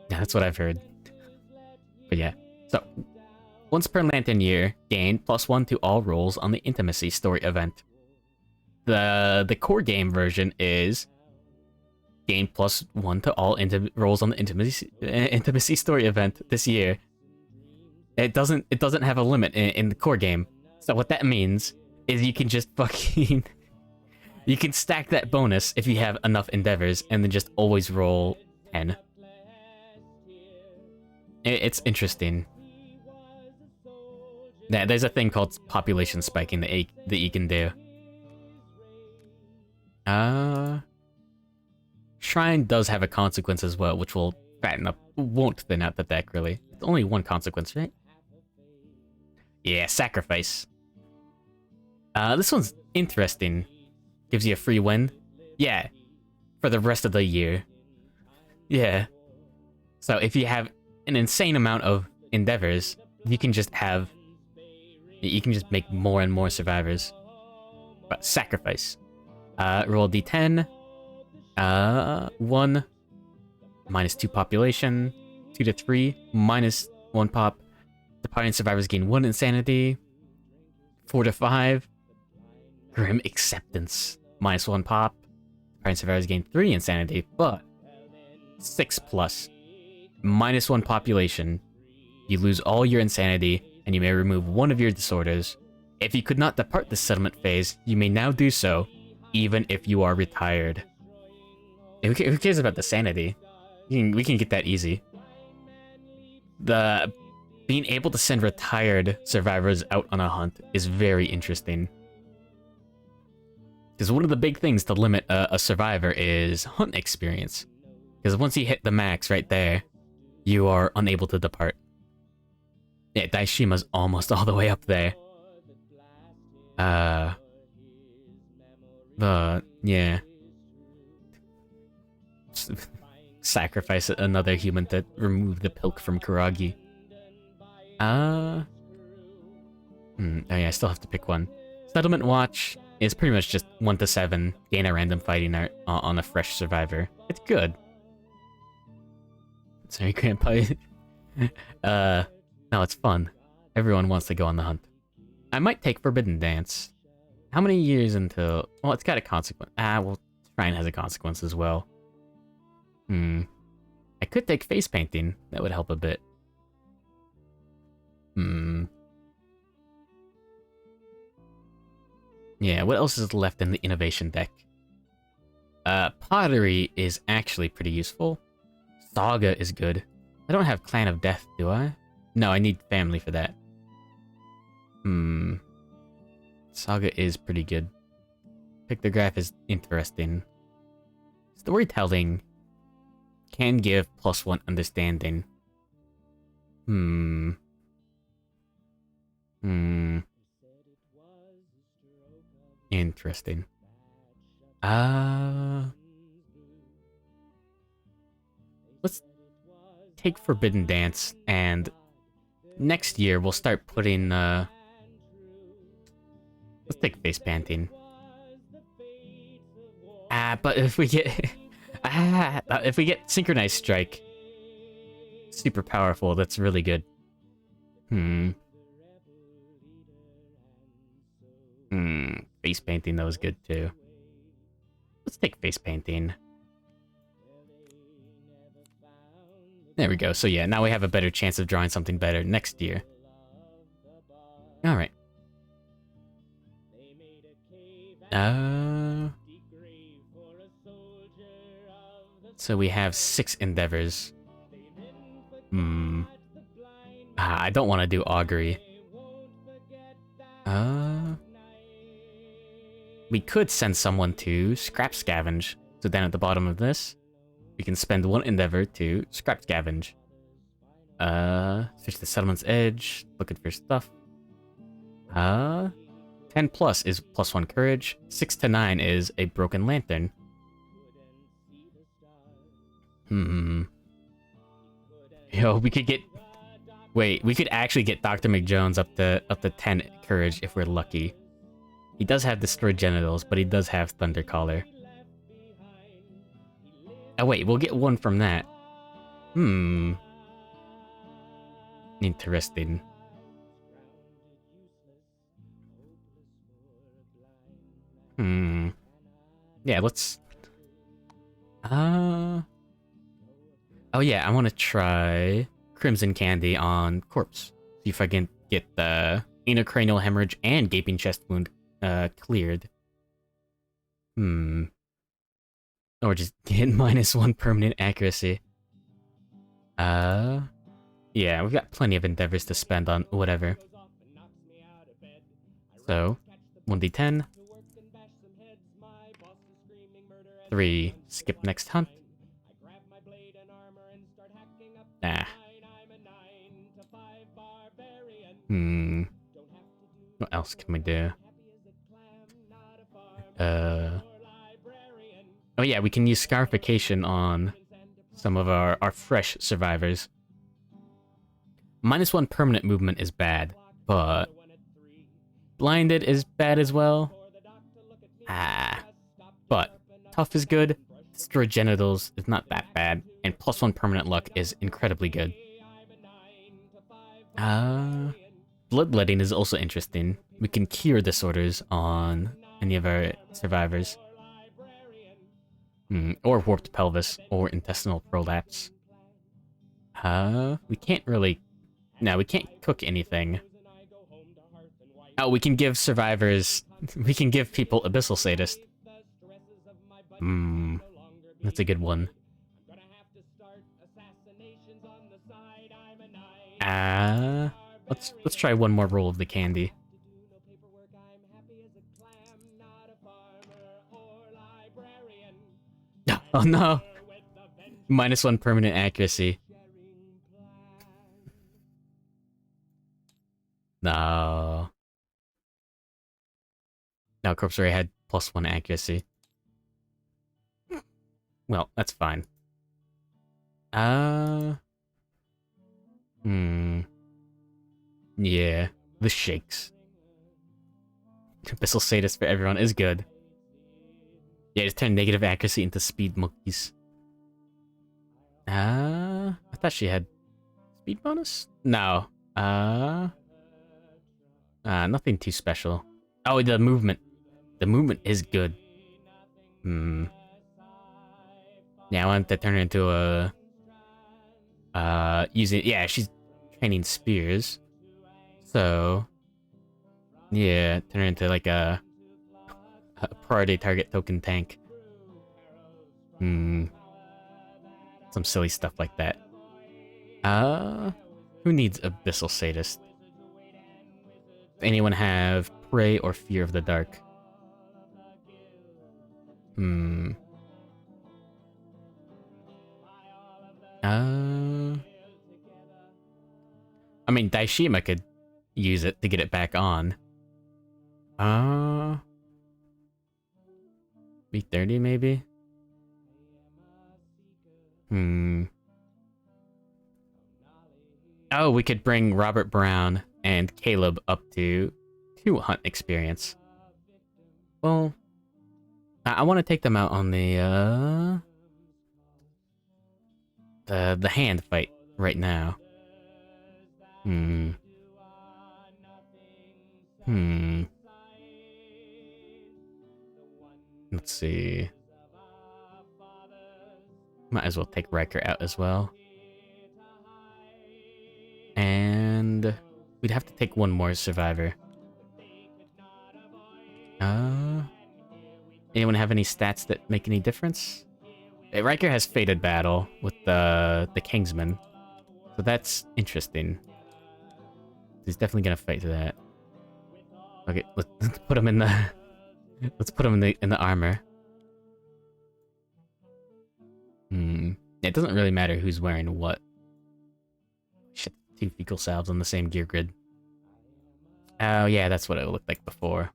That's what I've heard. But yeah. So, once per Lantern year, gain +1 to all rolls on the Intimacy story event. The core game version is gain +1 to all rolls on the Intimacy story event this year. It doesn't have a limit in the core game. So what that means is you can just fucking... you can stack that bonus if you have enough endeavors and then just always roll 10. It's interesting. Yeah, there's a thing called population spiking that you can do. Shrine does have a consequence as well, which will fatten up, won't thin out the deck really. It's only one consequence, right? Yeah, Sacrifice. This one's interesting. Gives you a free win. Yeah, for the rest of the year. Yeah. So if you have an insane amount of endeavors, you can just make more and more survivors. But sacrifice. Roll d10. 1. -2 population. 2 to 3. -1 pop. Departing survivors gain 1 insanity. 4 to 5. Grim acceptance. -1 pop. Departing survivors gain 3 insanity, but 6 plus. -1 population. You lose all your insanity, and you may remove 1 of your disorders. If you could not depart the settlement phase, you may now do so, even if you are retired. Who cares about the sanity? We can get that easy. Being able to send retired survivors out on a hunt is very interesting. Because one of the big things to limit a survivor is hunt experience. Because once you hit the max right there, you are unable to depart. Yeah, Daishima's almost all the way up there. But, yeah. Sacrifice another human to remove the pilk from Kuragi. Oh yeah, I still have to pick one. Settlement Watch is pretty much just 1 to 7, gain a random fighting art on a fresh survivor. It's good. Sorry, Grandpa. No, it's fun. Everyone wants to go on the hunt. I might take Forbidden Dance. How many years until... Well, it's got a consequence. Well, Shrine has a consequence as well. I could take Face Painting. That would help a bit. Yeah, what else is left in the innovation deck? Pottery is actually pretty useful. Saga is good. I don't have Clan of Death, do I? No, I need family for that. Saga is pretty good. Pictograph is interesting. Storytelling can give +1 understanding. Interesting. Let's take Forbidden Dance, and next year we'll start putting, let's take Face Painting. But if we get... if we get Synchronized Strike, super powerful, that's really good. Face Painting, that was good too. Let's take Face Painting. There we go. So yeah, now we have a better chance of drawing something better next year. Alright. So we have 6 endeavors. I don't want to do Augury. We could send someone to Scrap Scavenge. So down at the bottom of this, we can spend 1 endeavor to Scrap Scavenge. Search the Settlement's Edge, looking for stuff. 10 plus is +1 courage. 6 to 9 is a Broken Lantern. Yo, we could get... Wait, we could actually get Dr. McJones up to 10 courage if we're lucky. He does have Destroyed Genitals, but he does have Thundercaller. Oh wait, we'll get 1 from that. Interesting. Yeah, let's... Oh yeah, I want to try Crimson Candy on Corpse. See if I can get the intracranial hemorrhage and gaping chest wound cleared. Or just get -1 permanent accuracy. Yeah, we've got plenty of endeavors to spend on whatever. So, 1d10. 3, skip next hunt. What else can we do? Oh yeah, we can use Scarification on some of our fresh survivors. -1 permanent movement is bad, but blinded is bad as well. But tough is good. Destroy genitals is not that bad, and +1 permanent luck is incredibly good. Bloodletting is also interesting. We can cure disorders on any of our survivors. Or warped pelvis, or intestinal prolapse. We can't really... No, we can't cook anything. Oh, we can give survivors... We can give people Abyssal Sadist. That's a good one. Let's try one more roll of the candy. Oh no! -1 permanent accuracy. No. No, Corpse Ray had +1 accuracy. Well, that's fine. Yeah, the shakes. Abyssal Sadist for everyone is good. Yeah, just turn negative accuracy into speed monkeys. I thought she had speed bonus? No. Nothing too special. Oh, the movement. The movement is good. Yeah, I want to turn her into a... Yeah, she's training spears. So... Yeah, turn her into like a priority target token tank. Some silly stuff like that. Who needs Abyssal Sadist? Does anyone have Prey or Fear of the Dark? I mean, Daishima could use it to get it back on. B30 maybe? Oh, we could bring Robert Brown and Caleb up to 2 hunt experience. Well, I want to take them out on the hand fight right now. Let's see. Might as well take Riker out as well. And we'd have to take one more survivor. Anyone have any stats that make any difference? Riker has Fated Battle with the Kingsman. So that's interesting. He's definitely gonna fight to that. Okay, let's put him in the let's put him in the armor. It doesn't really matter who's wearing what. Shit, 2 fecal salves on the same gear grid. Oh yeah, that's what it looked like before.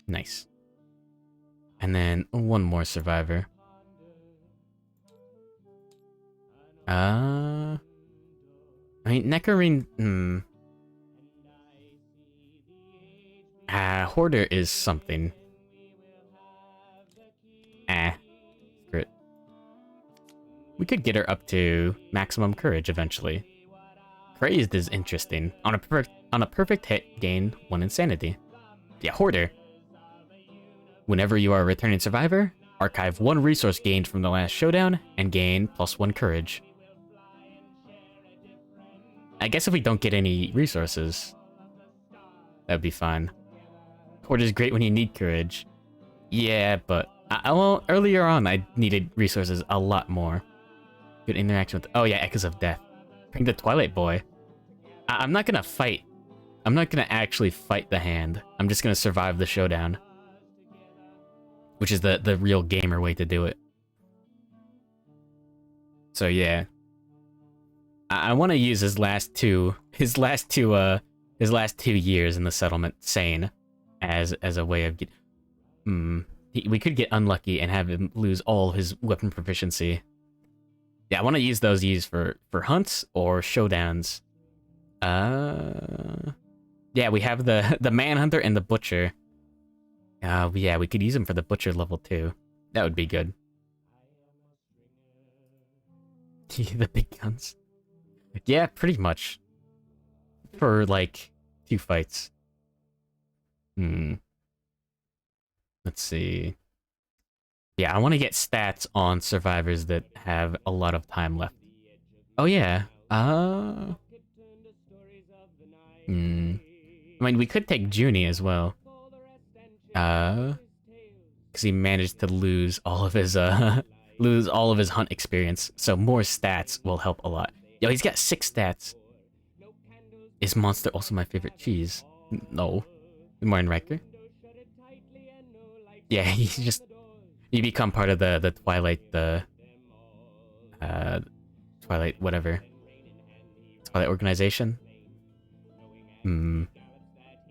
Nice. And then one more survivor. I mean, Neckarine... Hoarder is something. Screw it. We could get her up to maximum courage eventually. Crazed is interesting. On a perfect hit, gain 1 insanity. Yeah, Hoarder. Whenever you are a returning survivor, archive 1 resource gained from the last showdown and gain +1 courage. I guess if we don't get any resources, that'd be fine. Hoarder's great when you need courage. Yeah, but well, earlier on I needed resources a lot more. Good interaction with... Oh yeah, Echoes of Death. Bring the Twilight Boy. I'm not gonna fight. I'm not gonna actually fight the hand. I'm just gonna survive the showdown. Which is the real gamer way to do it. So yeah. I want to use his last two years in the settlement sane as a way of We could get unlucky and have him lose all his weapon proficiency. Yeah, I want to use those for hunts or showdowns. Yeah, we have the manhunter and the butcher. Yeah, we could use him for the butcher level 2. That would be good. The big guns. Yeah, pretty much. For like 2 fights. Let's see. Yeah, I want to get stats on survivors that have a lot of time left. Oh yeah. I mean, we could take Junie as well. Because he managed to lose all of his hunt experience. So more stats will help a lot. Yo, he's got 6 stats. Is Monster also my favorite cheese? No. Martin Riker? Yeah, he's just... You become part of the Twilight, Twilight whatever. Twilight organization?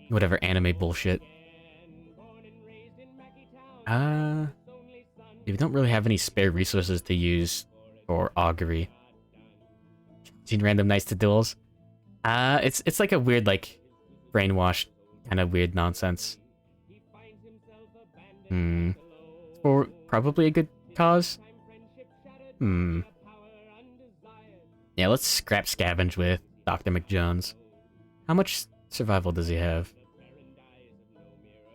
Whatever anime bullshit. We don't really have any spare resources to use for augury. Seen random nights to duels? It's like a weird, like, brainwashed kind of weird nonsense. For probably a good cause? Yeah, let's scrap scavenge with Dr. McJones. How much survival does he have?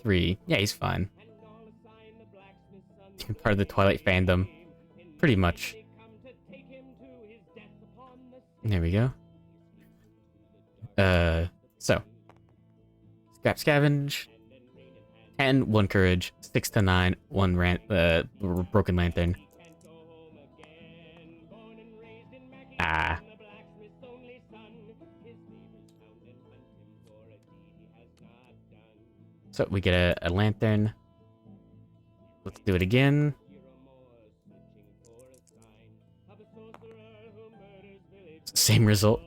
3. Yeah, he's fine. Part of the Twilight fandom. Pretty much. There we go. So. Scrap scavenge. 10, 1 courage, 6 to 9, 1 broken lantern. So we get a lantern. Let's do it again. Same result.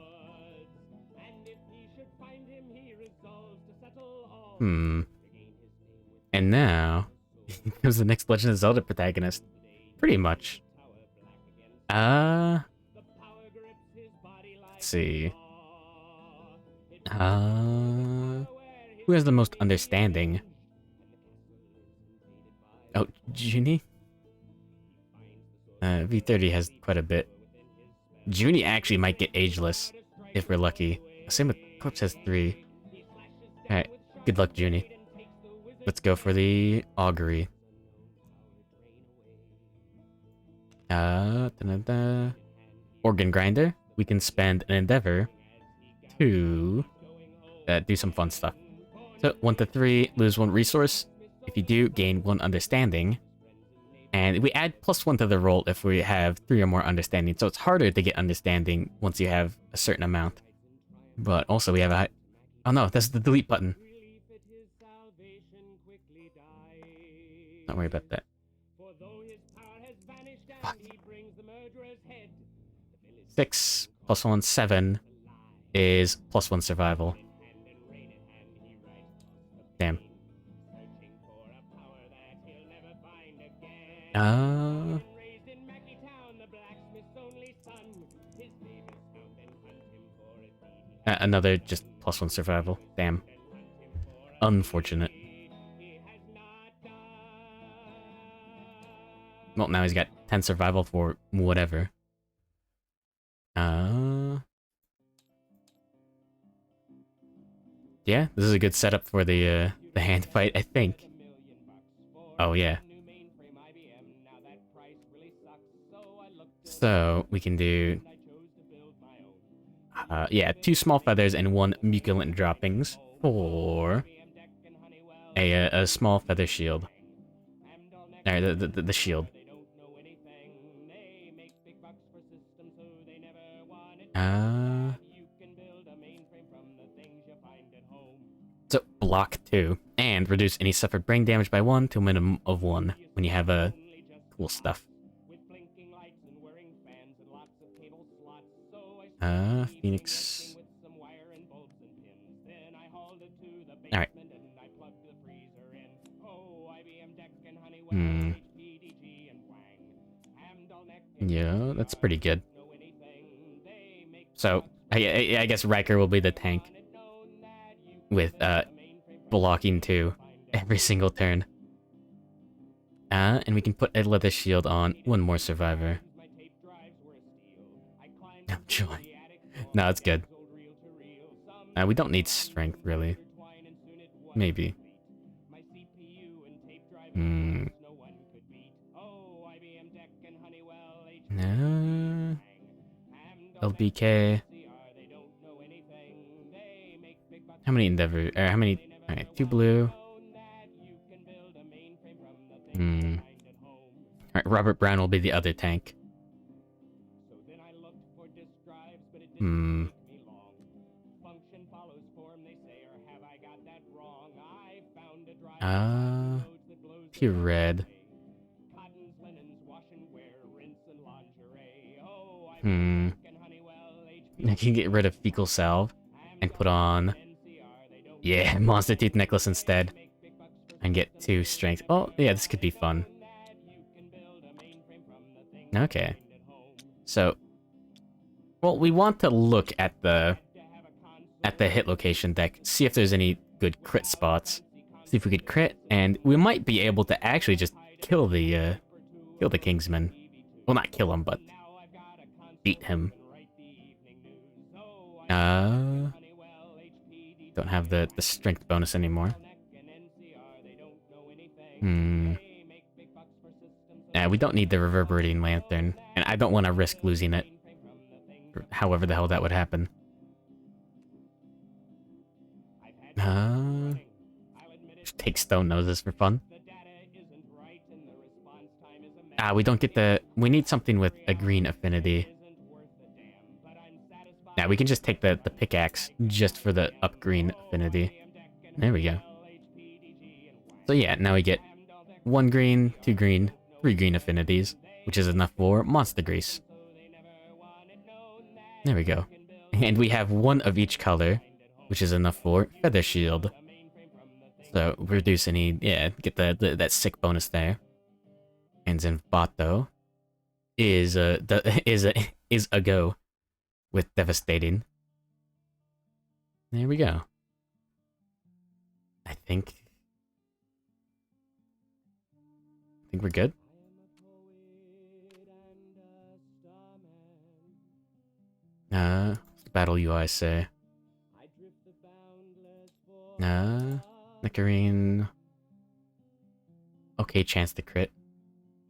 And now, he becomes the next Legend of Zelda protagonist. Pretty much. Let's see. Who has the most understanding? Oh, Junie? V30 has quite a bit. Junie actually might get ageless, if we're lucky. Same with Corpse has 3. Alright, good luck, Junie. Let's go for the augury. Organ grinder. We can spend an endeavor to do some fun stuff. So 1 to 3, lose 1 resource. If you do, gain 1 understanding. And we add +1 to the roll if we have 3 or more understanding. So it's harder to get understanding once you have a certain amount. But also we have a... Oh no, that's the delete button. Don't worry about that. Fuck. 6 +1, 7 is +1 survival. Damn. Another just +1 survival. Damn. Unfortunate. Well, now he's got 10 survival for whatever. Yeah, this is a good setup for the hand fight, I think. Oh, yeah. So, we can do... yeah, 2 small feathers and 1 muculent droppings for a small feather shield. Alright, the shield. So, block 2. And reduce any suffered brain damage by 1 to a minimum of 1 when you have cool stuff. Phoenix. Alright. Hmm. Yeah, that's pretty good. So, I guess Riker will be the tank. With, blocking too. Every single turn. And we can put a leather shield on one more survivor. Oh, joy. No, it's good. We don't need strength, really. Maybe. Hmm. No. LBK. How many Endeavor? How many? Alright, 2 blue. Hmm. Alright, Robert Brown will be the other tank. Hmm. Pure red. Hmm. I can get rid of Fecal Salve and put on... Yeah, Monster Tooth Necklace instead. And get 2 strength. Oh, yeah, this could be fun. Okay. So... Well, we want to look at the hit location deck, see if there's any good crit spots. See if we could crit, and we might be able to actually just kill the Kingsman. Well, not kill him, but beat him. Don't have the strength bonus anymore. Hmm. We don't need the Reverberating Lantern, and I don't want to risk losing it. However the hell that would happen. Just take Stone Noses for fun. We don't get the... We need something with a green affinity. Now we can just take the pickaxe just for the up green affinity. There we go. So yeah, now we get 1 green, 2 green, 3 green affinities, which is enough for Monster Grease. There we go. And we have 1 of each color, which is enough for Feather Shield. So reduce any... Yeah, get that sick bonus there. And Zenvato is a go with Devastating. There we go. I think we're good. Battle UI say. Nectarine. Okay, chance to crit.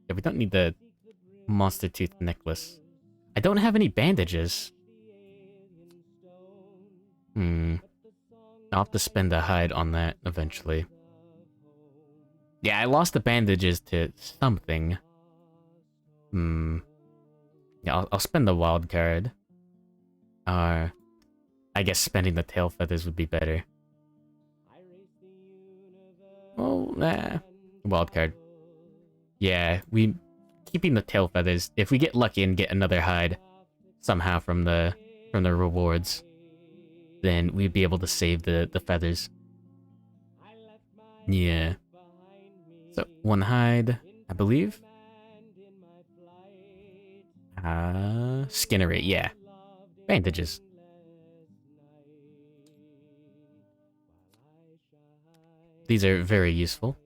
Yeah, we don't need the Monster Tooth Necklace. I don't have any bandages. I'll have to spend a hide on that eventually. Yeah, I lost the bandages to something. Yeah, I'll spend the wild card. I guess spending the tail feathers would be better. Oh, nah. Wild card. Yeah, keeping the tail feathers. If we get lucky and get another hide somehow from the rewards, then we'd be able to save the feathers. Yeah. So 1 hide, I believe. Skinnery, yeah. Bandages. These are very useful.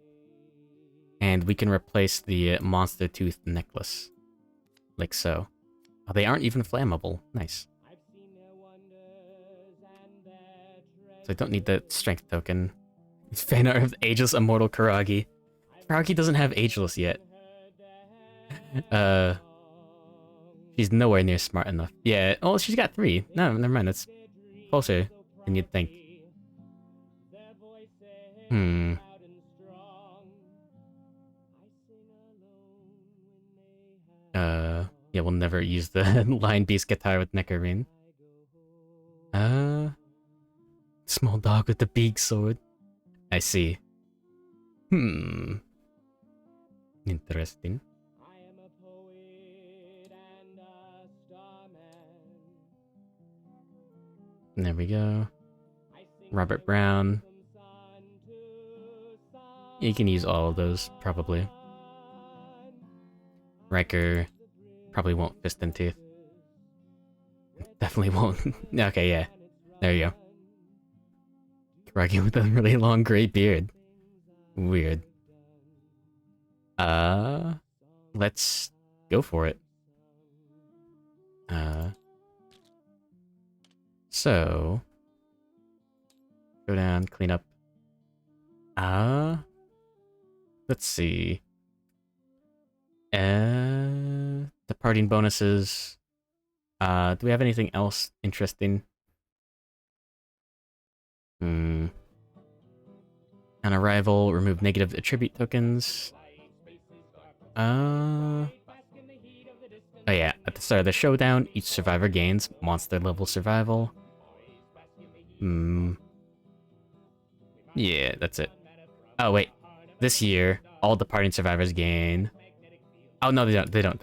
And we can replace the Monster Tooth Necklace. Like so. Oh, they aren't even flammable. Nice. So I don't need the strength token. Fan art of Ageless Immortal Karagi. Karagi doesn't have Ageless yet. She's nowhere near smart enough. Yeah, oh, she's got 3. No, never mind, that's closer than you'd think. Yeah, we'll never use the Lion Beast guitar with Nectarine. Small dog with the big sword. I see. Interesting. There we go. Robert Brown. You can use all of those, probably. Riker probably won't Fist and Tooth. Definitely won't. Okay, yeah. There you go. Riker with a really long gray beard. Weird. Let's go for it. So go down, clean up. Let's see. Departing bonuses. Do we have anything else interesting? On arrival, remove negative attribute tokens. Oh yeah, at the start of the showdown, each survivor gains monster level survival. Yeah, that's it. Oh wait, this year, all departing survivors gain... Oh no, they don't.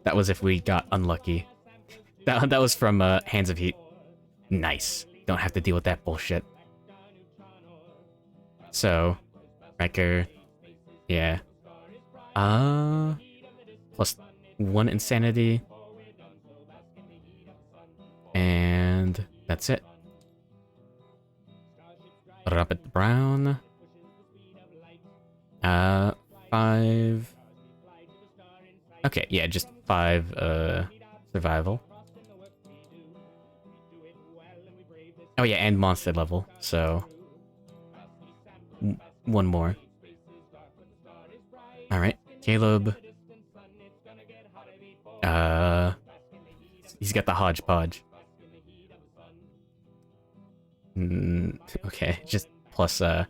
That was if we got unlucky. That was from Hands of Heat. Nice. Don't have to deal with that bullshit. So, Riker, yeah. Plus 1 insanity. And that's it. Robert Brown. 5. Okay, yeah, just 5 survival. Oh yeah, and monster level, so 1 more. Alright, Caleb. He's got the hodgepodge. Okay, just plus 4.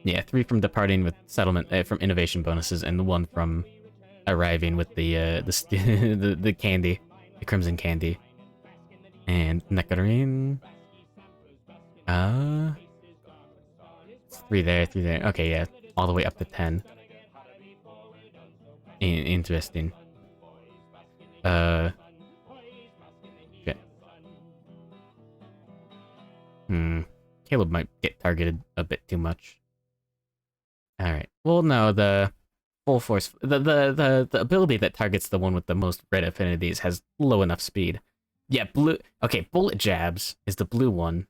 Yeah, 3 from departing with settlement from innovation bonuses, and the 1 from arriving with the the candy, the crimson candy. And Nectarine. 3 there, 3 there. Okay, yeah, all the way up to 10. Interesting. Shit. Caleb might get targeted a bit too much. Alright. Well, no, the full force... The ability that targets the one with the most red affinities has low enough speed. Yeah, blue... Okay, bullet jabs is the blue one.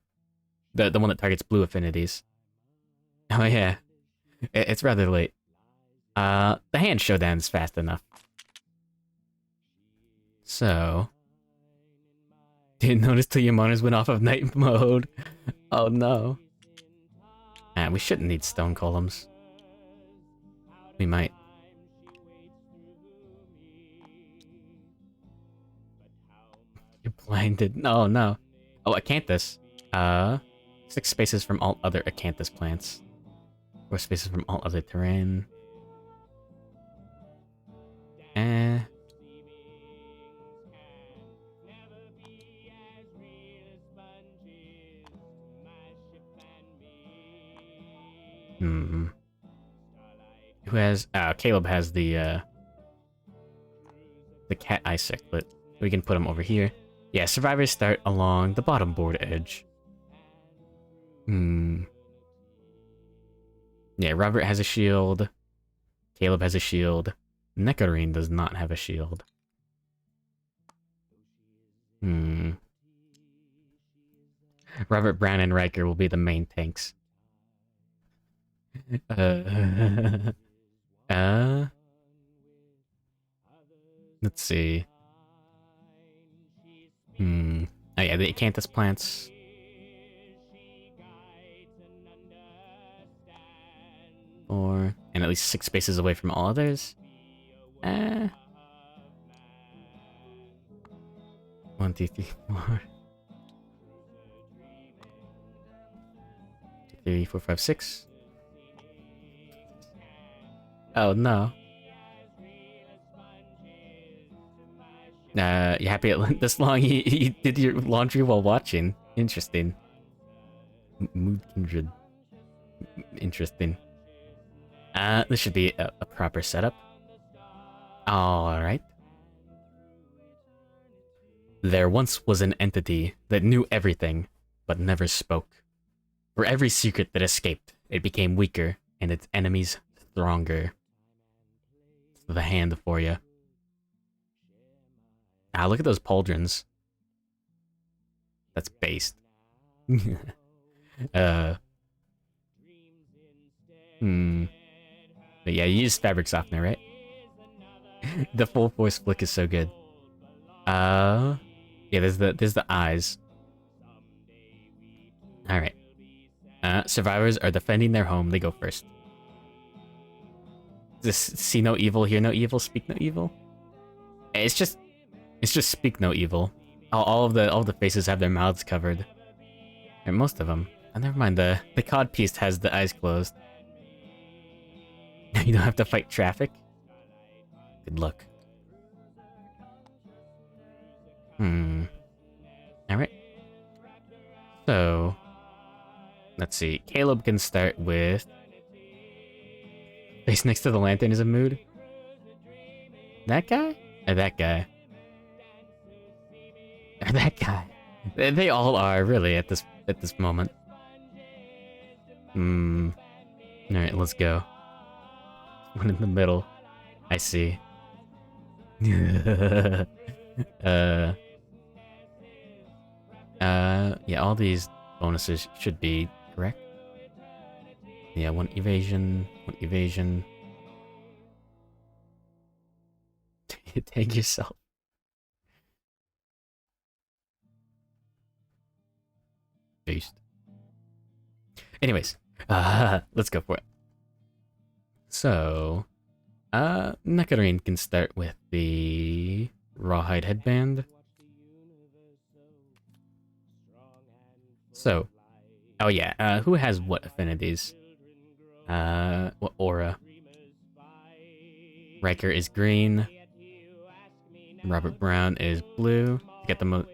The one that targets blue affinities. Oh, yeah. It's rather late. The hand showdown's fast enough. So... Didn't notice till your monitors went off of night mode. Oh, no. We shouldn't need stone columns. We might. You're blinded. No, no. Oh, Acanthus. 6 spaces from all other Acanthus plants. 4 spaces from all other terrain. Who has... Caleb has the cat eye circlet. We can put him over here. Yeah, survivors start along the bottom board edge. Yeah, Robert has a shield. Caleb has a shield. Nectarine does not have a shield. Robert, Brown, and Riker will be the main tanks. Let's see. Oh yeah, the Acanthus plants. And at least 6 spaces away from all others. 1, 2, 3, 4. 3, 4, 5, 6. Oh no. You happy it this long? You did your laundry while watching. Interesting. Mood kindred. Interesting. This should be a proper setup. Alright. There once was an entity that knew everything, but never spoke. For every secret that escaped, it became weaker, and its enemies stronger. It's the hand for you. Ah, look at those pauldrons. That's based. But yeah, you use fabric softener, right? The full force flick is so good. Yeah, there's the eyes. Alright. Survivors are defending their home, they go first. Just see no evil, hear no evil, speak no evil? It's just speak no evil. All of the faces have their mouths covered. And most of them. Oh, never mind, the cod piece has the eyes closed. You don't have to fight traffic? Good luck. Alright. So, let's see. Caleb can start with... Face next to the lantern is a mood. That guy? Or that guy? Or that guy? They all are, really, at this moment. Alright, let's go. One in the middle. I see. Yeah, all these bonuses should be correct. Yeah, one evasion. Take yourself. Beast. Anyways, let's go for it. So, Nectarine can start with the Rawhide headband. So, oh yeah, who has what affinities? What aura? Riker is green. Robert Brown is blue. You get the most.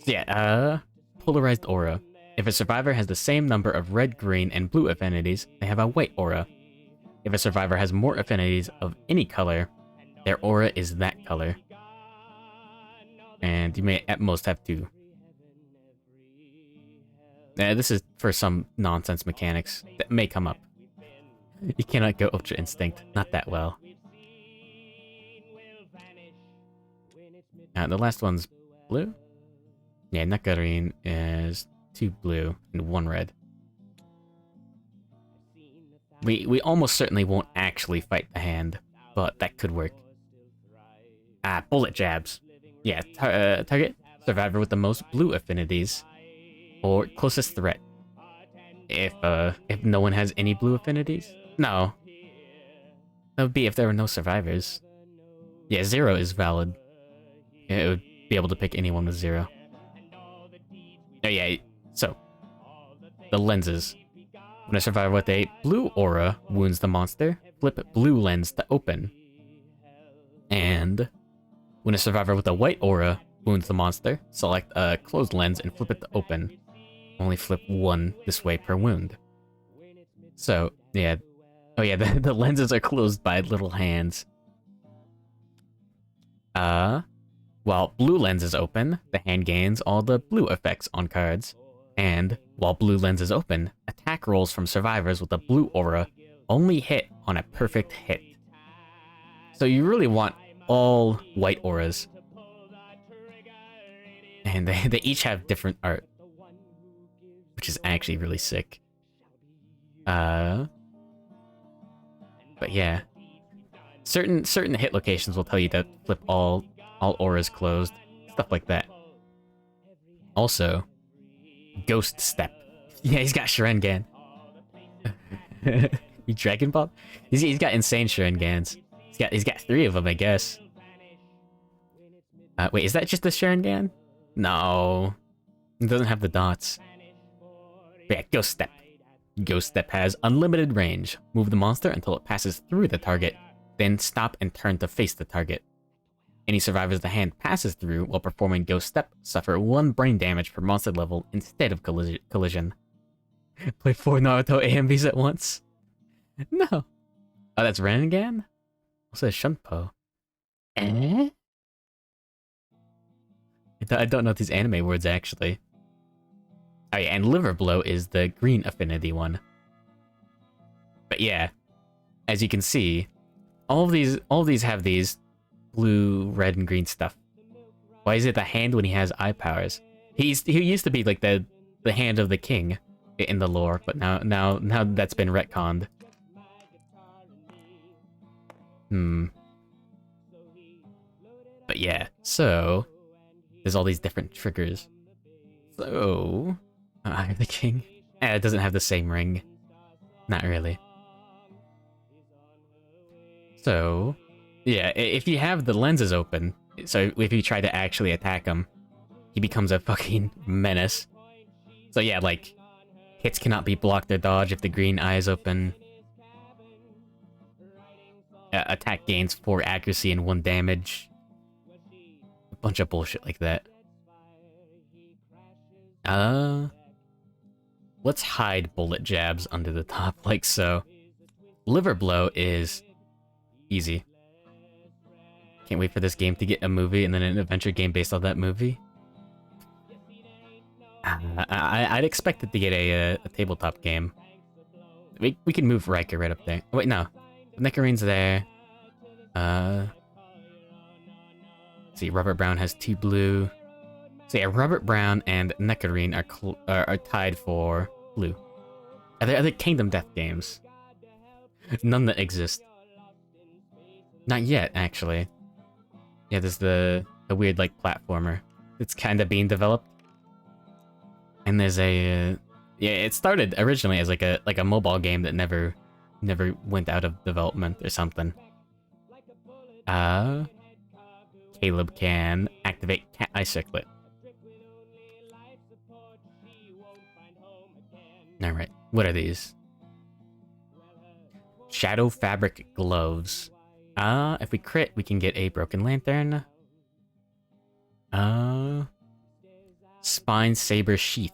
Yeah, polarized aura. If a survivor has the same number of red, green, and blue affinities, they have a white aura. If a survivor has more affinities of any color, their aura is that color. And you may at most have two. This is for some nonsense mechanics that may come up. You cannot go Ultra Instinct, not that well. The last one's blue? Yeah, Nectarine is 2 blue and 1 red. We almost certainly won't actually fight the hand, but that could work. Bullet jabs. Yeah, target survivor with the most blue affinities, or closest threat. If no one has any blue affinities? No. That would be if there were no survivors. Yeah, 0 is valid. Yeah, it would be able to pick anyone with 0. Oh yeah, so, the lenses. When a survivor with a blue aura wounds the monster, flip blue lens to open. And when a survivor with a white aura wounds the monster, select a closed lens and flip it to open. Only flip 1 this way per wound. So, yeah. Oh yeah, the lenses are closed by little hands. While blue lens is open, the hand gains all the blue effects on cards. And, while blue lens is open, attack rolls from survivors with a blue aura only hit on a perfect hit. So you really want all white auras. And they each have different art, which is actually really sick. But yeah. Certain hit locations will tell you to flip all auras closed, stuff like that. Also, Ghost Step. Yeah, he's got Sharingan. You Dragon Ball? He's got insane Sharingans. He's got 3 of them, I guess. Wait, is that just the Sharingan? No. It doesn't have the dots. But yeah, Ghost Step. Ghost Step has unlimited range. Move the monster until it passes through the target, then stop and turn to face the target. Any survivors the hand passes through while performing Ghost Step suffer 1 brain damage per monster level instead of collision. Play 4 Naruto AMVs at once? No. Oh, that's Rinnegan? Also Shunpo. Eh? I don't know these anime words, actually. Oh yeah, and Liver Blow is the green affinity one. But yeah, as you can see, all of these have these blue, red, and green stuff. Why is it the hand when he has eye powers? He used to be like the hand of the king in the lore, but now that's been retconned. But yeah, so there's all these different triggers. So Eye of the King. It doesn't have the same ring. Not really. So yeah, if you have the lenses open, so if you try to actually attack him, he becomes a fucking menace. So yeah, like, hits cannot be blocked or dodged if the green eye is open. Attack gains 4 accuracy and 1 damage. A bunch of bullshit like that. Let's hide bullet jabs under the top like so. Liver Blow is easy. Can't wait for this game to get a movie and then an adventure game based on that movie. I'd expect it to get a tabletop game. We can move Riker right up there. Oh, wait, no. Necarine's there. See, Robert Brown has 2 blue. So yeah, Robert Brown and Necarine are tied for blue. Are there Kingdom Death games? None that exist. Not yet, actually. Yeah, there's the weird, like, platformer. It's kind of being developed. And there's a... yeah, it started originally as like a mobile game that never went out of development or something. Caleb can activate Cat Eye Circlet. Alright, what are these? Shadow Fabric Gloves. If we crit, we can get a Broken Lantern. Spine Saber Sheath.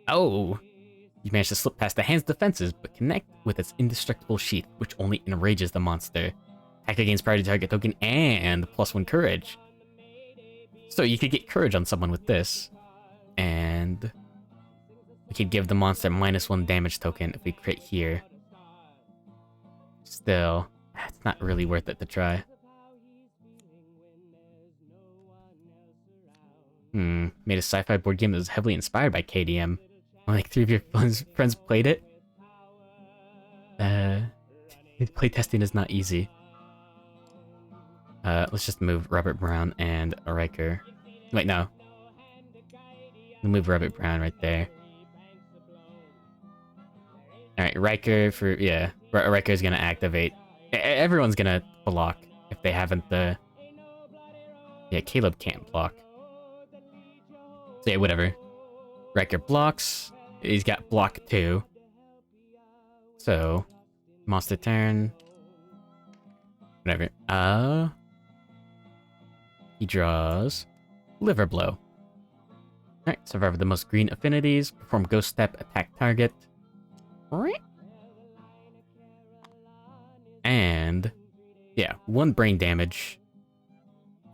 Oh! You managed to slip past the hand's defenses, but connect with its indestructible sheath, which only enrages the monster. Attack against priority target token and +1 courage. So you could get courage on someone with this. And we could give the monster -1 damage token if we crit here. Still, it's not really worth it to try. Made a sci-fi board game that was heavily inspired by KDM. Like 3 of your friends played it. Playtesting is not easy. Let's just move Robert Brown and Riker. Wait, no. We'll move Robert Brown right there. Alright, Riker for... yeah. Riker's gonna activate. Everyone's gonna block if they haven't the... yeah, Caleb can't block. So yeah, whatever. Riker blocks. He's got block 2. So, monster turn. Whatever. He draws Liver Blow. Alright, survive the most green affinities. Perform Ghost Step, attack target. And yeah, 1 brain damage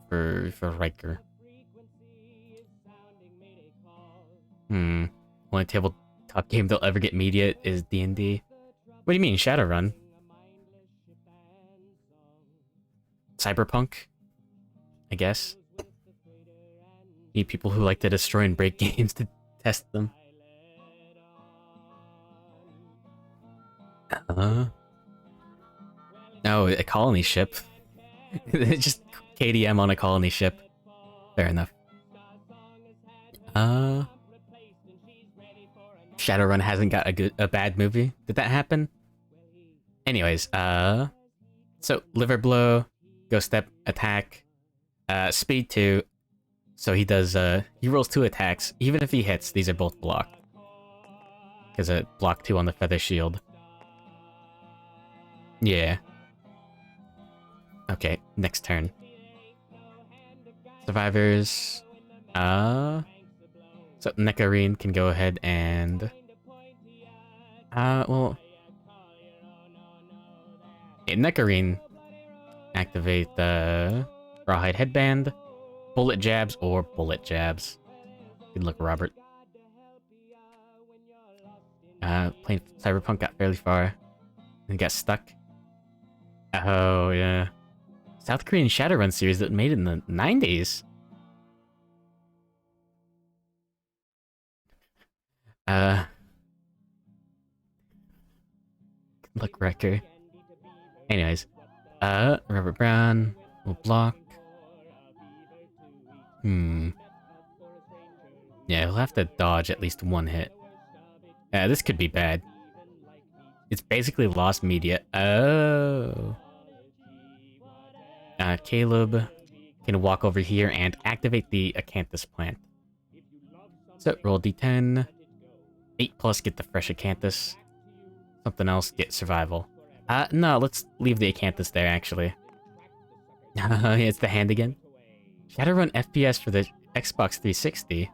for Riker. Only tabletop game they'll ever get media is D&D. What do you mean, Shadowrun? Cyberpunk? I guess. Need people who like to destroy and break games to test them. Oh, a colony ship. Just KDM on a colony ship. Fair enough. Shadowrun hasn't got a bad movie. Did that happen? Anyways, so Liver Blow, Ghost Step, attack, speed 2. So he does he rolls 2 attacks. Even if he hits, these are both blocked. Because block 2 on the feather shield. Yeah. Okay, next turn. Survivors. So Necarine can go ahead and... well... yeah, Necarine activate the Rawhide Headband, Bullet Jabs, or Bullet Jabs. Good luck, Robert. Playing Cyberpunk got fairly far and got stuck. Oh, yeah. South Korean Shadowrun series that made it in the 90s. Good luck, Wrecker. Anyways, Robert Brown will block. Yeah, he'll have to dodge at least one hit. This could be bad. It's basically lost media. Oh. Caleb can walk over here and activate the Acanthus plant. So, roll d10. 8 plus, get the fresh Acanthus. Something else, get survival. No, let's leave the Acanthus there, actually. It's the hand again. Shadowrun FPS for the Xbox 360.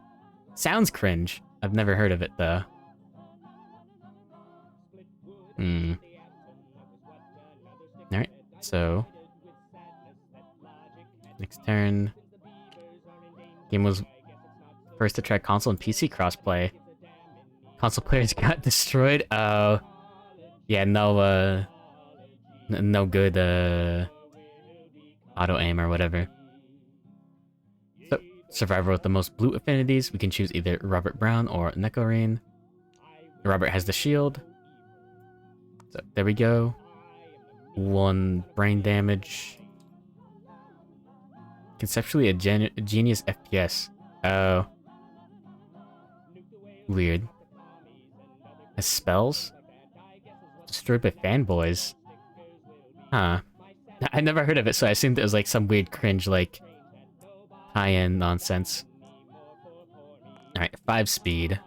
Sounds cringe. I've never heard of it, though. Alright, so... next turn. Game was first to try console and PC crossplay. Console players got destroyed. Oh, yeah, no, no good, auto aim or whatever. So, survivor with the most blue affinities. We can choose either Robert Brown or Nekorine. Robert has the shield. So, there we go. 1 brain damage. Conceptually a genius FPS. Oh. Weird. Has spells? Destroyed by fanboys. Huh. I never heard of it, so I assumed it was like some weird cringe, like, high-end nonsense. Alright, 5 speed.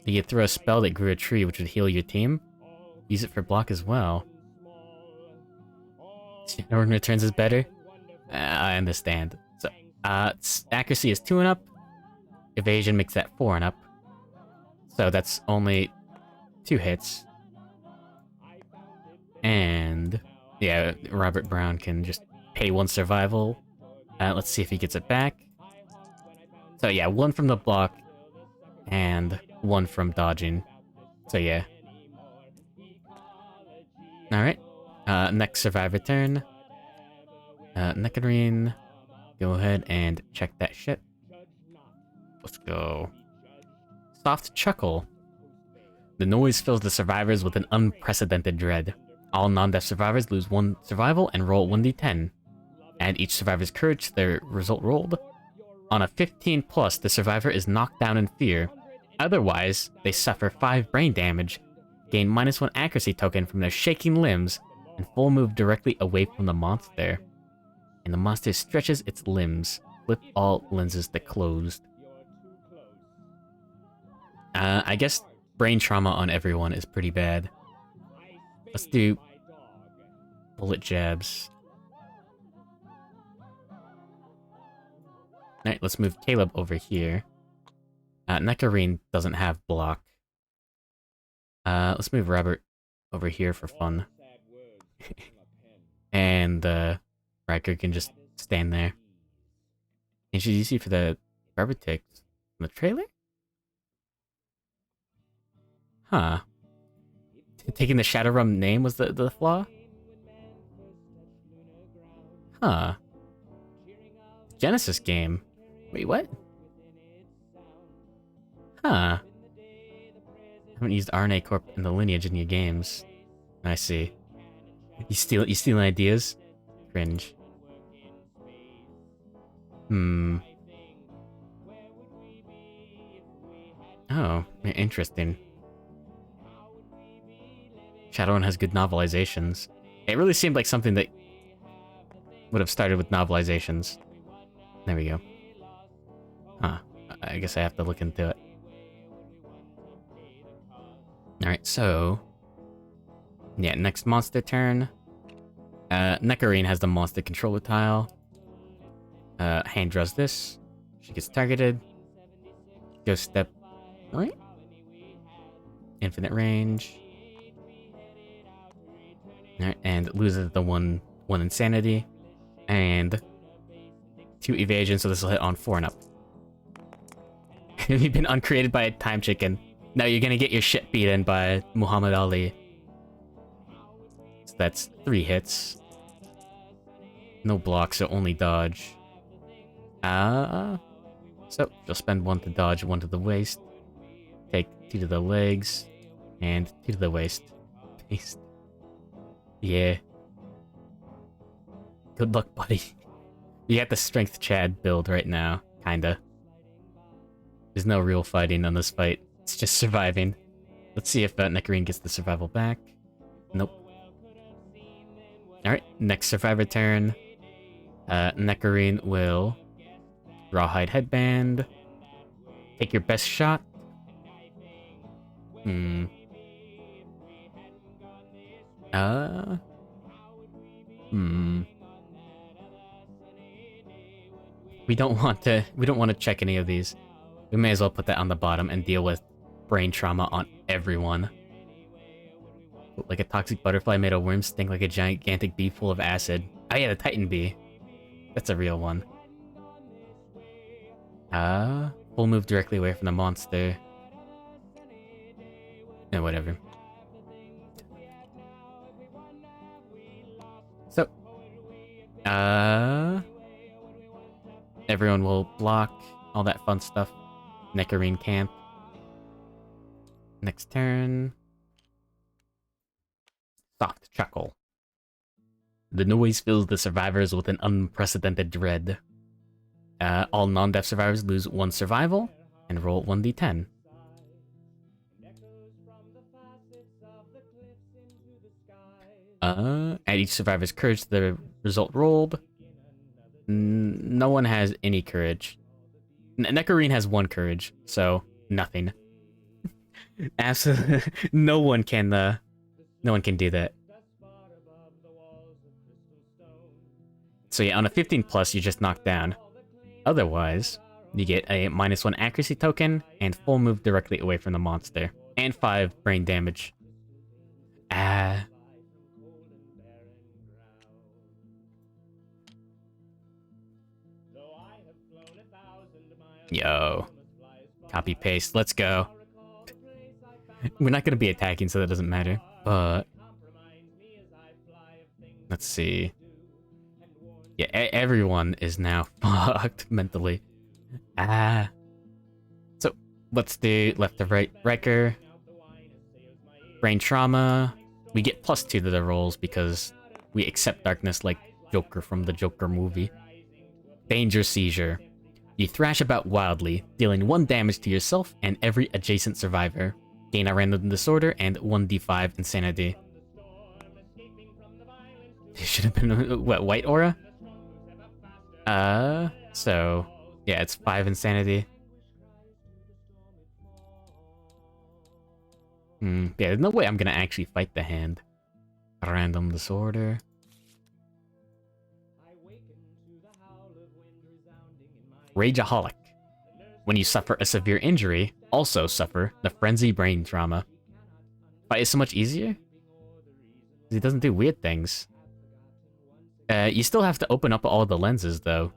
You could throw a spell that grew a tree, which would heal your team. Use it for block as well. Shadowrun Returns is better? I understand. So, accuracy is 2 and up. Evasion makes that 4 and up. So that's only 2 hits. And... yeah, Robert Brown can just pay 1 survival. Let's see if he gets it back. So yeah, 1 from the block. And 1 from dodging. So yeah. Alright. Next survivor turn. Nekorine. Go ahead and check that shit. Let's go. Soft chuckle. The noise fills the survivors with an unprecedented dread. All non-death survivors lose 1 survival and roll 1d10. Add each survivor's courage to their result rolled. On a 15 plus, the survivor is knocked down in fear. Otherwise, they suffer 5 brain damage, gain -1 accuracy token from their shaking limbs, and full move directly away from the monster. And the monster stretches its limbs. Flip all lenses that closed. I guess brain trauma on everyone is pretty bad. Let's do bullet jabs. Alright, let's move Caleb over here. Nekorine doesn't have block. Let's move Robert over here for fun. And, Riker can just stand there. And should you see for the Robert ticks in the trailer? Huh. Taking the Shadowrun name was the flaw? Huh. Genesis game. Wait, what? Huh. Haven't used RNA Corp in the lineage in your games. I see. You stealing ideas? Cringe. Oh, interesting. Shadowrun has good novelizations. It really seemed like something that would have started with novelizations. There we go. Huh. I guess I have to look into it. Alright, so... yeah, next monster turn. Nekorine has the monster controller tile. Hand draws this. She gets targeted. Ghost step. Alright. Infinite range. Alright, and loses the one insanity. And 2 evasion, so this will hit on 4 and up. You've been uncreated by a time chicken. Now you're gonna get your shit beaten by Muhammad Ali. So that's 3 hits. No blocks, so only dodge. So you'll spend 1 to dodge, 1 to the waist. Take 2 to the legs, and 2 to the waist. Paste. Yeah. Good luck, buddy. You got the strength Chad build right now, kinda. There's no real fighting on this fight. It's just surviving. Let's see if Nectarine gets the survival back. Nope. Alright, next survivor turn. Nectarine will Rawhide Headband. Take your best shot. We don't want to check any of these. We may as well put that on the bottom and deal with brain trauma on everyone. Like a toxic butterfly made of worms sting like a gigantic bee full of acid. Oh yeah, the Titan bee. That's a real one. Full move directly away from the monster. Yeah, whatever. So, everyone will block, all that fun stuff. Nectarine camp. Next turn. Soft chuckle. The noise fills the survivors with an unprecedented dread. All non-death survivors lose 1 survival and roll 1d10. Add each survivor's courage to the result rolled. No one has any courage. Nectarine has 1 courage, so nothing. Absolutely, no one can do that. So yeah, on a 15 plus, you're just knocked down. Otherwise, you get a -1 accuracy token and full move directly away from the monster, and 5 brain damage. Yo. Copy paste, let's go. We're not gonna be attacking, so that doesn't matter. But let's see. Yeah, everyone is now fucked mentally. So let's do left to right Riker. Brain trauma. We get +2 to the rolls because we accept darkness like Joker from the Joker movie. Danger seizure. You thrash about wildly, dealing 1 damage to yourself and every adjacent survivor. Gain a random disorder and 1d5 insanity. It should have been what, white aura? So yeah, it's 5 insanity. Yeah, there's no way I'm gonna actually fight the hand. Random disorder. Rageaholic. When you suffer a severe injury, also suffer the frenzy brain trauma. Fight is so much easier? He doesn't do weird things. You still have to open up all the lenses, though.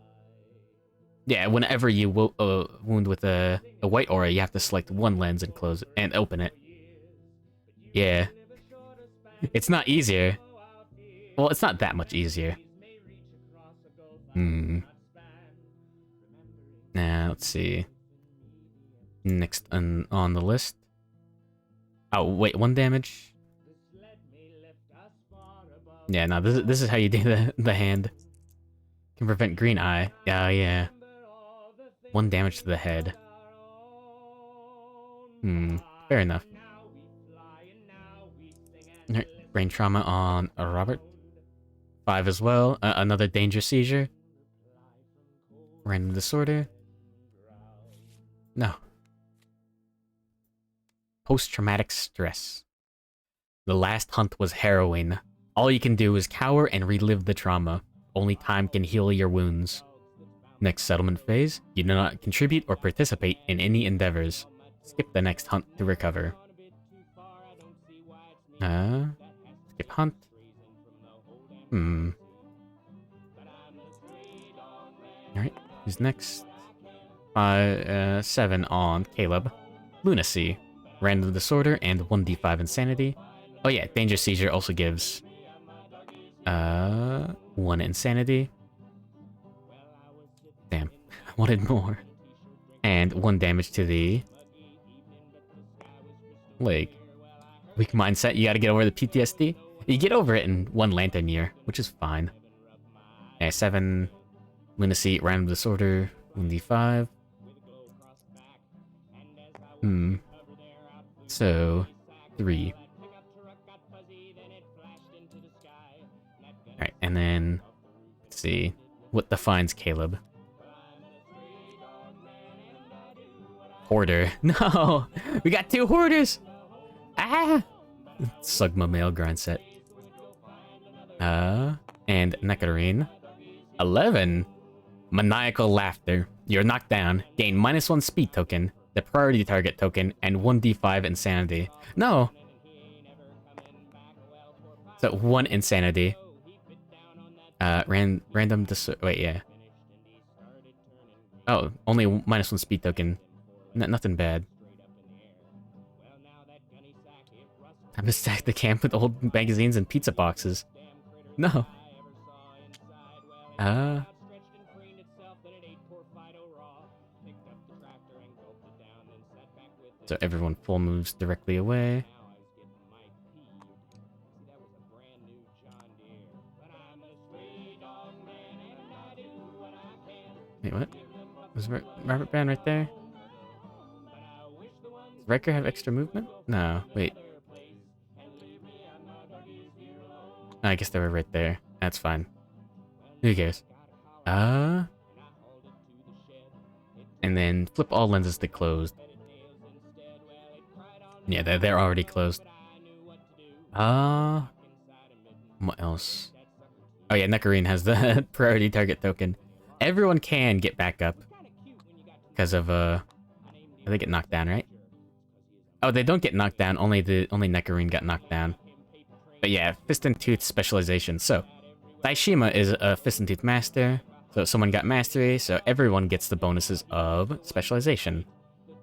Yeah, whenever you wound with a white aura, you have to select 1 lens and close it, and open it. Yeah. It's not easier. Well, it's not that much easier. Now, let's see. Next on the list. Oh, wait, 1 damage? Yeah, no, this is how you do the hand. Can prevent green eye. Oh, yeah. 1 damage to the head. Fair enough. Alright, brain trauma on Robert. 5 as well. Another danger seizure. Random disorder. No. Post-traumatic stress. The last hunt was harrowing. All you can do is cower and relive the trauma. Only time can heal your wounds. Next settlement phase, you do not contribute or participate in any endeavors. Skip the next hunt to recover. Skip hunt. Who's next? 7 on Caleb. Lunacy. Random Disorder and 1d5 Insanity. Oh yeah, Danger Seizure also gives 1 Insanity. Damn, I wanted more. And 1 damage to the leg. Weak mindset, you gotta get over the PTSD. You get over it in 1 Lantern Year, which is fine. Yeah, 7 Lunacy, Random Disorder, 1d5. So, 3. Alright, and then, let's see. What defines Caleb? Hoarder. No! We got 2 hoarders! Ah! Sugma male grind set. And Nectarine. 11. Maniacal Laughter. You're knocked down. Gain -1 speed token, the priority target token, and 1d5 insanity. No! So 1 insanity. Random wait, yeah. Oh, only -1 speed token. Nothing bad. Time to stack the camp with old magazines and pizza boxes. No. So everyone full moves directly away. Wait, what? Was Robert Band right there? Does Riker have extra movement? No, wait. I guess they were right there. That's fine. Who cares? And then flip all lenses to closed. Yeah, they're already closed. What else? Oh yeah, Nectarine has the priority target token. Everyone can get back up. Because of, they get knocked down, right? Oh, they don't get knocked down, only Nectarine got knocked down. But yeah, Fist and Tooth specialization. So, Daishima is a Fist and Tooth master. So someone got mastery, so everyone gets the bonuses of specialization.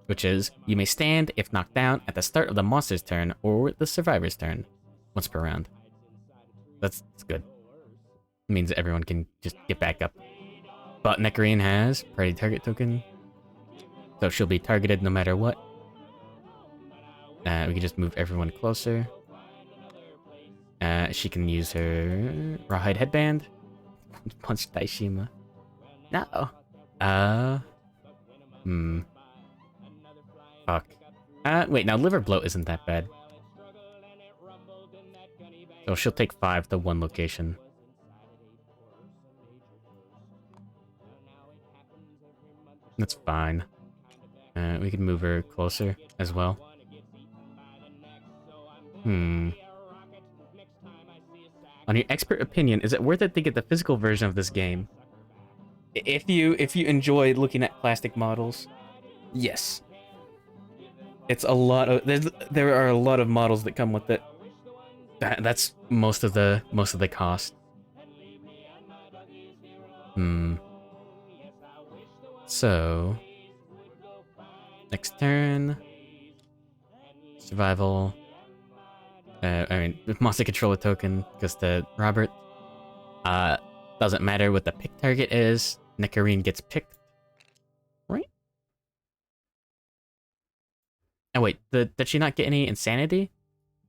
Which is, you may stand if knocked down at the start of the monster's turn or the survivor's turn. Once per round. That's good. It means everyone can just get back up. But Nectarine has priority target token. So she'll be targeted no matter what. We can just move everyone closer. She can use her Rawhide Headband. Punch Daishima. No. Fuck. Wait, now Liver Bloat isn't that bad. So she'll take 5 to 1 location. That's fine. We can move her closer as well. On your expert opinion, is it worth it to get the physical version of this game? If you enjoy looking at plastic models, yes. It's a lot of there are a lot of models that come with it. That's most of the cost. So next turn, survival. I mean, monster controller token goes to Robert. Doesn't matter what the pick target is. Nectarine gets picked, right? Oh wait, did she not get any insanity?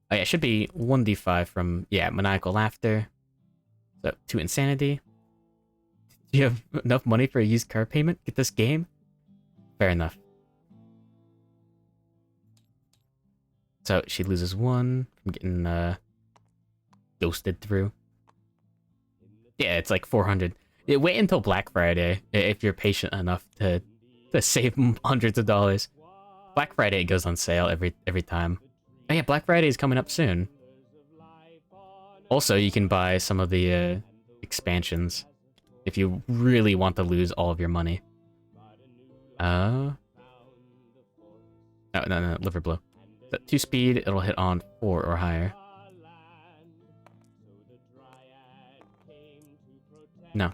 Oh yeah, it should be 1d5 from, yeah, Maniacal Laughter. So, 2 insanity. Do you have enough money for a used car payment? Get this game? Fair enough. So, she loses 1 from getting, ghosted through. Yeah, it's like 400. Wait until Black Friday, if you're patient enough to save hundreds of dollars. Black Friday goes on sale every time. Oh yeah, Black Friday is coming up soon. Also, you can buy some of the expansions if you really want to lose all of your money. Oh no, Liver Blow. 2 speed, it'll hit on 4 or higher. No.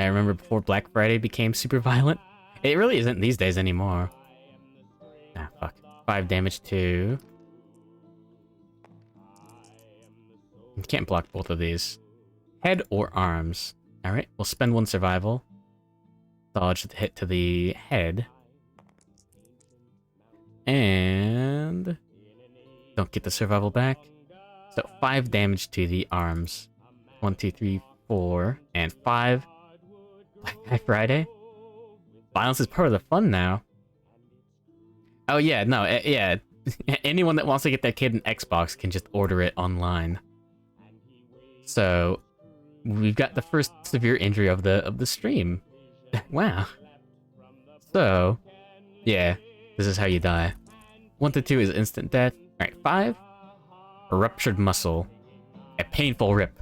remember before Black Friday became super violent. It really isn't these days anymore. Ah, fuck. 5 damage to... You can't block both of these. Head or arms. Alright, we'll spend 1 survival. Dodge the hit to the head. And... don't get the survival back. So 5 damage to the arms. 1, 2, 3, 4, and 5. Black Friday? Violence is part of the fun now. Oh yeah, no, yeah. Anyone that wants to get their kid an Xbox can just order it online. So, we've got the first severe injury of the stream. Wow. So, yeah, this is how you die. 1 to 2 is instant death. Alright, 5. A ruptured muscle. A painful rip.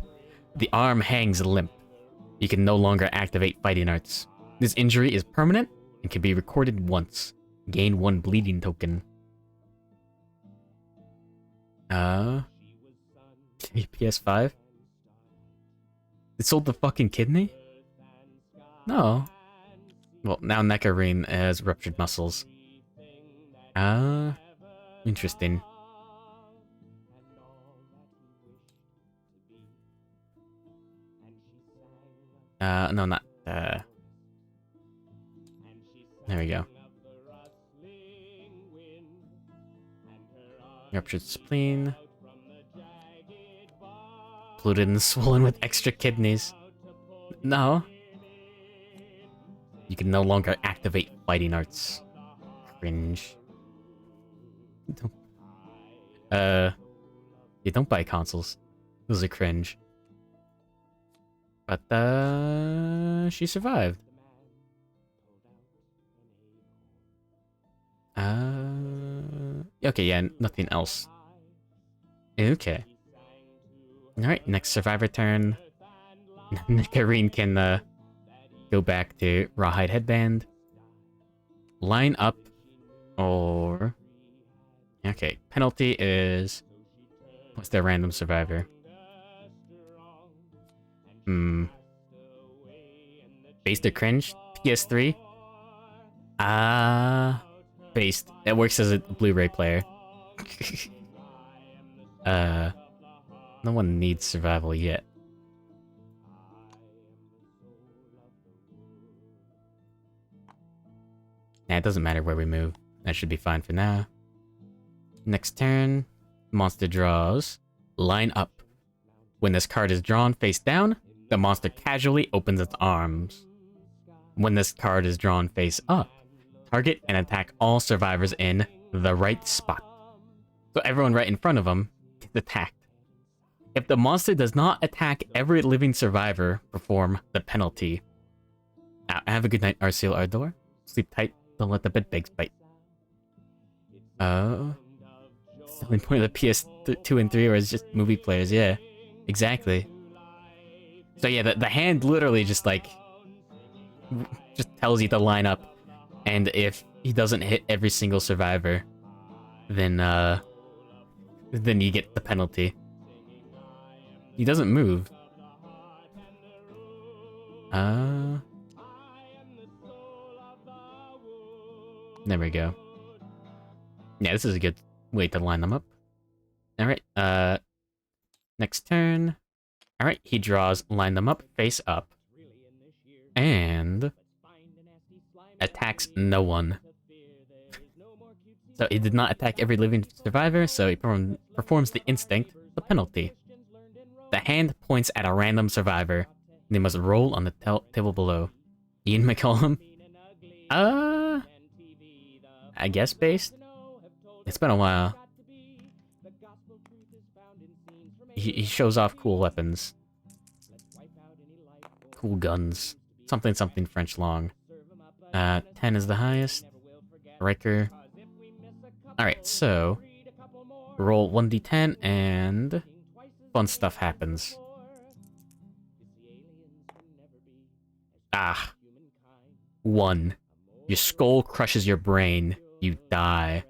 The arm hangs limp. You can no longer activate fighting arts. This injury is permanent and can be recorded once. Gain 1 bleeding token. PS5? It sold the fucking kidney? No. Well, now Neckarine has ruptured muscles. Interesting. No, not, there we go. Ruptured spleen. Bloated and swollen with extra kidneys. No. You can no longer activate fighting arts. Cringe. You don't buy consoles. Those are cringe. But, she survived. Okay, yeah, nothing else. Okay. Alright, next survivor turn. Neckarine can, go back to Rawhide Headband. Line up, or... Okay, penalty is... What's their random survivor? Based or cringe? PS3? Based. It works as a Blu-ray player. No one needs survival yet. Nah, it doesn't matter where we move. That should be fine for now. Next turn, monster draws. Line up. When this card is drawn face down, the monster casually opens its arms. When this card is drawn face up, target and attack all survivors in the right spot. So everyone right in front of them gets attacked. If the monster does not attack every living survivor, perform the penalty. Have a good night, Arceal Ardor. Sleep tight, don't let the bedbugs bite. Selling point of the PS2 and 3 was just movie players, yeah. Exactly. So yeah, the hand literally just like... just tells you to line up. And if he doesn't hit every single survivor, then you get the penalty. He doesn't move. There we go. Yeah, this is a good way to line them up. Alright, next turn. Alright, he draws, line them up, face up. And... attacks no one. So he did not attack every living survivor, so he performs the instinct, the penalty. The hand points at a random survivor. They must roll on the table below. Ian McCollum? I guess based? It's been a while. He shows off cool weapons. Cool guns. Something something French long. 10 is the highest. Riker. Alright, so... roll 1d10 and... fun stuff happens. 1. Your skull crushes your brain. You die.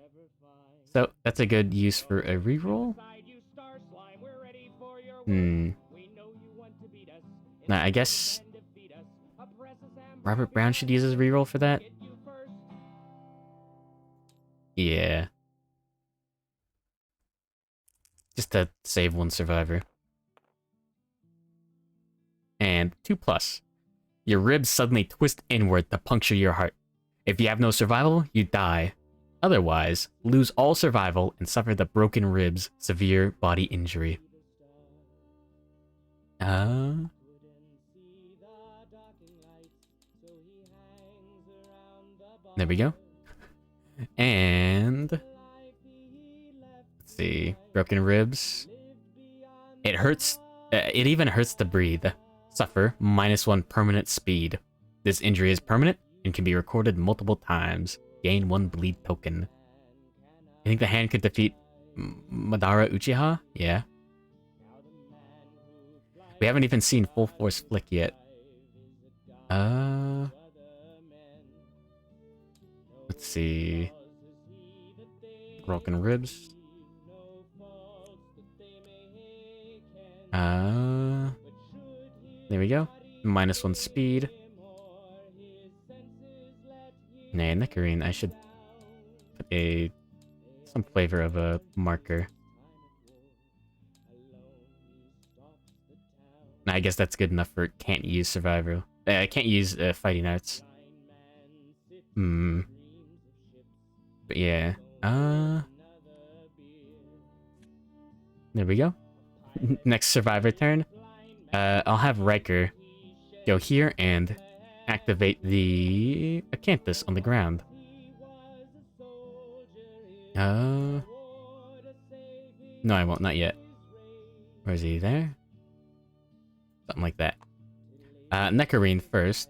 So, that's a good use for a reroll? Nah, I guess... Robert Brown should use his reroll for that. Yeah. Just to save one survivor. And 2+. Your ribs suddenly twist inward to puncture your heart. If you have no survival, you die. Otherwise, lose all survival and suffer the broken ribs, severe body injury. There we go. And let's see, broken ribs. It hurts. It even hurts to breathe. Suffer -1 permanent speed. This injury is permanent and can be recorded multiple times. Gain 1 bleed token. I think the hand could defeat Madara Uchiha? Yeah. We haven't even seen Full Force Flick yet. Let's see. Broken ribs. There we go. -1 speed. Nah, Nectarine. I should put some flavor of a marker. I guess that's good enough for can't use survival. I can't use fighting arts. But yeah. There we go. Next survivor turn. I'll have Riker go here and activate the Acanthus on the ground. No, I won't. Not yet. Where is he? There? Something like that. Nectarine first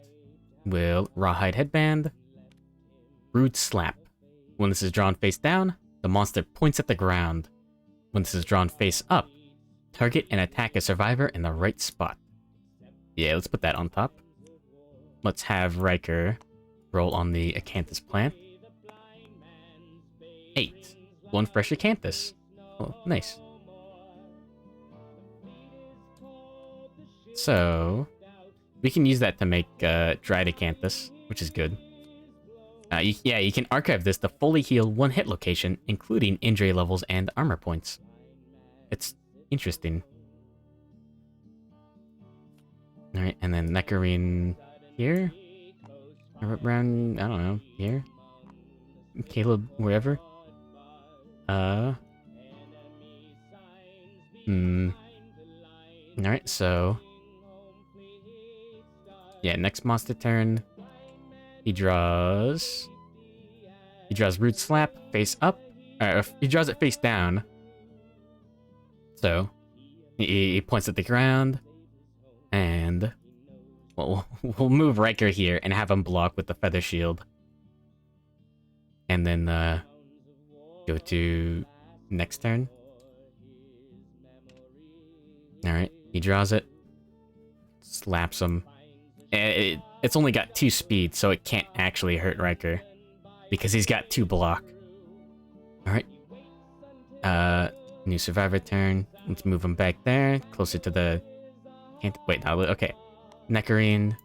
will Rawhide Headband. Rude Slap. When this is drawn face down, the monster points at the ground. When this is drawn face up, target and attack a survivor in the right spot. Yeah, let's put that on top. Let's have Riker roll on the Acanthus plant. 8. 1 fresh Acanthus. Oh, nice. So, we can use that to make dried Acanthus, which is good. You can archive this to fully heal 1 hit location, including injury levels and armor points. It's interesting. Alright, and then Nectarine here? Robert Brown, I don't know, here? Caleb, wherever? Alright, so... yeah, next monster turn. He draws Root Slap face up. He draws it face down. So he points at the ground, and we'll move Riker here and have him block with the Feather Shield, and then go to next turn. All right, he draws it, slaps him. It's only got 2 speed, so it can't actually hurt Riker because he's got 2 block. All right. New survivor turn. Let's move him back there, closer to the. Can't wait. No, okay. Nectarine.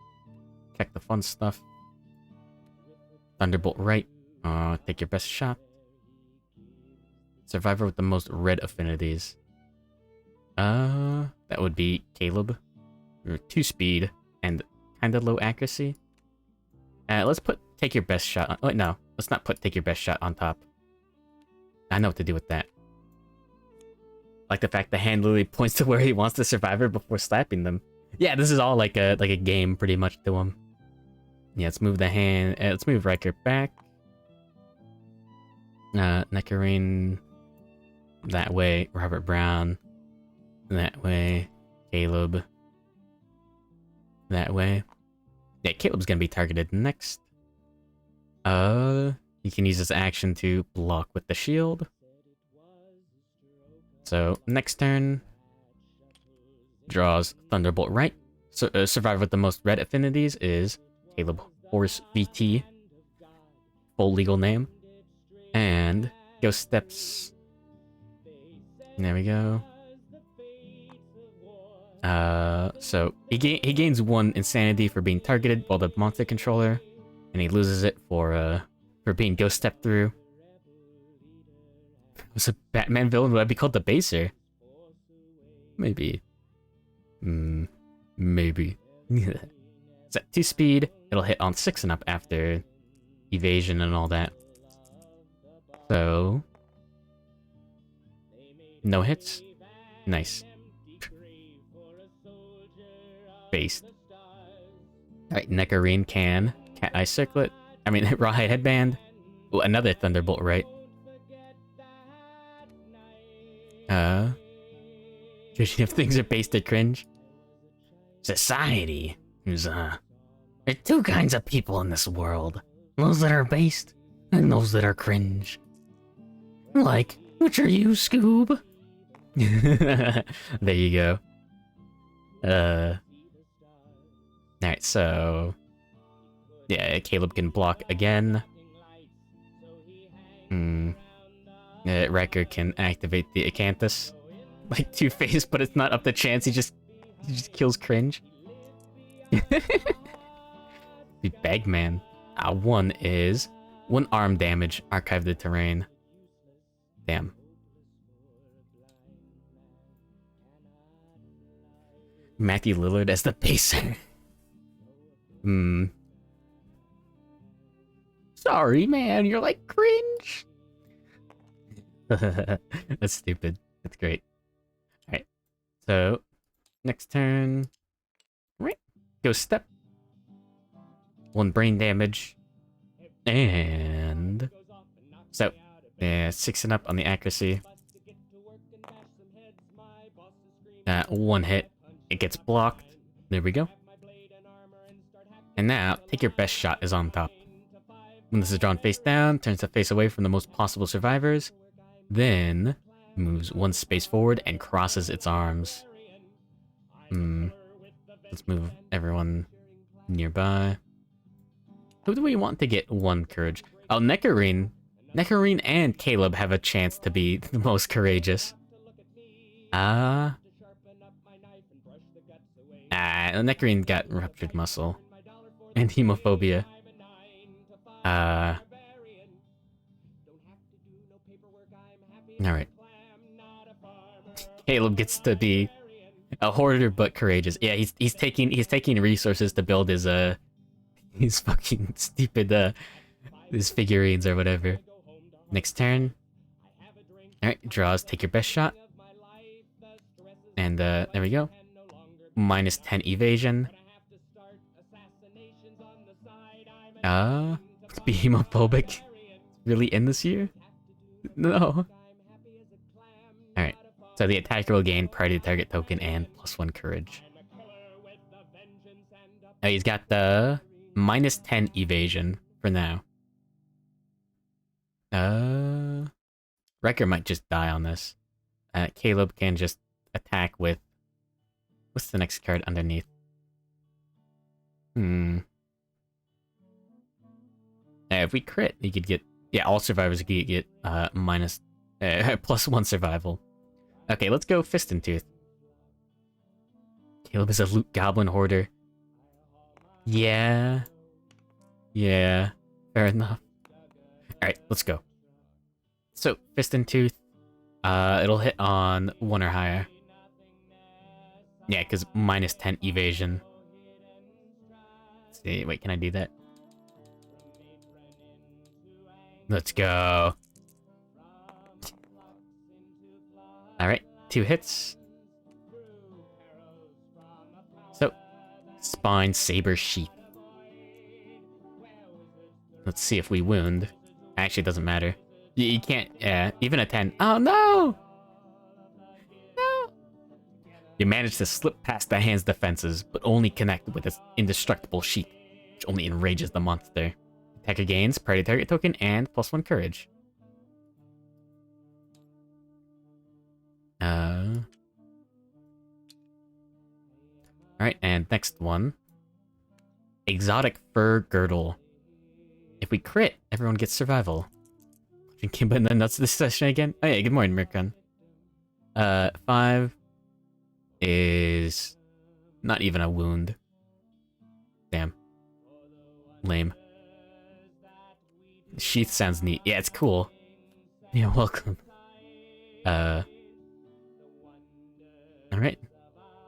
Check the fun stuff. Thunderbolt right. Take your best shot. Survivor with the most red affinities. That would be Caleb. 2 speed and kind of low accuracy. Let's put take your best shot on. Oh, no. Let's not put take your best shot on top. I know what to do with that. Like the fact the hand literally points to where he wants the survivor before slapping them. Yeah, this is all like a game pretty much to him. Yeah, let's move the hand. Let's move Riker back. Nectarine that way. Robert Brown that way. Caleb that way. Yeah, Caleb's gonna be targeted next. He can use his action to block with the shield. So, next turn, draws Thunderbolt right. So, survivor with the most red affinities is Caleb Horse VT. Full legal name. And Ghost Steps. There we go. So he gains 1 insanity for being targeted while the monster controller, and he loses it for being ghost stepped through. Was a Batman villain? Would I be called the Baser? Maybe. Maybe. It's at 2 speed. It'll hit on 6 and up after evasion and all that. So no hits. Nice. Based. Alright, Nectarine can. Cat Eye Circlet. I mean, Rawhide Headband. Ooh, another Thunderbolt, right? If things are based to cringe. Society is, there are 2 kinds of people in this world. Those that are based, and those that are cringe. Like, which are you, Scoob? There you go. Alright, so... yeah, Caleb can block again. Wrecker can activate the Acanthus. Like Two-Face, but it's not up to chance, he just kills cringe. The Bagman. 1 is 1 arm damage, archive the terrain. Damn. Matthew Lillard as the Pacer. Sorry, man, you're like cringe. That's stupid. That's great. Alright. So, next turn. Right. Go step. 1 brain damage. And... so, yeah, 6 and up on the accuracy. 1 hit. It gets blocked. There we go. And now, take your best shot is on top. When this is drawn face down, turns the face away from the most possible survivors. Then, moves 1 space forward and crosses its arms. Let's move everyone nearby. Who do we want to get 1 courage? Oh, Nectarine. Nectarine and Caleb have a chance to be the most courageous. Nectarine got ruptured muscle. And hemophobia. Alright. Caleb gets to be a hoarder but courageous. Yeah, he's taking resources to build his fucking stupid his figurines or whatever. Next turn. Alright, draws, take your best shot. And there we go. Minus 10 evasion. Be hemophobic. Really in this year? No. Alright. So the attacker will gain priority target token and +1 courage. Oh, he's got the minus 10 evasion for now. Wrecker might just die on this. Caleb can just attack with... what's the next card underneath? If we crit, you could get... yeah, all survivors could get minus... +1 survival. Okay, let's go Fist and Tooth. Caleb is a loot goblin hoarder. Yeah. Yeah. Fair enough. Alright, let's go. So, Fist and Tooth. It'll hit on 1 or higher. Yeah, because minus 10 evasion. Let's see, wait, can I do that? Let's go. Alright, 2 hits. So, Spine Saber Sheath. Let's see if we wound. Actually, it doesn't matter. You can't, even a 10. Oh no! No! You manage to slip past the hand's defenses, but only connect with its indestructible sheath, which only enrages the monster. Attacker gains priority target token and +1 courage. Alright, and next one. Exotic Fur Girdle. If we crit, everyone gets survival. Kimba in the nuts this session again? Oh yeah, good morning, Mirkan. 5 is Not even a wound. Damn. Lame. Sheath sounds neat. Yeah, it's cool. Yeah, welcome. Alright.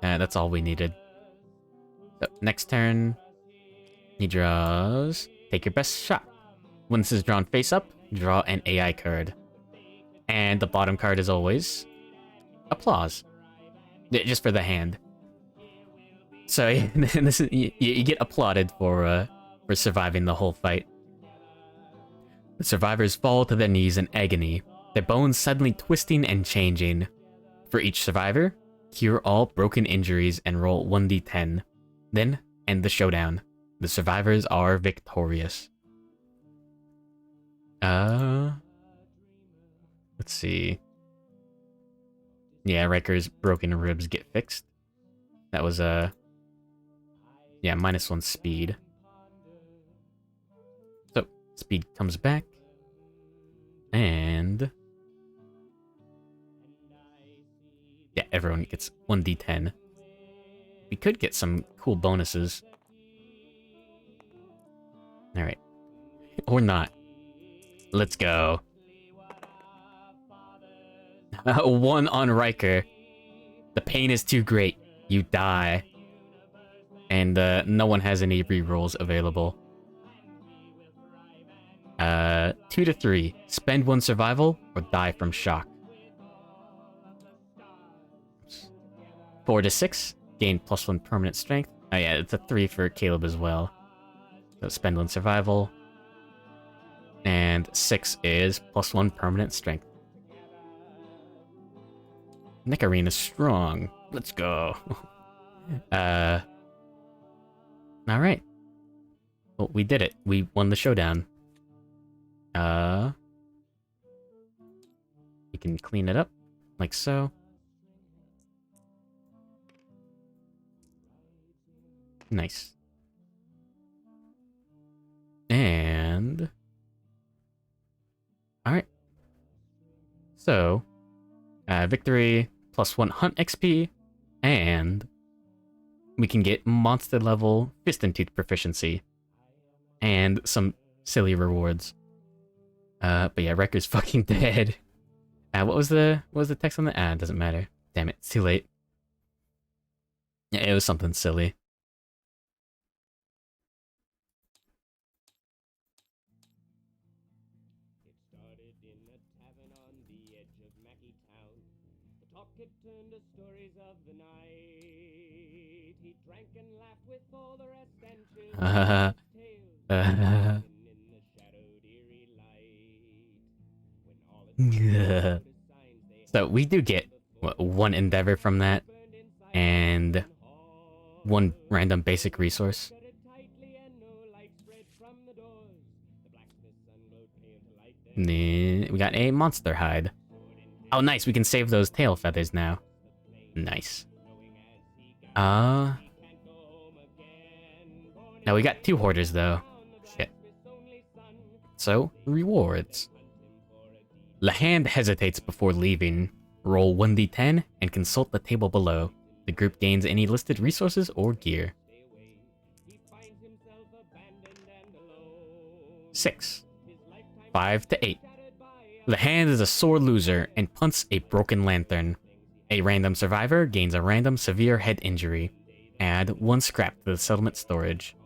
That's all we needed. So, next turn, he draws... Take your best shot. When this is drawn face up, draw an AI card. And the bottom card is always... Applause. Yeah, just for the hand. So, this is, you get applauded for surviving the whole fight. The survivors fall to their knees in agony, their bones suddenly twisting and changing. For each survivor, cure all broken injuries and roll 1d10. Then, end the showdown. The survivors are victorious. Let's see. Yeah, Riker's broken ribs get fixed. That was, yeah, -1 speed. So, speed comes back. And... yeah, everyone gets 1d10. We could get some cool bonuses. Alright. Or not. Let's go. 1 on Riker. The pain is too great. You die. And no one has any rerolls available. 2 to 3. Spend 1 survival or die from shock. 4 to 6. Gain +1 permanent strength. Oh yeah, it's a 3 for Caleb as well. So spend 1 survival. And 6 is +1 permanent strength. Nectarine is strong. Let's go. Alright. Well, we did it. We won the showdown. You can clean it up, like so. Nice. And... alright. So, victory, +1 hunt XP, and we can get monster level fist and tooth proficiency. And some silly rewards. But yeah, Riker's fucking dead. What was the text on the ad? Doesn't matter. Damn it, it's too late. Yeah, it was something silly. It started in a tavern on the edge of Mackie Town. The talk had turned to stories of the night. He drank and laughed with all the rest and chilled tales in the shadowed eerie light. When all its So we do get what, 1 endeavor from that, and 1 random basic resource. We got a monster hide. Oh, nice. We can save those tail feathers now. Nice. Now we got 2 hoarders though. Shit. So, rewards. The hand hesitates before leaving. Roll 1d10 and consult the table below. The group gains any listed resources or gear. 6. 5 to 8. The hand is a sore loser and punts a broken lantern. A random survivor gains a random severe head injury. Add 1 scrap to the settlement storage.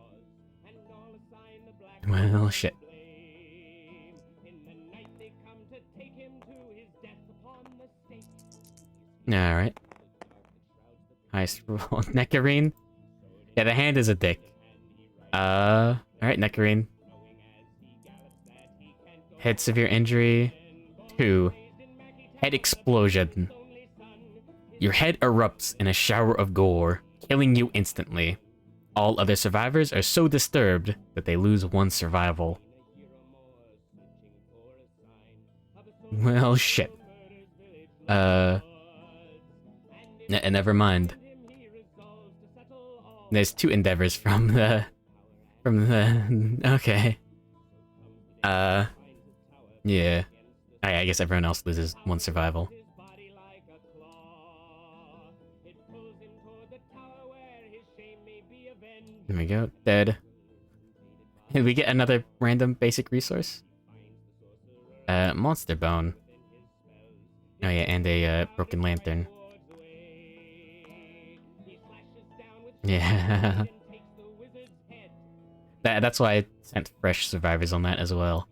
Well, shit. Alright. Nice. Nectarine. Yeah, the hand is a dick. Alright, Nectarine. Head severe injury. 2. Head explosion. Your head erupts in a shower of gore, killing you instantly. All other survivors are so disturbed that they lose 1 survival. Well, shit. Never mind. There's 2 endeavors from the... okay. Yeah. I guess everyone else loses 1 survival. There we go. Dead. And we get another random basic resource. Monster bone. Oh yeah, and a broken lantern. Yeah. That's why I sent fresh survivors on that as well.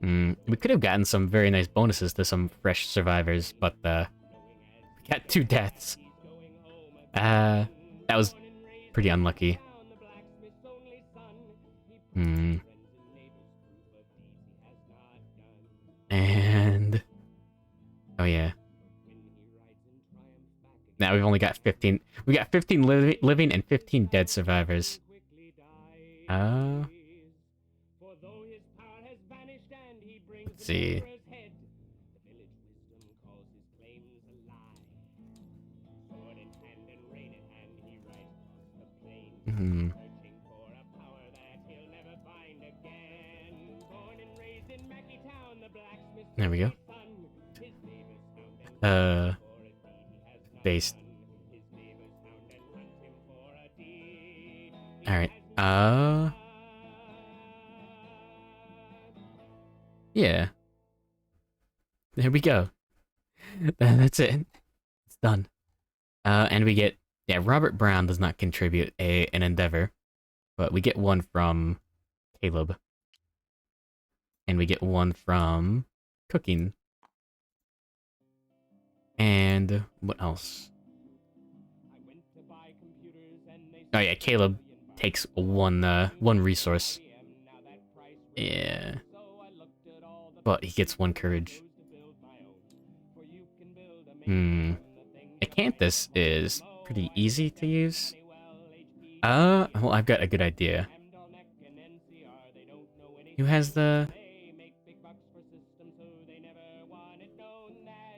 We could have gotten some very nice bonuses to some fresh survivors, but we got 2 deaths. That was pretty unlucky. And oh yeah. Now we've only got 15. We got 15 living and 15 dead survivors. Let's see. There we go. Based. Alright. Yeah. There we go. That's it. It's done. And we get... Yeah, Robert Brown does not contribute an endeavor. But we get one from Caleb. And we get one from cooking. And what else? Oh yeah, Caleb takes one resource. Yeah. But he gets 1 courage. Acanthus is pretty easy to use. Well, I've got a good idea. Who has the...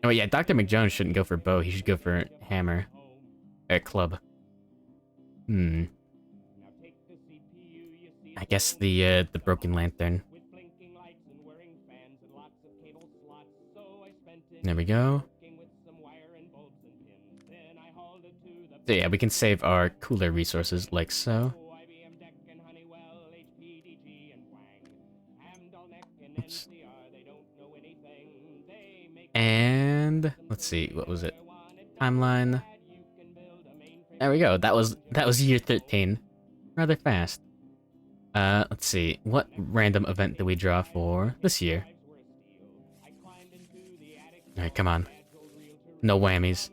Oh yeah, Dr. McJones shouldn't go for bow, he should go for hammer. Club. I guess the broken lantern. There we go. So yeah, we can save our cooler resources like so. Oops. And let's see, what was it? Timeline. There we go. That was year 13. Rather fast. Let's see. What random event do we draw for this year? Alright, come on. No whammies.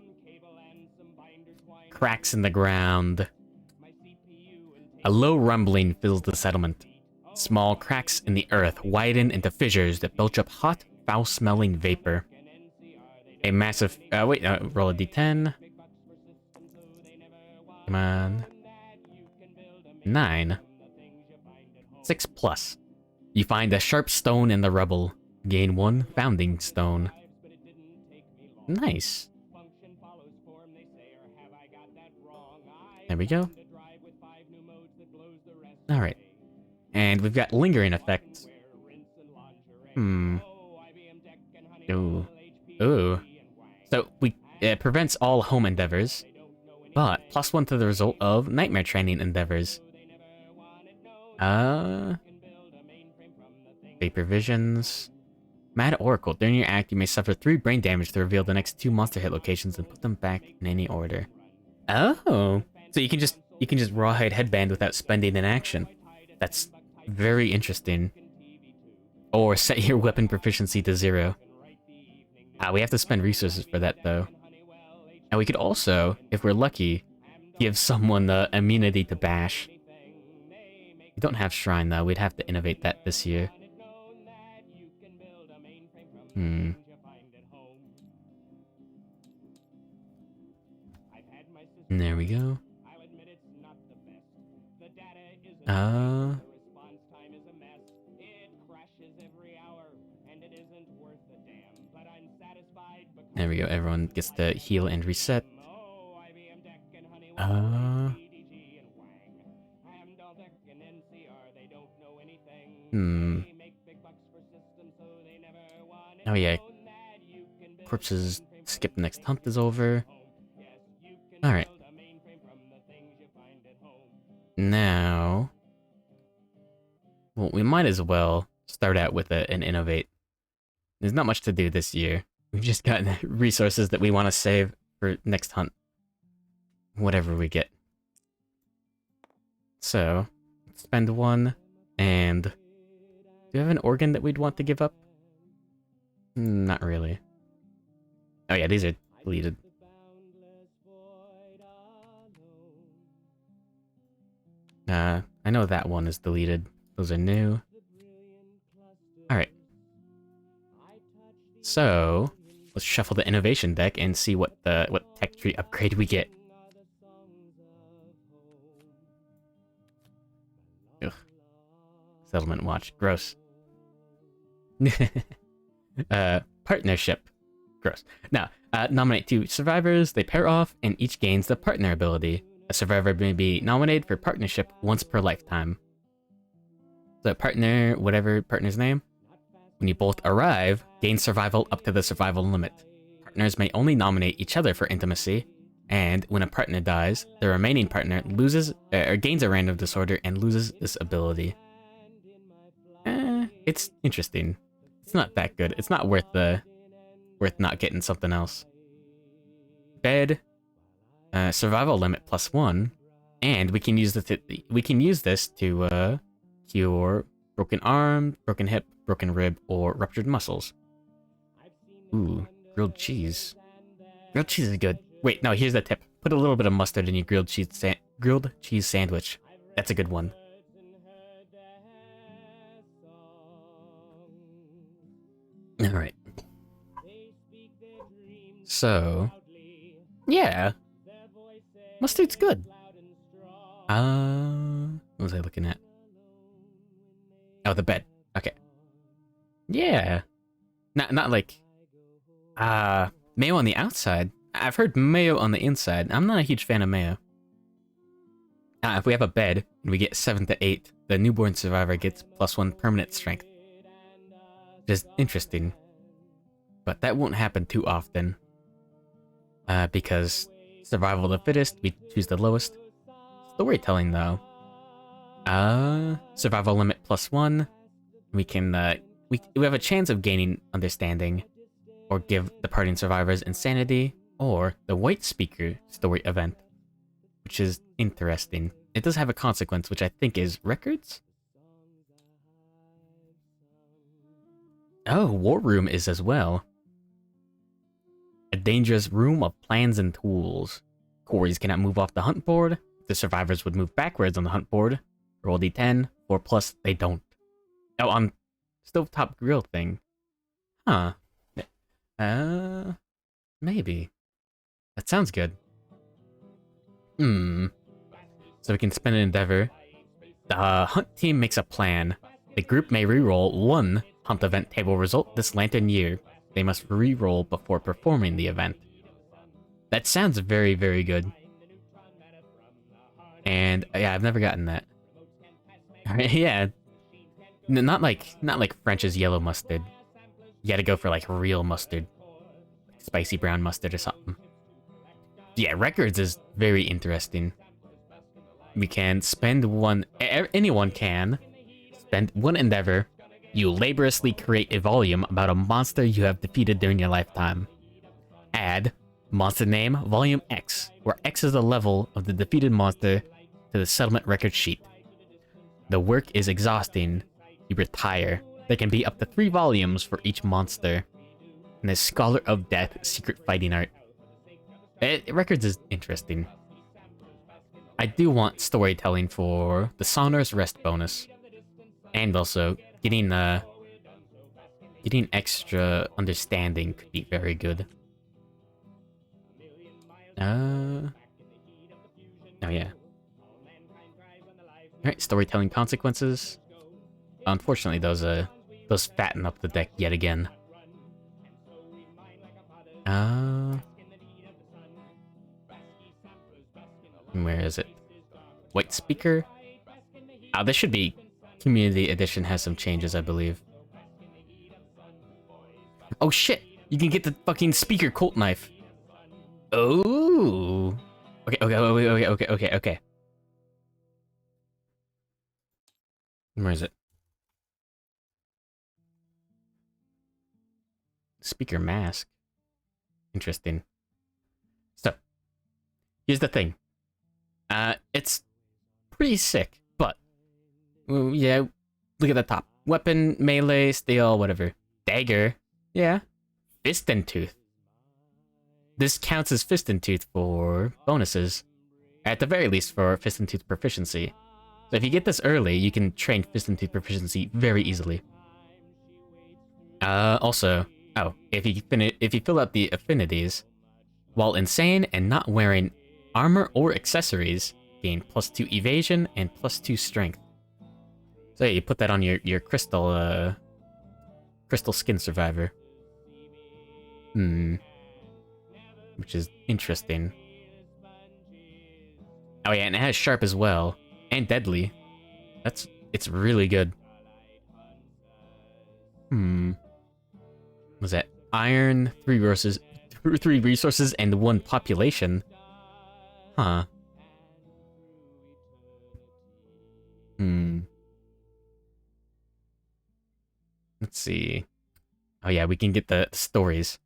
Cracks in the ground. A low rumbling fills the settlement. Small cracks in the earth widen into fissures that belch up hot, foul-smelling vapor. A massive... roll a d10. Come on. 9. 6 plus. You find a sharp stone in the rubble. Gain 1 founding stone. Nice. There we go. Alright. And we've got lingering effects. Ooh. Ooh. So, it prevents all home endeavors, but +1 to the result of nightmare training endeavors. Vapor visions. Mad Oracle. During your act, you may suffer 3 brain damage to reveal the next 2 monster hit locations and put them back in any order. Oh. So you can just rawhide headband without spending an action. That's very interesting. Or set your weapon proficiency to 0. We have to spend resources for that, though. And we could also, if we're lucky, give someone the immunity to bash. We don't have Shrine, though. We'd have to innovate that this year. There we go. There we go, everyone gets to heal and reset. Oh yeah. Corpses skip the next hunt is over. Alright. Now, well, we might as well start out with an innovate. There's not much to do this year. We've just got resources that we want to save for next hunt. Whatever we get. So, spend one, and... do you have an organ that we'd want to give up? Not really. Oh yeah, these are deleted. I know that one is deleted. Those are new. Alright. So, let's shuffle the innovation deck and see what tech tree upgrade we get. Ugh. Settlement watch. Gross. Partnership. Gross. Now, nominate 2 survivors, they pair off, and each gains the partner ability. A survivor may be nominated for partnership once per lifetime. So partner, whatever partner's name, when you both arrive, gain survival up to the survival limit. Partners may only nominate each other for intimacy, and when a partner dies, the remaining partner loses or gains a random disorder and loses this ability. It's interesting. It's not that good. It's not worth not getting something else. Bed, survival limit +1, and we can use this to cure broken arm, broken hip, broken rib, or ruptured muscles. Ooh, grilled cheese. Grilled cheese is good. Wait, no, here's the tip. Put a little bit of mustard in your grilled cheese sandwich. That's a good one. Alright. So... yeah. Mustard's good. What was I looking at? Oh, the bed. Okay. Yeah. Not like... mayo on the outside? I've heard mayo on the inside. I'm not a huge fan of mayo. If we have a bed, and we get 7 to 8, the newborn survivor gets +1 permanent strength. Just interesting. But that won't happen too often. Because survival of the fittest, we choose the lowest. Storytelling, though. Survival limit +1. We can, we have a chance of gaining understanding, or give the partying survivors insanity, or the white speaker story event, which is interesting. It does have a consequence, which I think is records? Oh, War Room is as well. A dangerous room of plans and tools. Quarries cannot move off the hunt board. The survivors would move backwards on the hunt board. Roll d10, 4+, they don't. Oh, on stovetop grill thing. Huh. Maybe. That sounds good. So we can spend an endeavor. The hunt team makes a plan. The group may reroll 1 hunt event table result this lantern year. They must reroll before performing the event. That sounds very, very good. And yeah, I've never gotten that. Yeah. Not like French's yellow mustard. You gotta go for like real mustard. Spicy brown mustard or something. Yeah, records is very interesting. We can spend one... anyone can spend 1 endeavor. You laboriously create a volume about a monster you have defeated during your lifetime. Add monster name volume X, where X is the level of the defeated monster, to the settlement record sheet. The work is exhausting. You retire. There can be up to 3 volumes for each monster. And the Scholar of Death secret fighting art. Records is interesting. I do want storytelling for the Sonorous Rest bonus. And also, getting extra understanding could be very good. Oh yeah. Alright, storytelling consequences. Unfortunately, those fatten up the deck yet again. Where is it? White speaker? This should be... Community Edition has some changes, I believe. Oh shit! You can get the fucking speaker Colt knife. Oh. Okay. Where is it? Speaker mask. Interesting. So, here's the thing. It's pretty sick, but yeah, look at the top. Weapon, melee, steel, whatever. Dagger. Yeah. Fist and Tooth. This counts as Fist and Tooth for bonuses. At the very least for Fist and Tooth proficiency. So if you get this early, you can train Fist and Tooth proficiency very easily. Also, if you fill out the affinities, while insane and not wearing armor or accessories, gain +2 evasion and +2 strength. So yeah, you put that on your crystal skin survivor. Which is interesting. Oh yeah, and it has sharp as well. And deadly. It's really good. Was that iron, 3 resources, and 1 population? Huh. Let's see. Oh yeah, we can get the stories.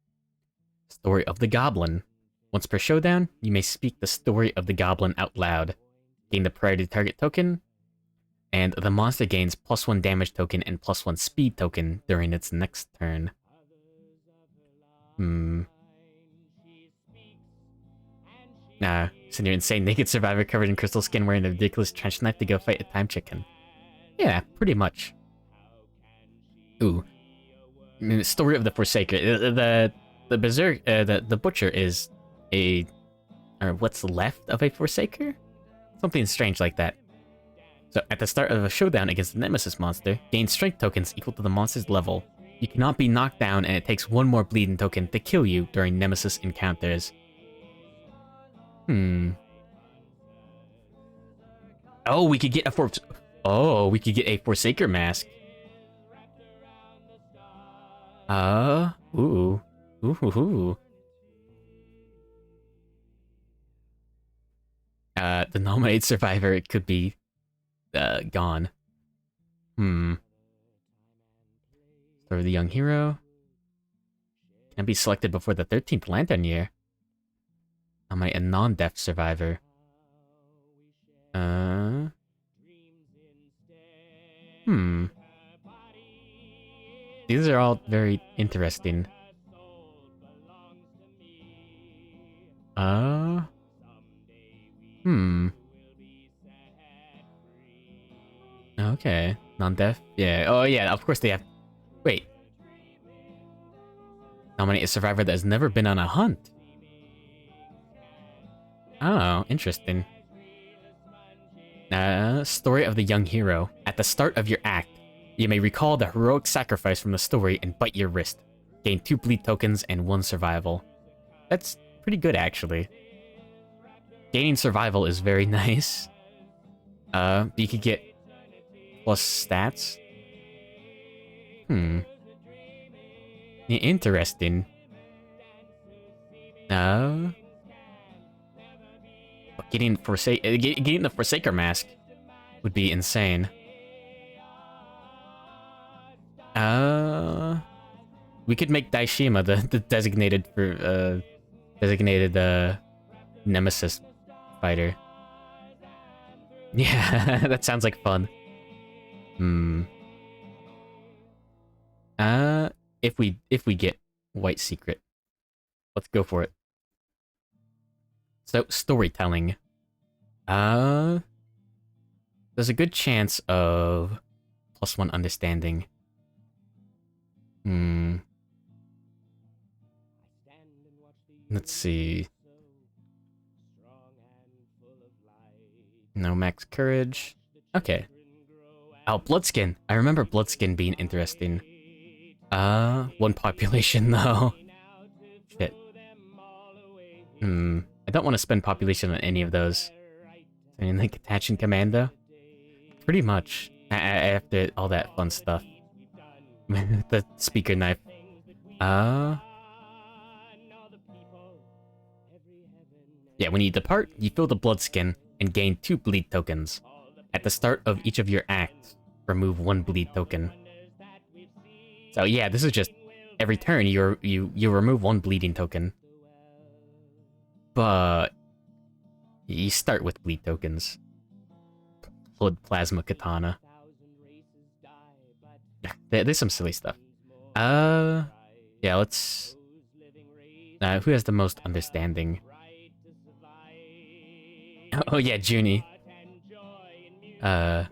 Story of the Goblin. Once per showdown, you may speak the story of the Goblin out loud. Gain the priority target token, and the monster gains +1 damage token and +1 speed token during its next turn. Nah, send your insane naked survivor covered in crystal skin wearing a ridiculous trench knife to go fight a time chicken. Yeah, pretty much. Ooh. Story of the Forsaker. The berserk, the butcher is or what's left of a Forsaker? Something strange like that. So, at the start of a showdown against the Nemesis monster, gain strength tokens equal to the monster's level. You cannot be knocked down, and it takes 1 more bleeding token to kill you during Nemesis encounters. Oh, we could get a Forsaker mask. Ooh. The nominated survivor, it could be gone. For the young hero. Can be selected before the 13th Lantern year. Nominate a non-deaf survivor. These are all very interesting. Okay. Non-deaf? Yeah. Oh, yeah, of course they have... Wait. Nominate a survivor that has never been on a hunt. Oh, interesting. Story of the young hero. At the start of your act, you may recall the heroic sacrifice from the story and bite your wrist. Gain 2 bleed tokens and 1 survival. That's pretty good, actually. Gaining survival is very nice. You could get plus stats. Interesting. Getting the Forsaker mask would be insane. We could make Daishima the designated Nemesis fighter. Yeah, that sounds like fun. If we get White Secret, let's go for it. So, storytelling. There's a good chance of +1 understanding. Let's see. No max courage. Okay. Oh, Bloodskin. I remember Bloodskin being interesting. 1 population though. Shit. I don't want to spend population on any of those. I mean, like attaching commando? Pretty much. After all that fun stuff. The speaker knife. Yeah, when you depart, you fill the Bloodskin and gain 2 bleed tokens. At the start of each of your acts, remove 1 bleed token. So yeah, this is just every turn you remove 1 bleeding token. But you start with bleed tokens. Blood Plasma Katana. There's some silly stuff. Yeah, let's... who has the most understanding? Oh yeah, Junie. Yeah,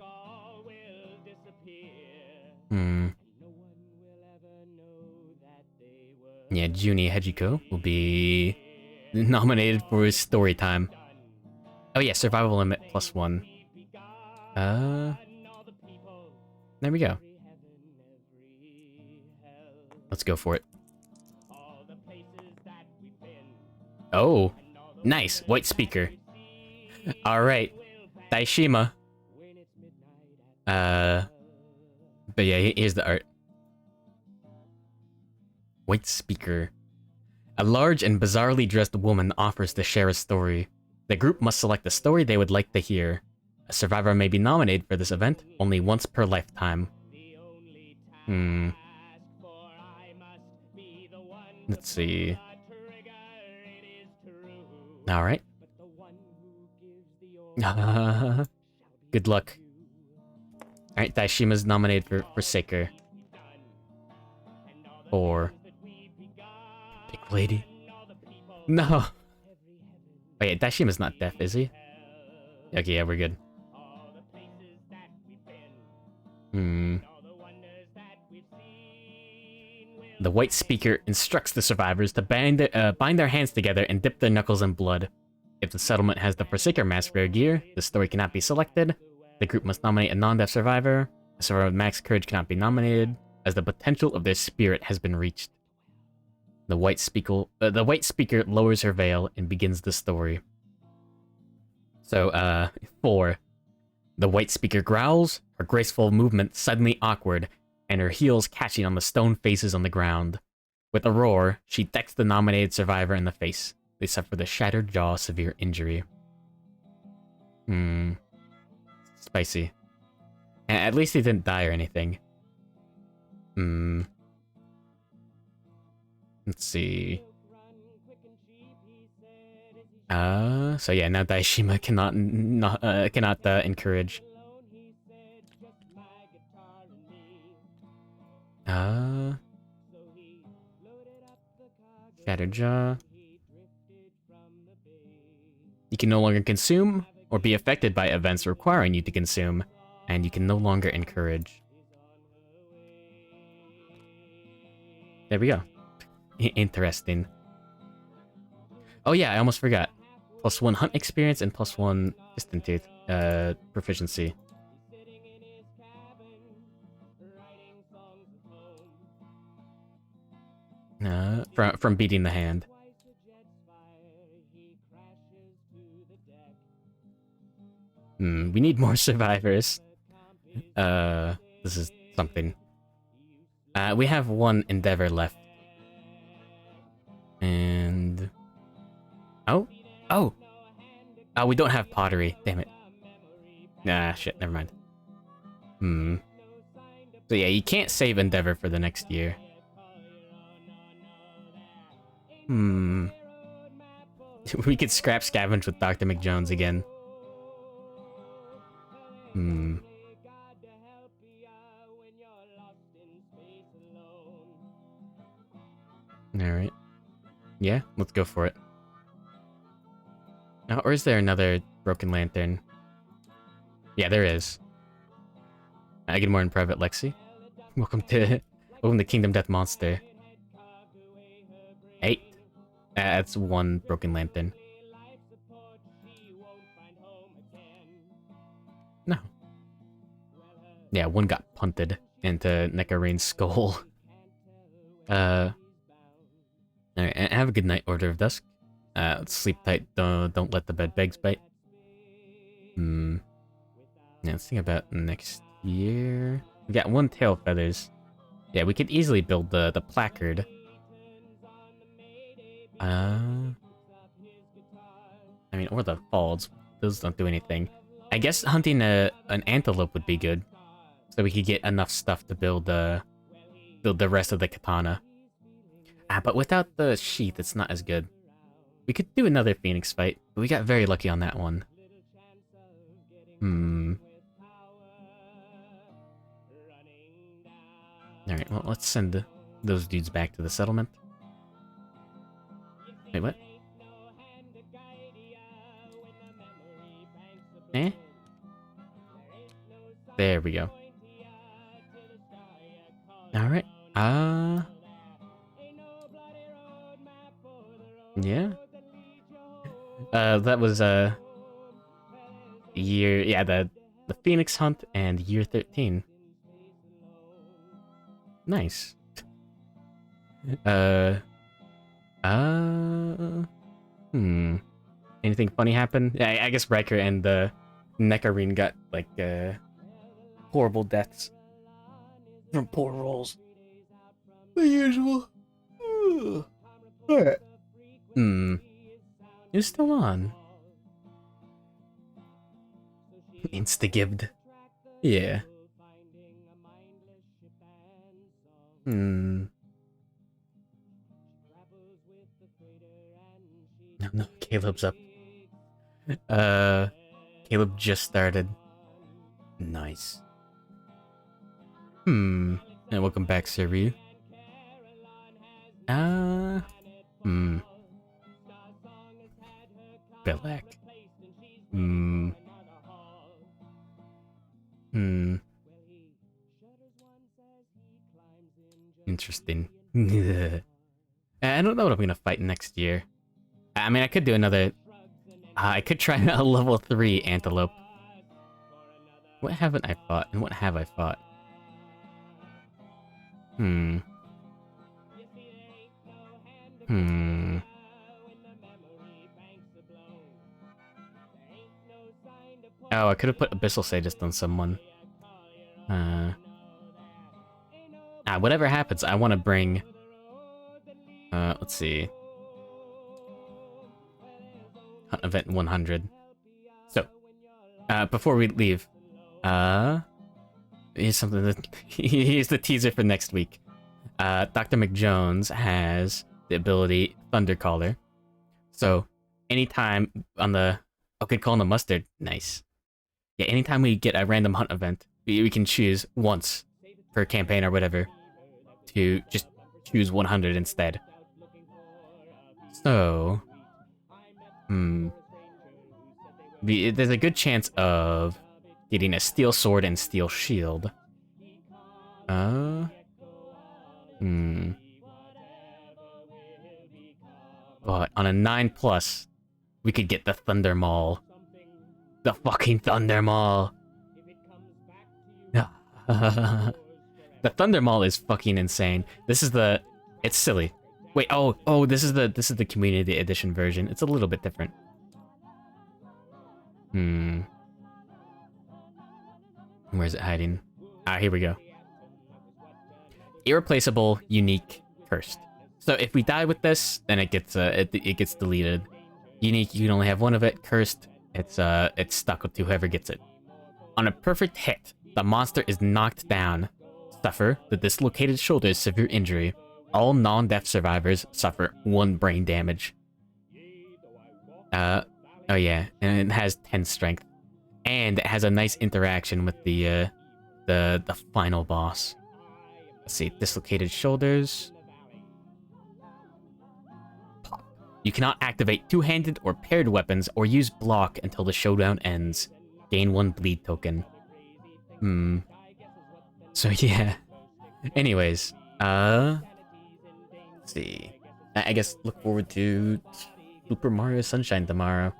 Junie Hejiko will be nominated for his story time. Oh yeah, survival limit +1. There we go. Let's go for it. Oh, nice. White speaker. Alright. Daishima. But yeah, here's the art. White speaker. A large and bizarrely dressed woman offers to share a story. The group must select a story they would like to hear. A survivor may be nominated for this event only once per lifetime. Let's see. Alright. Good luck. Alright, Daishima's nominated for Forsaker. Or... Big Lady. No! Wait, Daishima's not deaf, is he? Okay, yeah, we're good. The white speaker instructs the survivors to bind their hands together and dip their knuckles in blood. If the settlement has the Forsaker mask for gear, the story cannot be selected. The group must nominate a non-deaf survivor. A survivor with max courage cannot be nominated, as the potential of their spirit has been reached. The white speaker lowers her veil and begins the story. So, 4. The white speaker growls, her graceful movement suddenly awkward, and her heels catching on the stone faces on the ground. With a roar, she decks the nominated survivor in the face. They suffer the shattered jaw severe injury. Spicy. At least he didn't die or anything. Let's see. So yeah, now Daishima cannot encourage. Shattered jaw. You can no longer consume or be affected by events requiring you to consume, and you can no longer encourage. There we go. Interesting. Oh yeah, I almost forgot. +1 hunt experience and +1 distant tooth proficiency. From beating the hand. We need more survivors. This is something. We have 1 endeavor left. And... Oh, we don't have pottery. Damn it. Nah, shit, never mind. So yeah, you can't save endeavor for the next year. We could scrap scavenge with Dr. McJones again. Alright. Yeah, let's go for it. Or is there another broken lantern? Yeah, there is. Good morning, Private Lexi. Welcome to Kingdom Death Monster. 8. That's 1 broken lantern. No. Yeah, 1 got punted into Nekarain's skull. Alright, have a good night, Order of Dusk. Sleep tight, don't let the bed bugs bite. Yeah, let's think about next year. We got 1 tail feathers. Yeah, we could easily build the placard. I mean, or the falls. Those don't do anything. I guess hunting an antelope would be good. so we could get enough stuff to build the rest of the katana. But without the sheath, it's not as good. We could do another Phoenix fight, but we got very lucky on that one. Alright, well, let's send those dudes back to the settlement. Wait, what? Eh? There we go. Alright. Yeah. That was year, yeah, the Phoenix Hunt and year 13. Nice. Anything funny happen? Yeah, I guess Riker and the Neckarine got like horrible deaths from poor rolls. The usual. Alright. You're still on. Insta-gibbed. Yeah. No, Caleb's up. Caleb just started. Nice. And welcome back, Siryu. Belak. Interesting. I don't know what I'm gonna fight next year. I mean, I could do another... I could try a level 3 antelope. What haven't I fought, and what have I fought? Oh, I could have put Abyssal Sadist on someone. Whatever happens, I want to bring... let's see. Hunt Event 100. So, before we leave, here's something that... here's the teaser for next week. Dr. McJones has the ability Thundercaller. So, anytime on the... Okay, call on the mustard. Nice. Yeah, anytime we get a random hunt event, we can choose once per campaign or whatever to just choose 100 instead. So, there's a good chance of getting a steel sword and steel shield. But on a 9+, we could get the Thunder Maul. The fucking Thunder Maul. The Thunder Maul is fucking insane. This is the... It's silly. Wait, oh, this is the Community Edition version. It's a little bit different. Where's it hiding? Here we go. Irreplaceable, unique, cursed. So if we die with this, then it gets it gets deleted. Unique, you can only have one of it. Cursed, it's stuck with whoever gets it. On a perfect hit, the monster is knocked down. Suffer the dislocated shoulder's severe injury. All non-death survivors suffer 1 brain damage. Oh yeah, and it has 10 strength. And it has a nice interaction with the final boss. Let's see, dislocated shoulders. Pop. You cannot activate two-handed or paired weapons or use block until the showdown ends. Gain 1 bleed token. So yeah. Anyways, let's see. I guess look forward to Super Mario Sunshine tomorrow.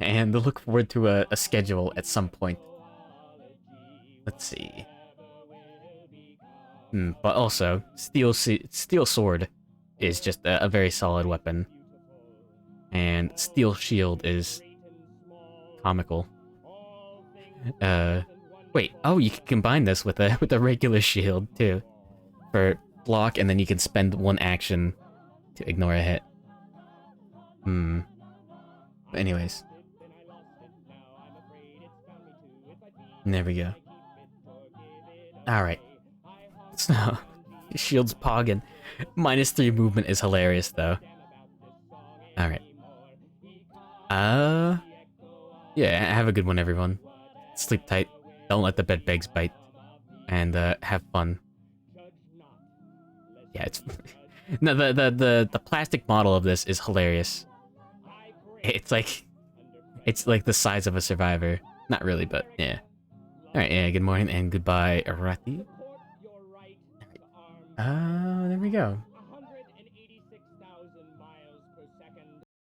And look forward to a schedule at some point. Let's see. But also, Steel Sword is just a very solid weapon. And Steel Shield is comical. Wait, oh, you can combine this with a regular shield too. For block, and then you can spend 1 action to ignore a hit. But anyways. There we go. Alright. So, Shield's pogging. -3 movement is hilarious, though. Alright. Yeah, have a good one, everyone. Sleep tight. Don't let the bed bugs bite. And, have fun. Yeah, it's... No, the plastic model of this is hilarious. It's like the size of a survivor. Not really, but yeah. Alright, yeah, good morning and goodbye, Arati. There we go.